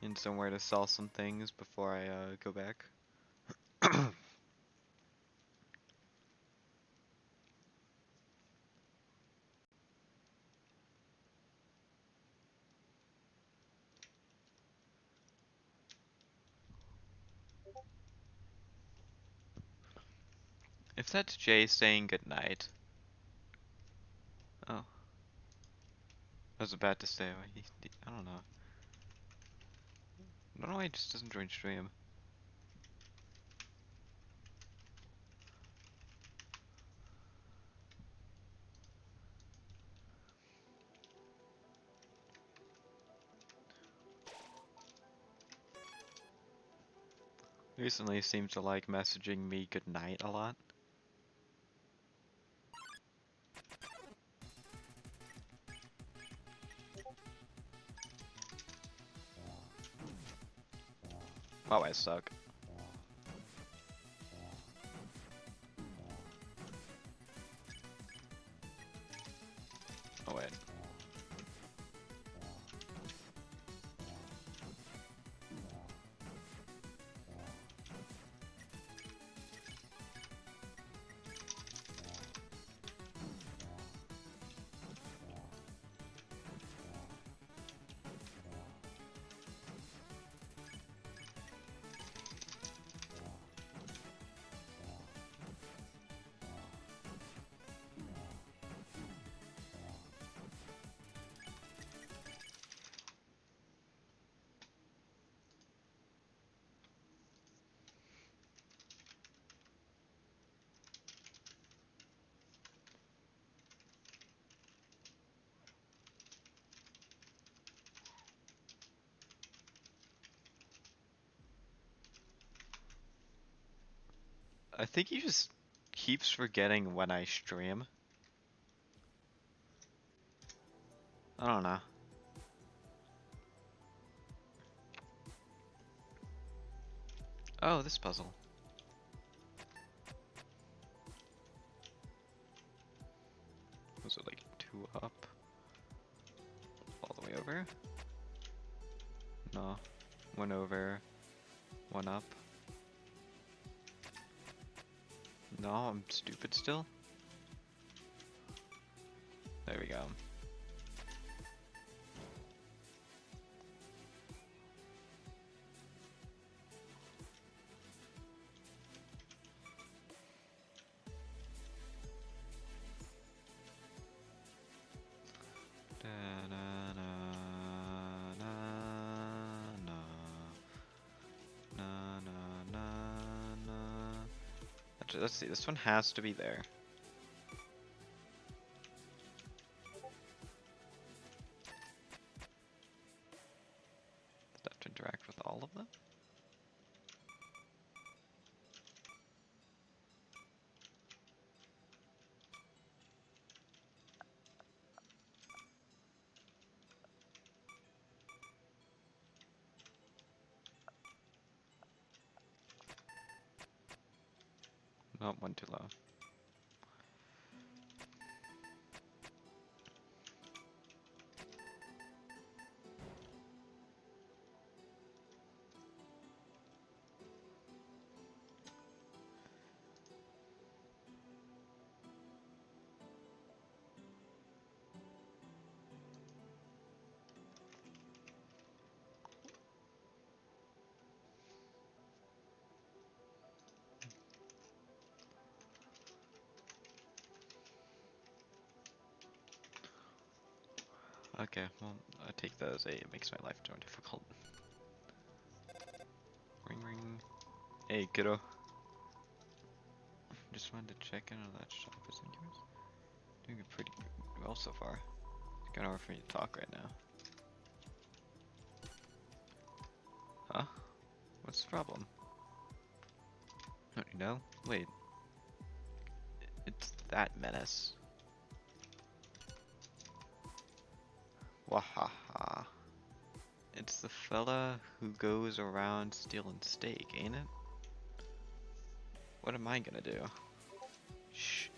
In somewhere to sell some things before I go back. If that's Jay saying goodnight. Oh. I was about to say, I don't know. I don't know why he just doesn't join stream. Recently seems to like messaging me goodnight a lot. Wow, I suck. Oh wait. I think he just keeps forgetting when I stream. I don't know. Oh, this puzzle. Was it like 2 up? All the way over? No. 1 over, 1 up. No, I'm stupid still. There we go. Let's see, this one has to be there. Oh, one too low. Okay, well, I take that as it makes my life more difficult. Ring ring. Hey, kiddo. Just wanted to check in on that shop. Isn't yours? Doing it pretty well so far. It's kind of hard for me to talk right now. Huh? What's the problem? Don't you know? Wait. It's that menace. Wahaha. It's the fella who goes around stealing steak, ain't it? What am I gonna do? Shh.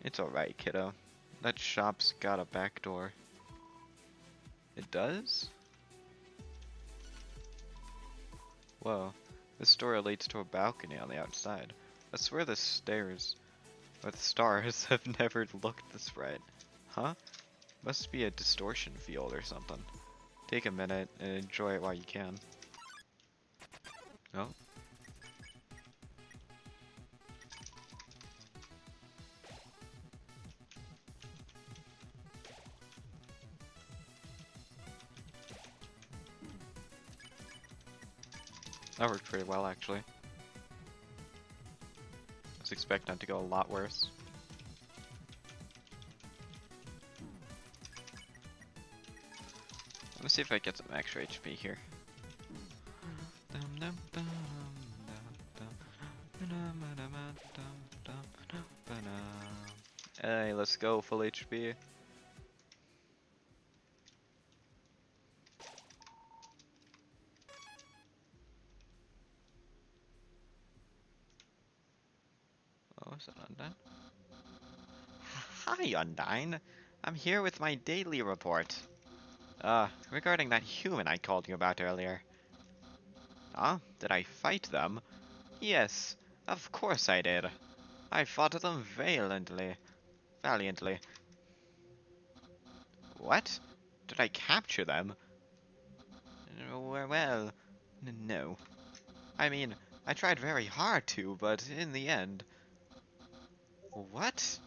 It's alright, kiddo. That shop's got a back door. It does? Whoa. This door leads to a balcony on the outside. I swear the stairs, or the stars, have never looked this bright. Huh? Must be a distortion field or something. Take a minute and enjoy it while you can. Oh. That worked pretty well, actually. I was expecting it to go a lot worse. Let me see if I get some extra HP here. Hey, let's go, full HP. Oh, is that Undyne? Hi, Undyne. I'm here with my daily report. Regarding that human I called you about earlier. Did I fight them? Yes, of course I did. I fought them valiantly. What? Did I capture them? Well, no. I mean, I tried very hard to, but in the end... What?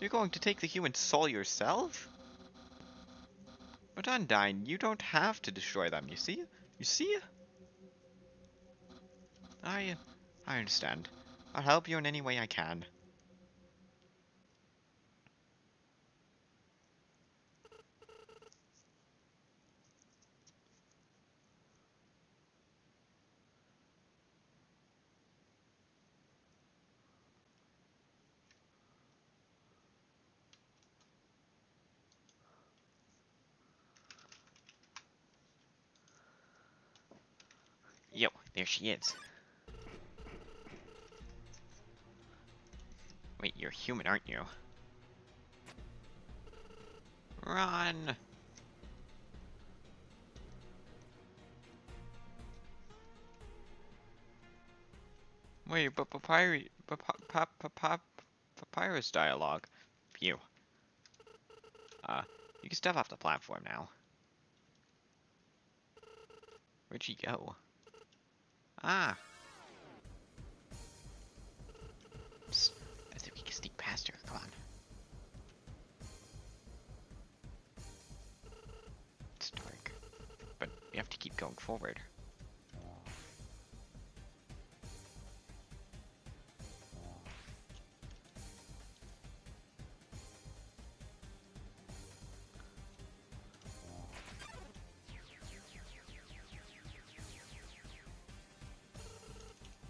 You're going to take the human soul yourself? But Undyne, you don't have to destroy them, you see? You see? I understand. I'll help you in any way I can. Yo, there she is. Wait, you're human, aren't you? Run! Wait, but papyrus dialogue. Phew. You can step off the platform now. Where'd she go? Ah! Psst. I think we can sneak past her. Come on. It's dark. But we have to keep going forward.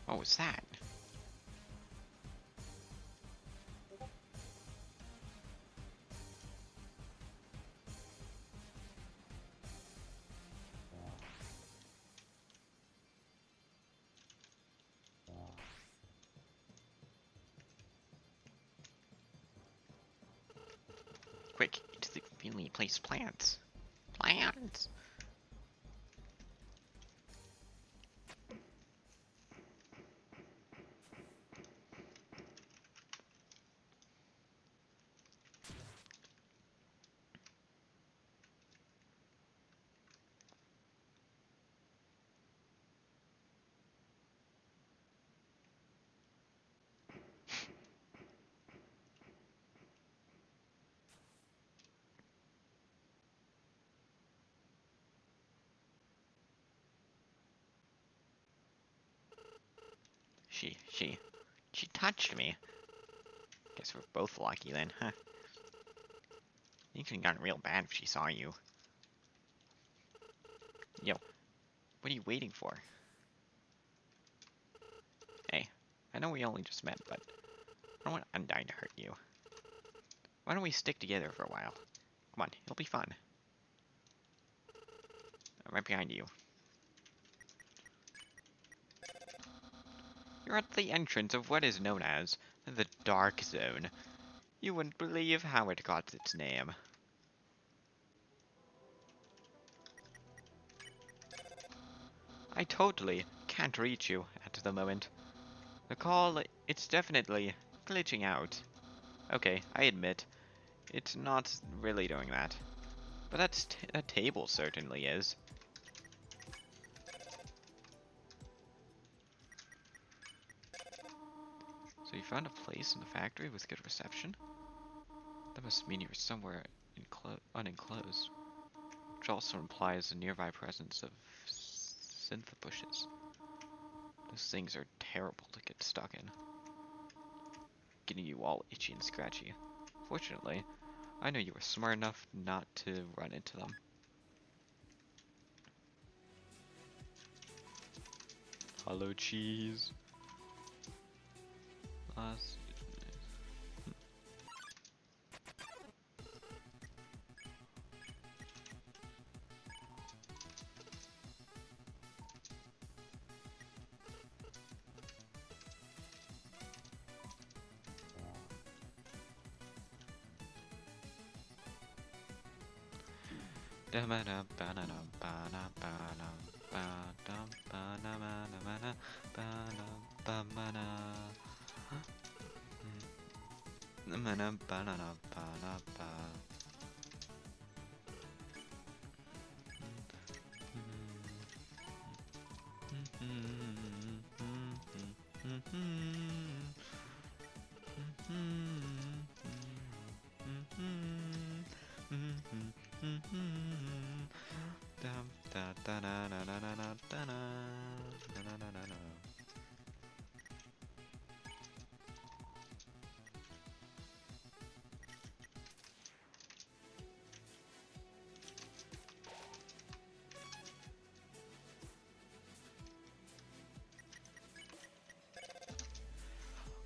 What was that? finally place plants. Plants! She touched me. Guess we're both lucky then, huh? It could have gotten real bad if she saw you. Yo, what are you waiting for? Hey, I know we only just met, but I don't want Undyne to hurt you. Why don't we stick together for a while? Come on, it'll be fun. I'm right behind you. You're at the entrance of what is known as the Dark Zone. You wouldn't believe how it got its name. I totally can't reach you at the moment. The call, it's definitely glitching out. Okay, I admit, it's not really doing that. But that table certainly is. So you found a place in the factory with good reception? That must mean you're somewhere unenclosed. Which also implies the nearby presence of synth bushes. Those things are terrible to get stuck in. Getting you all itchy and scratchy. Fortunately, I know you were smart enough not to run into them. Hello, cheese. Last.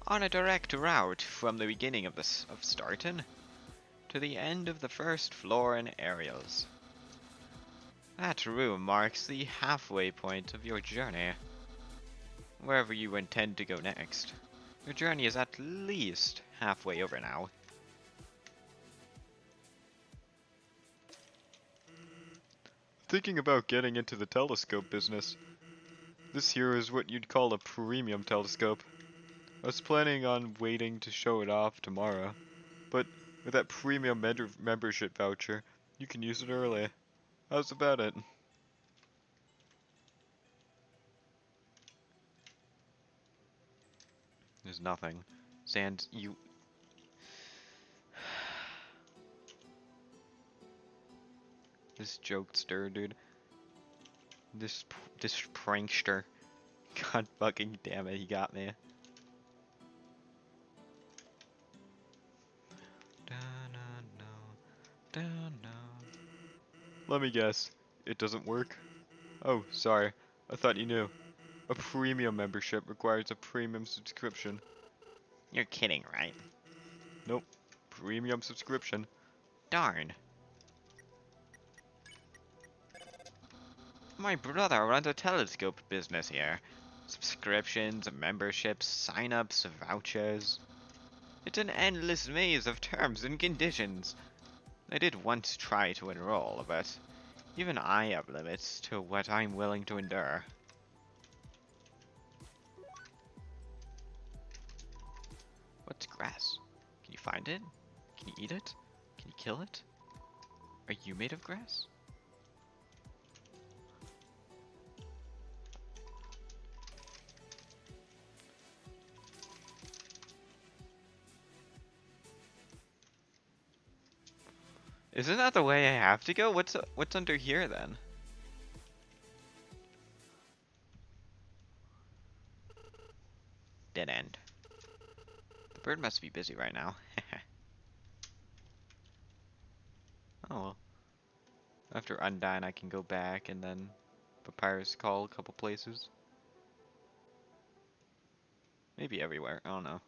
On a direct route from the beginning of Starton to the end of the first floor in aerials. That room marks the halfway point of your journey. Wherever you intend to go next, your journey is at least halfway over now. Thinking about getting into the telescope business. This here is what you'd call a premium telescope. I was planning on waiting to show it off tomorrow, but with that premium membership voucher, you can use it early. How's about it? There's nothing. Sans, you... This jokester, dude. This prankster. God fucking damn it, he got me. Let me guess. It doesn't work? Oh, sorry. I thought you knew. A premium membership requires a premium subscription. You're kidding, right? Nope. Premium subscription. Darn. My brother runs a telescope business here. Subscriptions, memberships, sign-ups, vouchers. It's an endless maze of terms and conditions. I did once try to enroll, but even I have limits to what I'm willing to endure. What's grass? Can you find it? Can you eat it? Can you kill it? Are you made of grass? Isn't that the way I have to go? What's under here then? Dead end. The bird must be busy right now. Oh well. After Undyne, I can go back and then Papyrus call a couple places. Maybe everywhere. I don't know.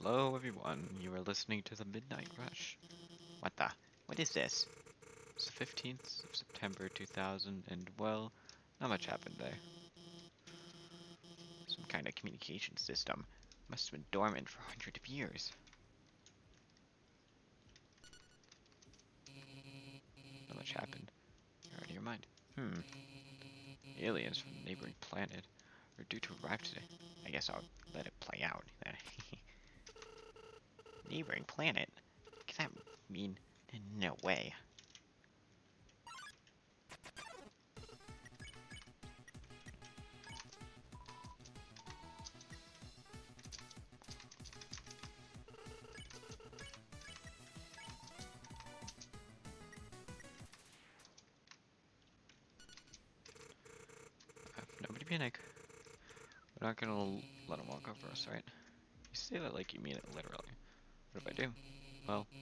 Hello, everyone. You are listening to the Midnight Rush. What the? What is this? It's the 15th of September 2000, and well, not much happened there. Some kind of communication system. Must have been dormant for hundreds of years. Not much happened. You're out of your mind. Aliens from the neighboring planet are due to arrive today. I guess I'll let it play out then. Neighboring planet? Does that mean? No way. Nobody panic. We're not gonna let them walk over us, right? You say that like you mean it literally. What if I do? Well, I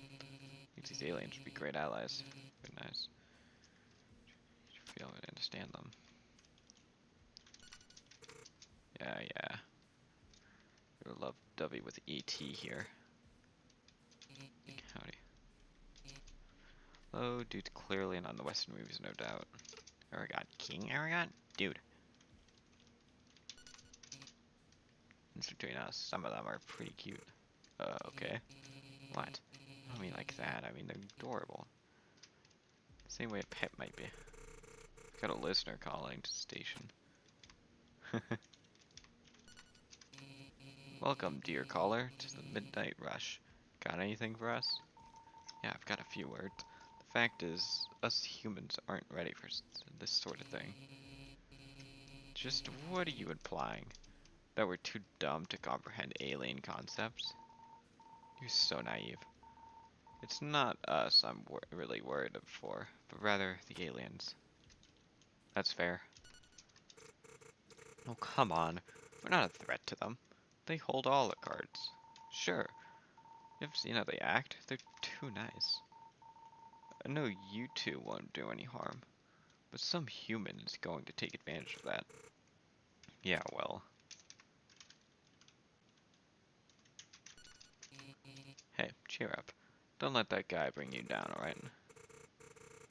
think these aliens would be great allies. Good nice. You feel I understand them. Yeah. You're lovey-dovey with ET here. Howdy. Oh, dude's clearly not in the Western movies, no doubt. Aragon. King Aragon? Dude. Thanks between us, some of them are pretty cute. Okay. What? I don't mean like that, I mean they're adorable. Same way a pet might be. Got a listener calling to the station. Welcome, dear caller, to the Midnight Rush. Got anything for us? Yeah, I've got a few words. The fact is, us humans aren't ready for this sort of thing. Just what are you implying? That we're too dumb to comprehend alien concepts? You're so naive. It's not us I'm really worried for, but rather the aliens. That's fair. Oh, come on. We're not a threat to them. They hold all the cards. Sure. You've seen how they act. They're too nice. I know you two won't do any harm, but some human is going to take advantage of that. Yeah, well. Hey, cheer up. Don't let that guy bring you down, alright?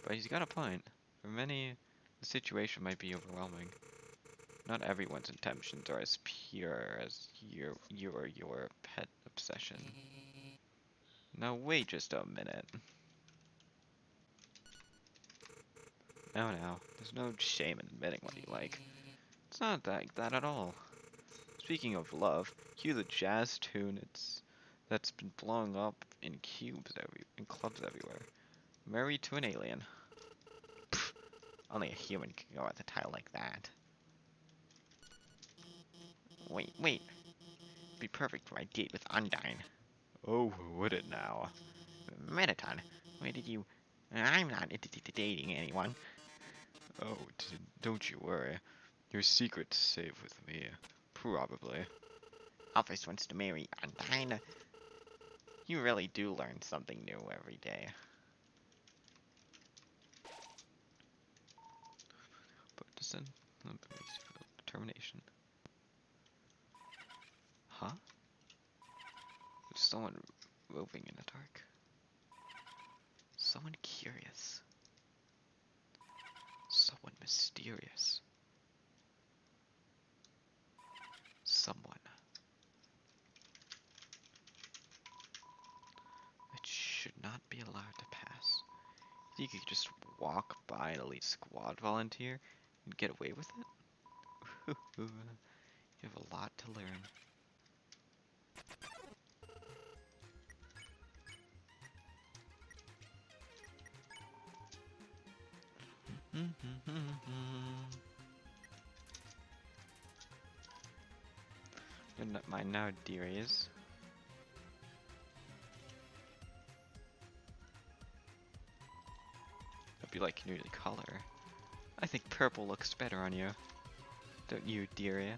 But he's got a point. For many, the situation might be overwhelming. Not everyone's intentions are as pure as your pet obsession. Now wait just a minute. No, there's no shame in admitting what you like. It's not like that at all. Speaking of love, cue the jazz tune that's been blowing up in clubs everywhere. Married to an alien. Pfft, only a human can go with a title like that. Wait. It'd be perfect for my date with Undyne. Oh, would it now? Metaton, why did you... I'm not dating anyone. Oh, don't you worry. Your secret's safe with me. Probably. Alphys wants to marry Undyne. You really do learn something new every day. Partisan determination. Huh? There's someone roving in the dark. Someone curious. Someone mysterious. Someone. You could just walk by an elite squad volunteer and get away with it? You have a lot to learn. You're not mine now, dearies. Hope you like your new color. I think purple looks better on you. Don't you, dearie?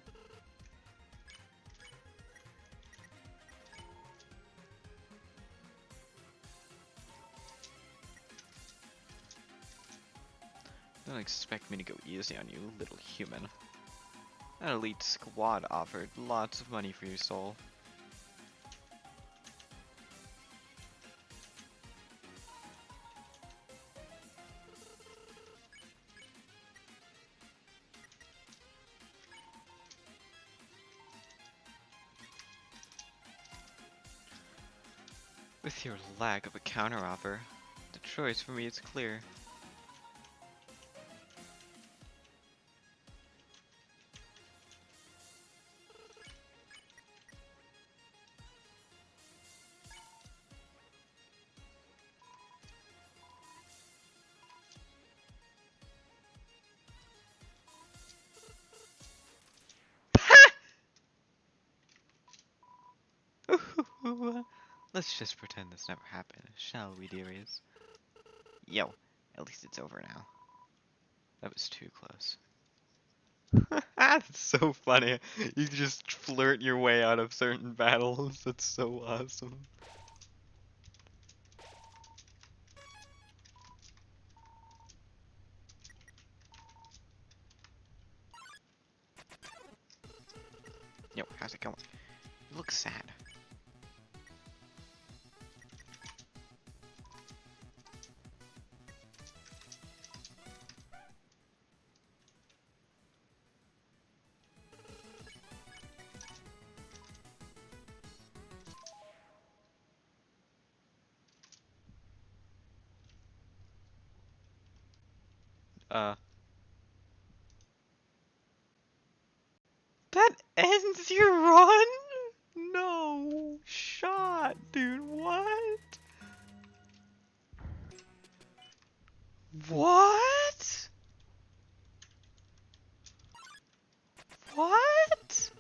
Don't expect me to go easy on you, little human. That elite squad offered lots of money for your soul. With your lack of a counteroffer, the choice for me is clear. Let's just pretend this never happened, shall we, dearies? Yo, at least it's over now. That was too close. That's so funny. You just flirt your way out of certain battles. That's so awesome. Yo, how's it going? You look sad. That ends your run? No. Shot, dude. What? What? What?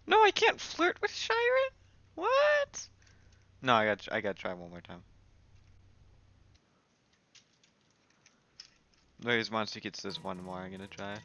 No, I can't flirt with Shiren? What? No, I gotta try one more time. There's Monster Kids says one more I'm gonna try.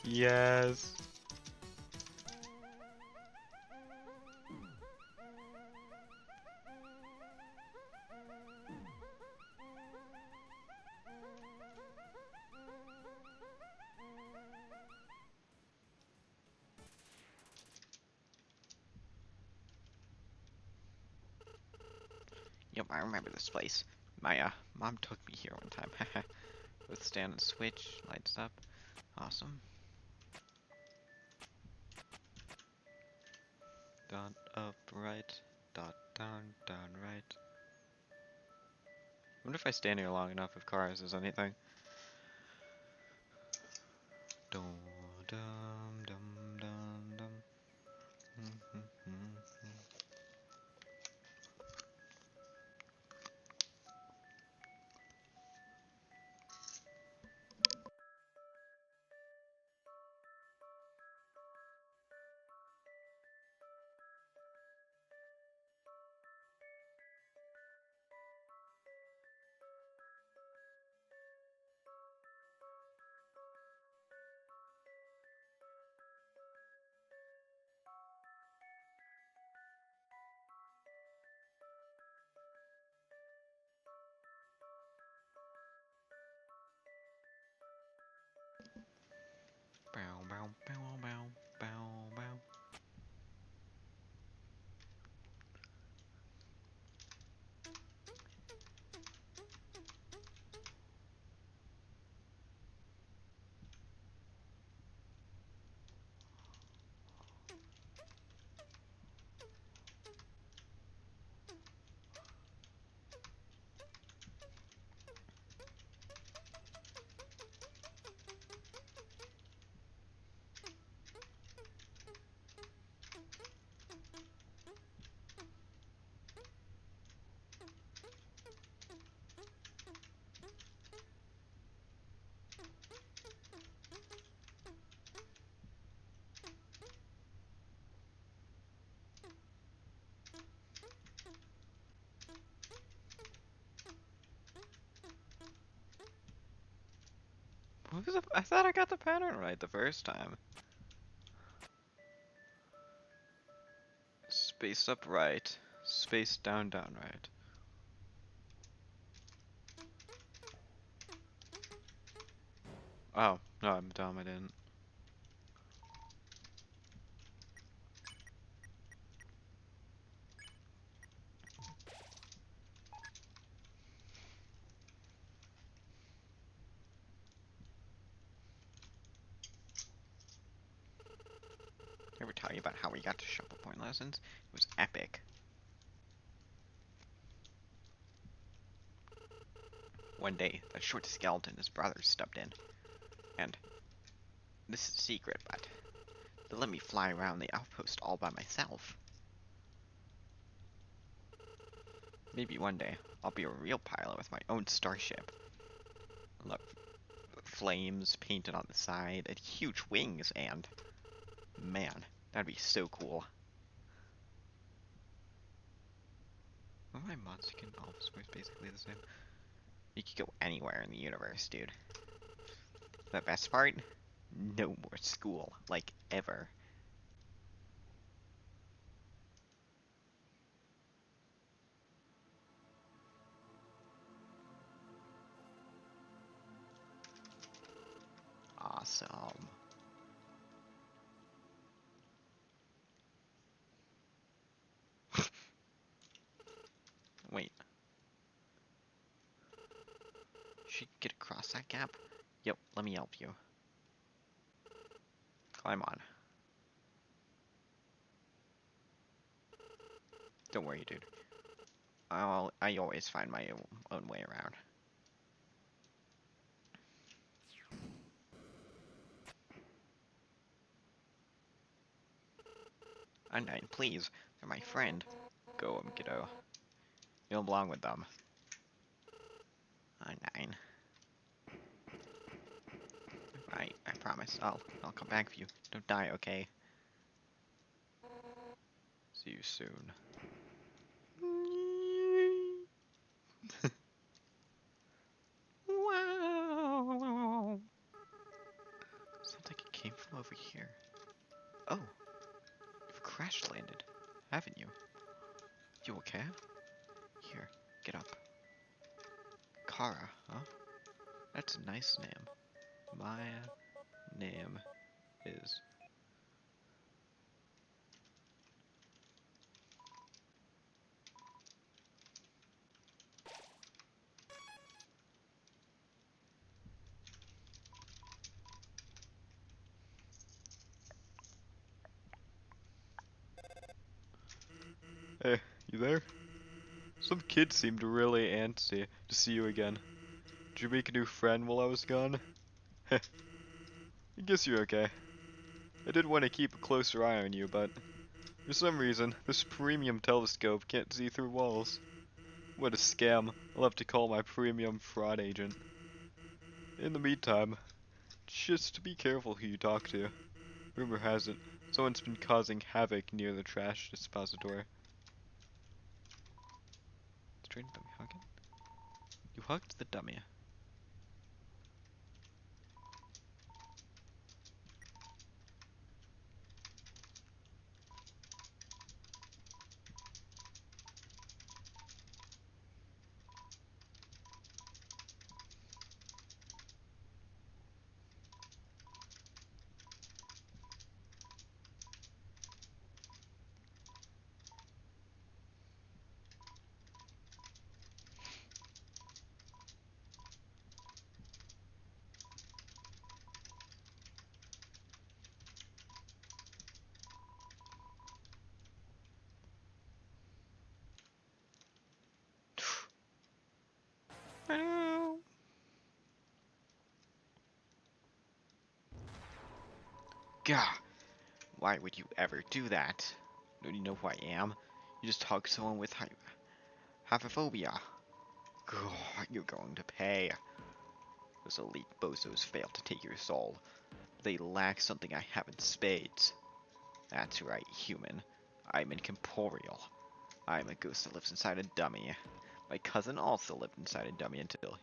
Yes. Yep, I remember this place. My mom took me here one time. With stand and switch, lights up. Awesome. Dot up right. Dot down, down right. I wonder if I stand here long enough if cars does anything. Dum dum dum dum dum. Bow bow bow bow bow bow. What was I thought I got the pattern right the first time. Space up right. Space down down right. Oh, no, I'm dumb, I didn't. Ever tell you about how we got to shuffle point lessons? It was epic. One day, a short skeleton, his brother, stepped in. And this is a secret, but they let me fly around the outpost all by myself. Maybe one day, I'll be a real pilot with my own starship. Look, flames painted on the side, and huge wings, and... man, that'd be so cool. Well, my Monster and Alpha Square is basically the same. You could go anywhere in the universe, dude. The best part? No more school, like, ever. Awesome. Wait. She can get across that gap? Yep, let me help you. Climb on. Don't worry, dude. I always find my own way around. Undyne, please. They're my friend. Go, kiddo. You don't belong with them. Undyne. I promise. I'll come back for you. Don't die, okay? See you soon. Wow. Sounds like it came from over here. Oh, you've crash landed, haven't you? You okay? Here, get up. Kara, huh? That's a nice name. My name is... Hey, you there? Some kid seemed really antsy to see you again. Did you make a new friend while I was gone? Heh, I guess you're okay. I did want to keep a closer eye on you, but for some reason, this premium telescope can't see through walls. What a scam. I'll have to call my premium fraud agent. In the meantime, just be careful who you talk to. Rumor has it, someone's been causing havoc near the trash dispository. Straight dummy hugging? You hugged the dummy. Gah! Why would you ever do that? Don't you know who I am? You just hug someone with haphophobia. Gah, you're going to pay. Those elite bozos failed to take your soul. They lack something I have in spades. That's right, human. I'm incorporeal. I'm a ghost that lives inside a dummy. My cousin also lived inside a dummy until,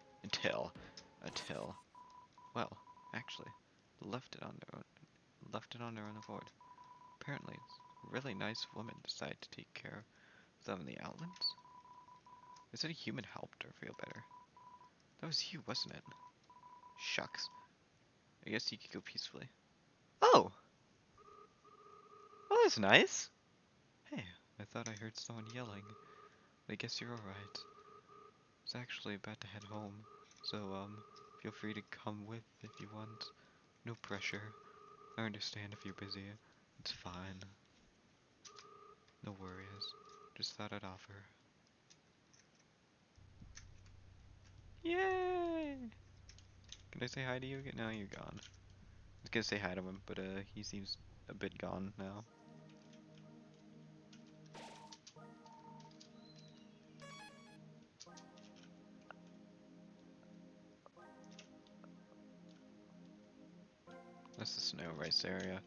well, actually, left it on their own accord. Apparently, a really nice woman decided to take care of them in the Outlands. They said a human helped her feel better. That was you, wasn't it? Shucks. I guess you could go peacefully. Oh! Oh, that's nice! Hey, I thought I heard someone yelling. I guess you're alright. I was actually about to head home, so, feel free to come with if you want. No pressure. I understand if you're busy. It's fine. No worries. Just thought I'd offer. Yay! Can I say hi to you again? No, you're gone. I was gonna say hi to him, but he seems a bit gone now. That's the snow rice area.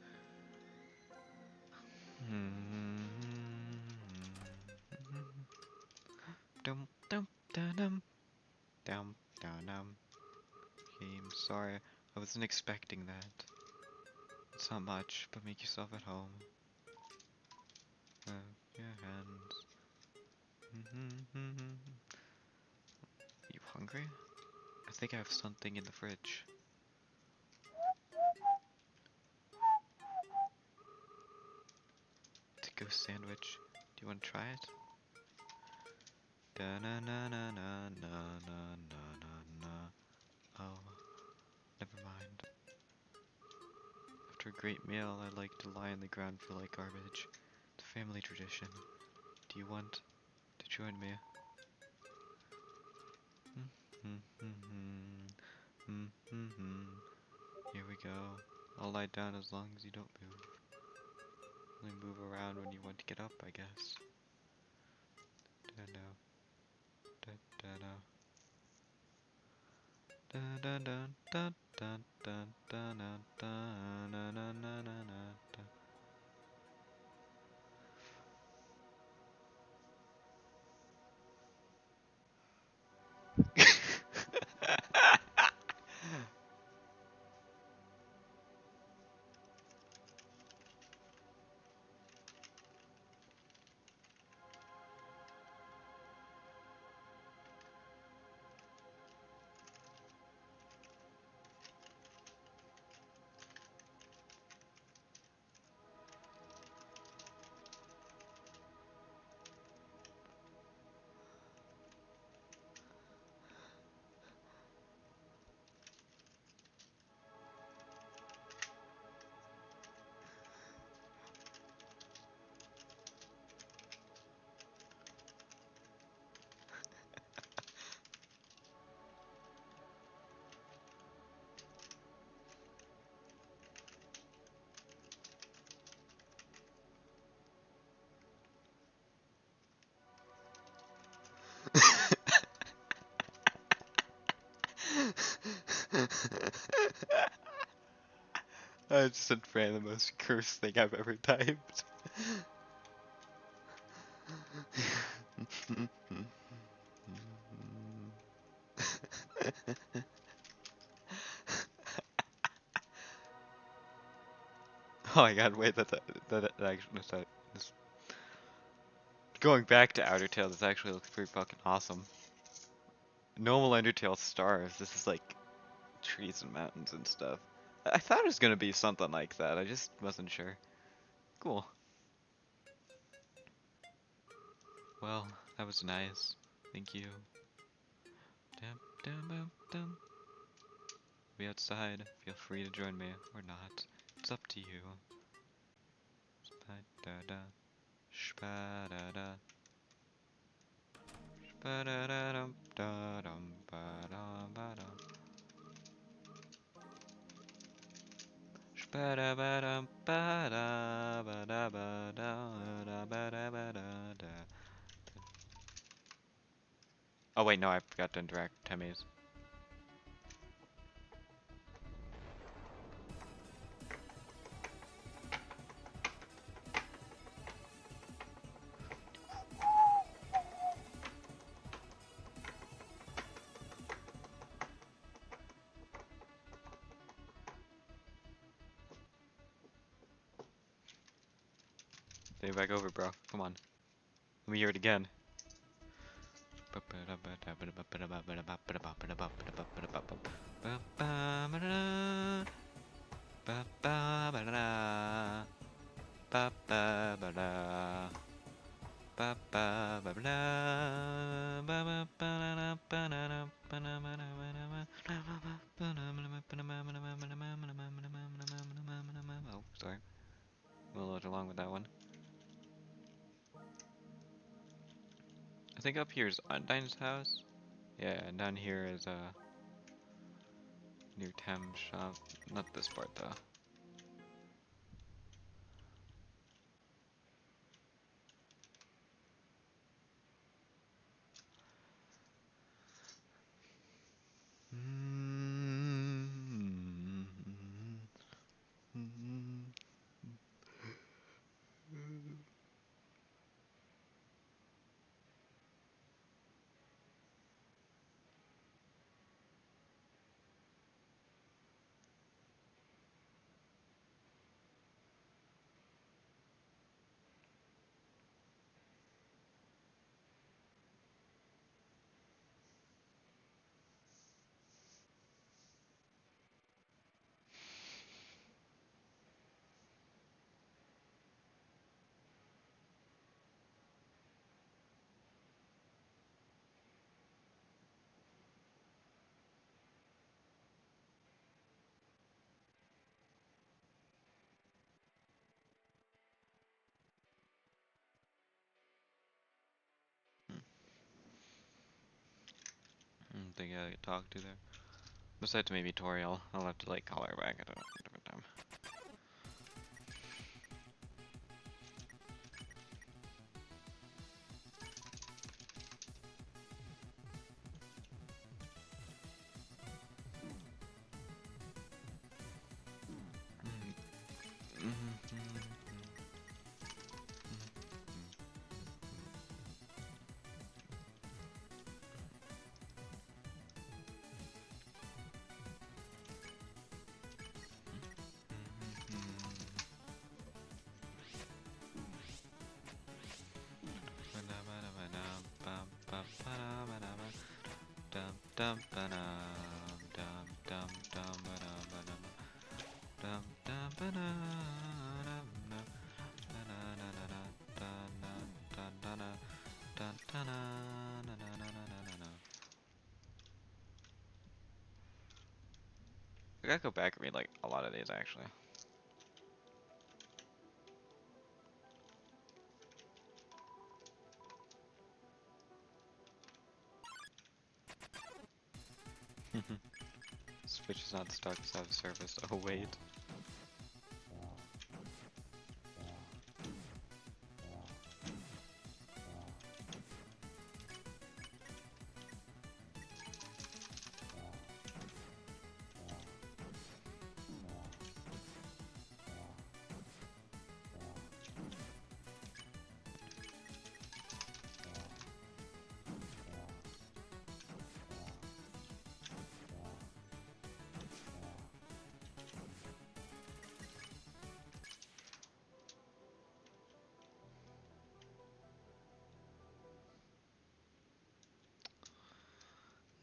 Dum dum dum dum dum dum dum. I'm sorry, I wasn't expecting that. It's not much, but make yourself at home. Your hands. You hungry? I think I have something in the fridge. It's a ghost sandwich. Do you want to try it? Da na na na na na na na na na. Oh, never mind. I have After a great meal, I like to lie on the ground and feel like garbage. It's a family tradition. Do you want to join me? Here we go. I'll lie down as long as you don't move. Only move around when you want to get up, I guess. Da-da. Da-da-da. Da-da-da-da-da-da-da-da-da-da-da-da-da-da. I just sent Fran the most cursed thing I've ever typed. Oh my god, wait, that actually, this, going back to Outertale, this actually looks pretty fucking awesome. Normal Undertale stars, this is like trees and mountains and stuff. I thought it was gonna be something like that, I just wasn't sure. Cool. Well, that was nice. Thank you. Dum, dum, bum, dum. Be outside. Feel free to join me or not. It's up to you. Spa-da-da. Spa-da-da. Spa-da-da-dum-da-dum, ba-dum-ba-dum. Spa-da-ba-dum, ba-da-ba-da-ba-da-ba-da-ba-da-ba-da. Oh wait, no, I forgot to interact with Temmie's. Stay back over, bro. Come on. Let me hear it again. Oh, sorry. I'm a little along with that one. I think up here is Undyne's house. Yeah, and down here is near Thames shop. Not this part though. to talk to there. Besides maybe Toriel, I'll have to like call her back at a different time. I gotta go back and read like a lot of these actually. Switch is not stuck, it's out of service. Oh wait.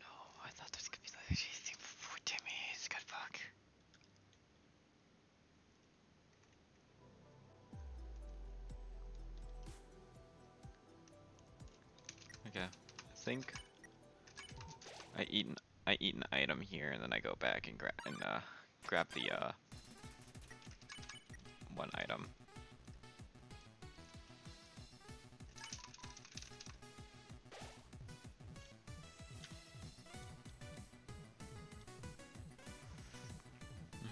No, I thought this could be the easiest thing for Timmy. Good fuck. Okay, I think I eat an item here, and then I go back and grab the one item. Mm,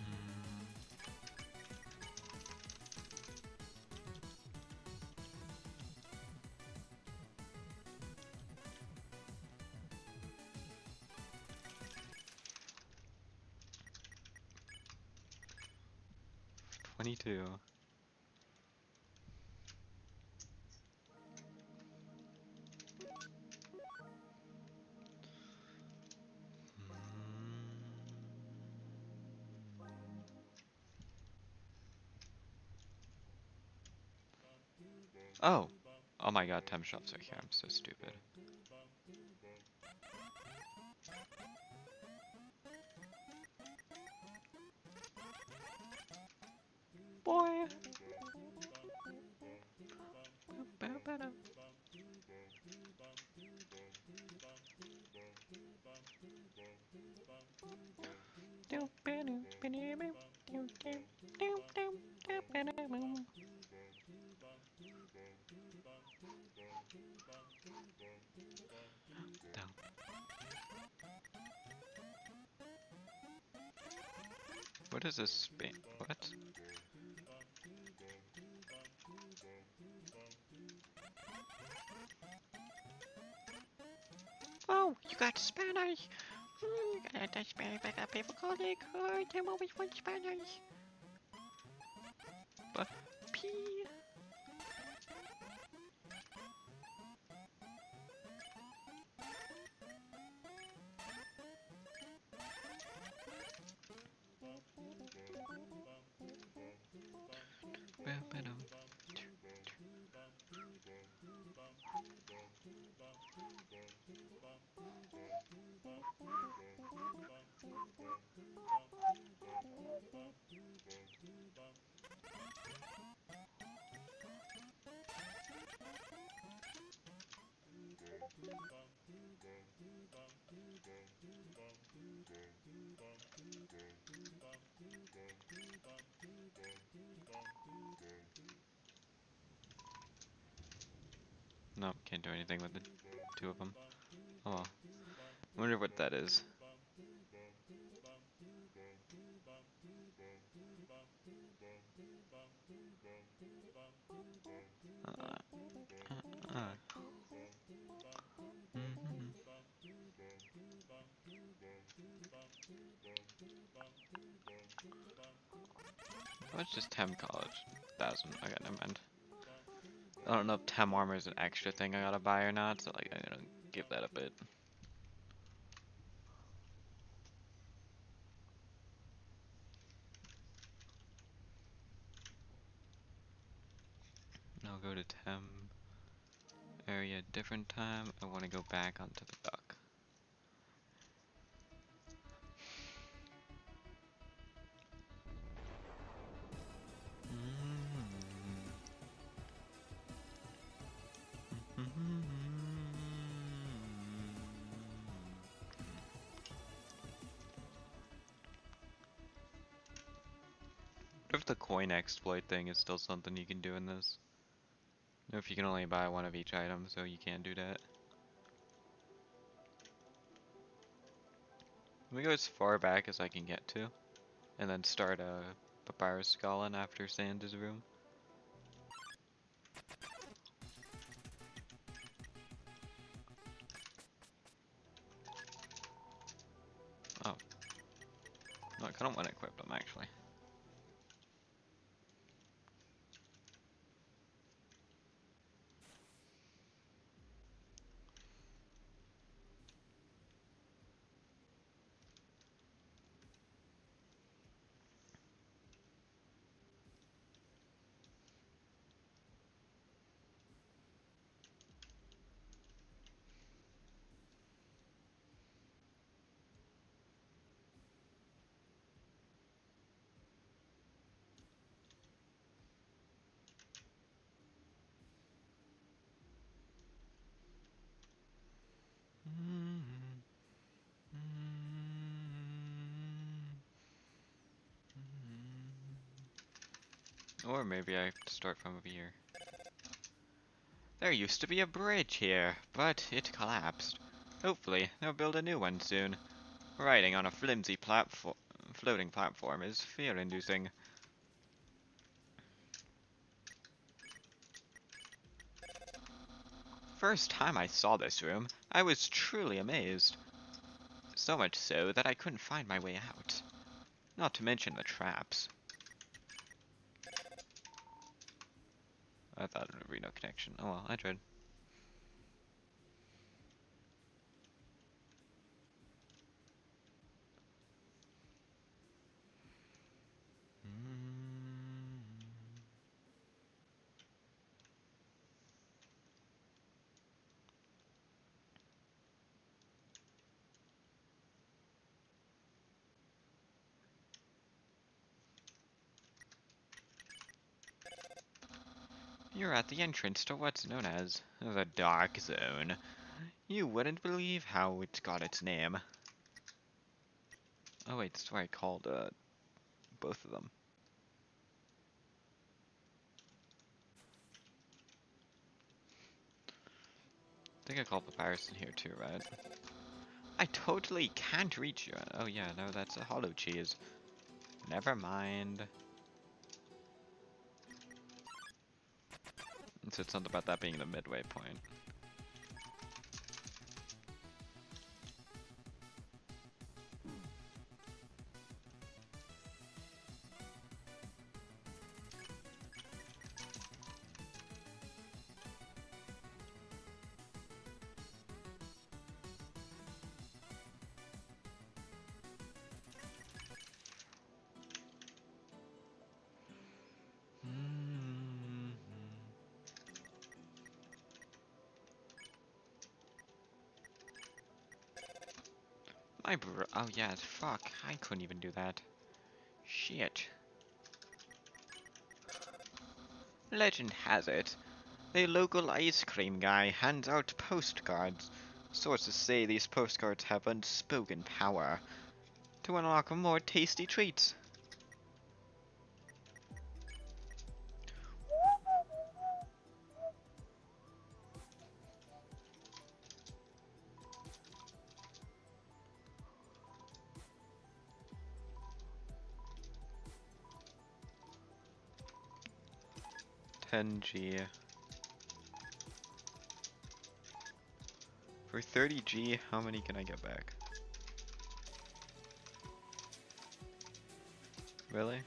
22. Oh! Oh my god, temp shops are here. I'm so stupid. Boy! What is this span? What? Oh, you got Spanish! You got that Spanish like a paper colleague. Oh, I'm always want Spanish. But, P. Nope, can't do anything with the two of them. Oh well. Wonder what that is. Uh, mhm. Oh, it's just Tem College. 1,000. Okay, never mind. I don't know if Tem Armor is an extra thing I gotta buy or not, so like I'm gonna give that a bit. I'll go to Tem area different time. I want to go back onto the dock. What if the coin exploit thing is still something you can do in this? What if you can only buy one of each item, so you can't do that? Let me go as far back as I can get to, and then start a Papyrus Skull after Sand's room. Oh. No, I kind of want to equip them, actually. Or maybe I have to start from over here. There used to be a bridge here, but it collapsed. Hopefully, they'll build a new one soon. Riding on a flimsy floating platform is fear-inducing. First time I saw this room, I was truly amazed. So much so that I couldn't find my way out. Not to mention the traps. I thought it would be no connection. Oh well, I tried. You're at the entrance to what's known as the Dark Zone. You wouldn't believe how it got its name. Oh wait, that's why I called both of them. I think I called Papyrus in here too, right? I totally can't reach you. Oh yeah, no, that's a hollow cheese. Never mind. It said something about that being the midway point. Oh yeah, fuck. I couldn't even do that. Shit. Legend has it, a local ice cream guy hands out postcards. Sources say these postcards have unspoken power to unlock more tasty treats. 10G. For 30G, how many can I get back? Really?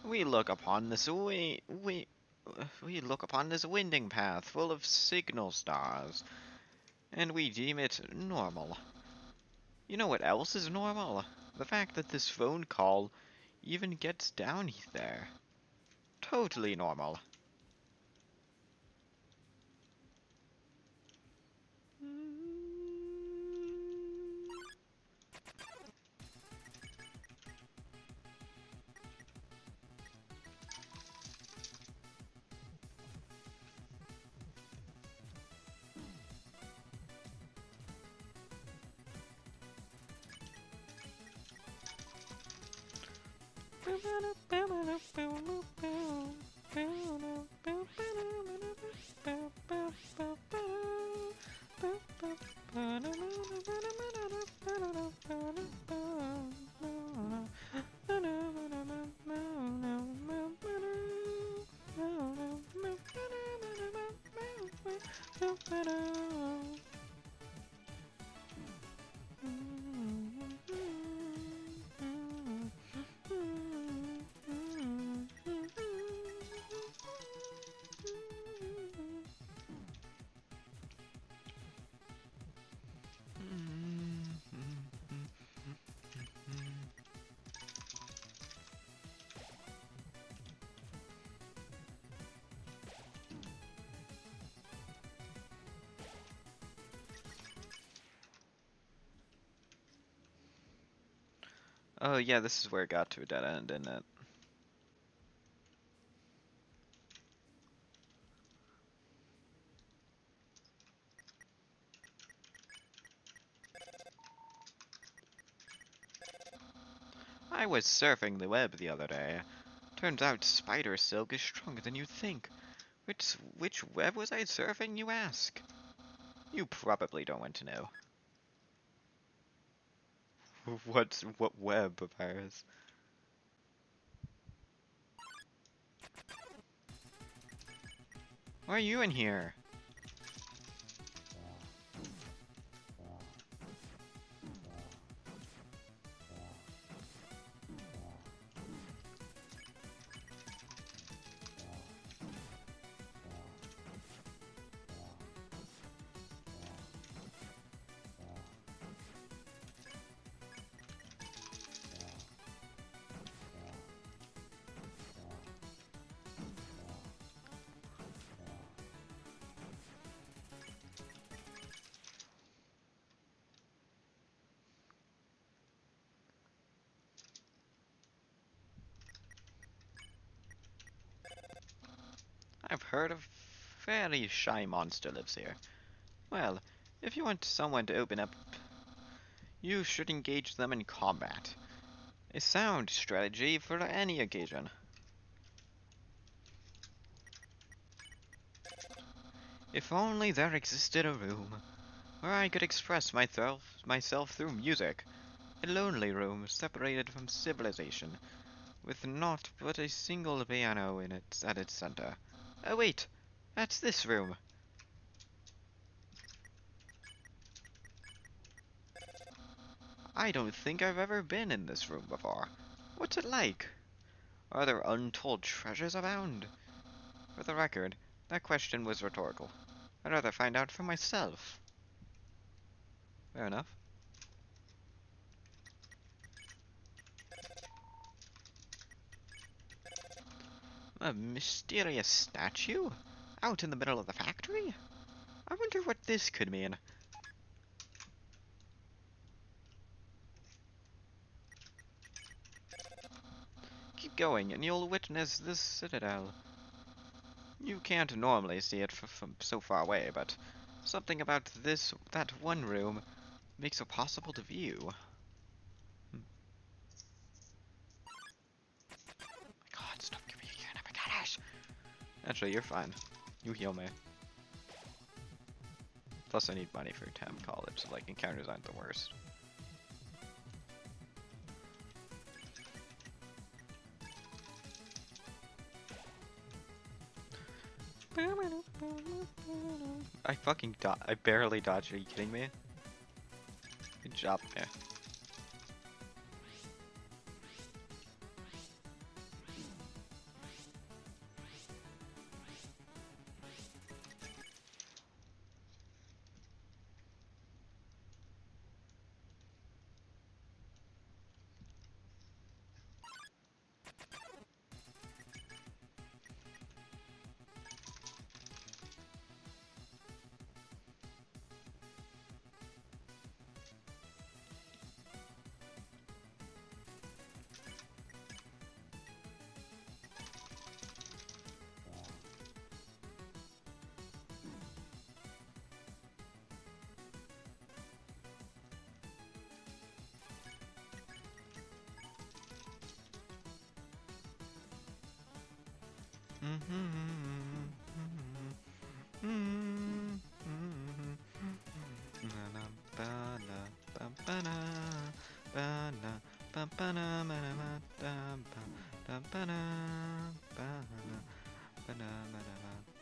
We look upon this we look upon this winding path full of signal stars, and we deem it normal. You know what else is normal? The fact that this phone call even gets down there. Totally normal. Oh yeah, this is where it got to a dead end, didn't it? I was surfing the web the other day. Turns out spider silk is stronger than you'd think. Which web was I surfing, you ask? You probably don't want to know. What web, Papyrus? Why are you in here? I've heard a very shy monster lives here. Well, if you want someone to open up, you should engage them in combat. A sound strategy for any occasion. If only there existed a room where I could express myself through music. A lonely room separated from civilization, with naught but a single piano in at its center. Oh wait, that's this room. I don't think I've ever been in this room before. What's it like? Are there untold treasures abound? For the record, that question was rhetorical. I'd rather find out for myself. Fair enough. A mysterious statue? Out in the middle of the factory? I wonder what this could mean. Keep going, and you'll witness this citadel. You can't normally see it from so far away, but something about that one room, makes it possible to view. My God, stop giving me again, oh my gosh! Actually, you're fine. You heal me. Plus I need money for temp college, so like encounters aren't the worst. I fucking I barely dodged, are you kidding me? Good job, man.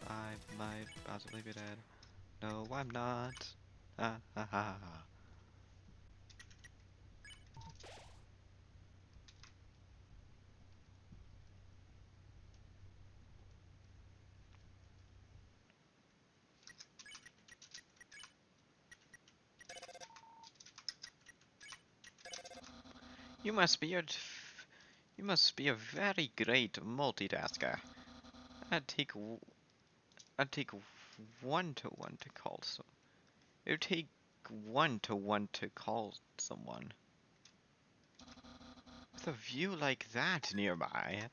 I might possibly be dead. No, I'm not. Ha ha ha ha. You must be a you must be a very great multitasker. I'd take I'd take 1 to 1 to call some. It would take 1 to 1 to call someone. With a view like that nearby.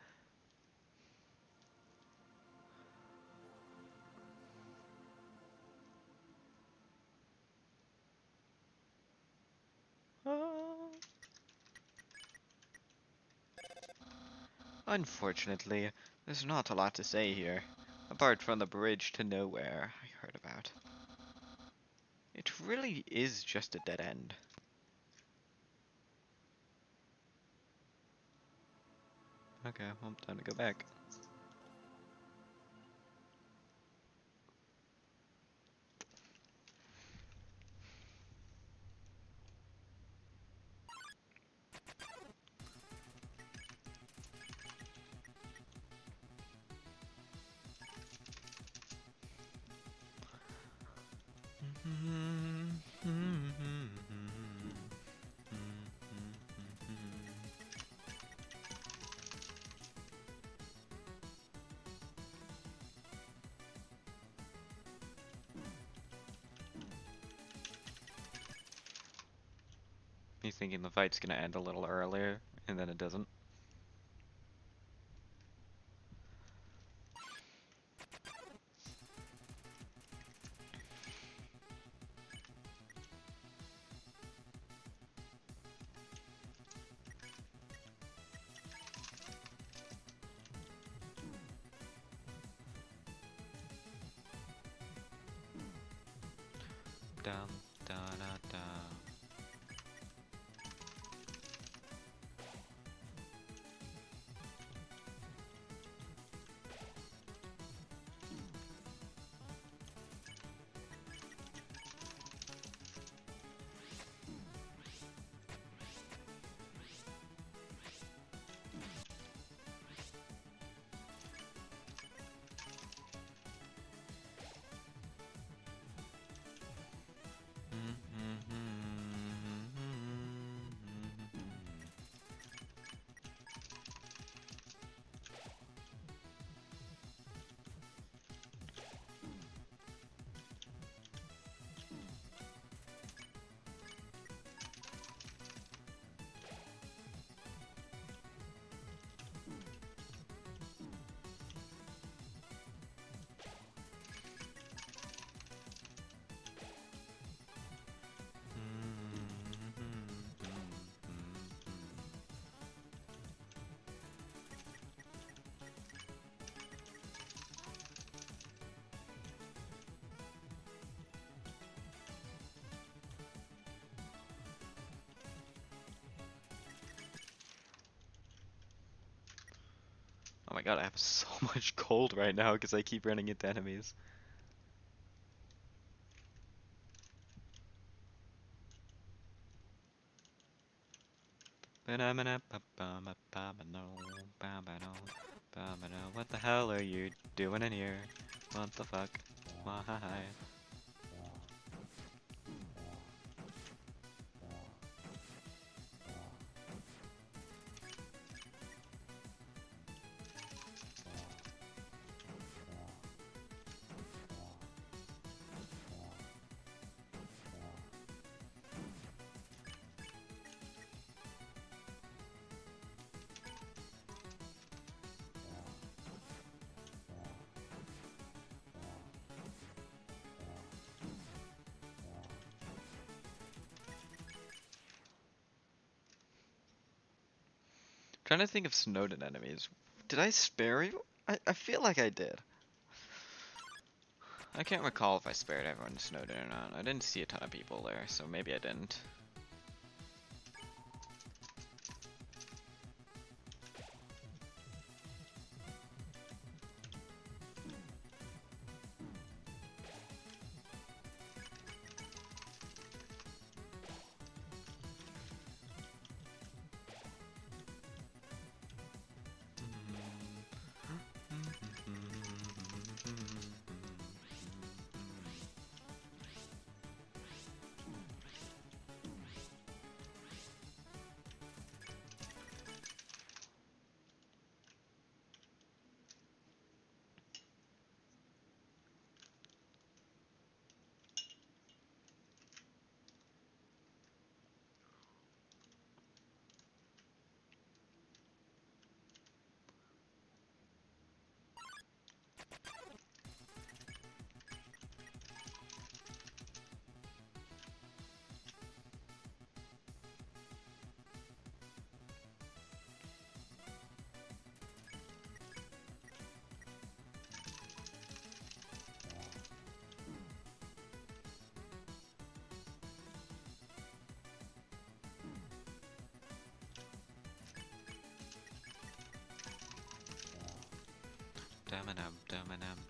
Unfortunately, there's not a lot to say here, apart from the bridge to nowhere I heard about. It really is just a dead end. Okay, well, time to go back. You thinking the fight's gonna end a little earlier, and then it doesn't? Dum da da da. god, I have so much gold right now because I keep running into enemies. What the hell are you doing in here? What the fuck? Why? Trying to think of Snowden enemies. Did I spare you? I feel like I did. I can't recall if I spared everyone in Snowden or not. I didn't see a ton of people there, so maybe I didn't.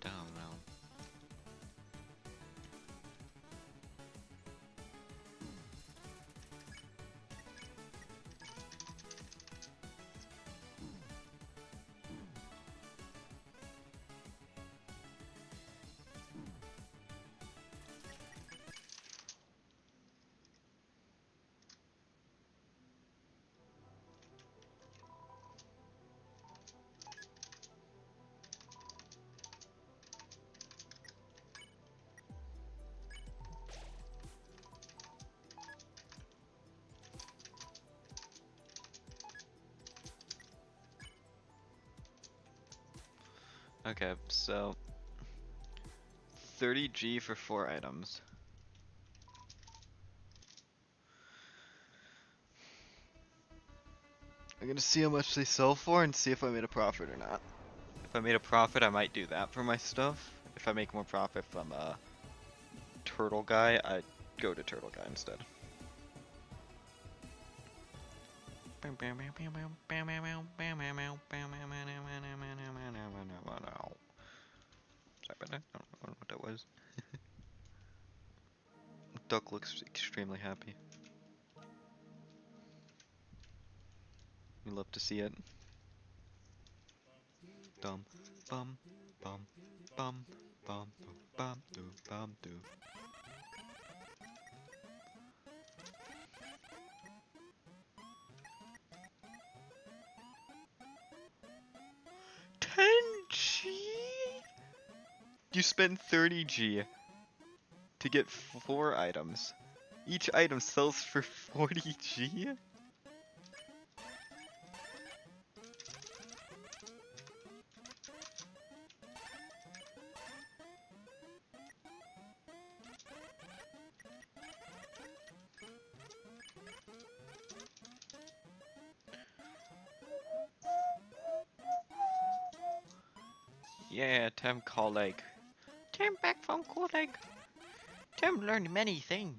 Dum. 30G for 4 items. I'm gonna see how much they sell for and see if I made a profit or not. If I made a profit, I might do that for my stuff. If I make more profit from Turtle Guy, I'd go to Turtle Guy instead. Sorry about that. I don't know what that was. Duck looks extremely happy. We love to see it. Dum bum bum bum bum bum do bum do. $10G? You spend 30G to get 4 items. Each item sells for 40G? Yeah, Tim colleague. Tim back from colleague. Tim learned many things.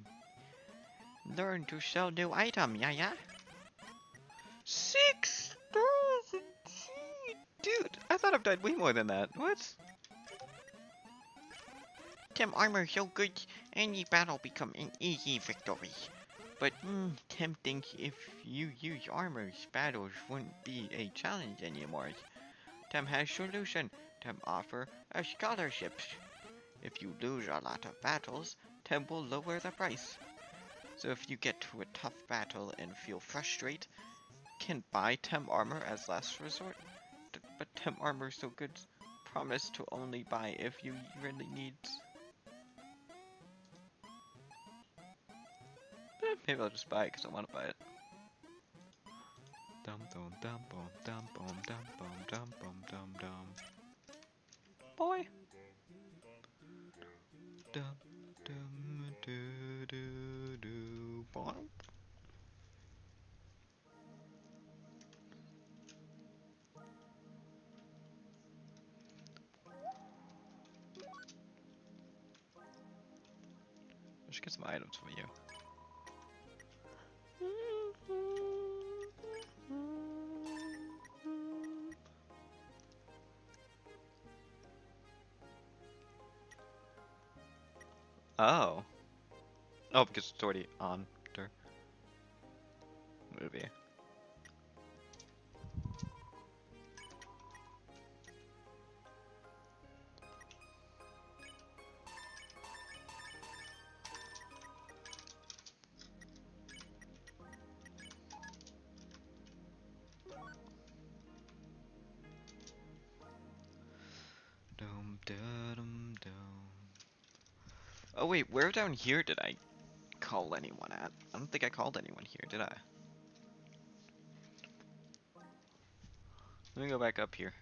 Learn to sell new item, yeah? 6,000 G! Dude, I I thought I've died way more than that. What? Tem armor so good, any battle become an easy victory. But tempting if you use armors, battles wouldn't be a challenge anymore. Tem has solution. Tem offer a scholarships. If you lose a lot of battles, Tem will lower the price. So if you get to a tough battle and feel frustrated, can buy Tem armor as last resort. But Tem armor so good, promise to only buy if you really need. Maybe I'll just buy it because I want to buy it. Dum dum dum bum dum bum dum bum dum bum dum dum. Boy. Dum dum do do do boy. Let's get some items from you. Oh. Oh, because it's already on their movie. Dum dum dum. Oh wait, where down here did I call anyone at? I don't think I called anyone here, did I? Let me go back up here.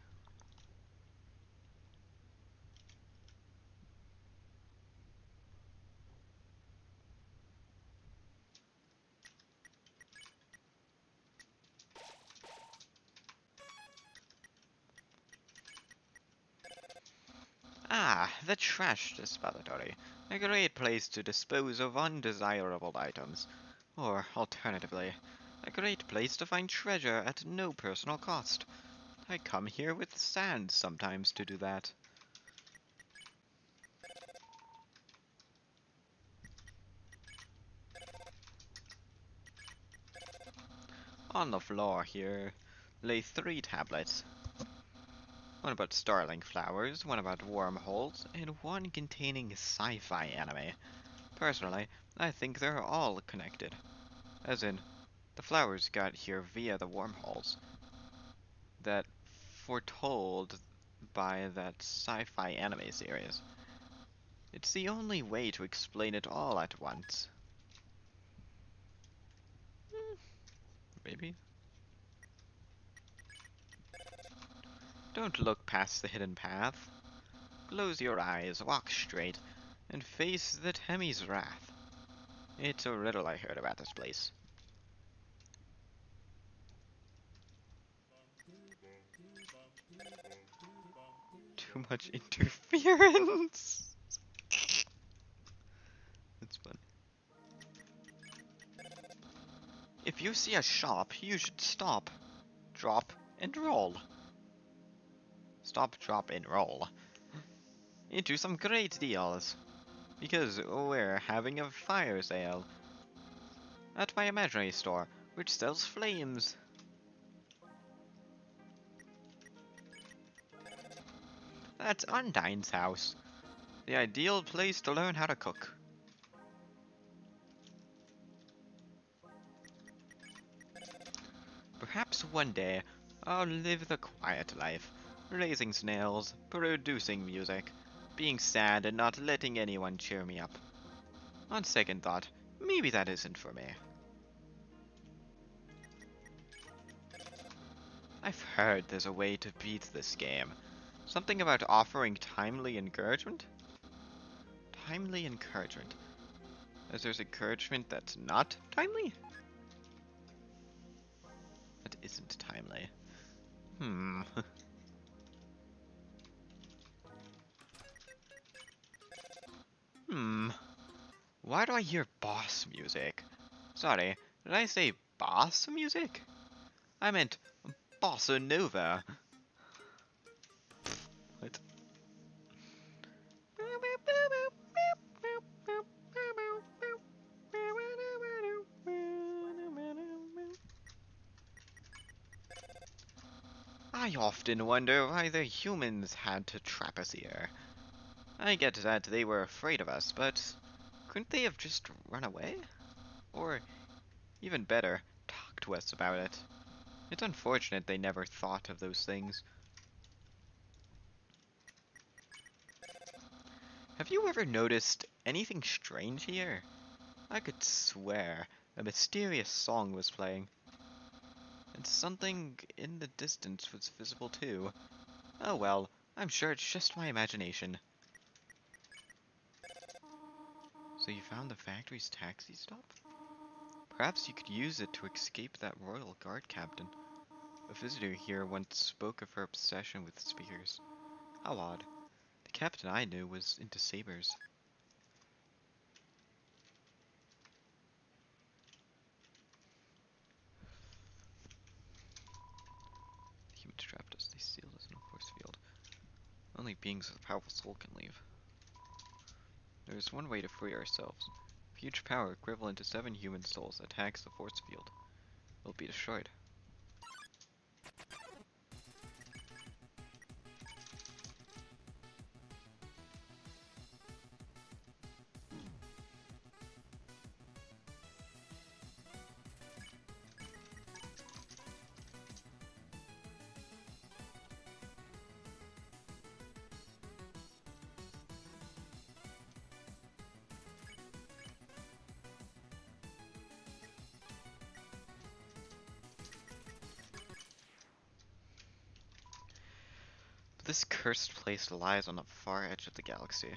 Ah, the trash dispository. A great place to dispose of undesirable items. Or, alternatively, a great place to find treasure at no personal cost. I come here with sand sometimes to do that. On the floor here lay 3 tablets. One about starling flowers, one about wormholes, and one containing sci-fi anime. Personally, I think they're all connected. As in, the flowers got here via the wormholes that foretold by that sci-fi anime series. It's the only way to explain it all at once. Maybe? Don't look past the hidden path. Close your eyes, walk straight, and face the Temmie's wrath. It's a riddle I heard about this place. Too much interference. That's funny. If you see a shop, you should stop, drop, and roll. Stop, drop, and roll. Into some great deals. Because we're having a fire sale at my imaginary store, which sells flames. That's Undine's house. The ideal place to learn how to cook. Perhaps one day, I'll live the quiet life, raising snails, producing music, being sad and not letting anyone cheer me up. On second thought, maybe that isn't for me. I've heard there's a way to beat this game. Something about offering timely encouragement? Timely encouragement. As there's encouragement that's not timely? That isn't timely. Why do I hear boss music? Sorry, did I say boss music? I meant bossa nova. I often wonder why the humans had to trap us here. I get that they were afraid of us, but couldn't they have just run away? Or, even better, talk to us about it. It's unfortunate they never thought of those things. Have you ever noticed anything strange here? I could swear a mysterious song was playing. And something in the distance was visible too. Oh well, I'm sure it's just my imagination. So you found the factory's taxi stop? Perhaps you could use it to escape that royal guard captain. A visitor here once spoke of her obsession with spears. How odd. The captain I knew was into sabers. The humans trapped us. They sealed us in a force field. Only beings with a powerful soul can leave. There is one way to free ourselves. If huge power equivalent to 7 human souls attacks the force field, it will be destroyed. This cursed place lies on the far edge of the galaxy.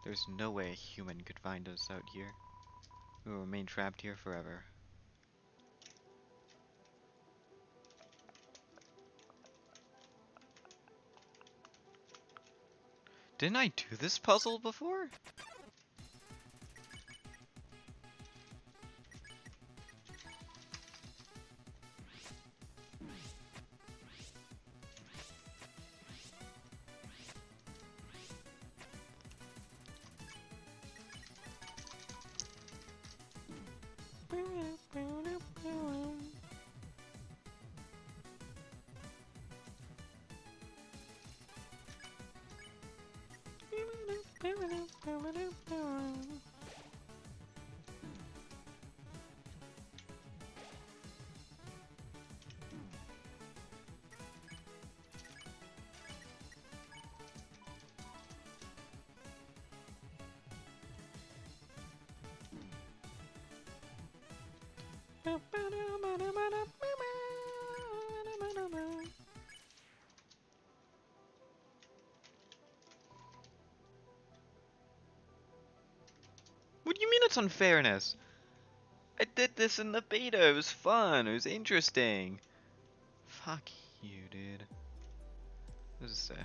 There's no way a human could find us out here. We will remain trapped here forever. Didn't I do this puzzle before? What do you mean it's unfairness? I did this in the beta, it was fun, it was interesting. Fuck you, dude. What does it say?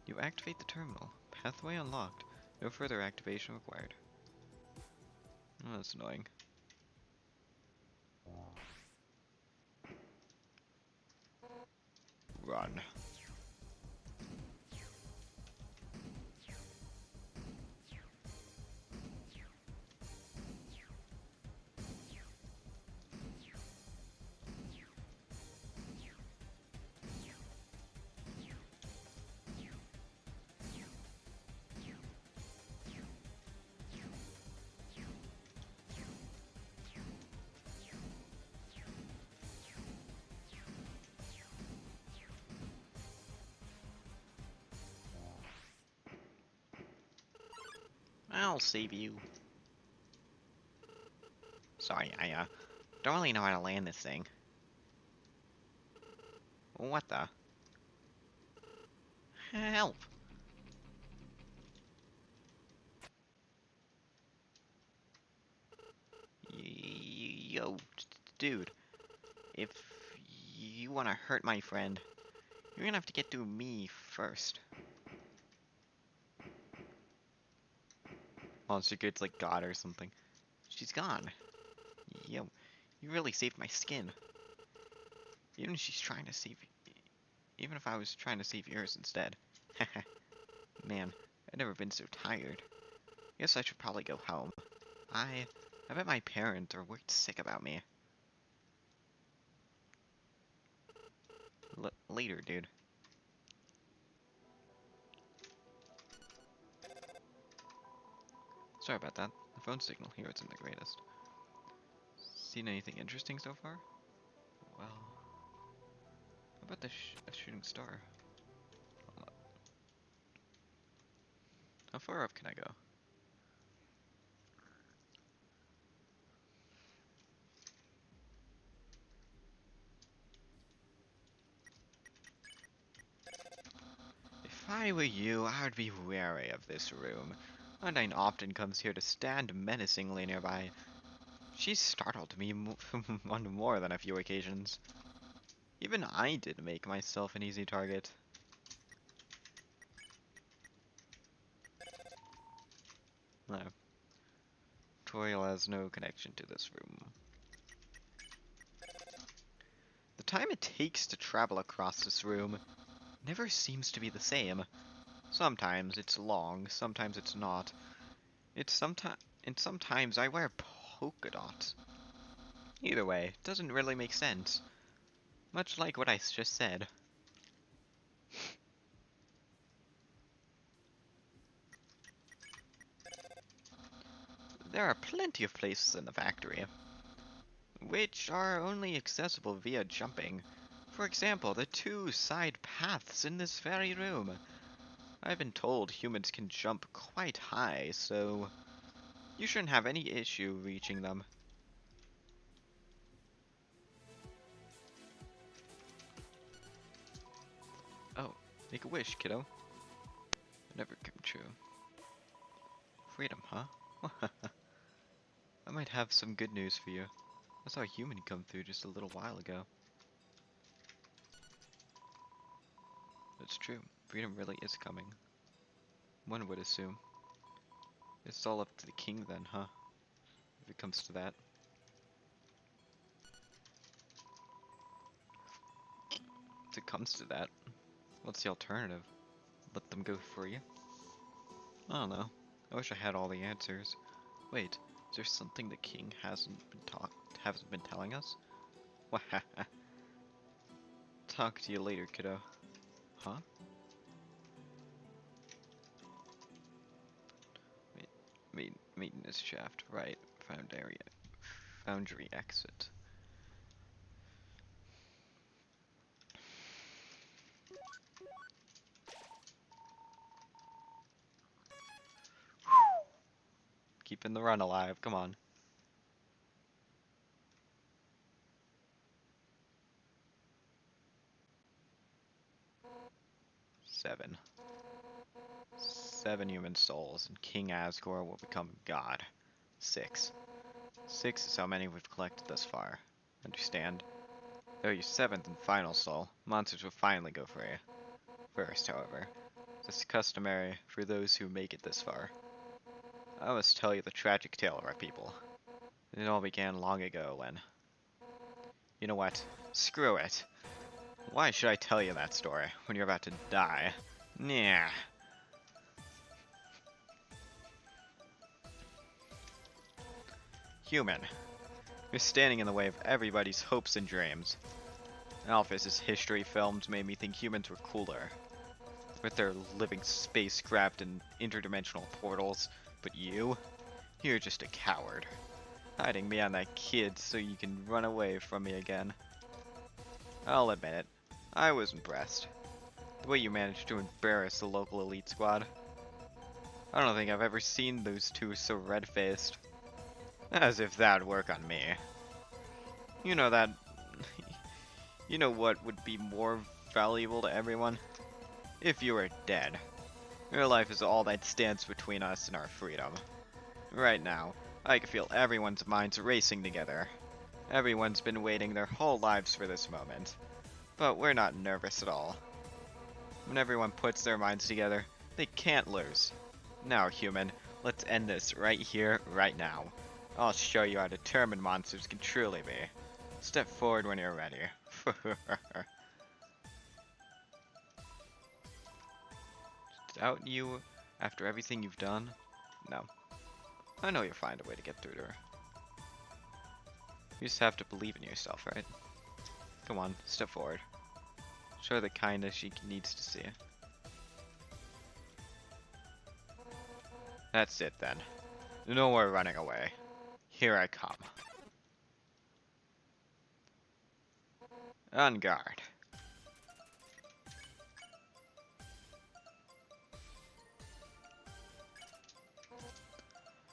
You activate the terminal. Pathway unlocked. No further activation required. Oh, that's annoying. Run. I'll save you. Sorry, I don't really know how to land this thing. What the? Help! Yo, dude. If you want to hurt my friend, you're gonna have to get through me first. Monster Kid's like God or something. She's gone. Yo, you really saved my skin. Even if she's trying to save, even if I was trying to save yours instead. Man, I've never been so tired. Guess I should probably go home. I bet my parents are worried sick about me. Later, dude. Sorry about that. The phone signal here isn't the greatest. Seen anything interesting so far? Well, how about the a shooting star? How far up can I go? If I were you, I would be wary of this room. Undyne often comes here to stand menacingly nearby. She's startled me on more than a few occasions. Even I did make myself an easy target. No. Tutorial has no connection to this room. The time it takes to travel across this room never seems to be the same. Sometimes it's long, sometimes it's not. And sometimes I wear polka dots. Either way, it doesn't really make sense. Much like what I just said. There are plenty of places in the factory, which are only accessible via jumping. For example, the two side paths in this very room. I've been told humans can jump quite high, so you shouldn't have any issue reaching them. Oh, make a wish, kiddo. Never come true. Freedom, huh? I might have some good news for you. I saw a human come through just a little while ago. That's true. Freedom really is coming. One would assume. It's all up to the king then, huh? If it comes to that. If it comes to that, what's the alternative? Let them go free? I don't know. I wish I had all the answers. Wait, is there something the king hasn't been telling us? Talk to you later, kiddo. Huh? Maintenance shaft, right. Foundry exit. Keeping the run alive, come on. Seven. 7 human souls, and King Asgore will become God. 6. 6 is how many we've collected thus far. Understand? Though your 7th and final soul, monsters will finally go free. First, however, this is customary for those who make it this far. I must tell you the tragic tale of our people. It all began long ago when... You know what? Screw it. Why should I tell you that story when you're about to die? Nah. Human. You're standing in the way of everybody's hopes and dreams. Alphys' history films made me think humans were cooler. With their living spacecraft and interdimensional portals. But you're just a coward. Hiding behind that kid so you can run away from me again. I'll admit it, I was impressed. The way you managed to embarrass the local elite squad. I don't think I've ever seen those two so red-faced. As if that'd work on me. You know that... You know what would be more valuable to everyone? If you were dead. Your life is all that stands between us and our freedom. Right now, I can feel everyone's minds racing together. Everyone's been waiting their whole lives for this moment. But we're not nervous at all. When everyone puts their minds together, they can't lose. Now, human, let's end this right here, right now. I'll show you how determined monsters can truly be. Step forward when you're ready. Doubt you After everything you've done? No. I know you'll find a way to get through to her. You just have to believe in yourself, right? Come on, step forward. Show her the kindness she needs to see. That's it then. No more running away. Here I come. On guard.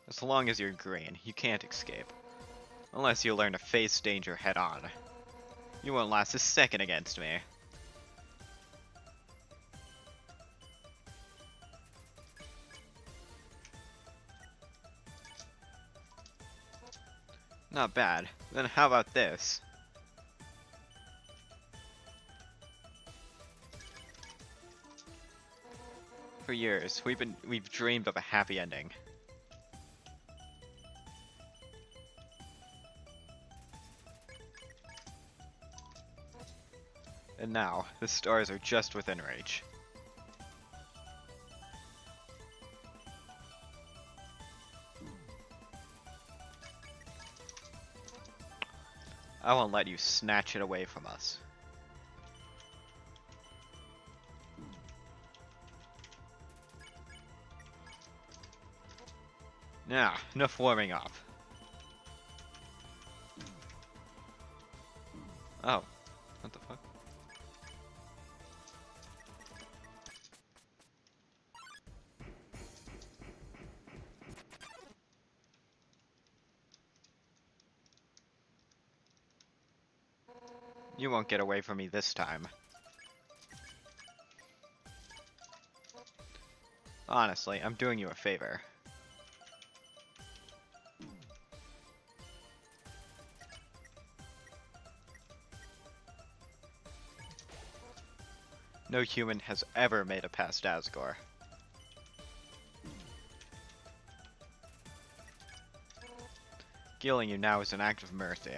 As long as you're green, you can't escape. Unless you learn to face danger head on. You won't last a second against me. Not bad. Then how about this? For years, we've dreamed of a happy ending. And now, the stars are just within reach. I won't let you snatch it away from us. Now, enough warming up. Oh, what the fuck? You won't get away from me this time. Honestly, I'm doing you a favor. No human has ever made it past Asgore. Killing you now is an act of mercy.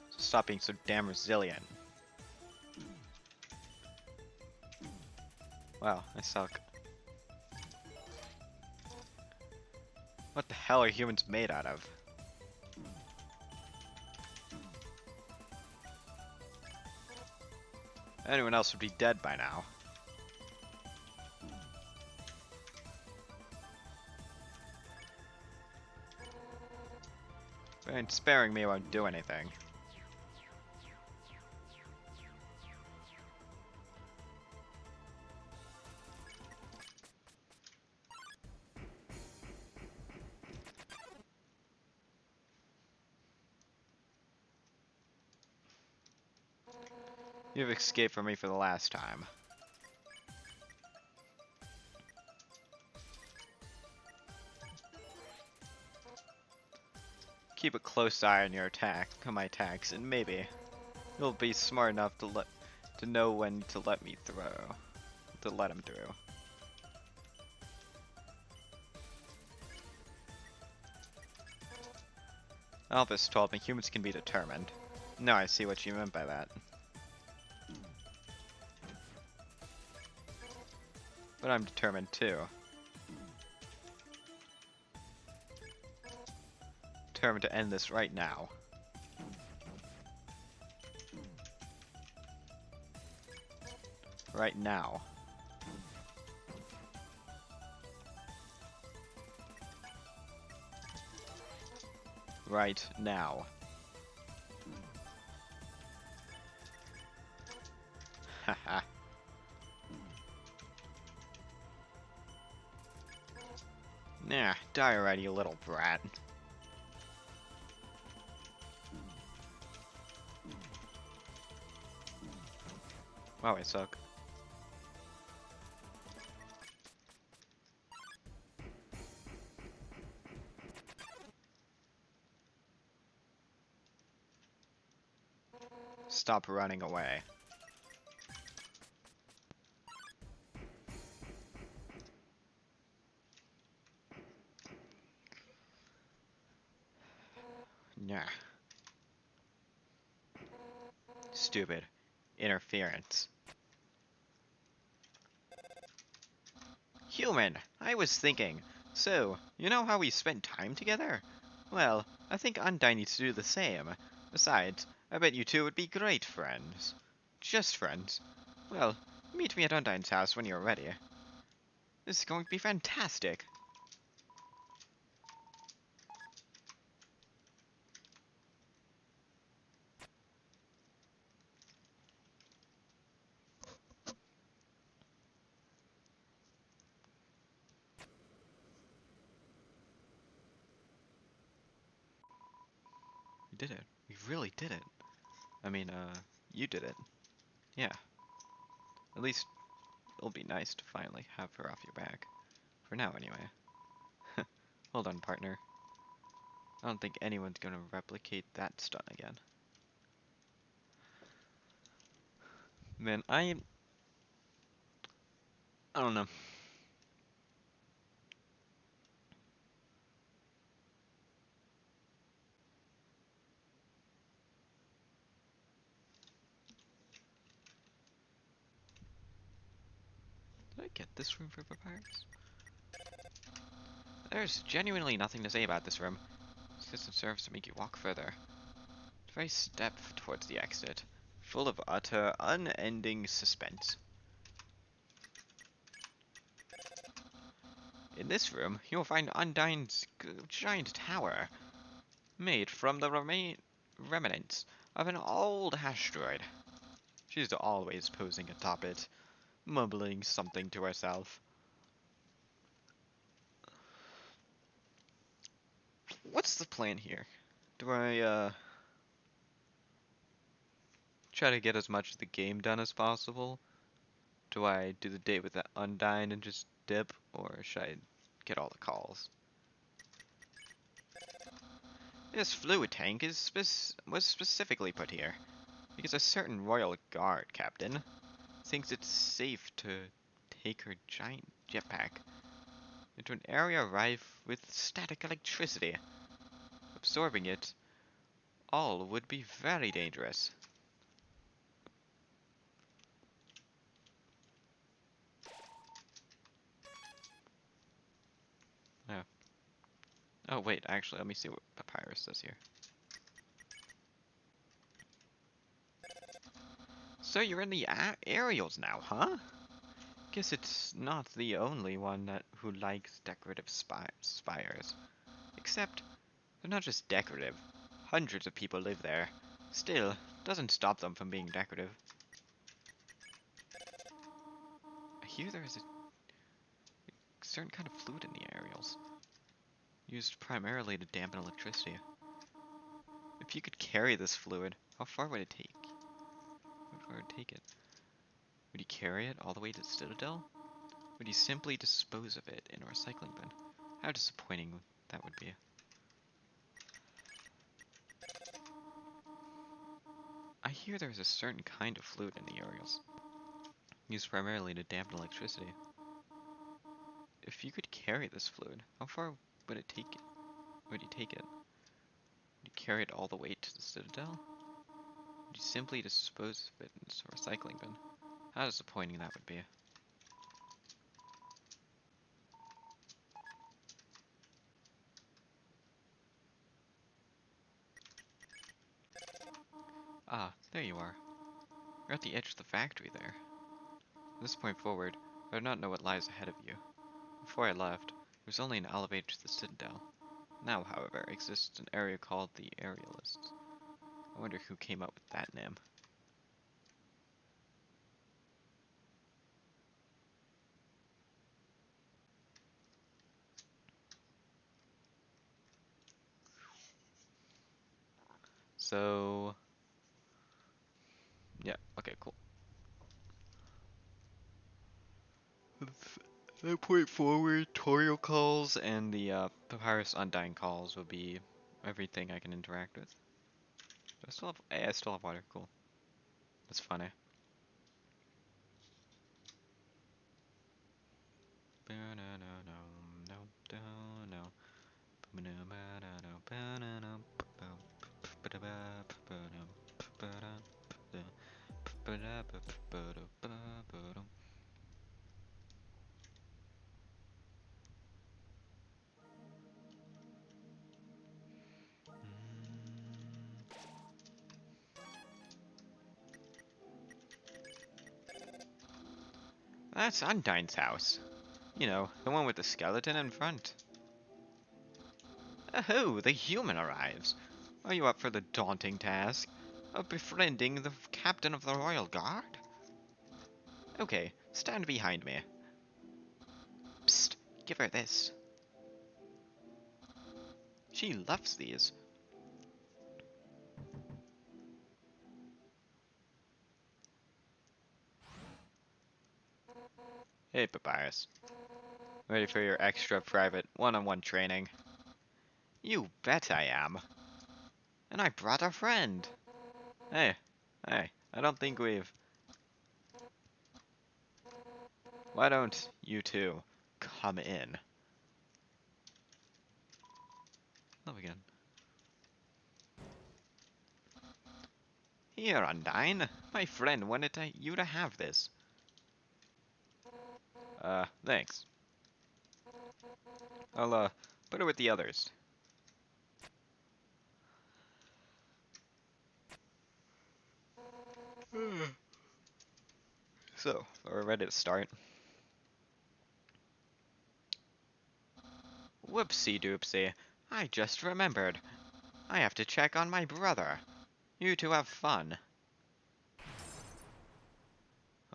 So stop being so damn resilient. Wow, I suck. What the hell are humans made out of? Anyone else would be dead by now. You ain't sparing me won't do anything. You've escaped from me for the last time. Keep a close eye on my attacks, and maybe you'll be smart enough to know when to let me through. To let him through. Elvis told me humans can be determined. Now I see what you meant by that. But I'm determined too. Determined to end this right now. Right now. Right now. Haha. Nah, die already, you little brat. Wow, I suck. Stop running away. Nah. Stupid. interference. Human, I was thinking. So, you know how we spent time together? Well, I think Undyne needs to do the same. Besides, I bet you two would be great friends. Just friends. Well, meet me at Undyne's house when you're ready. This is going to be fantastic. We did it. We really did it. I mean, you did it. Yeah. At least it'll be nice to finally have her off your back. For now, anyway. Hold on, partner. I don't think anyone's gonna replicate that stunt again. Man, I don't know. Did I get this room for Papyrus? There's genuinely nothing to say about this room. This system serves to make you walk further. Very step towards the exit, full of utter, unending suspense. In this room, you'll find Undyne's giant tower, made from the remnants of an old asteroid. She's always posing atop it, mumbling something to herself. What's the plan here? Do I, try to get as much of the game done as possible? Do I do the date with that Undyne and just dip, or should I get all the calls? This fluid tank was specifically put here because a certain royal guard captain thinks it's safe to take her giant jetpack into an area rife with static electricity. Absorbing it all would be very dangerous. Yeah. Oh wait, actually, let me see what Papyrus says here. So you're in the aerials now, huh? Guess it's not the only one who likes decorative spires. Except, they're not just decorative. Hundreds of people live there. Still, doesn't stop them from being decorative. I hear there is a certain kind of fluid in the aerials, used primarily to dampen electricity. If you could carry this fluid, how far would it take? How far would it take it? Would you carry it all the way to the Citadel? Would you simply dispose of it in a recycling bin? How disappointing that would be. I hear there's a certain kind of fluid in the aerials, used primarily to dampen electricity. If you could carry this fluid, how far would it take it? Would you take it? Would you carry it all the way to the Citadel? Would you simply dispose of it in a recycling bin? How disappointing that would be. Ah, there you are. You're at the edge of the factory there. From this point forward, I do not know what lies ahead of you. Before I left, there was only an elevator to the Citadel. Now, however, exists an area called the Aerialists. I wonder who came up with that name. So, yeah, okay, cool. At that point forward, tutorial calls and the Papyrus Undyne calls will be everything I can interact with. Do I still have, hey, I still have water, cool. That's funny. That's Undyne's house. You know, the one with the skeleton in front. Oh, the human arrives. Are you up for the daunting task of befriending the captain of the Royal Guard? Okay, stand behind me. Psst, give her this. She loves these. Hey, Papyrus. Ready for your extra private one-on-one training? You bet I am. And I brought a friend. Hey, I don't think we've... Why don't you two come in? Love again. Here, Undyne. My friend wanted you to have this. Thanks. I'll, put it with the others. So, we're ready to start. Whoopsie doopsie. I just remembered. I have to check on my brother. You two have fun.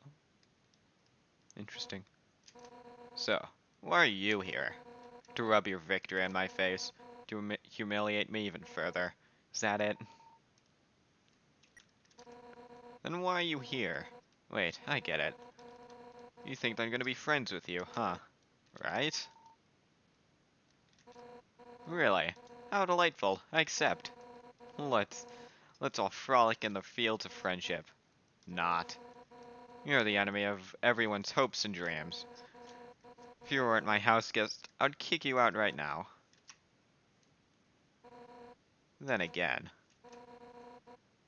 Oh, interesting. So, why are you here? To rub your victory in my face? To humiliate me even further? Is that it? Then why are you here? Wait, I get it. You think I'm gonna be friends with you, huh? Right? Really? How delightful. I accept. Let's all frolic in the fields of friendship. Not. You're the enemy of everyone's hopes and dreams. If you weren't my house guest, I'd kick you out right now. Then again,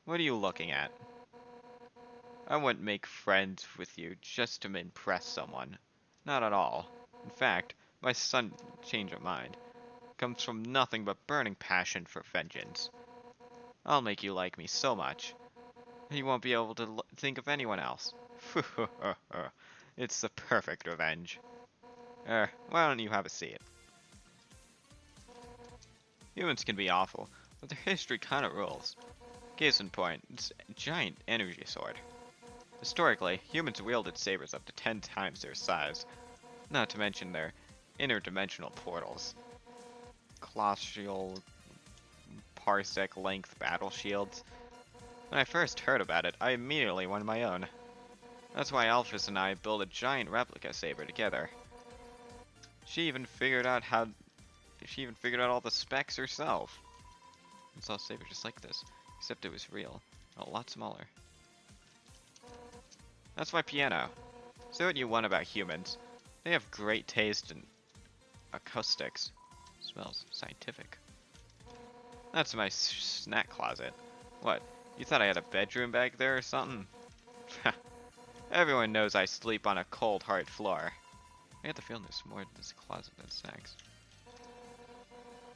what are you looking at? I wouldn't make friends with you just to impress someone. Not at all. In fact, my sudden change of mind comes from nothing but burning passion for vengeance. I'll make you like me so much, you won't be able to think of anyone else. It's the perfect revenge. Why don't you have a seat? Humans can be awful, but their history kinda rules. Case in point, it's a giant energy sword. Historically, humans wielded sabers up to 10 times their size, not to mention their interdimensional portals. Colossal parsec length battle shields. When I first heard about it, I immediately wanted my own. That's why Alphys and I built a giant replica saber together. She even figured out all the specs herself. I saw a saber just like this, except it was real, a lot smaller. That's my piano. Say what you want about humans. They have great taste in acoustics. Smells scientific. That's my snack closet. What, you thought I had a bedroom back there or something? Everyone knows I sleep on a cold, hard floor. I get the feeling there's more to this closet than snacks.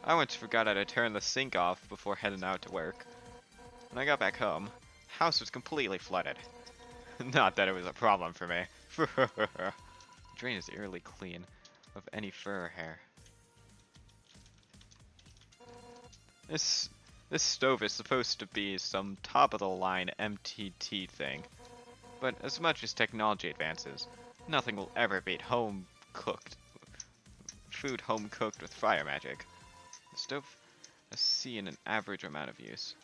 I once forgot how to turn the sink off before heading out to work. When I got back home, the house was completely flooded. Not that it was a problem for me. The drain is eerily clean of any fur or hair. This stove is supposed to be some top-of-the-line MTT thing. But as much as technology advances, nothing will ever beat food home-cooked with fire magic. The stove has seen an average amount of use.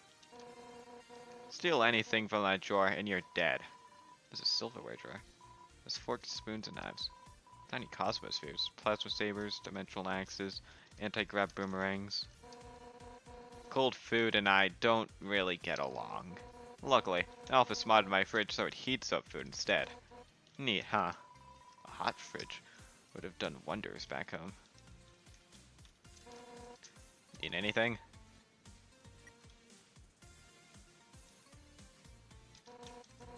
Steal anything from that drawer and you're dead. There's a silverware drawer. There's forks, spoons, and knives. Tiny cosmos spheres, plasma sabers, dimensional axes, anti-grav boomerangs. Cold food and I don't really get along. Luckily, Alphys modded my fridge so it heats up food instead. Neat, huh? A hot fridge would have done wonders back home. Need anything?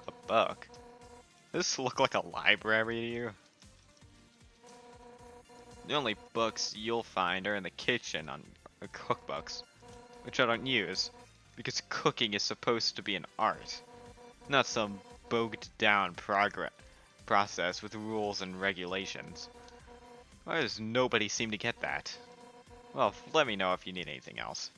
A book? Does this look like a library to you? The only books you'll find are in the kitchen on cookbooks, which I don't use, because cooking is supposed to be an art, not some bogged down process with rules and regulations. Why does nobody seem to get that? Well, let me know if you need anything else.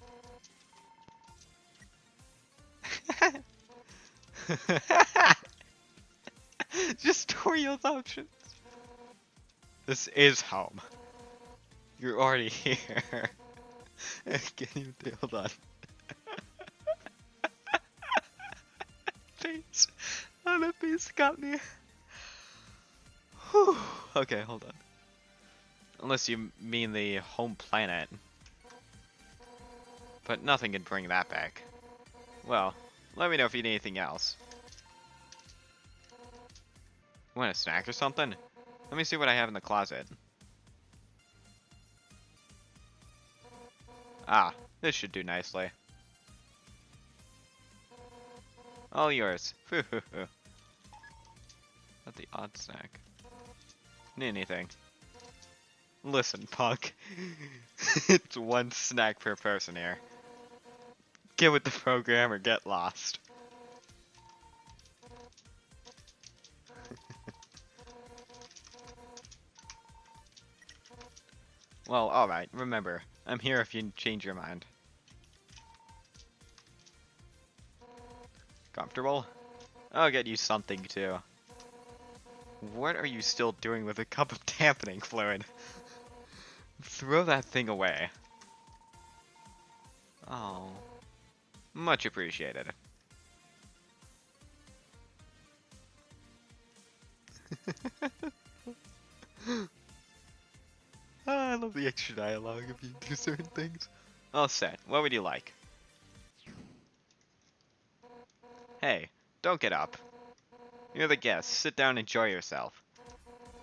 Just Tutorials options. This is home. You're already here. Can you hold on? Face. Oh, that face got me. Whew. Okay, hold on. Unless you mean the home planet. But nothing can bring that back. Well, let me know if you need anything else. Want a snack or something? Let me see what I have in the closet. Ah, this should do nicely. All yours. Not the odd snack. Need anything? Listen, punk. It's one snack per person here. Get with the program or get lost. Well, alright, remember, I'm here if you change your mind. Comfortable? I'll get you something too. What are you still doing with a cup of dampening fluid? Throw that thing away. Oh. Much appreciated. I love the extra dialogue if you do certain things. All set. What would you like? Hey, don't get up. You're the guest. Sit down and enjoy yourself.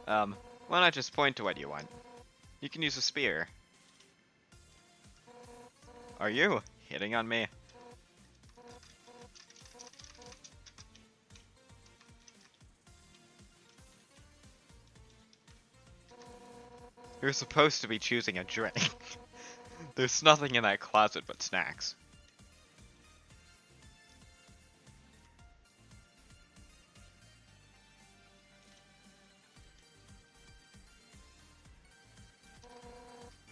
Why not just point to what you want? You can use a spear. Are you hitting on me? You're supposed to be choosing a drink. There's nothing in that closet but snacks.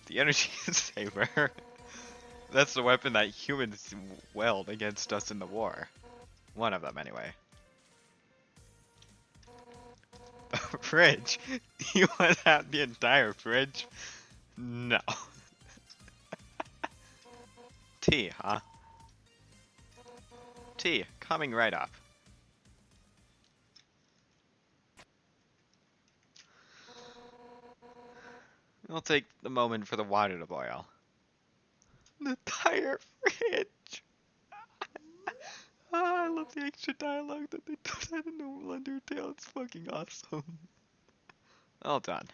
The energy saber. That's the weapon that humans weld against us in the war. One of them, anyway. A fridge? You want to have the entire fridge? No. Tea, huh? Tea, coming right up. I'll take the moment for the water to boil. The entire fridge! I love the extra dialogue that they put in the Undertale. It's fucking awesome. All done.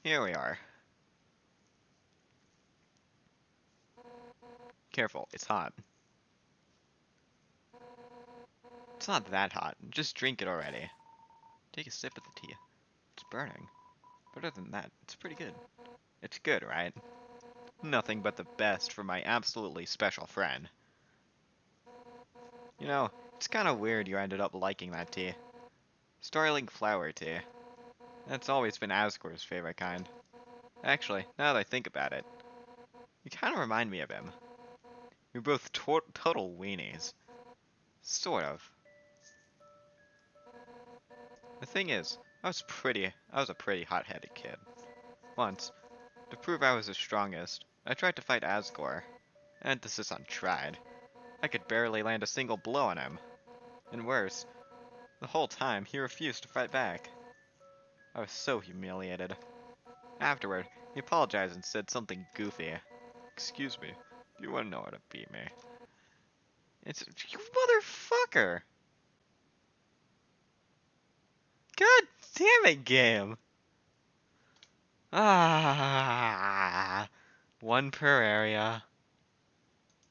Here we are. Careful, it's hot. It's not that hot. Just drink it already. Take a sip of the tea. It's burning. But other than that, it's pretty good. It's good, right? Nothing but the best for my absolutely special friend. You know, it's kind of weird you ended up liking that tea. Starling flower tea. That's always been Asgore's favorite kind. Actually, now that I think about it, you kind of remind me of him. You're both total weenies. Sort of. The thing is, I was a pretty hot-headed kid. Once, to prove I was the strongest, I tried to fight Asgore. Emphasis on tried. I could barely land a single blow on him. And worse, the whole time he refused to fight back. I was so humiliated. Afterward, he apologized and said something goofy. Excuse me, do you want to know how to beat me? It's you motherfucker! God damn it, game! Ah, one per area.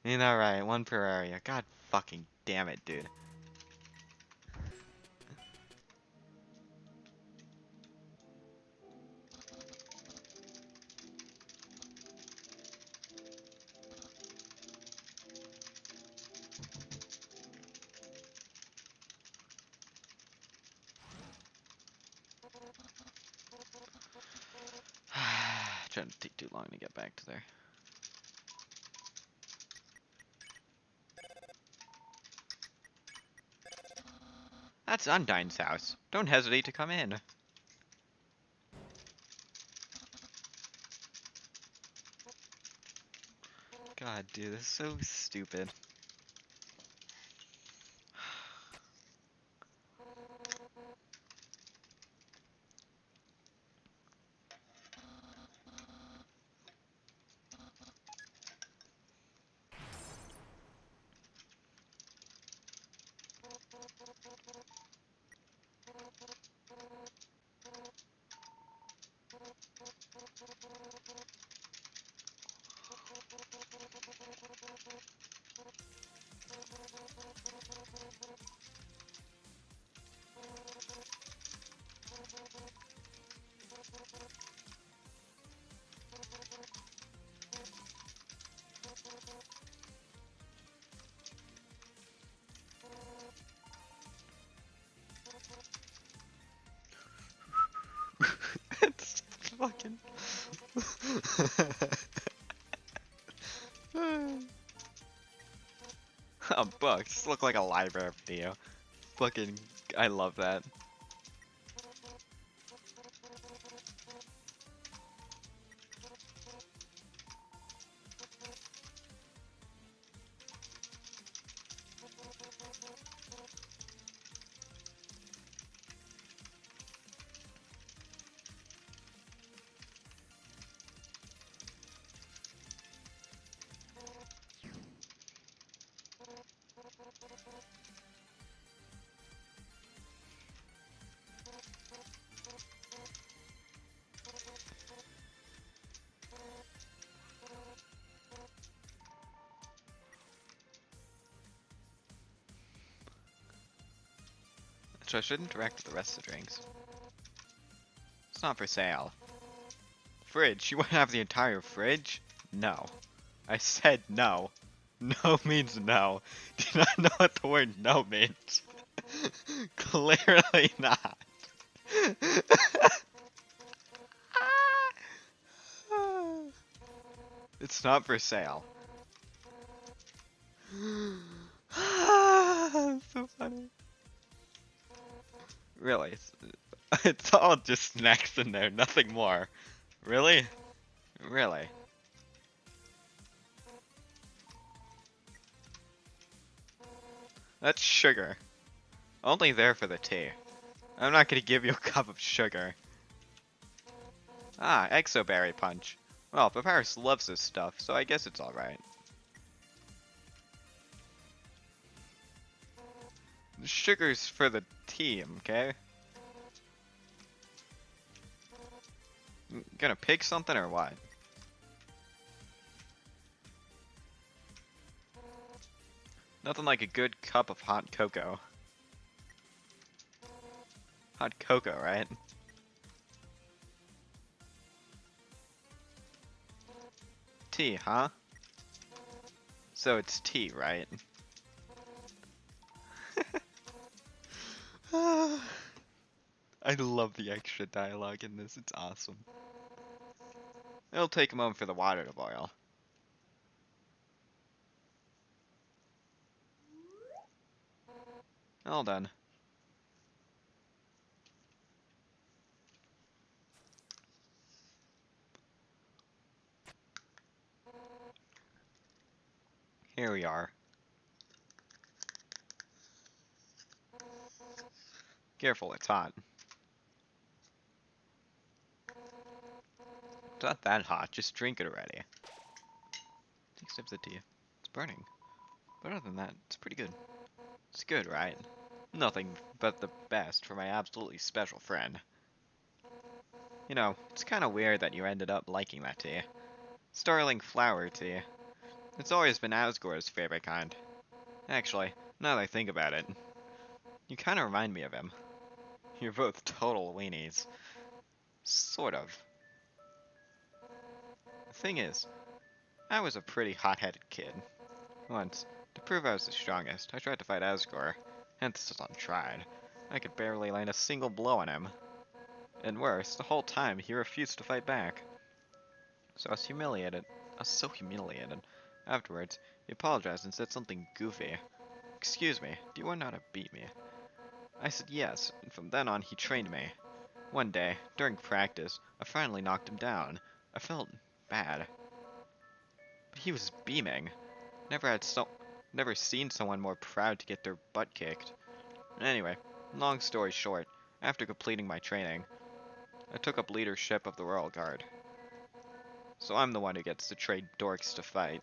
Ain't that right? One per area. God fucking damn it, dude. Shouldn't take too long to get back to there. That's Undyne's house. Don't hesitate to come in. God, dude, this is so stupid. It's fucking. Oh, books look like a library video. Fucking, I love that. So I should interact with the rest of the drinks. It's not for sale. Fridge? You want to have the entire fridge? No. I said no. No means no. Do you not know what the word no means? Clearly not. It's not for sale. So funny. Really? It's all just snacks in there, nothing more. Really? Really? That's sugar. Only there for the tea. I'm not gonna give you a cup of sugar. Ah, exoberry punch. Well, Papyrus loves this stuff, so I guess it's alright. The sugar's for the tea, okay? Gonna pick something or what? Nothing like a good cup of hot cocoa. Hot cocoa, right? Tea, huh? So it's tea, right? I love the extra dialogue in this, it's awesome. It'll take a moment for the water to boil. All done. Here we are. Careful, it's hot. It's not that hot, just drink it already. Take sips of tea. It's burning. But other than that, it's pretty good. It's good, right? Nothing but the best for my absolutely special friend. You know, it's kinda weird that you ended up liking that tea. Starling flower tea. It's always been Asgore's favorite kind. Actually, now that I think about it, you kinda remind me of him. You're both total weenies. Sort of. The thing is, I was a pretty hot-headed kid. Once, to prove I was the strongest, I tried to fight Asgore. Emphasis on tried. I could barely land a single blow on him. And worse, the whole time he refused to fight back. So I was humiliated. I was so humiliated. Afterwards, he apologized and said something goofy. Excuse me, do you want how to beat me? I said yes, and from then on he trained me. One day, during practice, I finally knocked him down. I felt bad. But he was beaming. Never seen someone more proud to get their butt kicked. Anyway, long story short, after completing my training, I took up leadership of the Royal Guard. So I'm the one who gets to trade dorks to fight.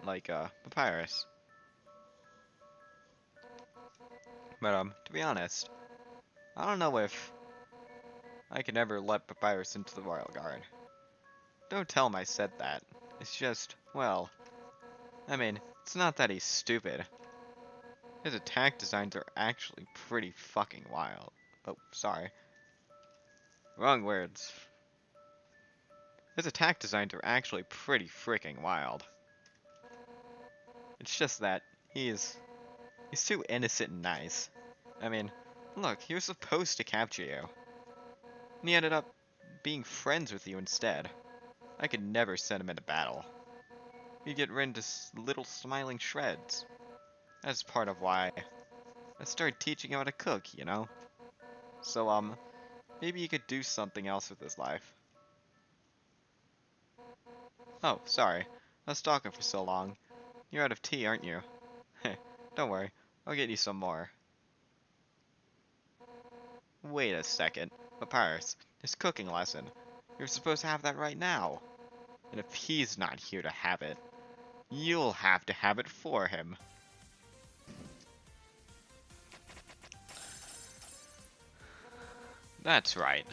Like, Papyrus. But, to be honest, I don't know if I could ever let Papyrus into the Royal Guard. Don't tell him I said that. It's just, well, I mean, it's not that he's stupid. His attack designs are actually pretty fucking wild. Oh, sorry. Wrong words. His attack designs are actually pretty freaking wild. It's just that he's too innocent and nice. I mean, look, he was supposed to capture you. And he ended up being friends with you instead. I could never send him into battle. He'd get rent to little smiling shreds. That's part of why I started teaching him how to cook, you know? So, maybe he could do something else with his life. Oh, sorry. I was talking for so long. You're out of tea, aren't you? Heh, don't worry. I'll get you some more. Wait a second. Papyrus, his cooking lesson. You're supposed to have that right now. And if he's not here to have it, you'll have to have it for him. That's right.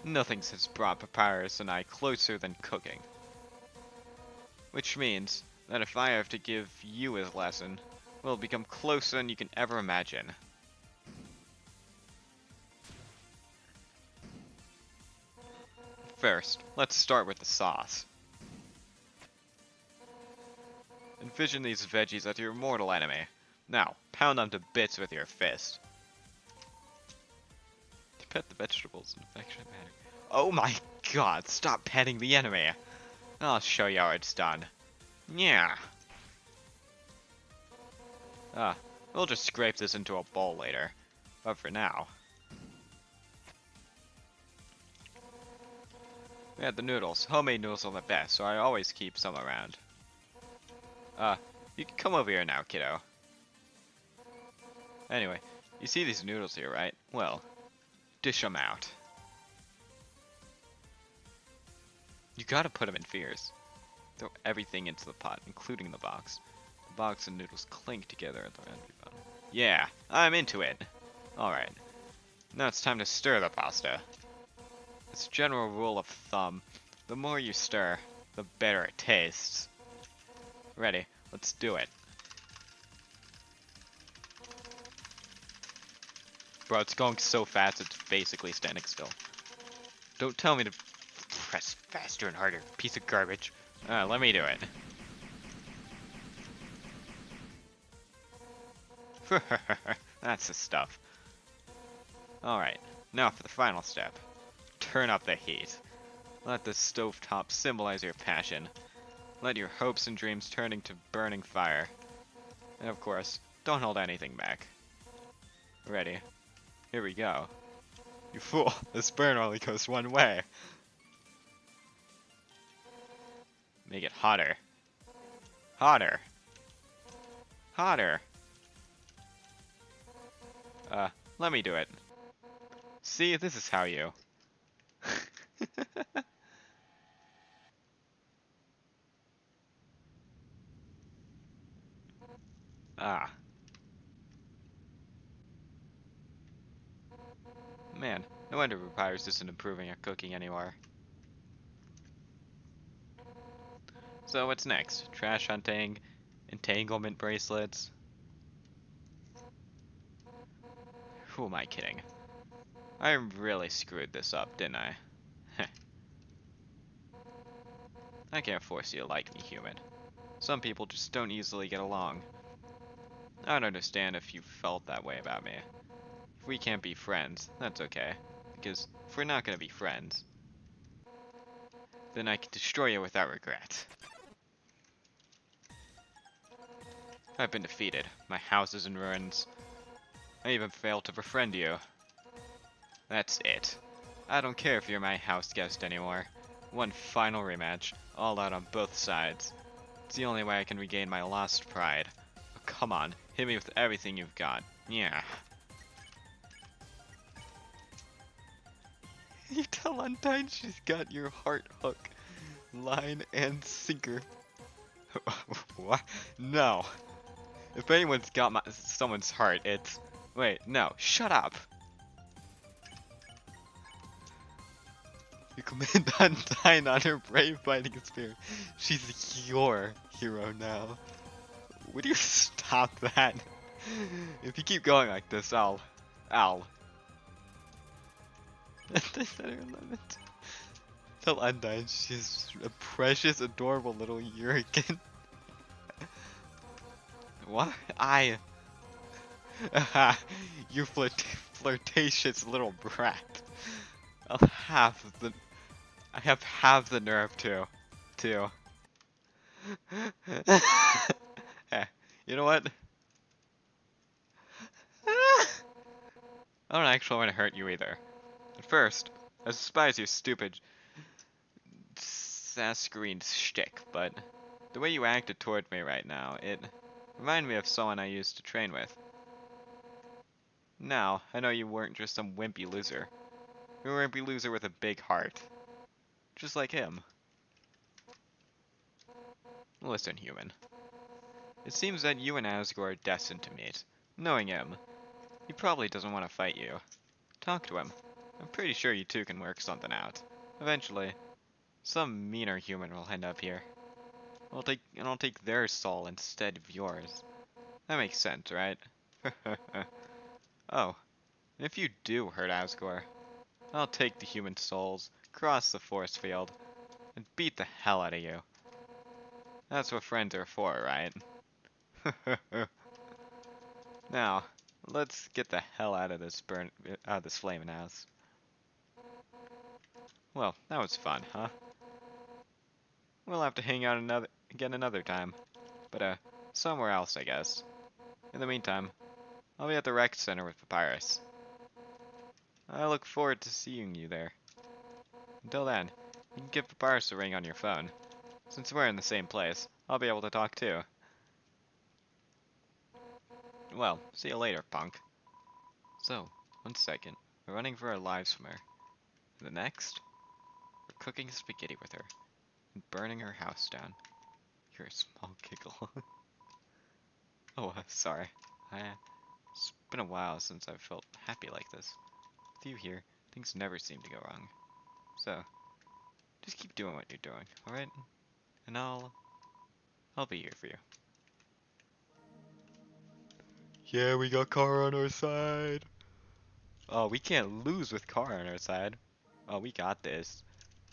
Nothing has brought Papyrus and I closer than cooking. Which means that if I have to give you his lesson, we'll become closer than you can ever imagine. First, let's start with the sauce. Envision these veggies as your mortal enemy. Now, pound them to bits with your fist. To pet the vegetables in affectionate manner. Oh my god, stop petting the enemy! I'll show you how it's done. Yeah. We'll just scrape this into a bowl later. But for now. We had the noodles. Homemade noodles are the best, so I always keep some around. You can come over here now, kiddo. Anyway, you see these noodles here, right? Well, dish them out. You gotta put them in fears. Throw everything into the pot, including the box. The box and noodles clink together at the end of the bottom. Yeah, I'm into it. Alright. Now it's time to stir the pasta. As a general rule of thumb, the more you stir, the better it tastes. Ready, let's do it. Bro, it's going so fast it's basically standing still. Don't tell me to press faster and harder, piece of garbage. Let me do it. That's the stuff. Alright, now for the final step. Turn up the heat. Let the stovetop symbolize your passion. Let your hopes and dreams turn into burning fire. And of course, don't hold anything back. Ready? Here we go. You fool, this burn only goes one way. Make it hotter. Hotter. Hotter. Let me do it. See, this is how you... Ah. Man, no wonder Papyrus isn't improving at cooking anymore. So what's next? Trash hunting? Entanglement bracelets? Who am I kidding? I really screwed this up, didn't I? Heh. I can't force you to like me, human. Some people just don't easily get along. I don't understand if you felt that way about me. If we can't be friends, that's okay. Because if we're not gonna be friends, then I can destroy you without regret. I've been defeated. My house is in ruins. I even failed to befriend you. That's it. I don't care if you're my house guest anymore. One final rematch, all out on both sides. It's the only way I can regain my lost pride. Oh, come on, hit me with everything you've got. Yeah. You tell Undyne she's got your heart hook, line, and sinker. What? No. If anyone's got someone's heart, it's... Wait, no, shut up. You commend Undyne on her brave fighting spirit. She's your hero now. Would you stop that? If you keep going like this, I'll... Tell Undyne she's a precious, adorable little Yuriken. What? You flirtatious little brat. I'll have the... I have the nerve to... Eh, you know what? I don't actually want to hurt you either. At first, I despise your stupid Saskarine shtick, but the way you acted toward me right now, it reminded me of someone I used to train with. Now, I know you weren't just some wimpy loser. You were a wimpy loser with a big heart. Just like him. Listen, human. It seems that you and Asgore are destined to meet. Knowing him, he probably doesn't want to fight you. Talk to him. I'm pretty sure you two can work something out. Eventually, some meaner human will end up here. I'll take their soul instead of yours. That makes sense, right? Oh, and if you do hurt Asgore, I'll take the human souls, cross the force field, and beat the hell out of you. That's what friends are for, right? Now, let's get the hell out of this flaming house. Well, that was fun, huh? We'll have to hang out again another time. But, somewhere else, I guess. In the meantime, I'll be at the rec center with Papyrus. I look forward to seeing you there. Until then, you can give Papyrus a ring on your phone. Since we're in the same place, I'll be able to talk too. Well, see you later, punk. So, 1 second. We're running for our lives from her. The next, we're cooking spaghetti with her. And burning her house down. You're a small giggle. Oh, sorry. It's been a while since I've felt happy like this. With you here, things never seem to go wrong. So, just keep doing what you're doing, alright? And I'll be here for you. Yeah, we got Car on our side. Oh, we can't lose with Car on our side. Oh, we got this.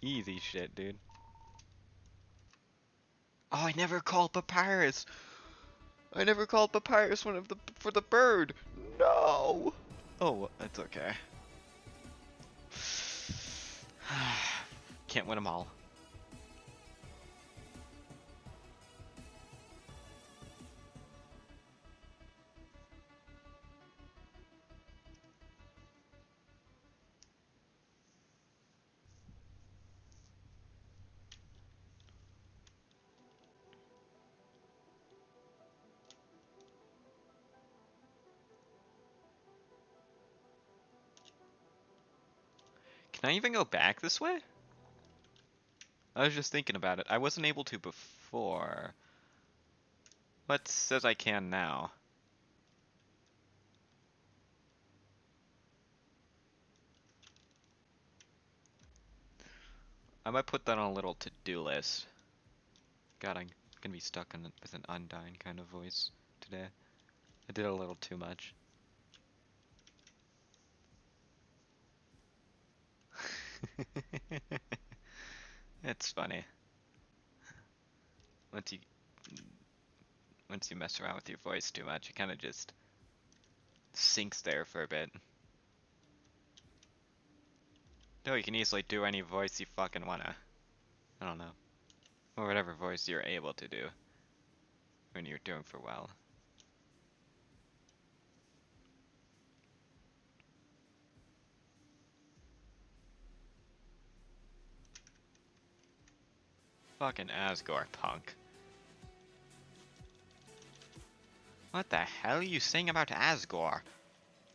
Easy shit, dude. Oh, I never called Papyrus. I never called Papyrus for the bird. No. Oh, that's okay. Can't win them all. Can I even go back this way? I was just thinking about it. I wasn't able to before. What says I can now? I might put that on a little to-do list. God, I'm gonna be stuck with an Undyne kind of voice today. I did a little too much. It's funny. Once you mess around with your voice too much, it kind of just sinks there for a bit. No, you can easily do any voice you fucking wanna. I don't know. Or whatever voice you're able to do when you're doing for well. Fucking Asgore, punk. What the hell are you saying about Asgore?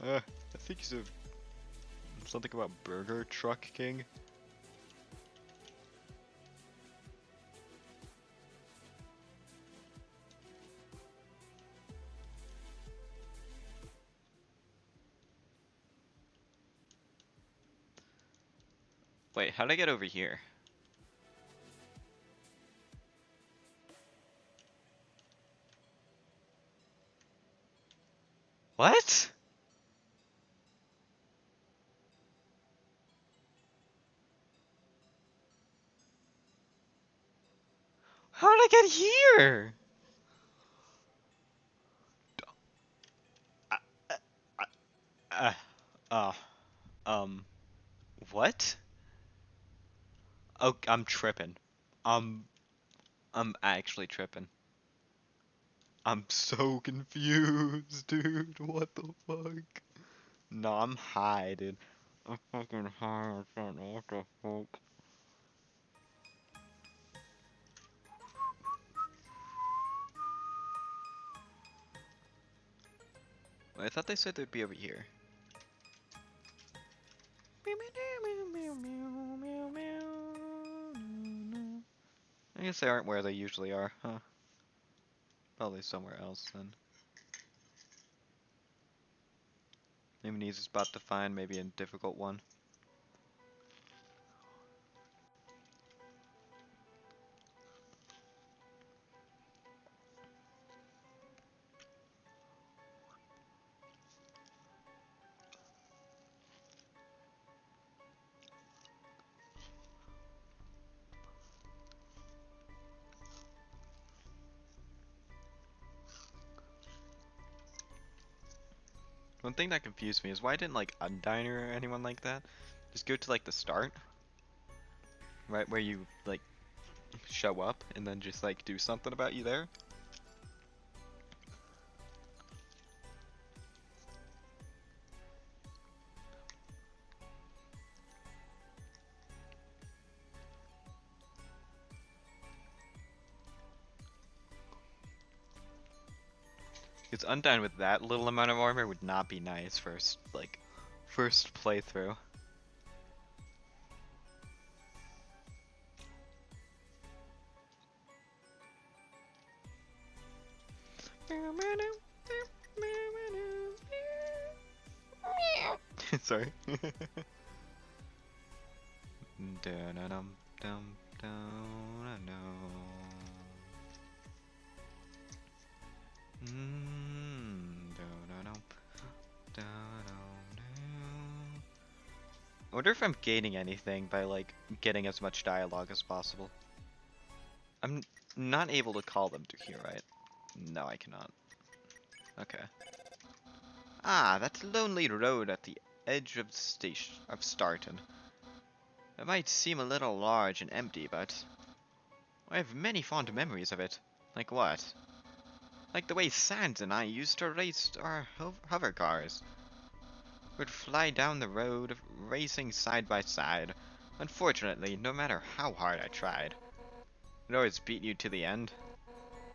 I think he's a... something about Burger Truck King. Wait, how'd I get over here? What? How did I get here? Uh, uh, um, what? Oh, I'm tripping. Um, I'm actually tripping. I'm so confused, dude. What the fuck? No, I'm high, dude. I'm fucking high. I don't know what the fuck. Wait, I thought they said they'd be over here. I guess they aren't where they usually are, huh? Probably somewhere else then. Maybe an easy spot to find, maybe a difficult one. One thing that confused me is why didn't like Undiner or anyone like that just go to like the start? Right where you like show up and then just like do something about you there? Because Undyne with that little amount of armor would not be nice first, like, first playthrough. Sorry. I wonder if I'm gaining anything by like getting as much dialogue as possible. I'm not able to call them to here, right? No, I cannot. Okay. Ah, that lonely road at the edge of the station of Starton. It might seem a little large and empty, but I have many fond memories of it. Like what? Like the way Sans and I used to race our hover cars. We'd fly down the road, racing side by side. Unfortunately, no matter how hard I tried, it always beat you to the end.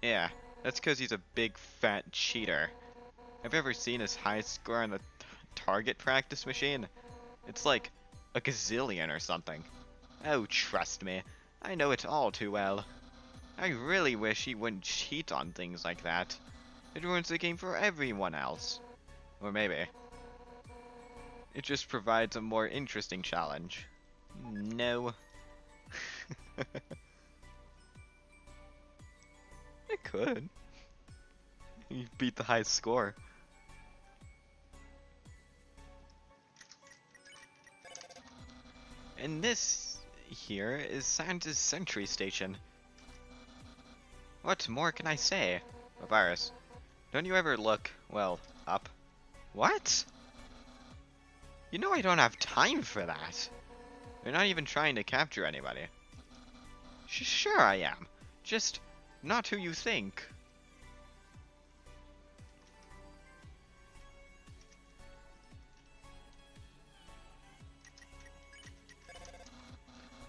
Yeah, that's because he's a big fat cheater. Have you ever seen his high score on the target practice machine? It's like a gazillion or something. Oh, trust me, I know it all too well. I really wish he wouldn't cheat on things like that. It ruins the game for everyone else. Or maybe it just provides a more interesting challenge. No. It could. You beat the highest score. And this here is Santa's Sentry Station. What more can I say? Virus, don't you ever look, well, up? What? You know I don't have time for that. They're not even trying to capture anybody. Sure I am. Just not who you think.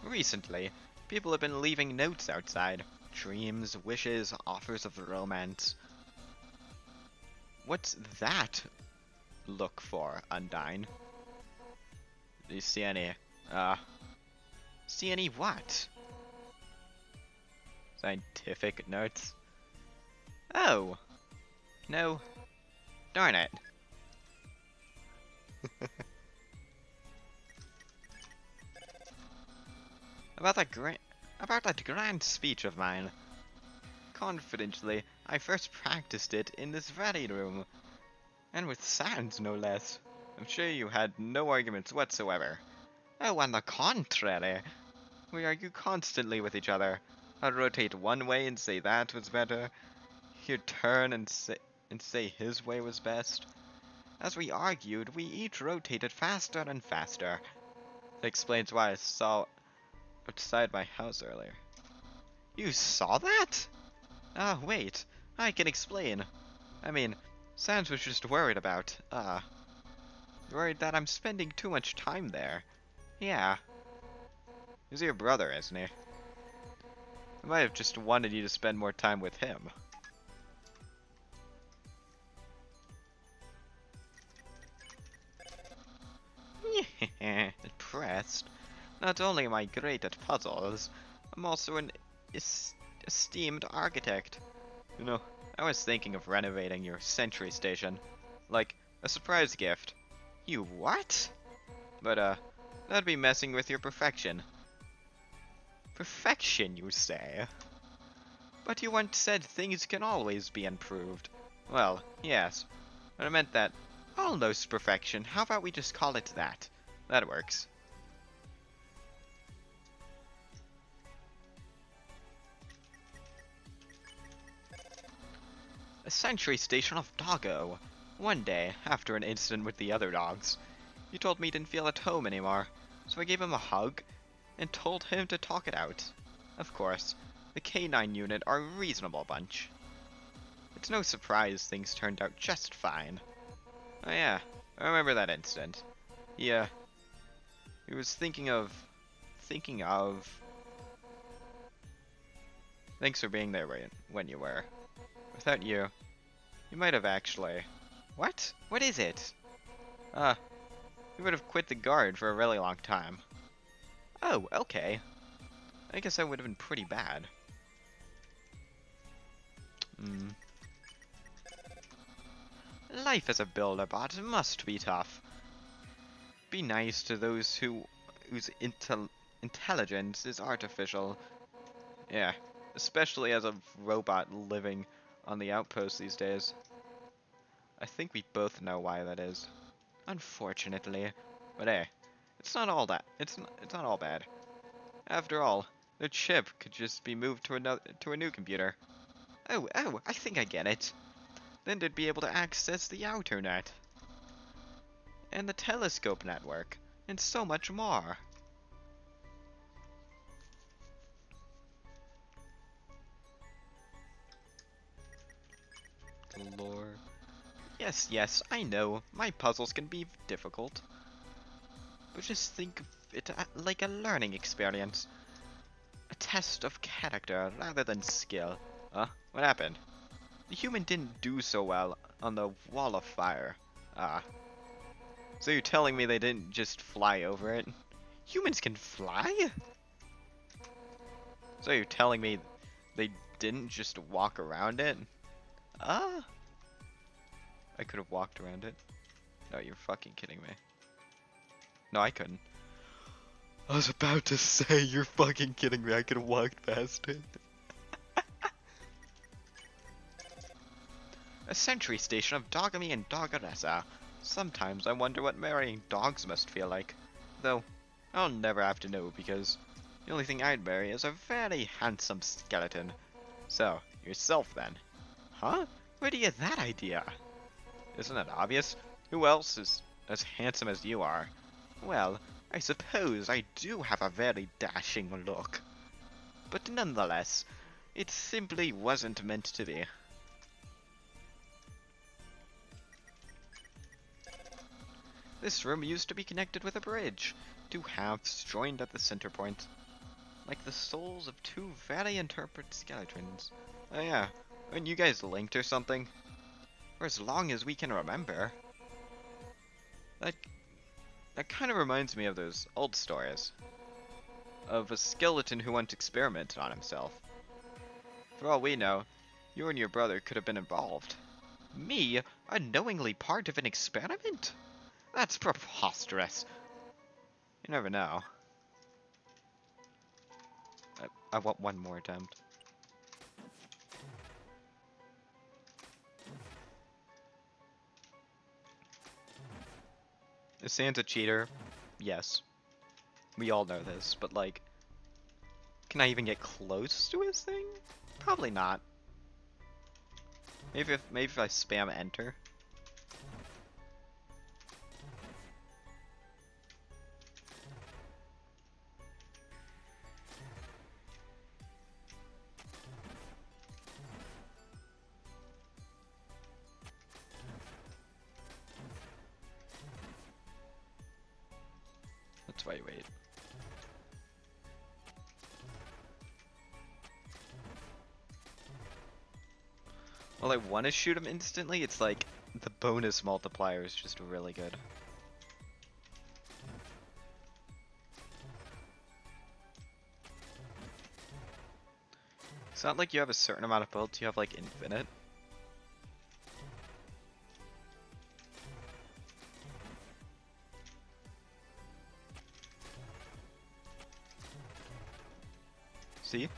Recently, people have been leaving notes outside. Dreams, wishes, offers of romance. What's that look for, Undyne? Do you see any, see any what? Scientific notes? Oh! No. Darn it. About that grand speech of mine. Confidently, I first practiced it in this very room. And with Sans, no less. I'm sure you had no arguments whatsoever. Oh, on the contrary. We argue constantly with each other. I'd rotate one way and say that was better. He'd turn and say his way was best. As we argued, we each rotated faster and faster. That explains why I saw outside my house earlier. You saw that? Ah, wait. I can explain. I mean, Sans was just worried about, worried that I'm spending too much time there. Yeah. He's your brother, isn't he? I might have just wanted you to spend more time with him. Impressed. Not only am I great at puzzles, I'm also an esteemed architect. You know, I was thinking of renovating your sentry station. Like, a surprise gift. You what? But, that'd be messing with your perfection. Perfection, you say? But you once said things can always be improved. Well, yes. But I meant that almost perfection. How about we just call it that? That works. A sentry station of Doggo. One day, after an incident with the other dogs, he told me he didn't feel at home anymore, so I gave him a hug and told him to talk it out. Of course, the K9 unit are a reasonable bunch. It's no surprise things turned out just fine. Oh yeah, I remember that incident. Yeah, he was thinking of... Thanks for being there when you were. Without you, you might have actually... What? What is it? You would have quit the guard for a really long time. Oh, okay. I guess that would have been pretty bad. Life as a builder bot must be tough. Be nice to those whose intelligence is artificial. Yeah, especially as a robot living on the outpost these days. I think we both know why that is. Unfortunately. But hey, it's not all bad. After all, the chip could just be moved to a new computer. Oh, I think I get it. Then they'd be able to access the Outernet. And the telescope network. And so much more. The lore. Yes, I know. My puzzles can be difficult. But just think of it like a learning experience. A test of character rather than skill. Huh? What happened? The human didn't do so well on the wall of fire. So you're telling me they didn't just fly over it? Humans can fly? So you're telling me they didn't just walk around it? I could have walked around it. No, you're fucking kidding me. No, I couldn't. I was about to say, you're fucking kidding me. I could have walked past it. A sentry station of Dogamy and Doggeressa. Sometimes I wonder what marrying dogs must feel like. Though, I'll never have to know because the only thing I'd marry is a very handsome skeleton. So, yourself then. Huh? Where do you get that idea? Isn't it obvious? Who else is as handsome as you are? Well, I suppose I do have a very dashing look. but nonetheless, it simply wasn't meant to be. This room used to be connected with a bridge, two halves joined at the center point, like the souls of two very interpret skeletons. Oh yeah, aren't you guys linked or something? For as long as we can remember. That that kind of reminds me of those old stories. Of a skeleton who once experimented on himself. For all we know, you and your brother could have been involved. Me? Unknowingly part of an experiment? That's preposterous. You never know. I want one more attempt. Is Sans a cheater? Yes. We all know this, but like, can I even get close to his thing? Probably not. Maybe if I spam enter. That's why you wait. Well, I want to shoot him instantly. It's like the bonus multiplier is just really good. It's not like you have a certain amount of bullets, you have like infinite. See?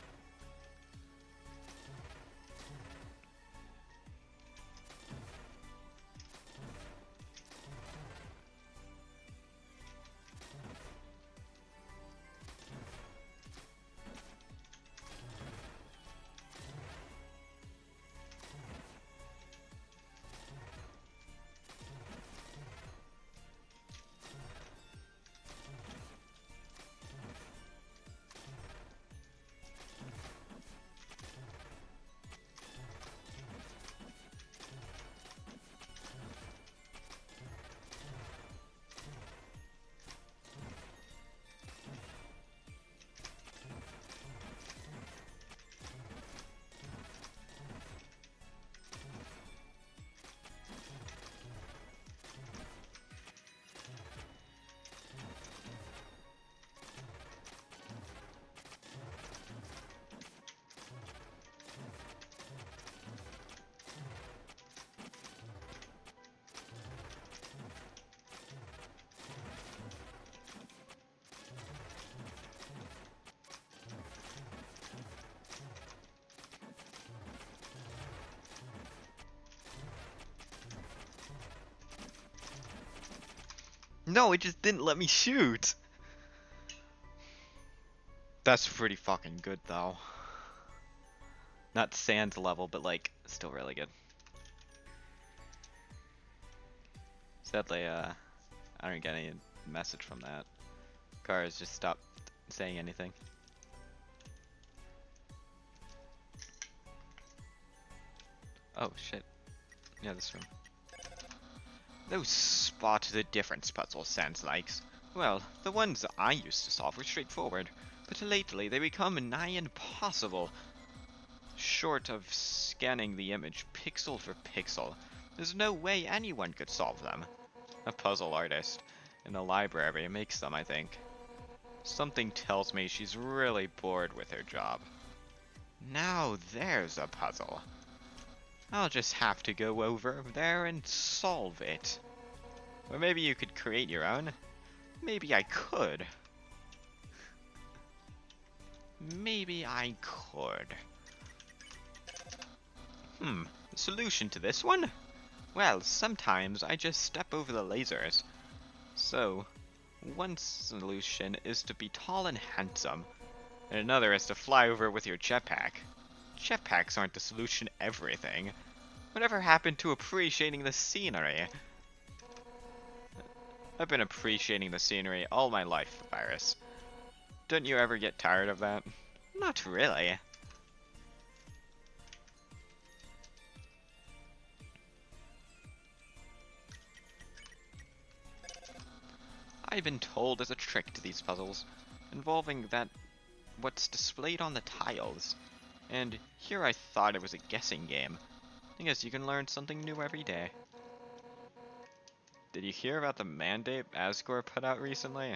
No, it just didn't let me shoot. That's pretty fucking good though. Not Sans level, but like still really good. Sadly, I don't get any message from that. Car has just stopped saying anything. Oh shit. Yeah, this room. Those spot the difference puzzles Sans likes. Well, the ones I used to solve were straightforward, but lately they become nigh impossible. Short of scanning the image pixel for pixel, there's no way anyone could solve them. A puzzle artist in the library makes them, I think. Something tells me she's really bored with her job. Now there's a puzzle. I'll just have to go over there and solve it. Or maybe you could create your own. Maybe I could. Maybe I could. The solution to this one? Well, sometimes I just step over the lasers. So, one solution is to be tall and handsome, and another is to fly over with your jetpack. Jetpacks aren't the solution to everything. Whatever happened to appreciating the scenery? I've been appreciating the scenery all my life, Virus. Don't you ever get tired of that? Not really. I've been told there's a trick to these puzzles, involving what's displayed on the tiles. And here I thought it was a guessing game. I guess you can learn something new every day. Did you hear about the mandate Asgore put out recently?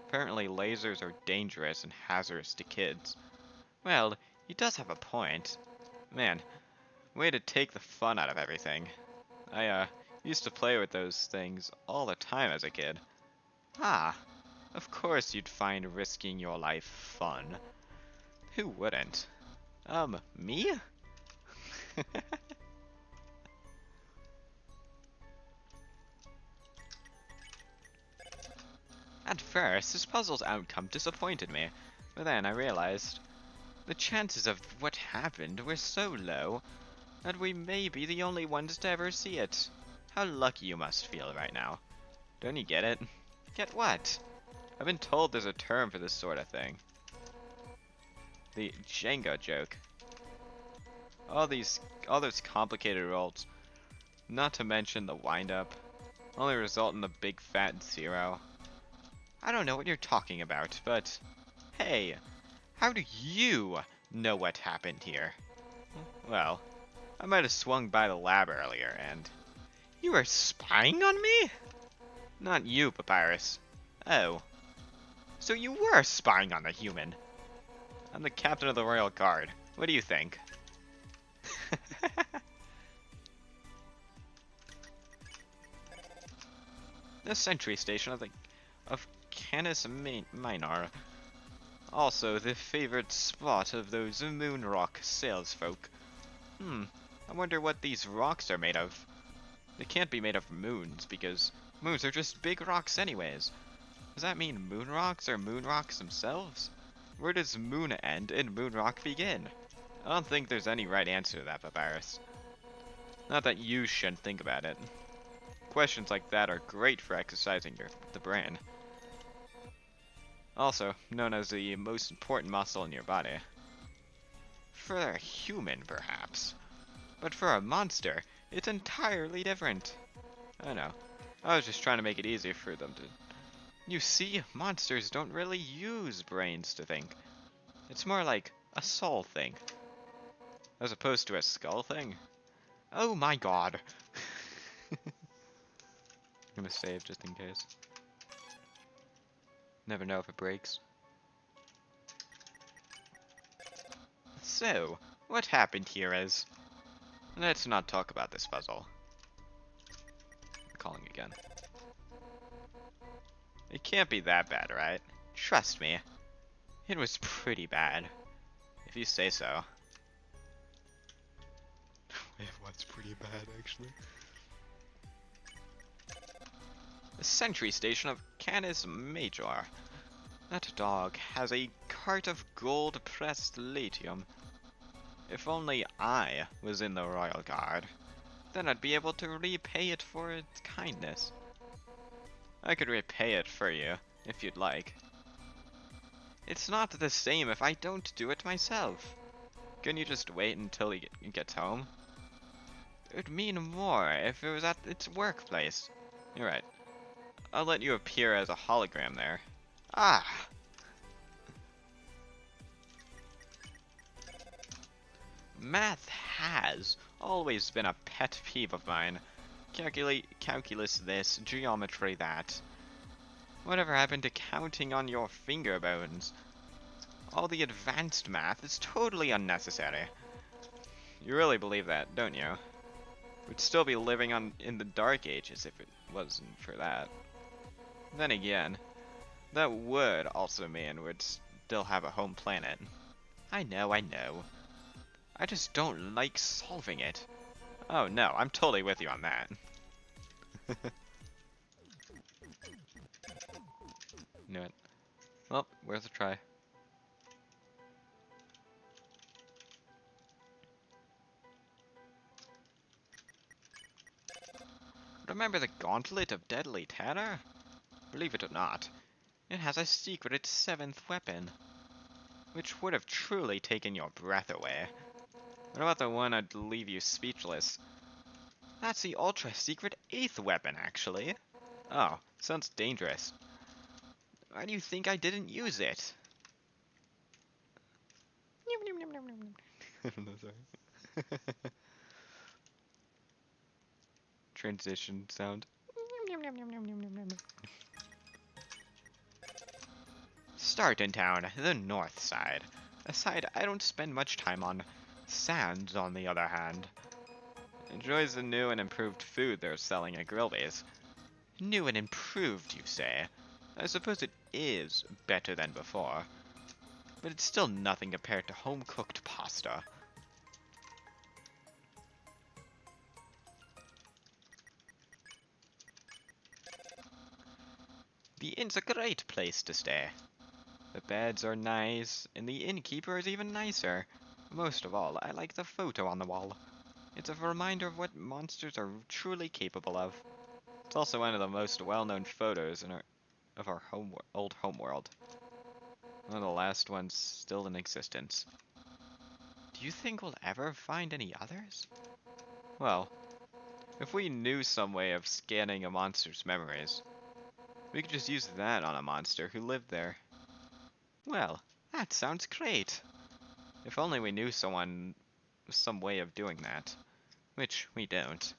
Apparently lasers are dangerous and hazardous to kids. Well, he does have a point. Man, way to take the fun out of everything. I used to play with those things all the time as a kid. Ah, of course you'd find risking your life fun. Who wouldn't? Me? At first, this puzzle's outcome disappointed me, but then I realized the chances of what happened were so low that we may be the only ones to ever see it. How lucky you must feel right now. Don't you get it? Get what? I've been told there's a term for this sort of thing. The Jenga joke. All those complicated rolls, not to mention the wind-up, only result in the big fat zero. I don't know what you're talking about, but hey, how do you know what happened here? Well, I might have swung by the lab earlier, and you were spying on me? Not you, Papyrus. Oh, so you were spying on the human. I'm the captain of the Royal Guard. What do you think? The sentry station of Canis Minor. Also the favorite spot of those moon rock salesfolk. I wonder what these rocks are made of. They can't be made of moons, because moons are just big rocks anyways. Does that mean moon rocks are moon rocks themselves? Where does moon end and moon rock begin? I don't think there's any right answer to that, Papyrus. Not that you shouldn't think about it. Questions like that are great for exercising the brain. Also, known as the most important muscle in your body. For a human, perhaps. But for a monster, it's entirely different. I know. I was just trying to make it easier for them to... You see, monsters don't really use brains to think. It's more like a soul thing. As opposed to a skull thing. Oh my god. I'm gonna save just in case. Never know if it breaks. So, what happened here is... Let's not talk about this puzzle. I'm calling again. It can't be that bad, right? Trust me. It was pretty bad. If you say so. Wait, what's pretty bad, actually? The sentry station of Canis Major. That dog has a cart of gold-pressed latium. If only I was in the Royal Guard, then I'd be able to repay it for its kindness. I could repay it for you, if you'd like. It's not the same if I don't do it myself. Can you just wait until he gets home? It would mean more if it was at its workplace. You're right. I'll let you appear as a hologram there. Ah! Math has always been a pet peeve of mine. Calculus this, geometry that. Whatever happened to counting on your finger bones? All the advanced math is totally unnecessary. You really believe that, don't you? We'd still be living in the Dark Ages if it wasn't for that. Then again, that would also mean we'd still have a home planet. I know. I just don't like solving it. Oh no, I'm totally with you on that. Knew it. Well, worth a try. Remember the Gauntlet of Deadly Terror? Believe it or not, it has a secret 7th weapon. which would have truly taken your breath away. What about the one that'd leave you speechless? That's the ultra-secret 8th weapon, actually. Oh, sounds dangerous. Why do you think I didn't use it? I don't know, sorry. Transition sound. Start in town, the north side. A side I don't spend much time on. Sands, on the other hand, enjoys the new and improved food they're selling at Grillby's. New and improved, you say? I suppose it is better than before, but it's still nothing compared to home-cooked pasta. The inn's a great place to stay. The beds are nice, and the innkeeper is even nicer. Most of all, I like the photo on the wall. It's a reminder of what monsters are truly capable of. It's also one of the most well-known photos in our old homeworld. One of the last ones still in existence. Do you think we'll ever find any others? Well, if we knew some way of scanning a monster's memories, we could just use that on a monster who lived there. Well, that sounds great. If only we knew some way of doing that. Which we don't,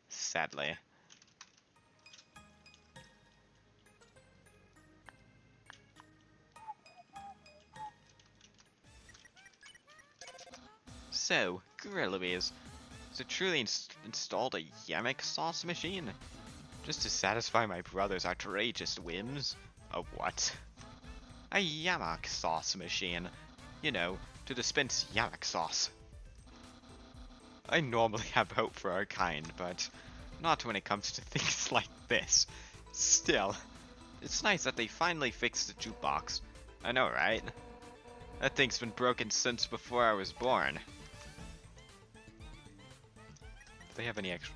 sadly. So, Grillies, has it truly installed a Yemek sauce machine? Just to satisfy my brother's outrageous whims? A what? A Yamak sauce machine. You know, to dispense Yamak sauce. I normally have hope for our kind, but not when it comes to things like this. Still, it's nice that they finally fixed the jukebox. I know, right? That thing's been broken since before I was born. Do they have any extra?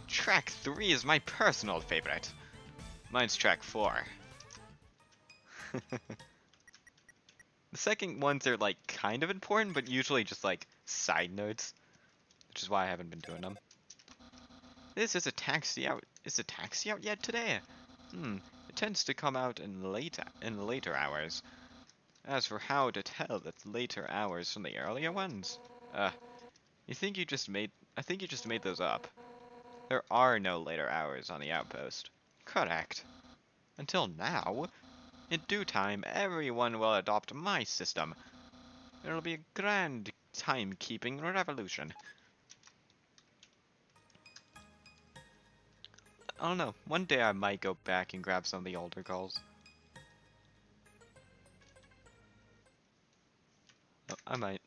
Track 3 is my personal favorite. Mine's track 4. The second ones are like kind of important, but usually just like side notes, which is why I haven't been doing them. This is a taxi out. Is a taxi out yet today? It tends to come out in later hours. As for how to tell the later hours from the earlier ones, I think you just made those up. There are no later hours on the outpost. Correct. Until now. In due time, everyone will adopt my system. It'll be a grand timekeeping revolution. I don't know. One day I might go back and grab some of the older calls. I might.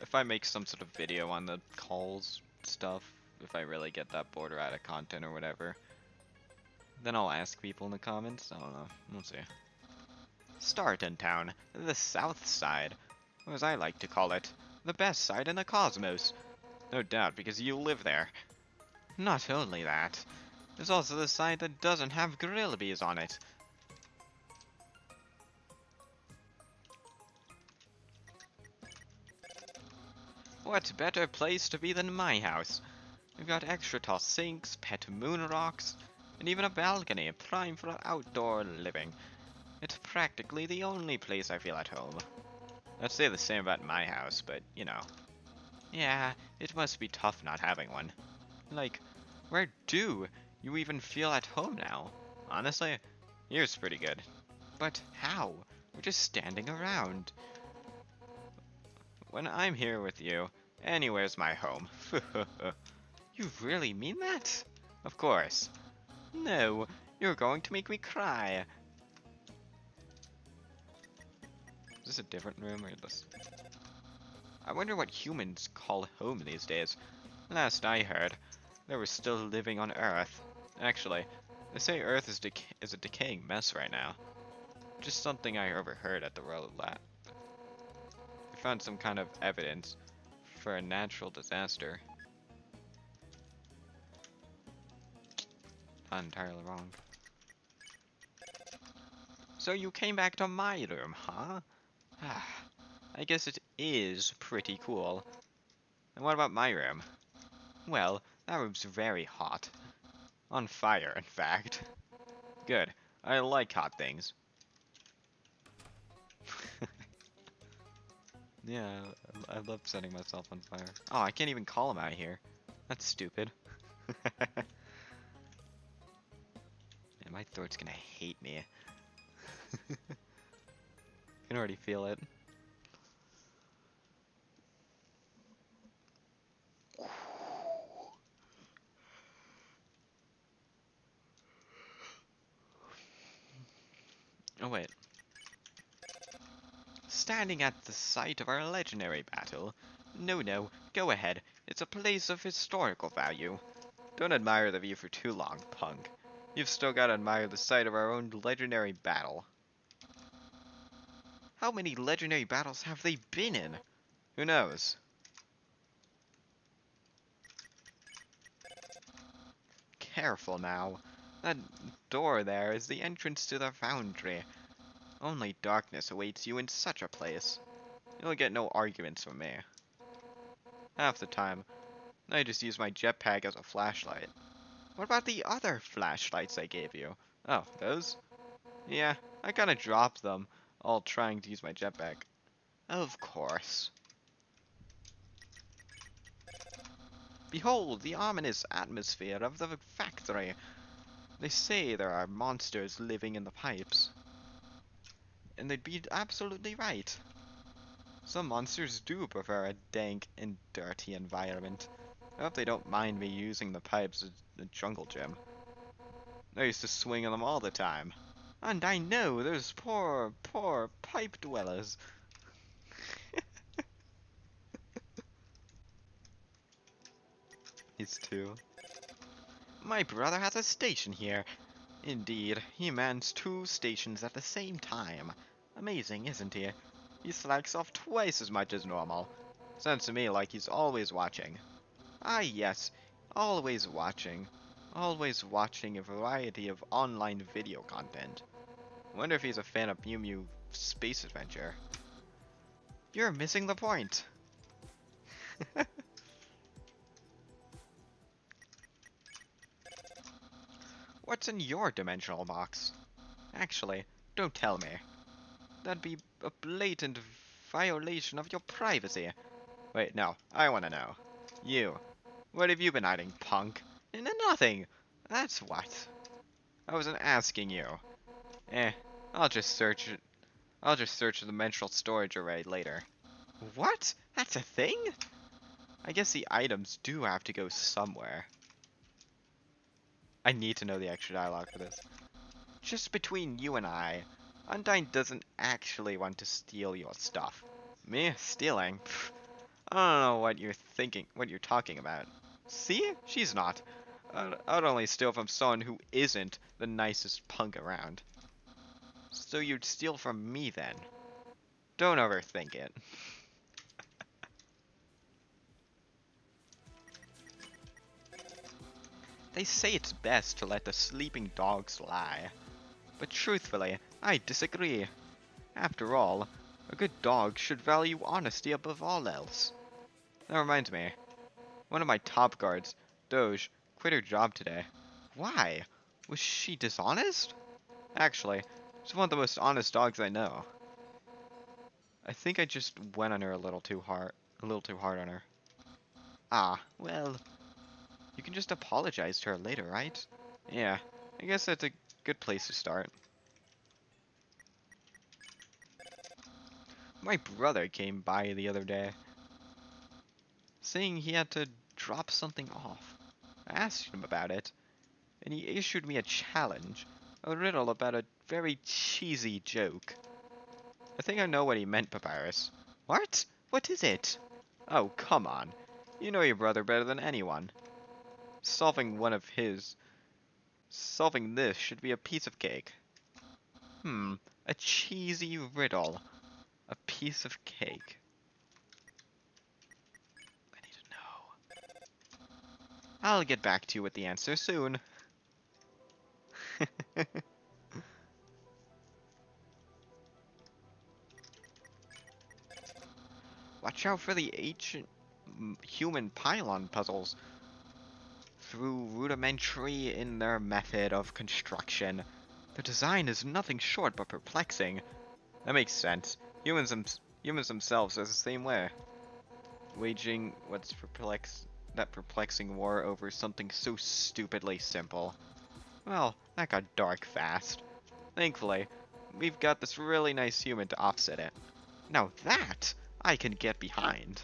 If I make some sort of video on the calls stuff, if I really get that bored or out of content or whatever, then I'll ask people in the comments. I don't know. We'll see. Start in town, the south side, or as I like to call it, the best side in the cosmos. No doubt because you live there. Not only that, there's also the side that doesn't have Grillby's on it. What better place to be than my house? We've got extra tall sinks, pet moon rocks, and even a balcony prime for outdoor living. It's practically the only place I feel at home. I'd say the same about my house, but you know. Yeah, it must be tough not having one. Like, where do you even feel at home now? Honestly, here's pretty good. But how? We're just standing around. When I'm here with you, anywhere's my home. You really mean that? Of course. No, you're going to make me cry. Is this a different room or this? I wonder what humans call home these days. Last I heard, they were still living on Earth. Actually, they say Earth is a decaying mess right now. Just something I overheard at the Royal Lab. They found some kind of evidence for a natural disaster. Not entirely wrong. So you came back to my room, huh? I guess it is pretty cool. And what about my room? Well, that room's very hot. On fire, in fact. Good. I like hot things. Yeah, I love setting myself on fire. Oh, I can't even call him out here. That's stupid. Man, my throat's gonna hate me. I can already feel it. Oh wait. Standing at the site of our legendary battle. No, go ahead. It's a place of historical value. Don't admire the view for too long, punk. You've still got to admire the site of our own legendary battle. How many legendary battles have they been in? Who knows? Careful now. That door there is the entrance to the foundry. Only darkness awaits you in such a place. You'll get no arguments from me. Half the time, I just use my jetpack as a flashlight. What about the other flashlights I gave you? Oh, those? Yeah, I kinda dropped them, all trying to use my jetpack. Of course. Behold the ominous atmosphere of the factory. They say there are monsters living in the pipes. And they'd be absolutely right. Some monsters do prefer a dank and dirty environment. I hope they don't mind me using the pipes as a jungle gym. I used to swing on them all the time. And I know those poor pipe dwellers. He's two. My brother has a station here. Indeed, he mans two stations at the same time. Amazing, isn't he? He slacks off twice as much as normal. Sounds to me like he's always watching. Ah yes, always watching. Always watching a variety of online video content. Wonder if he's a fan of Mew Mew Space Adventure. You're missing the point. What's in your dimensional box? Actually, don't tell me. That'd be a blatant violation of your privacy. Wait, no, I wanna know. You. What have you been hiding, punk? Nothing. That's what. I wasn't asking you. Eh, I'll just search it. I'll just search the dimensional storage array later. What? That's a thing? I guess the items do have to go somewhere. I need to know the extra dialogue for this. Just between you and I, Undyne doesn't actually want to steal your stuff. Me? Stealing? Pfft, I don't know what you're thinking, what you're talking about. See? She's not. I'd only steal from someone who isn't the nicest punk around. So you'd steal from me then. Don't overthink it. They say it's best to let the sleeping dogs lie. But truthfully, I disagree. After all, a good dog should value honesty above all else. That reminds me. One of my top guards, Doge, quit her job today. Why? Was she dishonest? Actually, she's one of the most honest dogs I know. I think I just went on her a little too hard on her. Ah, well, you can just apologize to her later, right? Yeah, I guess that's a good place to start. My brother came by the other day, saying he had to drop something off. I asked him about it, and he issued me a challenge, a riddle about a very cheesy joke. I think I know what he meant, Papyrus. What? What is it? Oh, come on. You know your brother better than anyone. Solving this should be a piece of cake. A cheesy riddle. A piece of cake. I need to know. I'll get back to you with the answer soon. Watch out for the ancient human pylon puzzles. Through rudimentary in their method of construction, the design is nothing short but perplexing. That makes sense. Humans themselves are the same way, waging that perplexing war over something so stupidly simple. Well, that got dark fast. Thankfully, we've got this really nice human to offset it. Now that I can get behind.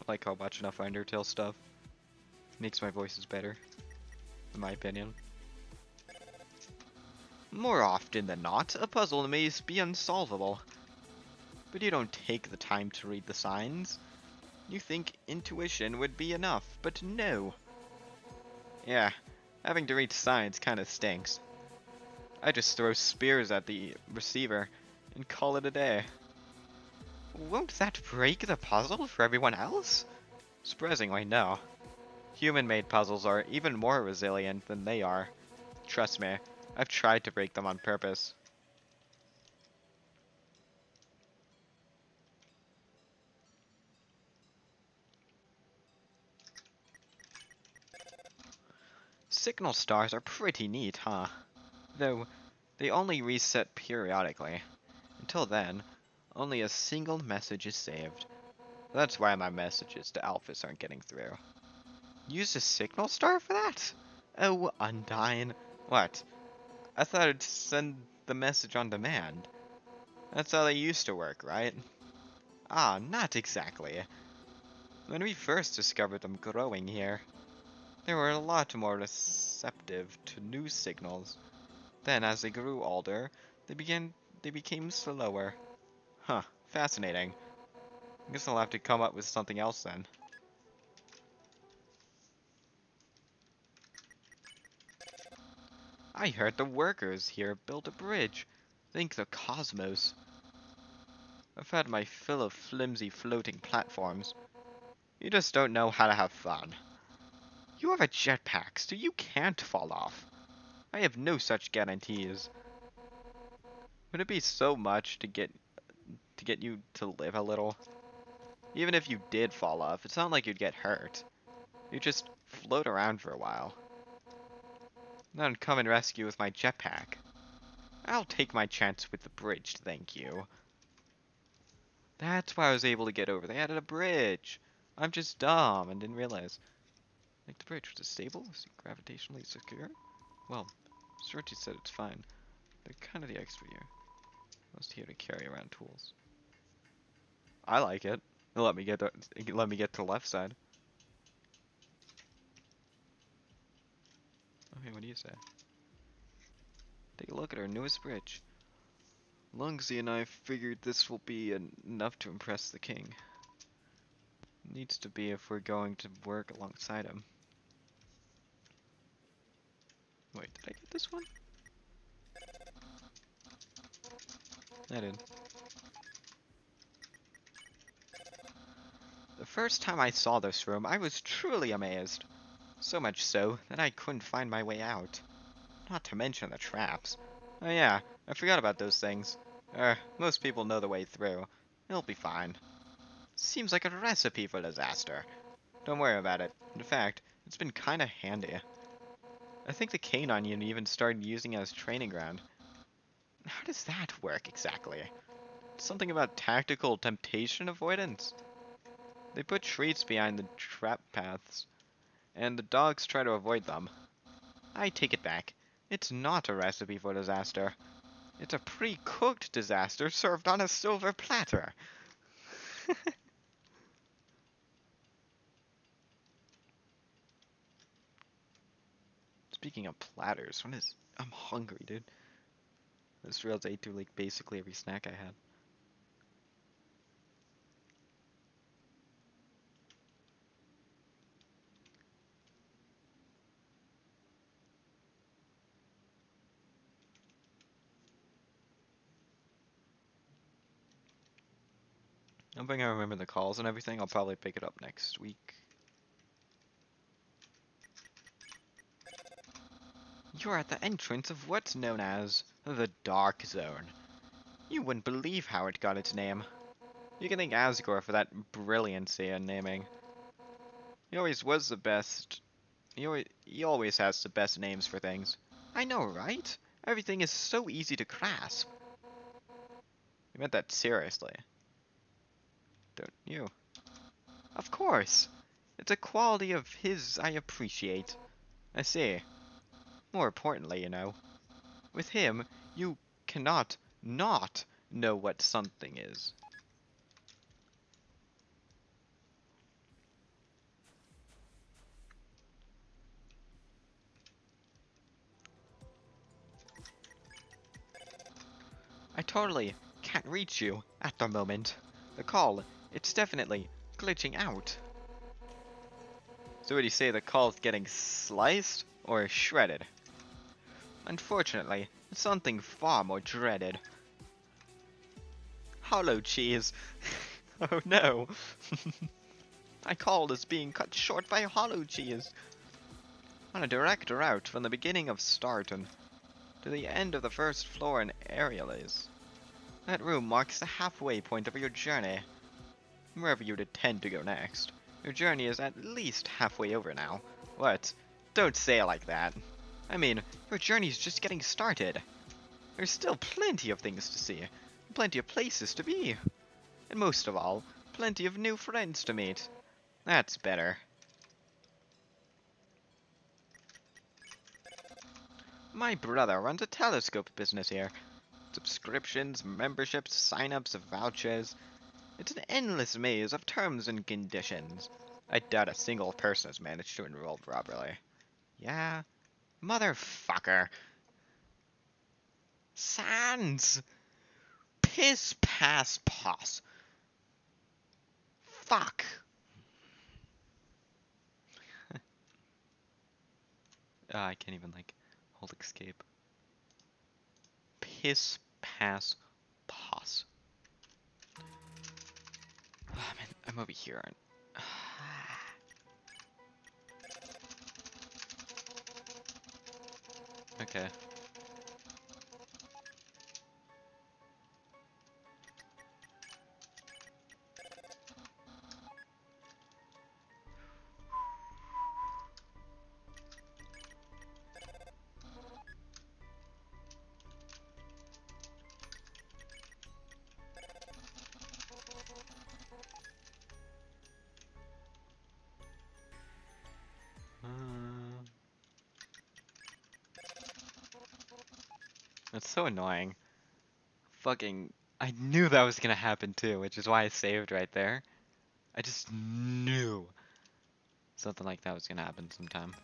I like how much enough Undertale stuff makes my voices better, in my opinion. More often than not, a puzzle may be unsolvable, but you don't take the time to read the signs. You think intuition would be enough, but no. Yeah, having to read signs kinda stinks. I just throw spears at the receiver and call it a day. Won't that break the puzzle for everyone else? Surprisingly, no. Human-made puzzles are even more resilient than they are. Trust me, I've tried to break them on purpose. Signal stars are pretty neat, huh? Though, they only reset periodically. Until then, only a single message is saved. That's why my messages to Alphys aren't getting through. Use a signal star for that? Oh, Undyne. What? I thought it'd send the message on demand. That's how they used to work, right? Ah, not exactly. When we first discovered them growing here, they were a lot more receptive to new signals. Then, as they grew older, they became slower. Huh, fascinating. I guess I'll have to come up with something else then. I heard the workers here built a bridge. Think the cosmos. I've had my fill of flimsy floating platforms. You just don't know how to have fun. You have a jetpack, so you can't fall off. I have no such guarantees. Would it be so much to get you to live a little? Even if you did fall off, it's not like you'd get hurt. You'd just float around for a while. Then come and rescue with my jetpack. I'll take my chance with the bridge, thank you. That's why I was able to get over. They added a bridge. I'm just dumb and didn't realize. Like the bridge, was it stable? Was it gravitationally secure? Well, Shorty said it's fine. They're kind of the extra here. Most here to carry around tools. I like it. Let me get to the left side. Okay, what do you say? Take a look at our newest bridge. Lungsy and I figured this will be enough to impress the king. Needs to be if we're going to work alongside him. Wait, did I get this one? I did. The first time I saw this room, I was truly amazed. So much so that I couldn't find my way out. Not to mention the traps. Oh yeah, I forgot about those things. Most people know the way through. It'll be fine. Seems like a recipe for disaster. Don't worry about it. In fact, it's been kinda handy. I think the canine unit even started using it as training ground. How does that work exactly? Something about tactical temptation avoidance? They put treats behind the trap paths, and the dogs try to avoid them. I take it back. It's not a recipe for disaster. It's a pre-cooked disaster served on a silver platter. Speaking of platters, I'm hungry, dude. This rails ate through like basically every snack I had. I'm hoping I remember the calls and everything. I'll probably pick it up next week. You're at the entrance of what's known as the Dark Zone. You wouldn't believe how it got its name. You can thank Asgore for that brilliancy in naming. He always was the best. He always has the best names for things. I know, right? Everything is so easy to grasp. You meant that seriously, don't you? Of course. It's a quality of his I appreciate. I see. More importantly, you know, with him, you cannot not know what something is. I totally can't reach you at the moment. The call, it's definitely glitching out. So would you say the call's getting sliced or shredded? Unfortunately, it's something far more dreaded. Hollow cheese. Oh no. My call is being cut short by hollow cheese. On a direct route from the beginning of Starton to the end of the first floor in Aeriales. That room marks the halfway point of your journey. Wherever you'd intend to go next. Your journey is at least halfway over now. What? Don't say it like that. I mean, your journey's just getting started. There's still plenty of things to see, plenty of places to be, and most of all, plenty of new friends to meet. That's better. My brother runs a telescope business here. Subscriptions, memberships, sign-ups, vouchers. It's an endless maze of terms and conditions. I doubt a single person has managed to enroll properly. Yeah, motherfucker. Sans! Piss pass pos. Fuck. I can't even, like, hold escape. Piss pass pos. Oh, man, I'm over here. Okay. That's so annoying. Fucking, I knew that was gonna happen too, which is why I saved right there. I just knew something like that was gonna happen sometime.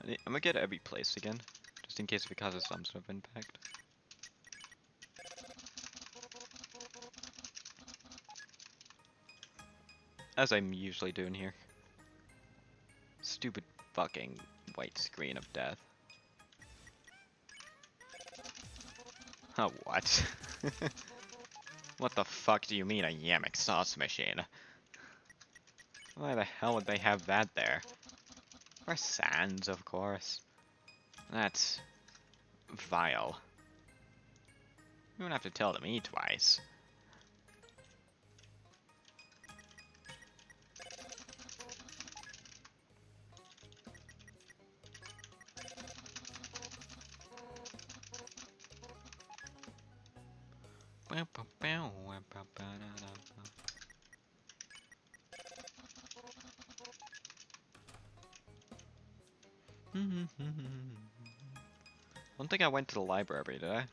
I'm gonna get every place again, just in case it causes some sort of impact. As I'm usually doing here. Stupid fucking white screen of death. Oh, what? What the fuck do you mean a Yamik sauce machine? Why the hell would they have that there? For Sans, of course. That's vile. You don't have to tell me twice. Don't think I went to the library, did I?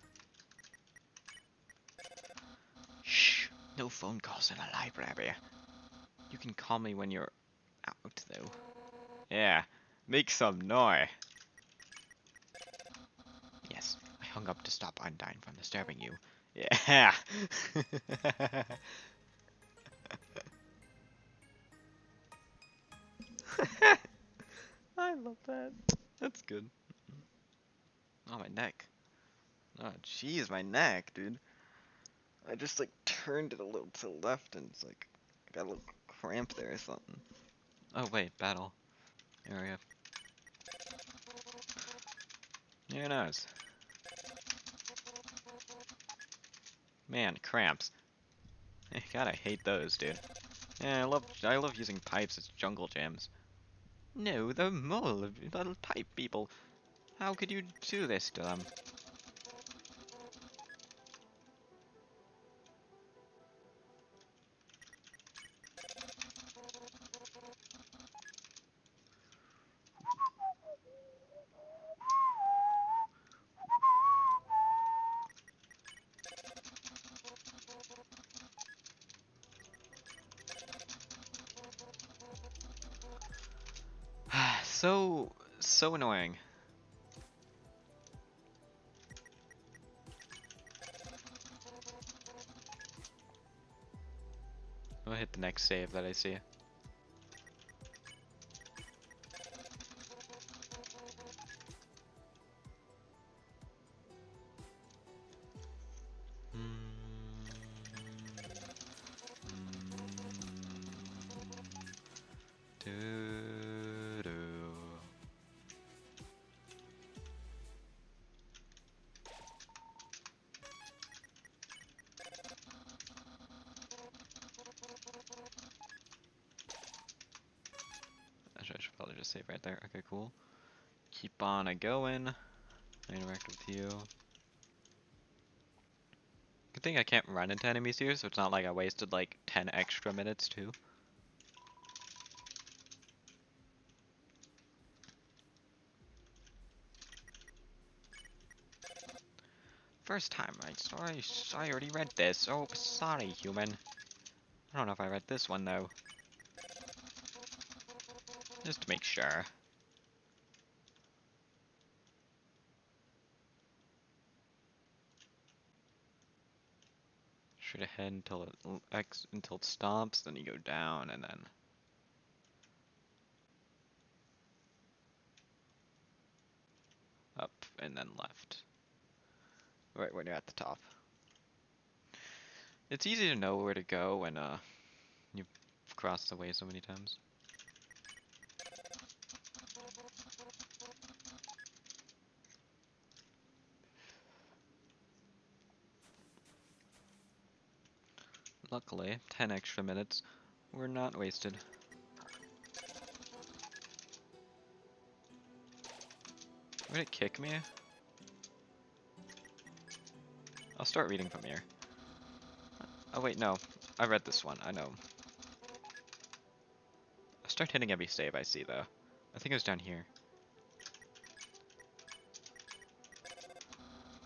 Shh, no phone calls in the library. You can call me when you're out, though. Yeah, make some noise. Yes, I hung up to stop Undyne from disturbing you. Yeah. I love that. That's good. Oh, my neck. Oh, jeez, my neck, dude. I just, like, turned it a little to the left and it's like, I got a little cramp there or something. Oh wait, battle area. Who knows? Man, cramps. God, I hate those, dude. Yeah, I love using pipes as jungle jams. No, the mole, little pipe people. How could you do this to them? So annoying. I'll hit the next save that I see. Doo-doo. I should probably just save right there. Okay, cool. Keep on a going. I interact with you. Good thing I can't run into enemies here, so it's not like I wasted like 10 extra minutes too. First time, right? Sorry, I already read this. Oh, sorry, human. I don't know if I read this one though. Just to make sure. Should head until until it stops, then you go down and then up and then left. Right when you're at the top. It's easy to know where to go when you've crossed the way so many times. Luckily, 10 extra minutes were not wasted. Would it kick me? I'll start reading from here. Oh wait, no. I read this one, I know. I'll start hitting every save I see though. I think it was down here.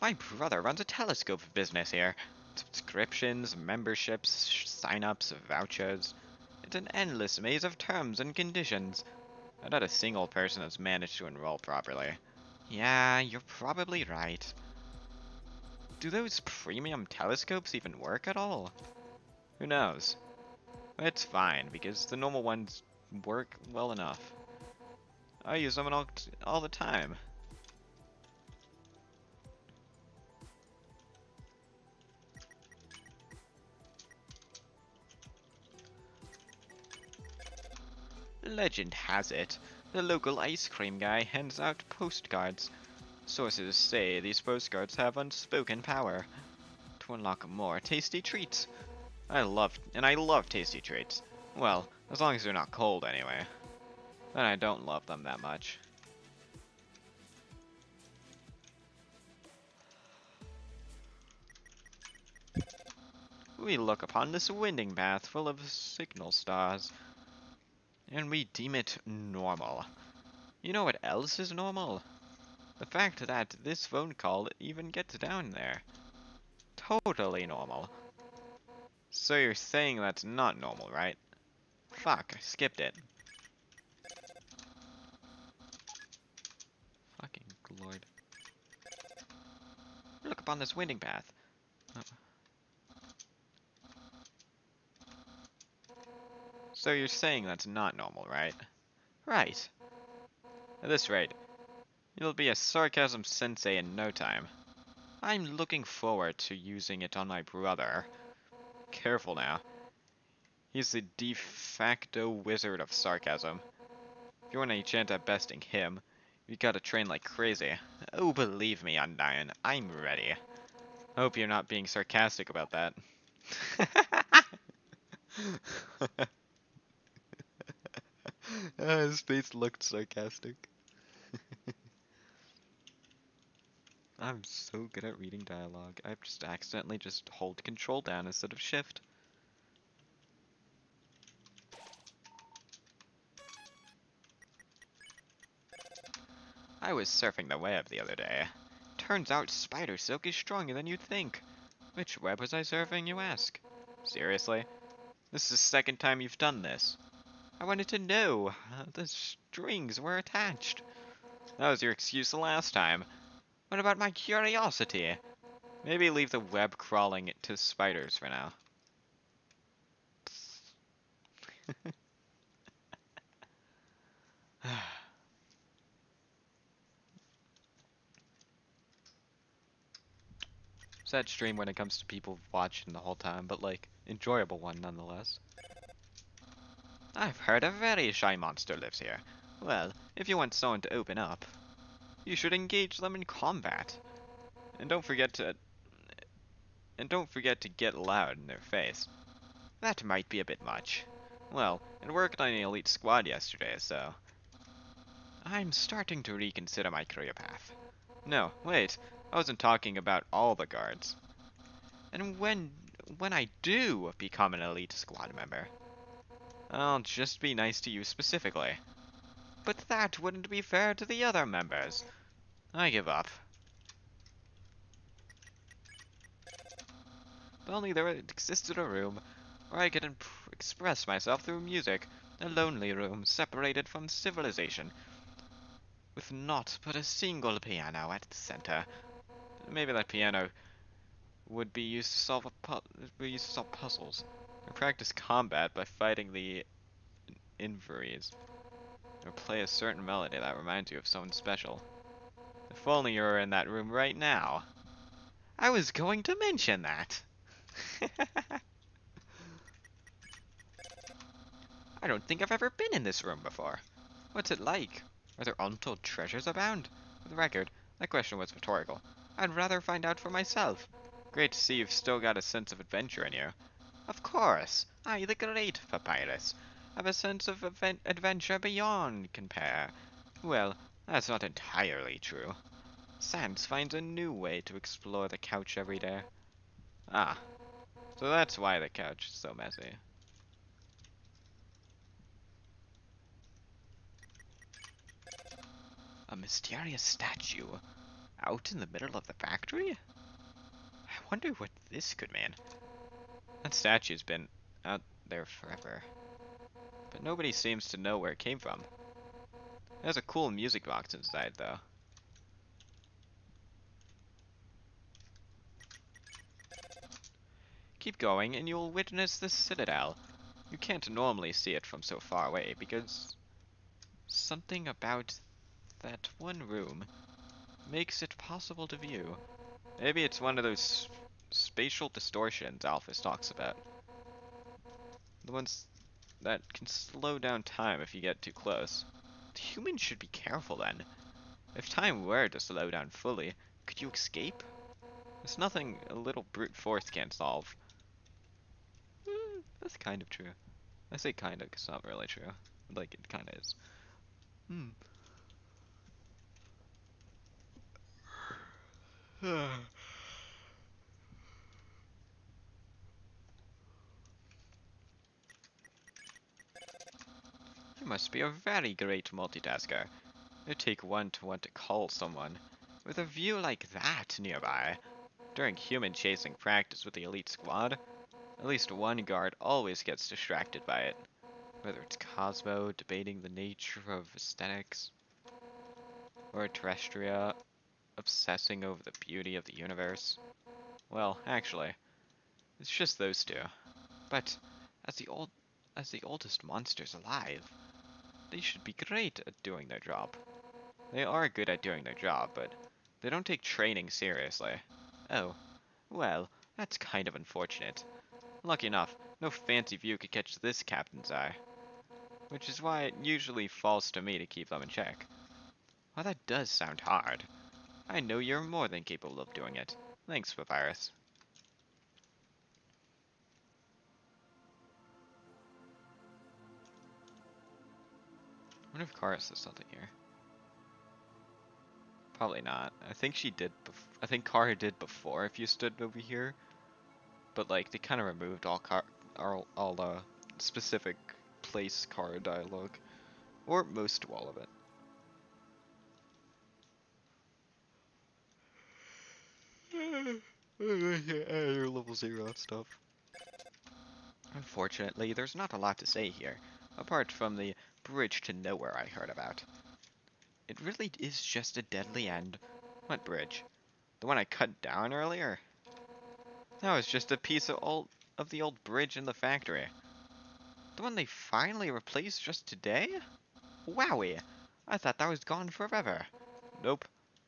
My brother runs a telescope business here. Subscriptions, memberships, sign-ups, vouchers. It's an endless maze of terms and conditions. Not a single person has managed to enroll properly. Yeah, you're probably right. Do those premium telescopes even work at all? Who knows? It's fine, because the normal ones work well enough. I use them all the time. Legend has it, the local ice cream guy hands out postcards. Sources say these postcards have unspoken power to unlock more tasty treats. I love tasty treats. Well, as long as they're not cold anyway. Then I don't love them that much. We look upon this winding path full of signal stars, and we deem it normal. You know what else is normal? The fact that this phone call even gets down there. Totally normal. So you're saying that's not normal, right? Fuck, I skipped it. Fucking lord. Look upon this winding path. Oh. So you're saying that's not normal, right? Right. At this rate, you'll be a sarcasm sensei in no time. I'm looking forward to using it on my brother. Careful now. He's the de facto wizard of sarcasm. If you want any chance at besting him, you gotta train like crazy. Oh, believe me, Undyne, I'm ready. I hope you're not being sarcastic about that. His face looked sarcastic. I'm so good at reading dialogue. I've just accidentally just hold control down instead of shift. I was surfing the web the other day. Turns out spider silk is stronger than you'd think. Which web was I surfing, you ask? Seriously? This is the second time you've done this. I wanted to know how the strings were attached. That was your excuse the last time. What about my curiosity? Maybe leave the web crawling to spiders for now. Sad stream when it comes to people watching the whole time, but like, enjoyable one nonetheless. I've heard a very shy monster lives here. Well, if you want someone to open up, you should engage them in combat. And don't forget to get loud in their face. That might be a bit much. Well, it worked on the elite squad yesterday, so I'm starting to reconsider my career path. No, wait, I wasn't talking about all the guards. And when I do become an elite squad member, I'll just be nice to you specifically. But that wouldn't be fair to the other members. I give up. If only there existed a room where I could express myself through music. A lonely room separated from civilization, with naught but a single piano at the center. Maybe that piano would be used to solve puzzles, or practice combat by fighting the inveries, or play a certain melody that reminds you of someone special. If only you were in that room right now. I was going to mention that. I don't think I've ever been in this room before. What's it like? Are there untold treasures abound? For the record, that question was rhetorical. I'd rather find out for myself. Great to see you've still got a sense of adventure in you. Of course, I, the great papyrus, have a sense of adventure beyond compare. Well, that's not entirely true. Sans finds a new way to explore the couch every day. Ah, so that's why the couch is so messy. A mysterious statue out in the middle of the factory? I wonder what this could mean. That statue's been out there forever, but nobody seems to know where it came from. It has a cool music box inside, though. Keep going, and you'll witness the citadel. You can't normally see it from so far away, because something about that one room makes it possible to view. Maybe it's one of those spatial distortions Alphys talks about. The ones that can slow down time if you get too close. The humans should be careful then. If time were to slow down fully, could you escape? There's nothing a little brute force can't solve. That's kind of true. I say kinda, 'cause it's not really true. Like, it kinda is. You must be a very great multitasker. It'd take one to want to call someone. With a view like that nearby. During human chasing practice with the elite squad, at least one guard always gets distracted by it. Whether it's Cosmo debating the nature of aesthetics, or Terrestria obsessing over the beauty of the universe. Well, actually, it's just those two. But as the oldest monsters alive, they should be great at doing their job. They are good at doing their job, but they don't take training seriously. Oh, well, that's kind of unfortunate. Lucky enough, no fancy view could catch this captain's eye. Which is why it usually falls to me to keep them in check. Well, that does sound hard. I know you're more than capable of doing it. Thanks, Papyrus. I wonder if Kara says something here. Probably not. I think she did. I think Kara did before if you stood over here. But like they kind of removed all specific place Kara dialogue, or most of all of it. Your level 0 stuff. Unfortunately, there's not a lot to say here, apart from the bridge to nowhere I heard about. It really is just a deadly end. What bridge? The one I cut down earlier? That was just a piece of the old bridge in the factory. The one they finally replaced just today? Wowie! I thought that was gone forever. Nope.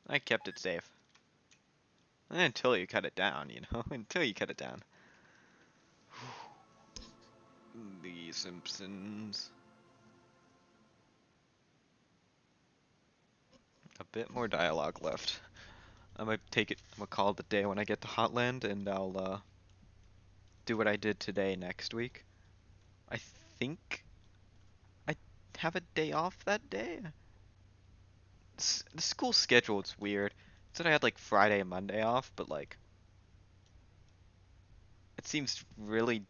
I kept it safe. Until you cut it down, you know? Until you cut it down. The Simpsons. A bit more dialogue left. I might take it, I'm gonna call it the day when I get to Hotland, and I'll, do what I did today next week. I think I have a day off that day? The school schedule is weird. It said I had, like, Friday and Monday off, but, like, it seems really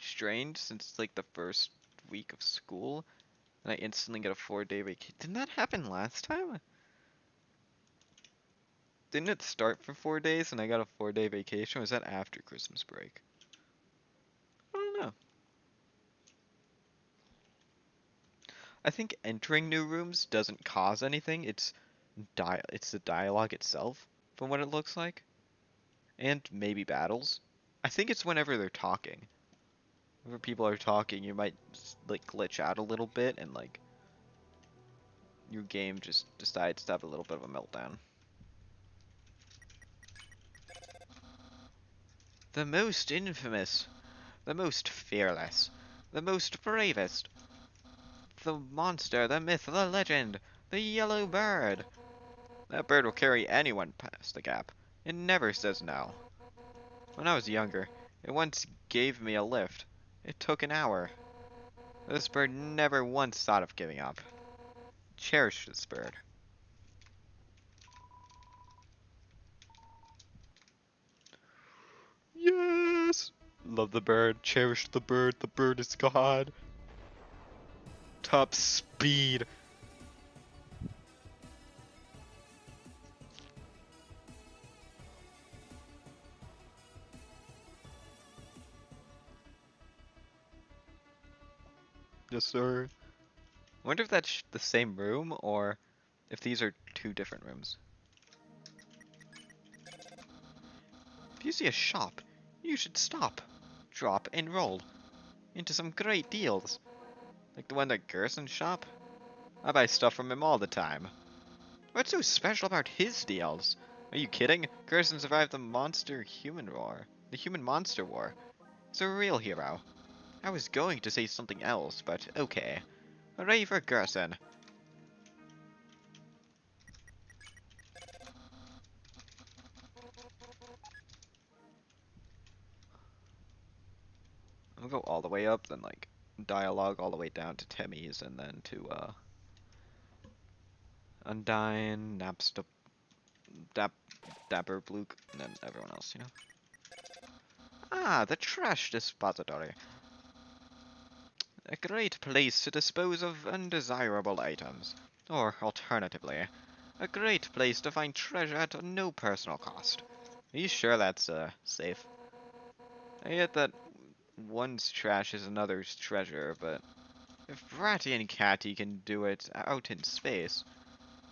strange since it's, like, the first week of school, and I instantly get a 4-day vacation. Didn't that happen last time? Didn't it start for 4 days and I got a 4-day vacation? Or was that after Christmas break? I don't know. I think entering new rooms doesn't cause anything. It's the dialogue itself, from what it looks like, and maybe battles. I think it's whenever they're talking. Whenever people are talking, you might like glitch out a little bit, and like your game just decides to have a little bit of a meltdown. The most infamous, the most fearless, the most bravest, the monster, the myth, the legend, the yellow bird. That bird will carry anyone past the gap. It never says no. When I was younger, it once gave me a lift. It took an hour. This bird never once thought of giving up. Cherish this bird. Yes! Love the bird. Cherish the bird. The bird is God. Top speed. Yes, sir. I wonder if that's the same room or if these are two different rooms. If you see a shop, you should stop, drop, and roll into some great deals. Like the one at Gerson's shop. I buy stuff from him all the time. What's so special about his deals? Are you kidding? Gerson survived the human war. The human monster war. He's a real hero. I was going to say something else, but okay. Hooray for Gerson. I'm gonna go all the way up, then like dialogue all the way down to Timmy's, and then to Undyne, Napstup, Dapper Bluke, and then everyone else, you know? Ah, the trash dispository. A great place to dispose of undesirable items. Or, alternatively, a great place to find treasure at no personal cost. Are you sure that's, safe? I get that one's trash is another's treasure, but if Bratty and Catty can do it out in space,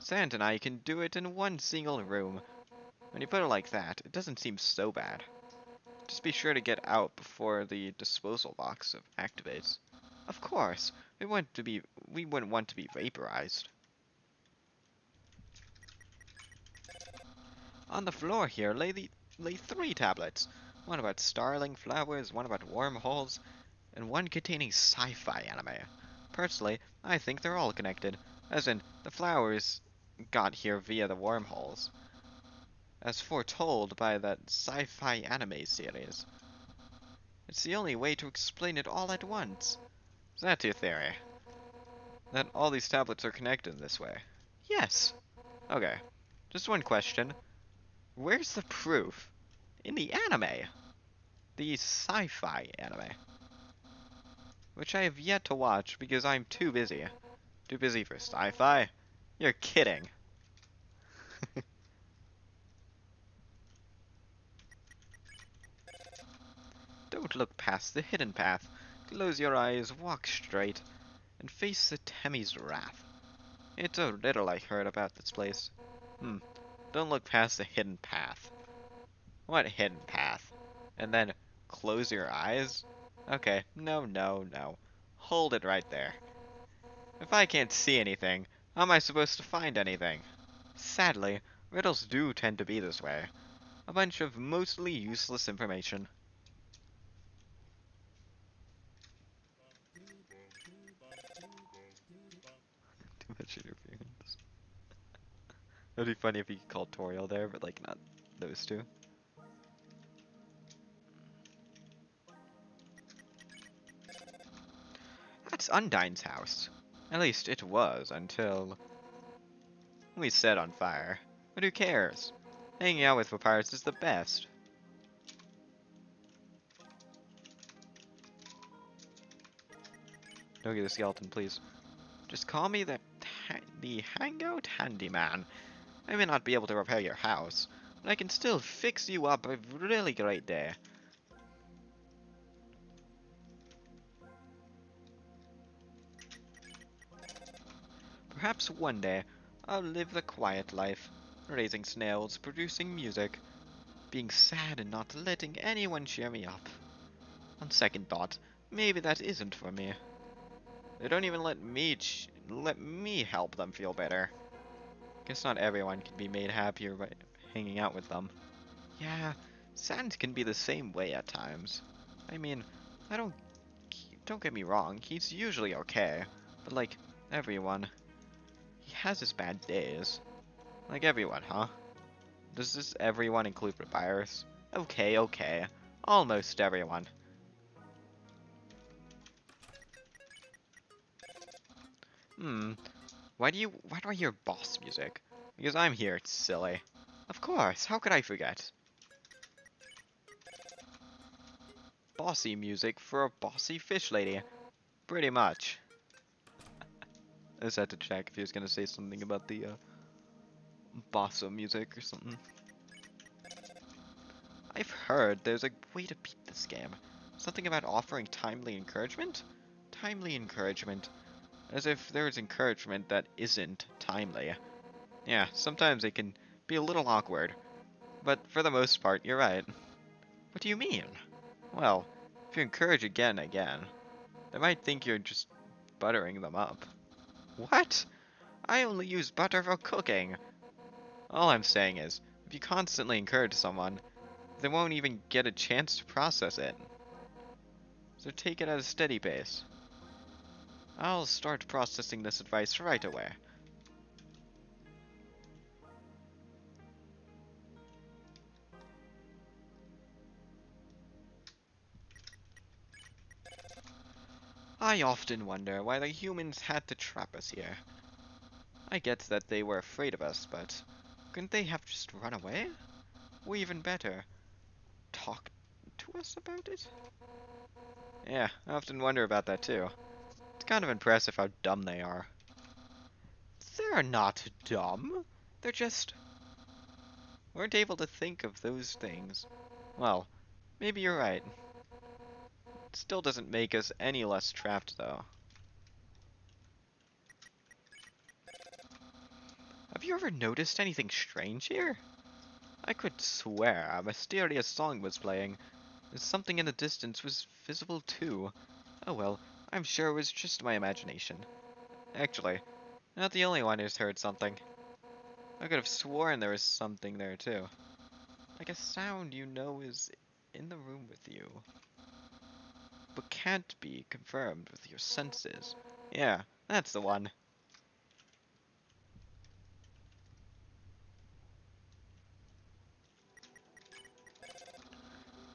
Sant and I can do it in one single room. When you put it like that, it doesn't seem so bad. Just be sure to get out before the disposal box activates. Of course, we wouldn't want to be vaporized. On the floor here lay 3 tablets. one about starling flowers, one about wormholes, and one containing sci-fi anime. Personally, I think they're all connected, as in, the flowers got here via the wormholes, as foretold by that sci-fi anime series. It's the only way to explain it all at once. Is that your theory? That all these tablets are connected this way? Yes. Okay. Just one question. Where's the proof? In the anime. The sci-fi anime. Which I have yet to watch because I'm too busy. Too busy for sci-fi? You're kidding. Don't look past the hidden path. Close your eyes, walk straight, and face the Temmie's wrath. It's a riddle I heard about this place. Don't look past the hidden path. What hidden path? And then close your eyes? Okay, no, no, no. Hold it right there. If I can't see anything, how am I supposed to find anything? Sadly, riddles do tend to be this way. A bunch of mostly useless information. Too much interference. It'd be funny if you could call Toriel there, but like not those two. That's Undyne's house. At least it was until we set on fire. But who cares? Hanging out with Papyrus is the best. Don't get a skeleton, please. Just call me the Hangout Handyman. I may not be able to repair your house, but I can still fix you up a really great day. Perhaps one day, I'll live the quiet life, raising snails, producing music, being sad and not letting anyone cheer me up. On second thought, maybe that isn't for me. They don't even let me help them feel better. Guess not everyone can be made happier by hanging out with them. Yeah, Sand can be the same way at times. I mean, I don't get me wrong, he's usually okay, but like everyone, he has his bad days. Like everyone, huh? Does this everyone include Papyrus? Okay, okay. Almost everyone. Why do I hear boss music? Because I'm here, it's silly. Of course, how could I forget? Bossy music for a bossy fish lady. Pretty much. I just had to check if he was gonna say something about the bossa music or something. I've heard there's a way to beat this game. Something about offering timely encouragement? Timely encouragement. As if there's encouragement that isn't timely. Yeah, sometimes it can be a little awkward. But for the most part, you're right. What do you mean? Well, if you encourage again and again, they might think you're just buttering them up. What? I only use butter for cooking. All I'm saying is, if you constantly encourage someone, they won't even get a chance to process it. So take it at a steady pace. I'll start processing this advice right away. I often wonder why the humans had to trap us here. I get that they were afraid of us, but couldn't they have just run away? Or even better, talk to us about it? Yeah, I often wonder about that too. It's kind of impressive how dumb they are. They're not dumb. They're just weren't able to think of those things. Well, maybe you're right. It still doesn't make us any less trapped, though. Have you ever noticed anything strange here? I could swear a mysterious song was playing, and something in the distance was visible too. Oh well, I'm sure it was just my imagination. Actually, not the only one who's heard something. I could have sworn there was something there too. Like a sound you know is in the room with you, but can't be confirmed with your senses. Yeah, that's the one.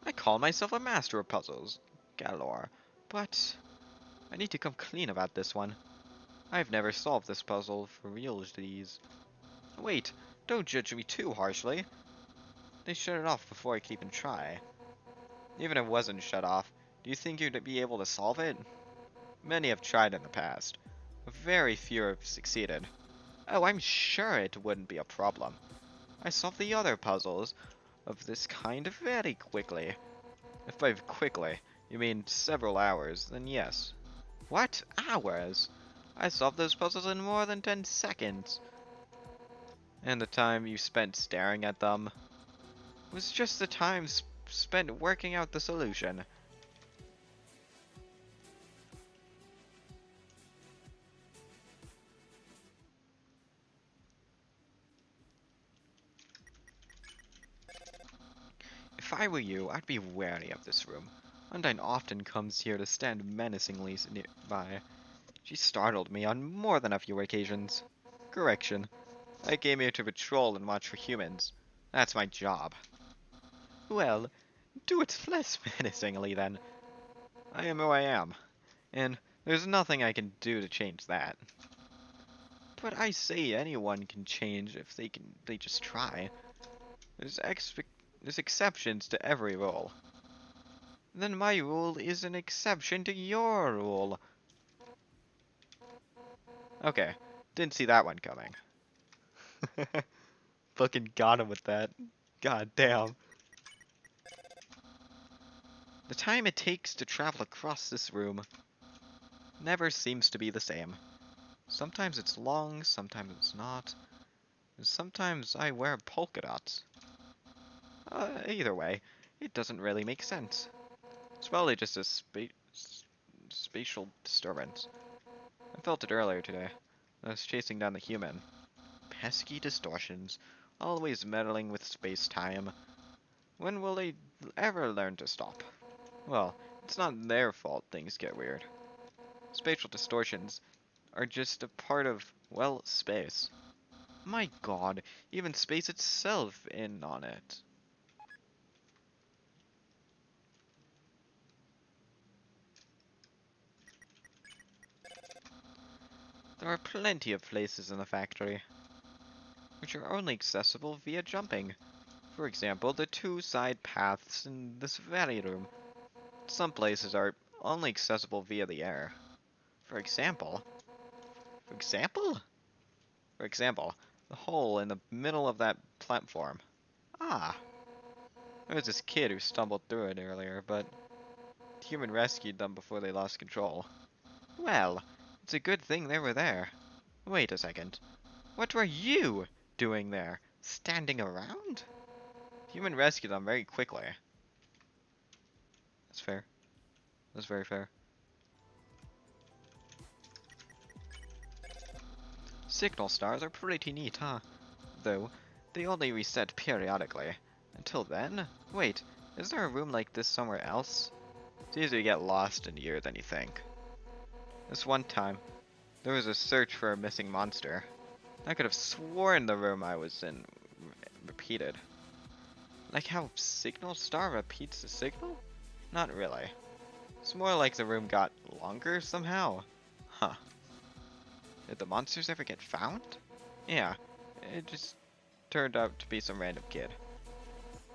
I call myself a master of puzzles, galore, but I need to come clean about this one. I've never solved this puzzle for realsies. Wait, don't judge me too harshly. They shut it off before I could even try. Even if it wasn't shut off, do you think you'd be able to solve it? Many have tried in the past, but very few have succeeded. Oh, I'm sure it wouldn't be a problem. I solved the other puzzles of this kind very quickly. If by quickly you mean several hours, then yes. What? Hours? I solved those puzzles in more than 10 seconds. And the time you spent staring at them was just the time spent working out the solution. If I were you, I'd be wary of this room. Undine often comes here to stand menacingly nearby. She startled me on more than a few occasions. Correction. I came here to patrol and watch for humans. That's my job. Well, do it less menacingly then. I am who I am, and there's nothing I can do to change that. But I say anyone can change if they just try. There's exceptions to every rule. Then my rule is an exception to your rule. Okay, didn't see that one coming. Fucking got him with that. God damn. The time it takes to travel across this room never seems to be the same. Sometimes it's long, sometimes it's not. And sometimes I wear polka dots. Either way, it doesn't really make sense. It's probably just a spatial disturbance. I felt it earlier today. I was chasing down the human. Pesky distortions, always meddling with space-time. When will they ever learn to stop? Well, it's not their fault things get weird. Spatial distortions are just a part of, well, space. My god, even space itself in on it. There are plenty of places in the factory which are only accessible via jumping. For example, the two side paths in this very room. Some places are only accessible via the air. For example, for example? For example, the hole in the middle of that platform. Ah, there was this kid who stumbled through it earlier, but the human rescued them before they lost control. Well, it's a good thing they were there. Wait a second. What were you doing there? Standing around? The human rescued them very quickly. That's fair. That's very fair. Signal stars are pretty neat, huh? Though, they only reset periodically. Until then? Wait, is there a room like this somewhere else? It's easier to get lost in here than you think. This one time, there was a search for a missing monster. I could have sworn the room I was in repeated. Like how Signal Star repeats the signal? Not really. It's more like the room got longer somehow. Huh. Did the monsters ever get found? Yeah, it just turned out to be some random kid.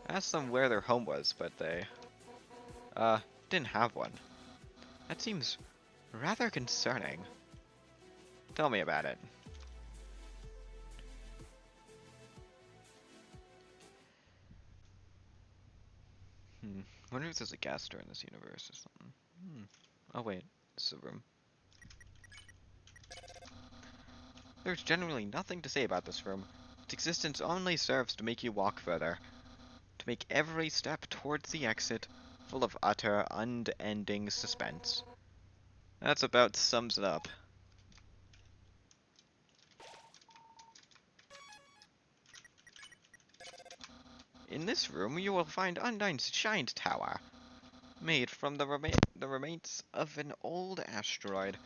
I asked them where their home was, but they, didn't have one. That seems rather concerning. Tell me about it. Wonder if there's a gas star in this universe or something. Oh wait, this is a room. There's generally nothing to say about this room. Its existence only serves to make you walk further. To make every step towards the exit full of utter, unending suspense. That's about sums it up. In this room, you will find Undyne's giant tower, made from the remains of an old asteroid.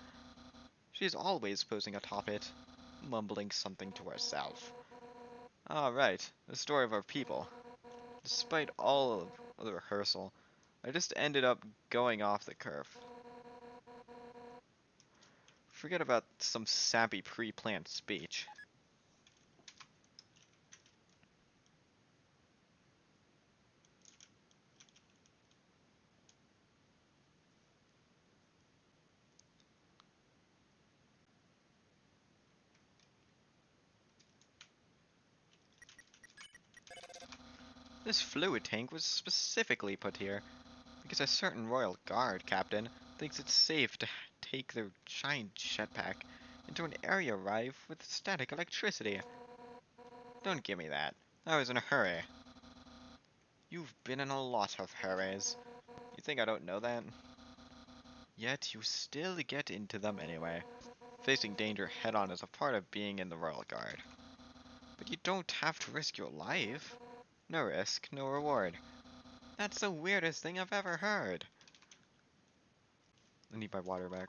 She is always posing atop it, mumbling something to herself. Alright, the story of our people. Despite all of the rehearsal, I just ended up going off the curve. Forget about some sappy pre-planned speech. This fluid tank was specifically put here because a certain royal guard captain thinks it's safe to take their giant jetpack into an area rife with static electricity. Don't give me that. I was in a hurry. You've been in a lot of hurries. You think I don't know that? Yet you still get into them anyway. Facing danger head-on is a part of being in the Royal Guard. But you don't have to risk your life. No risk, no reward. That's the weirdest thing I've ever heard. I need my water back.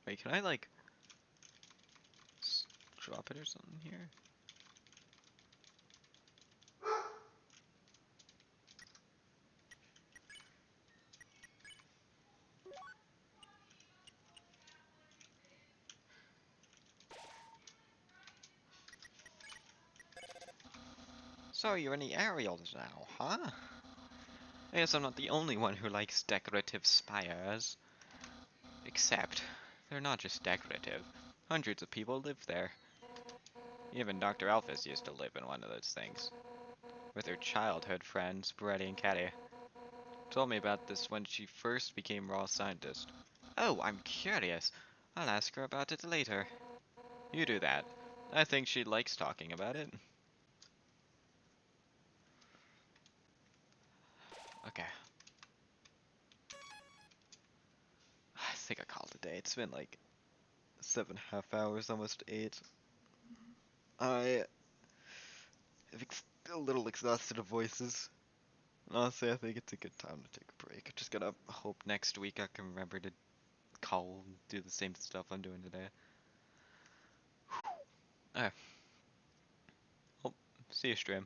Wait, can I like drop it or something here? So you're in the aerials now, huh? I guess I'm not the only one who likes decorative spires. Except, they're not just decorative. Hundreds of people live there. Even Dr. Alphys used to live in one of those things. With her childhood friends, Bretty and Caddy. Told me about this when she first became raw scientist. Oh, I'm curious. I'll ask her about it later. You do that. I think she likes talking about it. Okay. I think I called it a day. It's been like 7.5 hours, almost 8. I am a little exhausted of voices. Honestly, I think it's a good time to take a break. I just gotta hope next week I can remember to call and do the same stuff I'm doing today. Alright. Well, see you, stream.